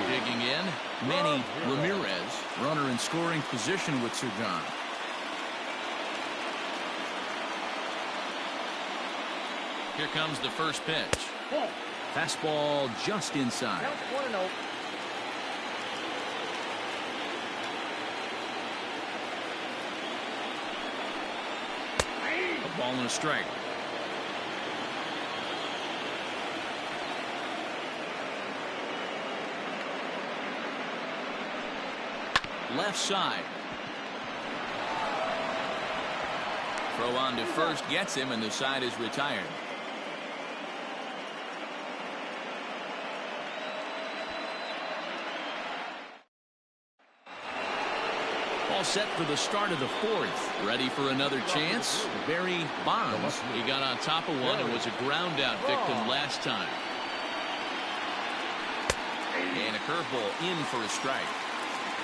S1: Digging in, Manny Ramirez, runner in scoring position with Sir John. Here comes the first pitch. Fastball just inside.
S3: Count 1-0.
S1: A ball and a strike. Left side. Throw on to first gets him, and the side is retired. all set for the start of the fourth. Ready for another chance? Barry Bonds. He got on top of one and was a ground out victim last time. And a curveball in for a strike.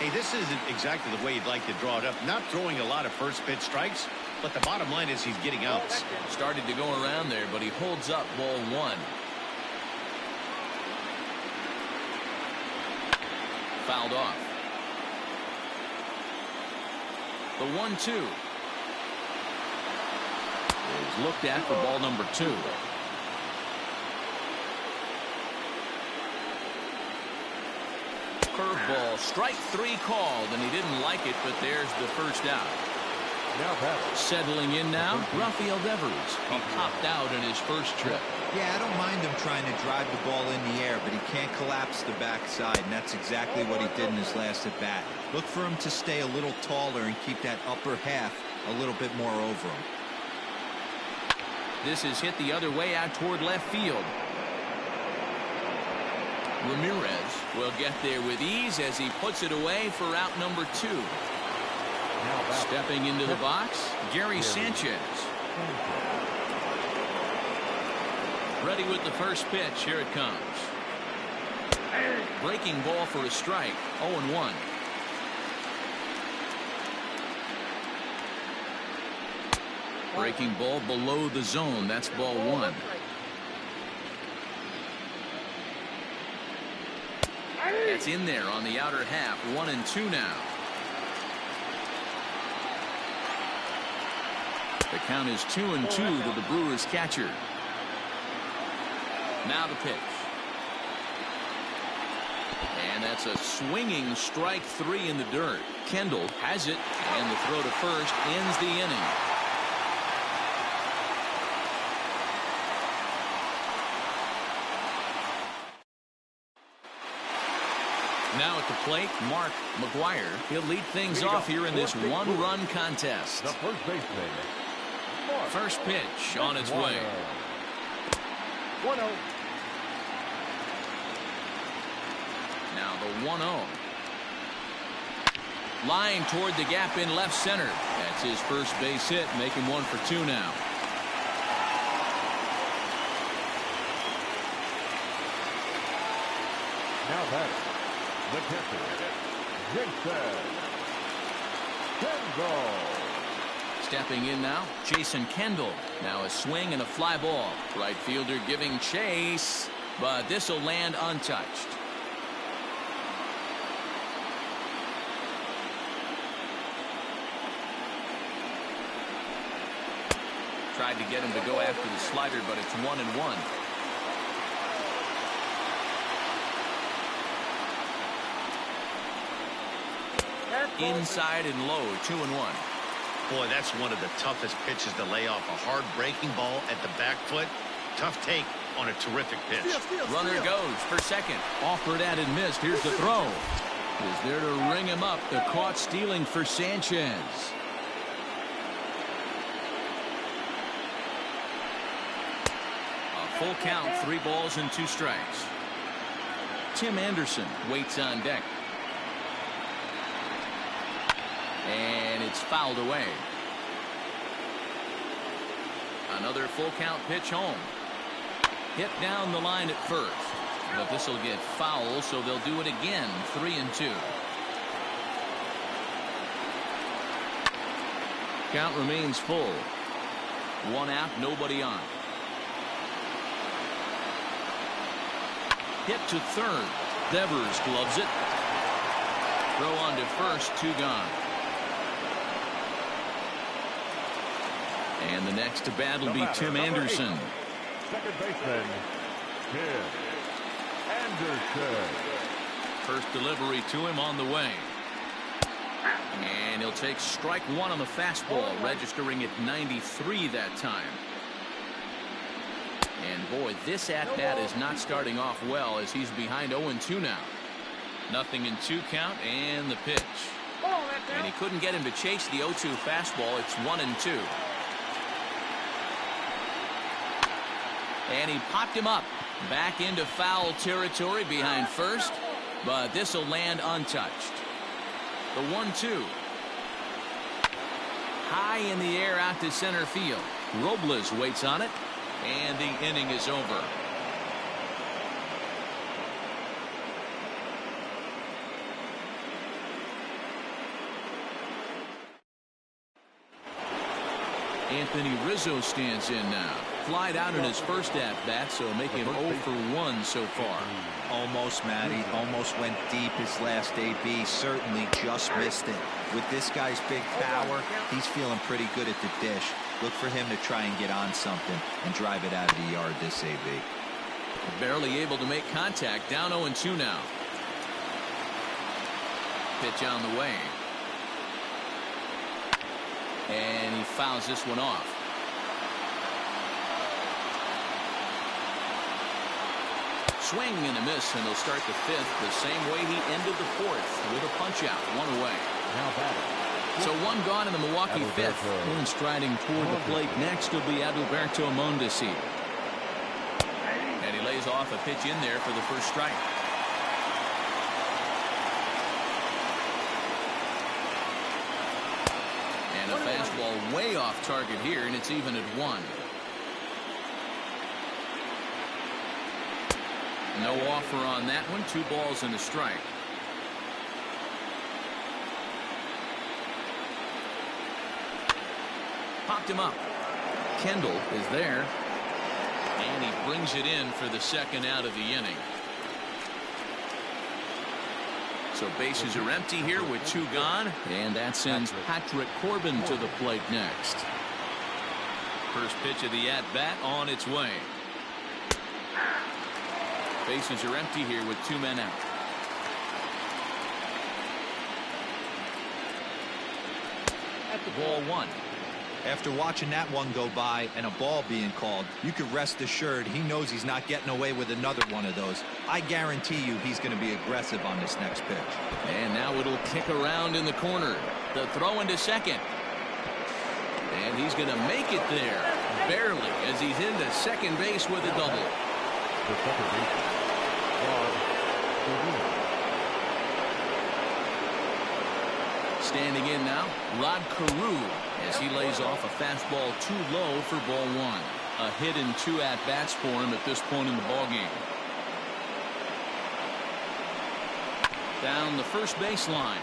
S5: Hey, this isn't exactly the way you'd like to draw it up. Not throwing a lot of first pitch strikes, but the bottom line is he's getting outs.
S1: Started to go around there, but he holds up ball one. Fouled off. The 1-2 is looked at for ball number 2. Curveball, strike 3 called, and he didn't like it, but there's the first out. Settling in now, Rafael Devers. He popped out in his first trip.
S4: Yeah, I don't mind him trying to drive the ball in the air, but he can't collapse the backside, and that's exactly what he did in his last at-bat. Look for him to stay a little taller and keep that upper half a little bit more over him.
S1: This is hit the other way out toward left field. Ramirez will get there with ease as he puts it away for out number 2. Stepping into the box, Gary Sanchez. Ready with the first pitch. Here it comes. Breaking ball for a strike. 0-1. Breaking ball below the zone. That's ball 1. It's in there on the outer half. 1-2 now. The count is 2-2 to the Brewers catcher. Now the pitch. And that's a swinging strike 3 in the dirt. Kendall has it, and the throw to first ends the inning. Now at the plate, Mark McGuire. He'll lead things off here in this one-run contest.
S2: The first baseman.
S1: First pitch on its way.
S3: 1-0.
S1: Now the 1-0. Line toward the gap in left center. That's his first base hit, making 1 for 2 now.
S2: Now batting, the catcher, Jason Kendall.
S1: Stepping in now, Jason Kendall. Now a swing and a fly ball. Right fielder giving chase, but this will land untouched. Tried to get him to go after the slider, but it's 1-1. Inside and low, 2-1.
S5: Boy, that's one of the toughest pitches to lay off. A hard breaking ball at the back foot. Tough take on a terrific pitch.
S1: Runner goes for second. Offered at and missed. Here's the throw. Is there to ring him up. The caught stealing for Sanchez. A full count, 3 balls and 2 strikes. Tim Anderson waits on deck. And it's fouled away. Another full count pitch home. Hit down the line at first. But this will get foul, so they'll do it again. 3-2. Count remains full. 1 out, nobody on. Hit to third. Devers gloves it. Throw on to first, 2 gone. And the next to bat will be Tim Anderson.
S2: Second baseman, Tim Anderson.
S1: First delivery to him on the way. And he'll take strike 1 on the fastball, registering at 93 that time. And boy, this at-bat is not starting off well as he's behind 0-2 now. 0-2 count and the pitch. And he couldn't get him to chase the 0-2 fastball. It's 1-2. And he popped him up back into foul territory behind first, but this will land untouched. The 1-2. high in the air out to center field. Robles waits on it, and the inning is over. Anthony Rizzo stands in now. Flied out in his first at-bat, so make him 0 for 1 so far.
S4: Almost, Matty. Almost went deep his last AB. Certainly just missed it. With this guy's big power, he's feeling pretty good at the dish. Look for him to try and get on something and drive it out of the yard this AB.
S1: Barely able to make contact. Down 0-2 now. Pitch on the way. And he fouls this one off. Swing and a miss, and he'll start the fifth the same way he ended the fourth with a punch-out, 1 away. So 1 gone in the Milwaukee fifth. And striding toward the plate next will be Adalberto Mondesi. And he lays off a pitch in there for the first strike. And a fastball way off target here, and it's even at 1. No offer on that one. 2 balls and a strike. Popped him up. Kendall is there. And he brings it in for the second out of the inning. So bases are empty here with 2 gone. And that sends Patrick Corbin to the plate next. First pitch of the at-bat on its way. Bases are empty here with 2 men out. At the ball 1.
S4: After watching that one go by and a ball being called, you could rest assured he knows he's not getting away with another one of those. I guarantee you he's going to be aggressive on this next pitch.
S1: And now it'll kick around in the corner. The throw into second. And he's going to make it there. Barely, as he's into second base with a double.
S2: The second baseman,
S1: Standing in now, Rod Carew, as he lays off a fastball too low for ball 1. A hit in 2 at-bats for him at this point in the ballgame. Down the first baseline.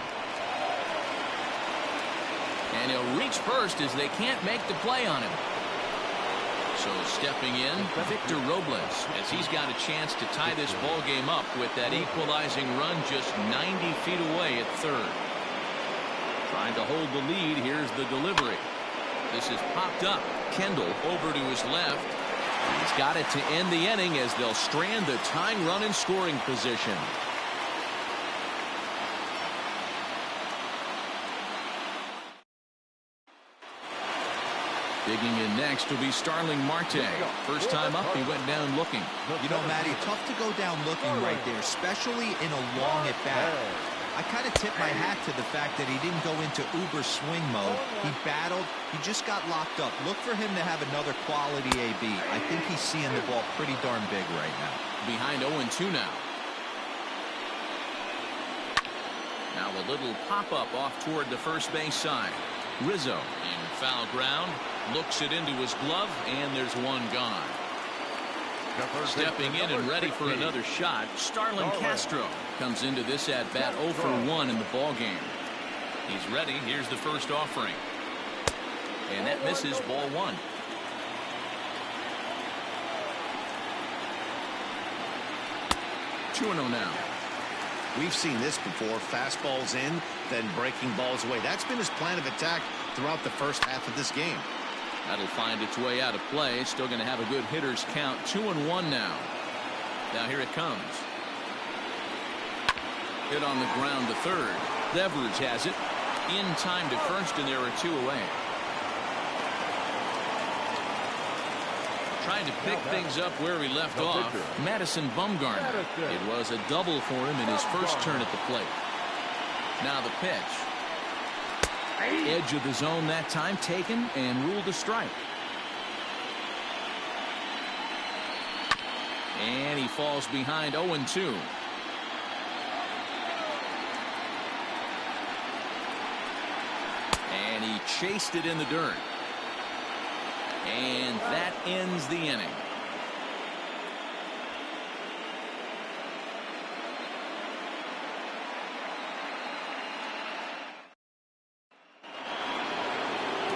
S1: And he'll reach first as they can't make the play on him. So stepping in, Victor Robles, as he's got a chance to tie this ball game up with that equalizing run just 90 feet away at third. Trying to hold the lead. Here's the delivery. This is popped up. Kendall over to his left. He's got it to end the inning as they'll strand the tying run in scoring position. Digging in next will be Starling Marte. First time up, he went down looking.
S4: You know, Matty, tough to go down looking right there, especially in a long at-bat. I kind of tip my hat to the fact that he didn't go into uber swing mode. He battled. He just got locked up. Look for him to have another quality AB. I think he's seeing the ball pretty darn big right now.
S1: Behind 0-2 now. Now a little pop-up off toward the first base side. Rizzo in foul ground. Looks it into his glove, and there's 1 gone. Stepping in and ready for another shot, Starlin Castro comes into this at-bat 0 for 1 in the ballgame. He's ready. Here's the first offering. And that misses ball 1. Two 2-0 now.
S5: We've seen this before. Fastballs in, then breaking balls away. That's been his plan of attack throughout the first half of this game.
S1: That'll find its way out of play. Still going to have a good hitter's count. 2-1 now. Now here it comes. Hit on the ground to third. Devers has it. In time to first, and there are 2 away. Trying to pick things up where he left off. Madison Bumgarner. It was a double for him in his first turn at the plate. Now the pitch. Edge of the zone that time taken and ruled a strike. And he falls behind 0-2. And he chased it in the dirt. And that ends the inning.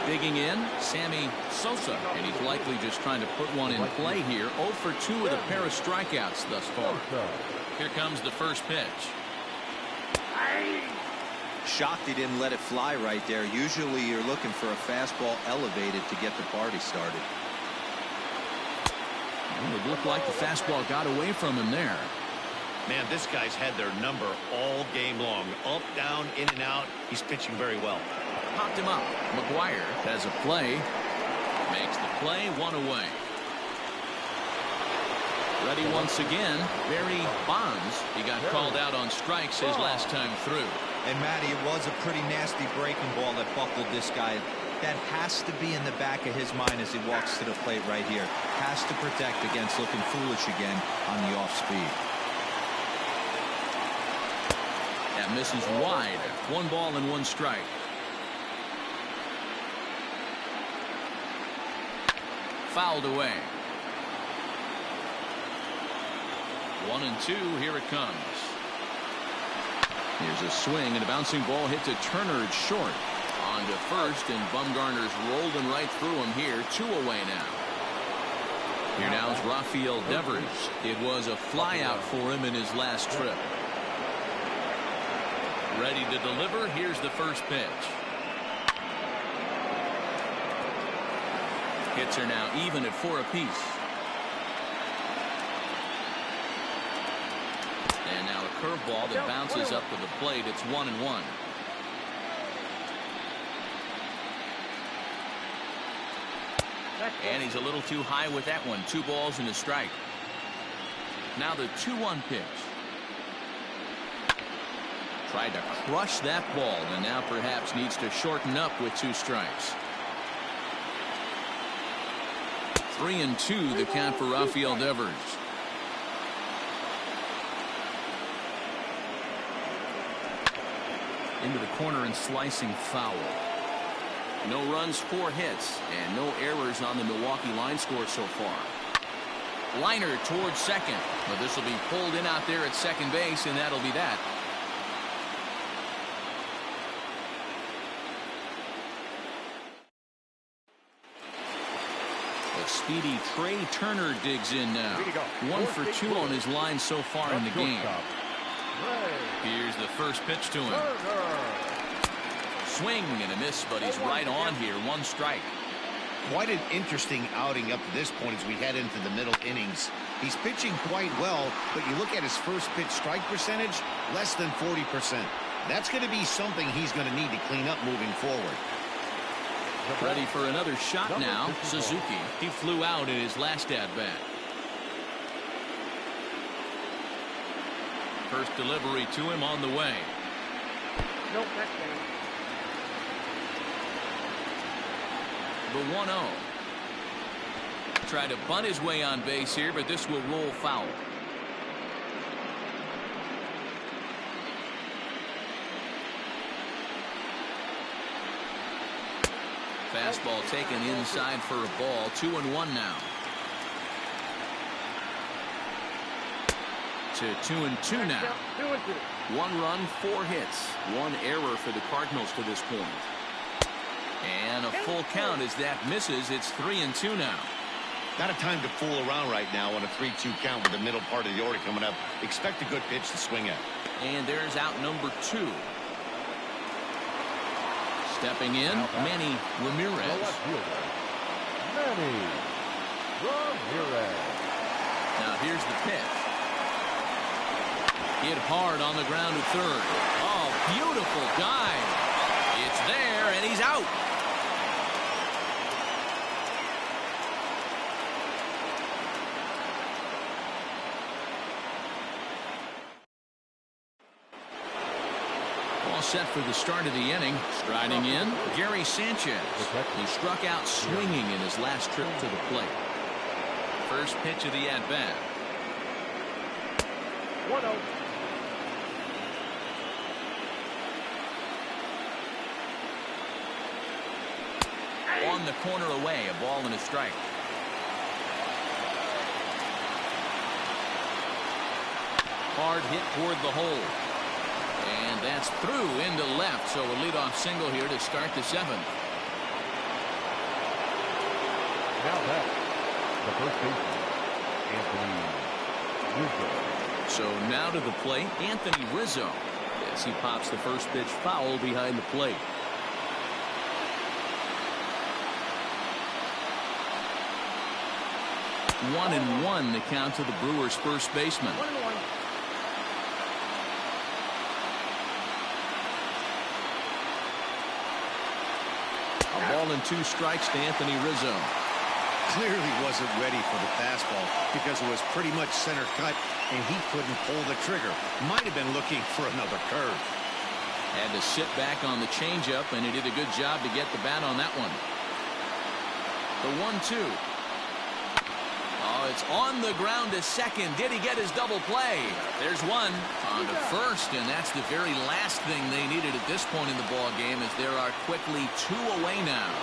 S1: Digging in, Sammy Sosa, and he's likely just trying to put one in play here. 0 for 2 with a pair of strikeouts thus far. Here comes the first pitch.
S4: Shocked he didn't let it fly right there. Usually you're looking for a fastball elevated to get the party started.
S1: Well, it looked like the fastball got away from him there.
S5: Man, this guy's had their number all game long. Up, down, in and out. He's pitching very well.
S1: Popped him up. McGuire has a play. Makes the play, 1 away. Ready once again, Barry Bonds. He got called out on strikes his last time through.
S4: And Matty, it was a pretty nasty breaking ball that buckled this guy. That has to be in the back of his mind as he walks to the plate right here. Has to protect against looking foolish again on the off speed.
S1: That misses wide. 1 ball and 1 strike. Fouled away. 1 and 2. Here it comes. Here's a swing and a bouncing ball hit to Turner. It's short. On to first, and Bumgarner's rolling right through him here. 2 away now. Here now is Rafael Devers. It was a flyout for him in his last trip. Ready to deliver. Here's the first pitch. Hits are now even at 4 apiece. And now a curveball that bounces up to the plate. It's 1 and 1. And he's a little too high with that one. 2 balls and a strike. Now the 2-1 pitch. Tried to crush that ball, and now perhaps needs to shorten up with 2 strikes. 3 and 2 the count for Rafael Devers. Into the corner and slicing foul. No runs, 4 hits, and no errors on the Milwaukee line score so far. Liner towards second, but this will be pulled in out there at second base, and that'll be that. A speedy Trey Turner digs in now. 1 for 2 on his line so far in the game. Here's the first pitch to him. Swing and a miss, but he's right on here. 1 strike.
S5: Quite an interesting outing up to this point as we head into the middle innings. He's pitching quite well, but you look at his first pitch strike percentage, less than 40%. That's going to be something he's going to need to clean up moving forward.
S1: Ready for another shot now. Suzuki. He flew out in his last at-bat. First delivery to him on the way.
S3: Nope, that's down.
S1: The 1-0. Try to bunt his way on base here, but this will roll foul. Fastball taken inside for a ball. 2 and 1 now. To 2 and 2 now.
S3: 2 and 2.
S1: 1 run, 4 hits. 1 error for the Cardinals to this point. And a full count as that misses. It's 3 and 2 now.
S5: Not a time to fool around right now on a 3-2 count with the middle part of the order coming up. Expect a good pitch to swing at.
S1: And there's out number 2. Stepping in, Manny Ramirez.
S2: Manny Ramirez.
S1: Now here's the pitch. Hit hard on the ground at third. Oh, beautiful dive. It's there, and he's out. All set for the start of the inning. Striding in, Gary Sanchez. He struck out swinging in his last trip to the plate. First pitch of the at-bat.
S3: 1-0.
S1: on the corner away. A ball and a strike. Hard hit toward the hole. And that's through into left. So a leadoff single here to start the seventh.
S2: Now back, the first baseman, Anthony Rizzo.
S1: So now to the plate, Anthony Rizzo, as he pops the first pitch foul behind the plate. One and one the count to the Brewers' first baseman.
S3: 1-1.
S1: A ball and 2 strikes to Anthony Rizzo.
S5: Clearly wasn't ready for the fastball because it was pretty much center cut and he couldn't pull the trigger. Might have been looking for another curve.
S1: Had to sit back on the changeup, and he did a good job to get the bat on that one. The 1-2. Oh, it's on the ground to second. Did he get his double play? There's one on to first, and that's the very last thing they needed at this point in the ball game, as there are quickly 2 away now.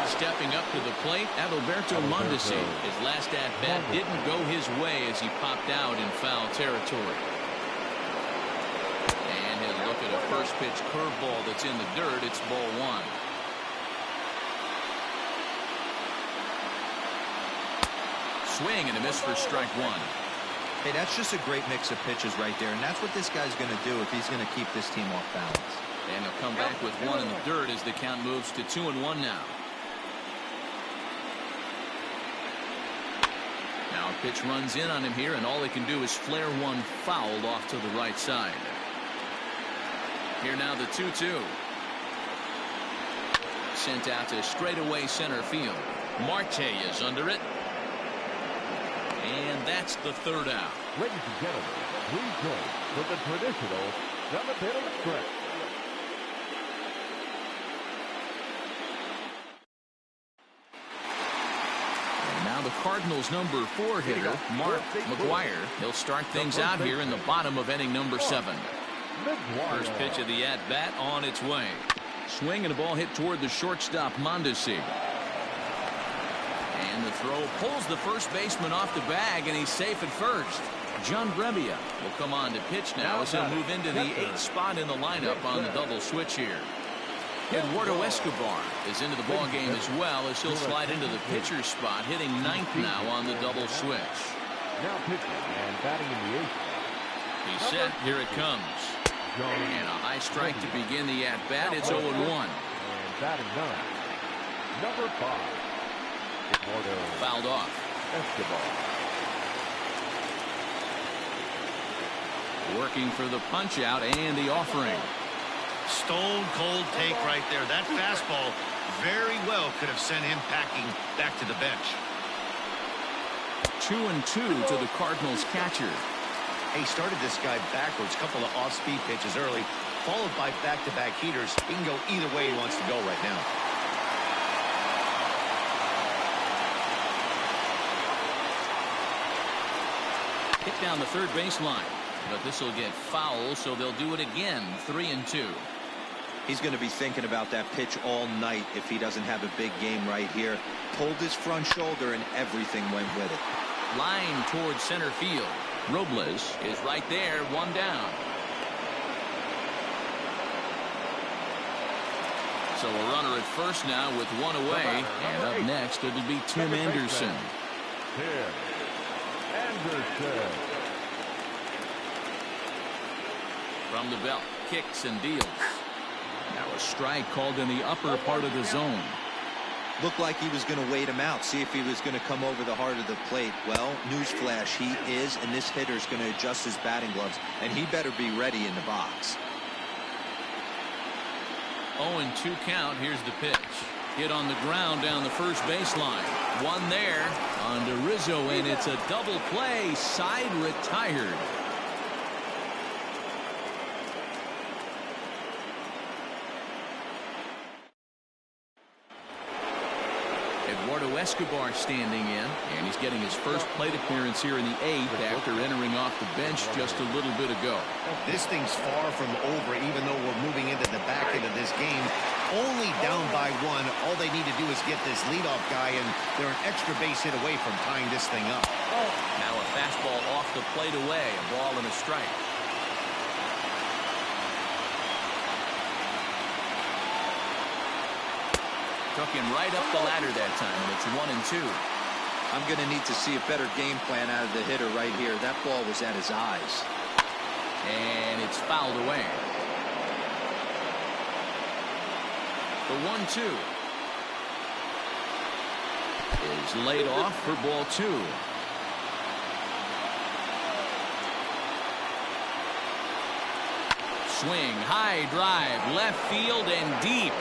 S1: Stepping up to the plate, Adalberto Mondesi. His last at-bat didn't go his way as he popped out in foul territory. And he'll look at a first pitch curveball that's in the dirt. It's ball 1. Swing and a miss for strike 1.
S4: Hey, that's just a great mix of pitches right there, and that's what this guy's going to do if he's going to keep this team off balance.
S1: And he'll come back with 1 in the dirt as the count moves to 2-1 now. Now a pitch runs in on him here, and all he can do is flare one foul off to the right side. Here now the 2-2. Sent out to straightaway center field. Marte is under it. And that's the 3rd out.
S2: Ladies and gentlemen, please join for the traditional 7th-inning stretch.
S1: Now the Cardinals' number 4 hitter, Mark McGwire. He'll start things out here in the bottom of inning number 7. First pitch of the at-bat on its way. Swing and a ball hit toward the shortstop, Mondesi. And the throw pulls the first baseman off the bag, and he's safe at first. John Brebbia will come on to pitch now as he'll move into the 8th spot in the lineup on the double switch here. Eduardo Escobar is into the ball game as well, as he'll slide into the pitcher's spot, hitting 9th now on the double switch.
S2: Now pitching and batting in the 8th.
S1: He's set. Here it comes. And a high strike to begin the at-bat. It's 0-1.
S2: And batting 9. Number 5. Eduardo
S1: Fouled off.
S2: Escobar.
S1: Working for the punch out and the offering.
S5: Stone cold take right there. That fastball very well could have sent him packing back to the bench.
S1: 2-2 to the Cardinals catcher.
S5: He started this guy backwards, couple of off-speed pitches early, followed by back-to-back heaters. He can go either way he wants to go right now.
S1: Hit down the third baseline, but this will get foul, so they'll do it again. 3-2.
S4: He's going to be thinking about that pitch all night if he doesn't have a big game right here. Pulled his front shoulder and everything went with it.
S1: Line towards center field. Robles is right there, 1 down. So a runner at first now with 1 away. And up next it'll be Tim Anderson.
S2: Tim Anderson.
S1: From the belt, kicks and deals. Now a strike called in the upper part of the zone.
S4: Looked like he was going to wait him out, see if he was going to come over the heart of the plate. Well, newsflash, he is, and this hitter's going to adjust his batting gloves, and he better be ready in the box.
S1: 0-2 count. Here's the pitch. Hit on the ground down the first baseline. 1 there on to Rizzo, and it's a double play. Side retired. Eduardo Escobar standing in, and he's getting his first plate appearance here in the 8th after entering off the bench just a little bit ago.
S5: This thing's far from over, even though we're moving into the back end of this game. Only down by 1. All they need to do is get this leadoff guy, and they're an extra base hit away from tying this thing up.
S1: Now a fastball off the plate away, a ball and a strike. Took him right up the ladder that time, and it's 1-2.
S4: I'm going to need to see a better game plan out of the hitter right here. That ball was at his eyes.
S1: And it's fouled away. The 1-2 is laid off for ball 2. Swing, high drive, left field and deep.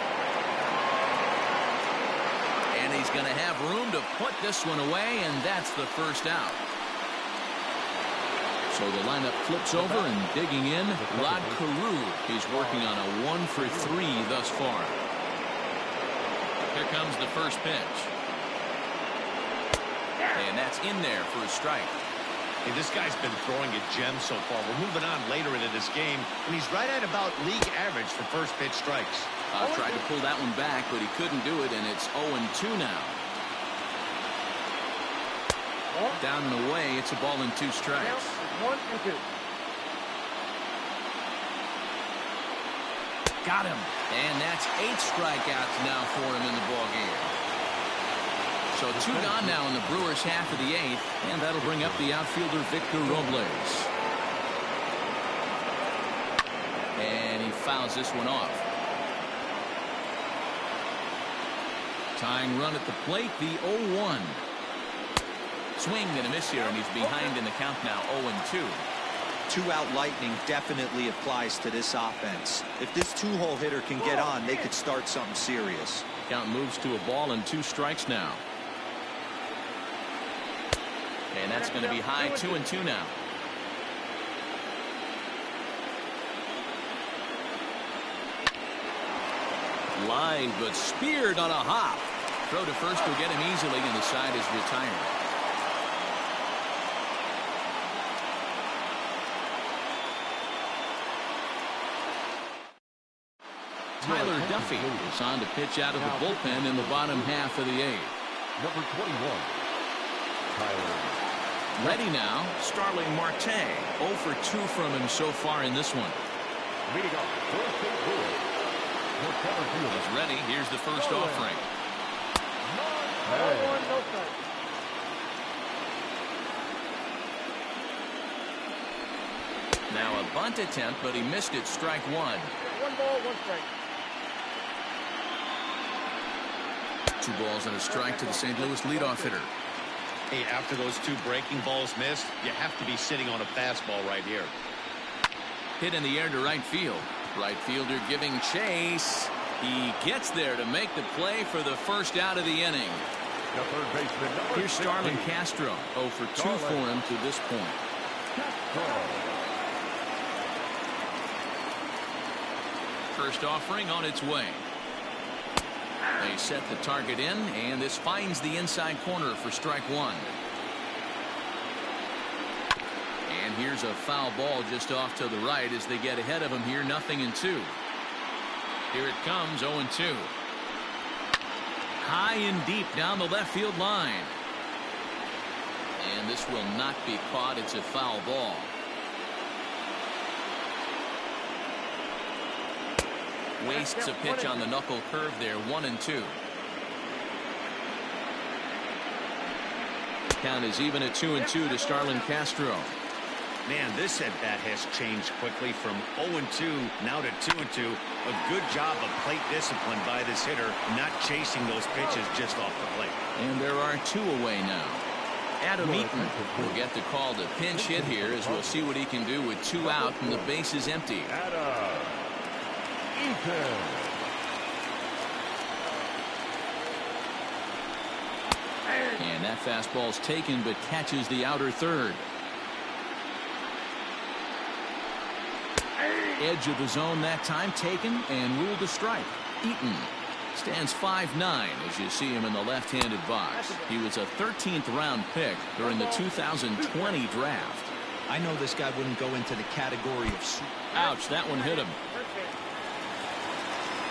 S1: And he's going to have room to put this one away, and that's the first out. So the lineup flips over, and digging in, Rod Carew. He's working on a 1-for-3 thus far. Here comes the first pitch. And that's in there for a strike.
S5: Hey, this guy's been throwing a gem so far. We're moving on later into this game, and he's right at about league average for first pitch strikes.
S1: Tried to pull that one back, but he couldn't do it, and it's 0-2 now. Down and away, it's a ball and 2 strikes.
S3: 1-2.
S1: Got him. And that's 8 strikeouts now for him in the ballgame. So 2 gone now in the Brewers' half of the 8th, and that'll bring up the outfielder Victor Robles. And he fouls this one off. Tying run at the plate, the 0-1. Swing and a miss here, and he's behind in the count now, 0-2.
S4: 2-out lightning definitely applies to this offense. If this 2-hole hitter can get on, they could start something serious.
S1: Count moves to a ball and 2 strikes now. And that's going to be high, 2-2 now. Line, but speared on a hop. Throw to first will get him easily, and the side is retired. Tyler Duffy is on to pitch out of the bullpen in the bottom half of the 8th.
S2: Number 21, Tyler.
S1: Ready now, Starling Marte. 0 for 2 from him so far in this one.
S2: Leading off, first base Lewis.
S1: He's ready. Here's the first offering. Now a bunt attempt, but he missed it. Strike 1.
S3: 1 ball, 1 strike.
S1: 2 balls and a strike to the St. Louis leadoff hitter.
S5: Hey, after those 2 breaking balls missed, you have to be sitting on a fastball right here.
S1: Hit in the air to right field. Right fielder giving chase. He gets there to make the play for the first out of the inning.
S2: The third baseman, number
S1: Here's Starlin
S2: 16.
S1: Castro. 0 for 2 for him to this point. First offering on its way. They set the target in, and this finds the inside corner for strike 1. And here's a foul ball just off to the right as they get ahead of him here, 0-2. Here it comes, 0-2. High and deep down the left field line. And this will not be caught. It's a foul ball. Wastes a pitch on the knuckle curve there, 1-2. Count is even at 2-2 to Starlin Castro.
S5: Man, this at-bat has changed quickly from 0-2 now to 2-2. A good job of plate discipline by this hitter, not chasing those pitches just off the plate.
S1: And there are 2 away now. Adam Eaton will get the call to pinch hit here as we'll see what he can do with 2 out and the base is empty.
S2: Adam Eaton.
S1: And that fastball's taken but catches the outer third. Edge of the zone that time taken and ruled a strike. Eaton. Stands 5'9" as you see him in the left-handed box. He was a 13th round pick during the 2020 draft.
S4: I know this guy wouldn't go into the category of...
S1: Ouch, that one hit him.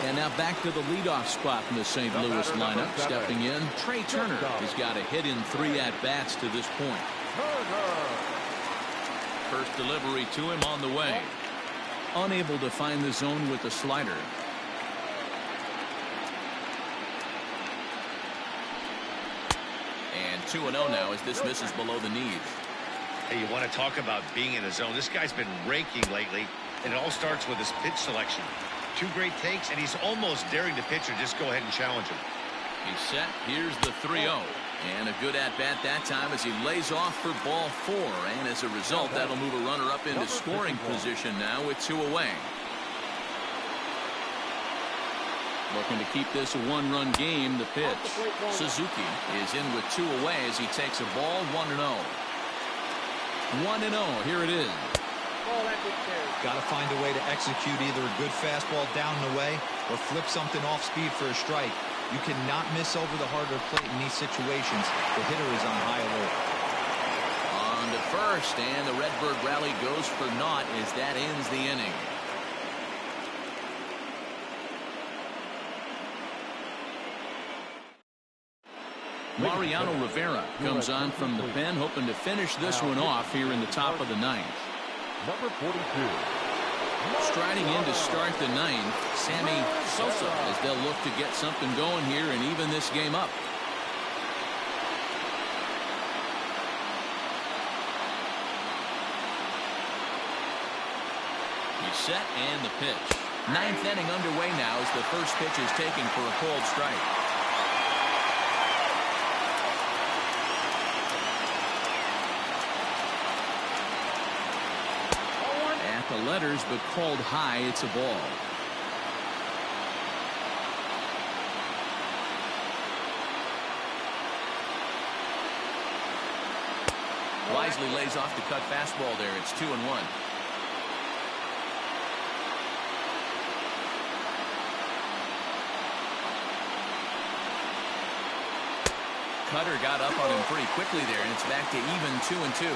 S1: And now back to the leadoff spot in the St. Louis lineup. Stepping in, Trey Turner has got a hit in 3 at-bats to this point. First delivery to him on the way. Unable to find the zone with the slider. And 2-0 now as this misses below the knees.
S5: Hey, you want to talk about being in the zone? This guy's been raking lately, and it all starts with his pitch selection. 2 great takes, and he's almost daring the pitcher just go ahead and challenge him.
S1: He's set. Here's the 3-0. And a good at-bat that time as he lays off for ball 4. And as a result, that'll move a runner up into scoring position now with 2 away. Looking to keep this a 1-run game. The pitch. Suzuki is in with 2 away as he takes a ball 1-0. 1-0. Here it is.
S4: Got to find a way to execute either a good fastball down and away or flip something off speed for a strike. You cannot miss over the harder plate in these situations. The hitter is on high alert.
S1: On to first, and the Redbird rally goes for naught as that ends the inning. Mariano Rivera comes on from the pen, hoping to finish this one off here in the top of the 9th.
S2: Number 42.
S1: Striding in to start the 9th, Sammy Sosa, as they'll look to get something going here and even this game up. He's set and the pitch. 9th inning underway now as the first pitch is taken for a cold strike. The letters, but called high. It's a ball. Wisely lays off the cut fastball there. It's 2-1. Cutter got up on him pretty quickly there, and it's back to even 2-2.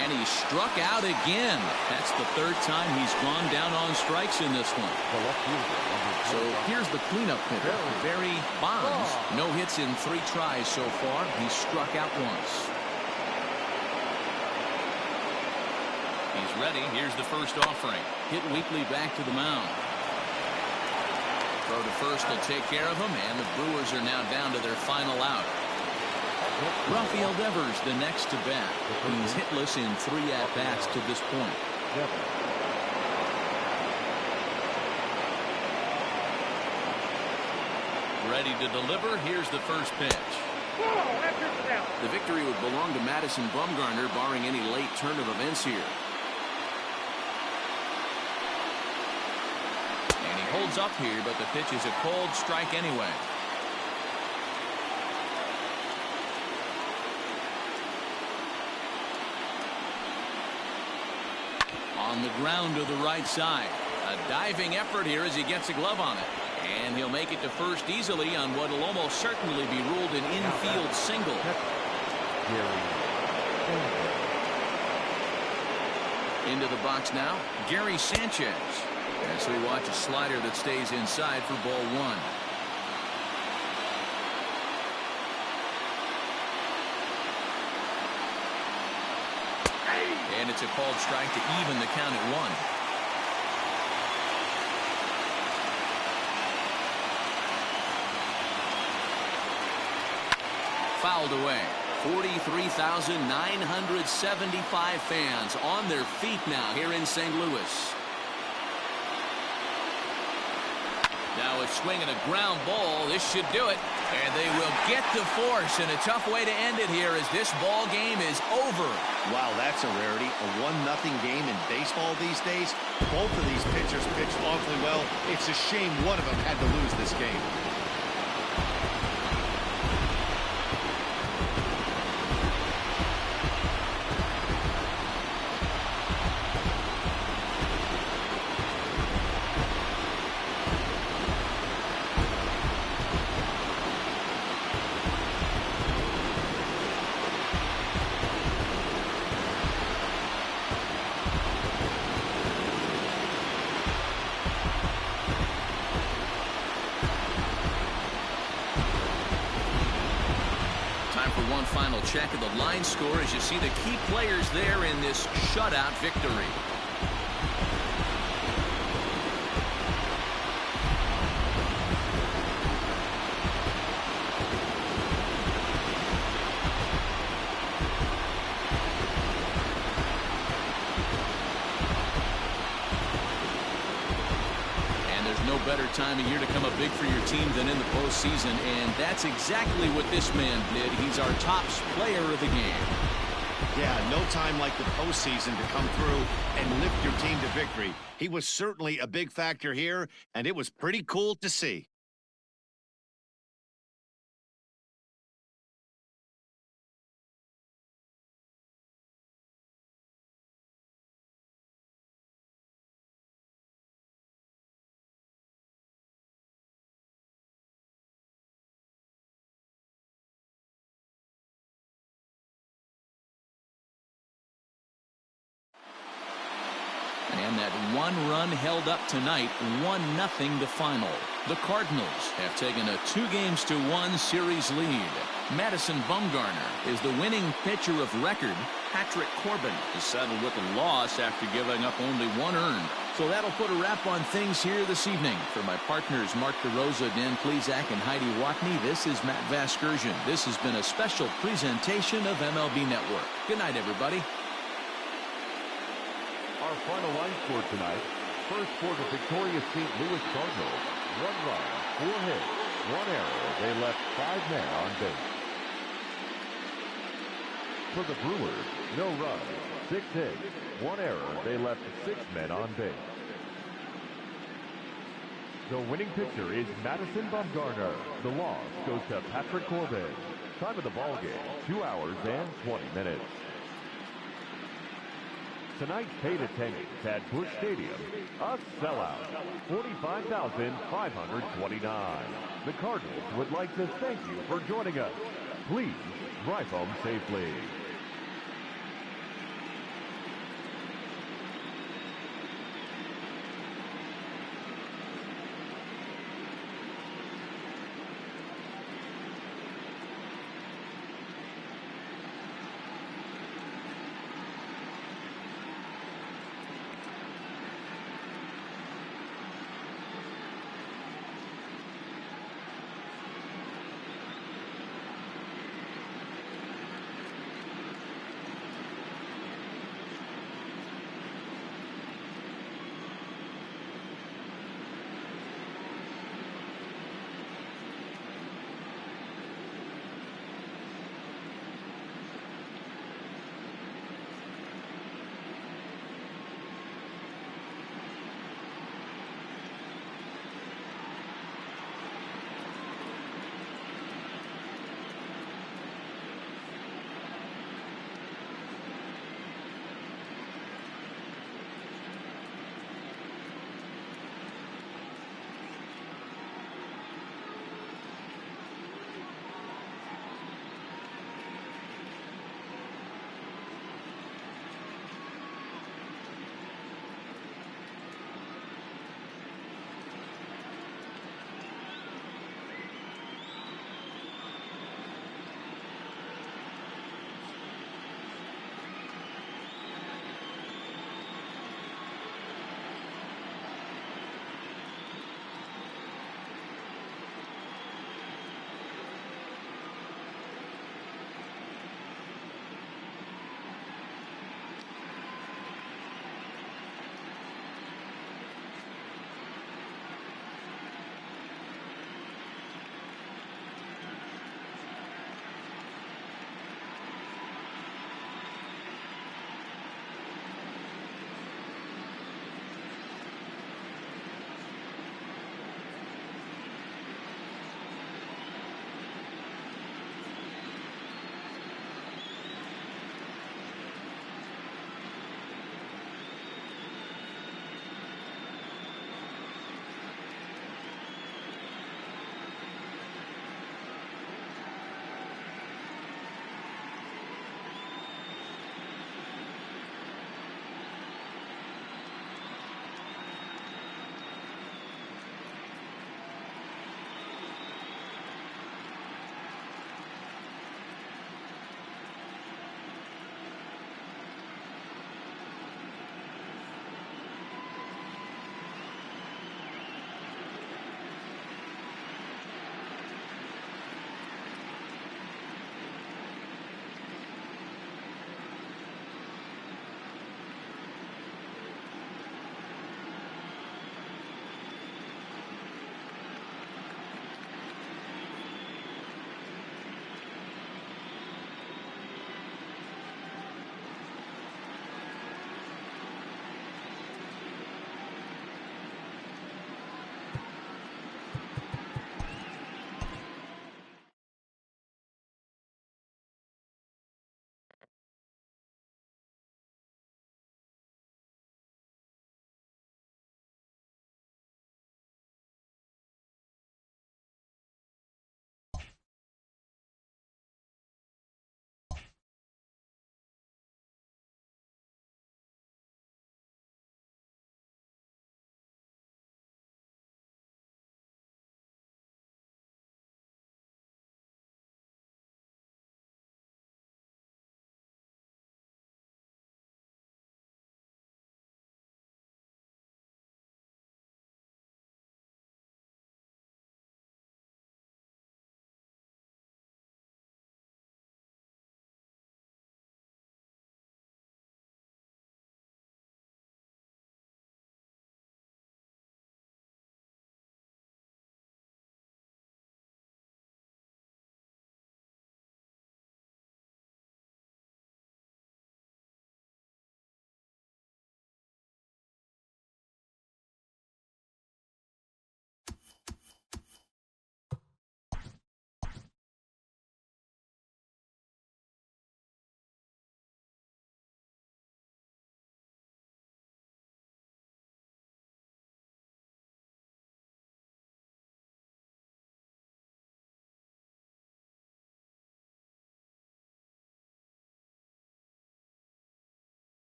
S1: And he struck out again. That's the 3rd time he's gone down on strikes in this one. So here's the cleanup hitter, Barry Bonds. No hits in 3 tries so far. He's struck out once. He's ready. Here's the first offering. Hit weakly back to the mound. Throw to first will take care of him, and the Brewers are now down to their final out. Rafael Devers the next to bat. He's hitless in 3 at-bats to this point. Ready to deliver. Here's the first pitch. The victory would belong to Madison Bumgarner, barring any late turn of events here. And he holds up here, but the pitch is a cold strike anyway. On the ground to the right side. A diving effort here as he gets a glove on it. And he'll make it to first easily on what will almost certainly be ruled an infield single. Into the box now, Gary Sanchez. As we watch a slider that stays inside for ball 1. And it's a called strike to even the count at 1. Fouled away. 43,975 fans on their feet now here in St. Louis. Now it's swinging a ground ball. This should do it. And they will get to force, and a tough way to end it here as this ball game is over.
S5: Wow, that's a rarity. A 1-0 game in baseball these days. Both of these pitchers pitched awfully well. It's a shame one of them had to lose this game.
S1: check of the line score as you see the key players there in this shutout victory. Better time of year to come up big for your team than in the postseason, and that's exactly what this man did. He's our top player of the game.
S5: Yeah, no time like the postseason to come through and lift your team to victory. He was certainly a big factor here, and it was pretty cool to see.
S1: And that one run held up tonight, 1-0 the final. The Cardinals have taken a 2-1 series lead. Madison Bumgarner is the winning pitcher of record. Patrick Corbin is settled with a loss after giving up only 1 earned. So that'll put a wrap on things here this evening. For my partners Mark DeRosa, Dan Plezak, and Heidi Watney, this is Matt Vasgersian. This has been a special presentation of MLB Network. Good night, everybody.
S2: Our final line score tonight. First for the victorious St. Louis Cardinals. 1 run, 4 hits, 1 error. They left 5 men on base. For the Brewers, no runs, 6 hits, 1 error. They left 6 men on base. The winning pitcher is Madison Bumgarner. The loss goes to Patrick Corbin. Time of the ball game, 2 hours and 20 minutes. Tonight's paid attendance at Busch Stadium, a sellout, 45,529. The Cardinals would like to thank you for joining us. Please drive home safely.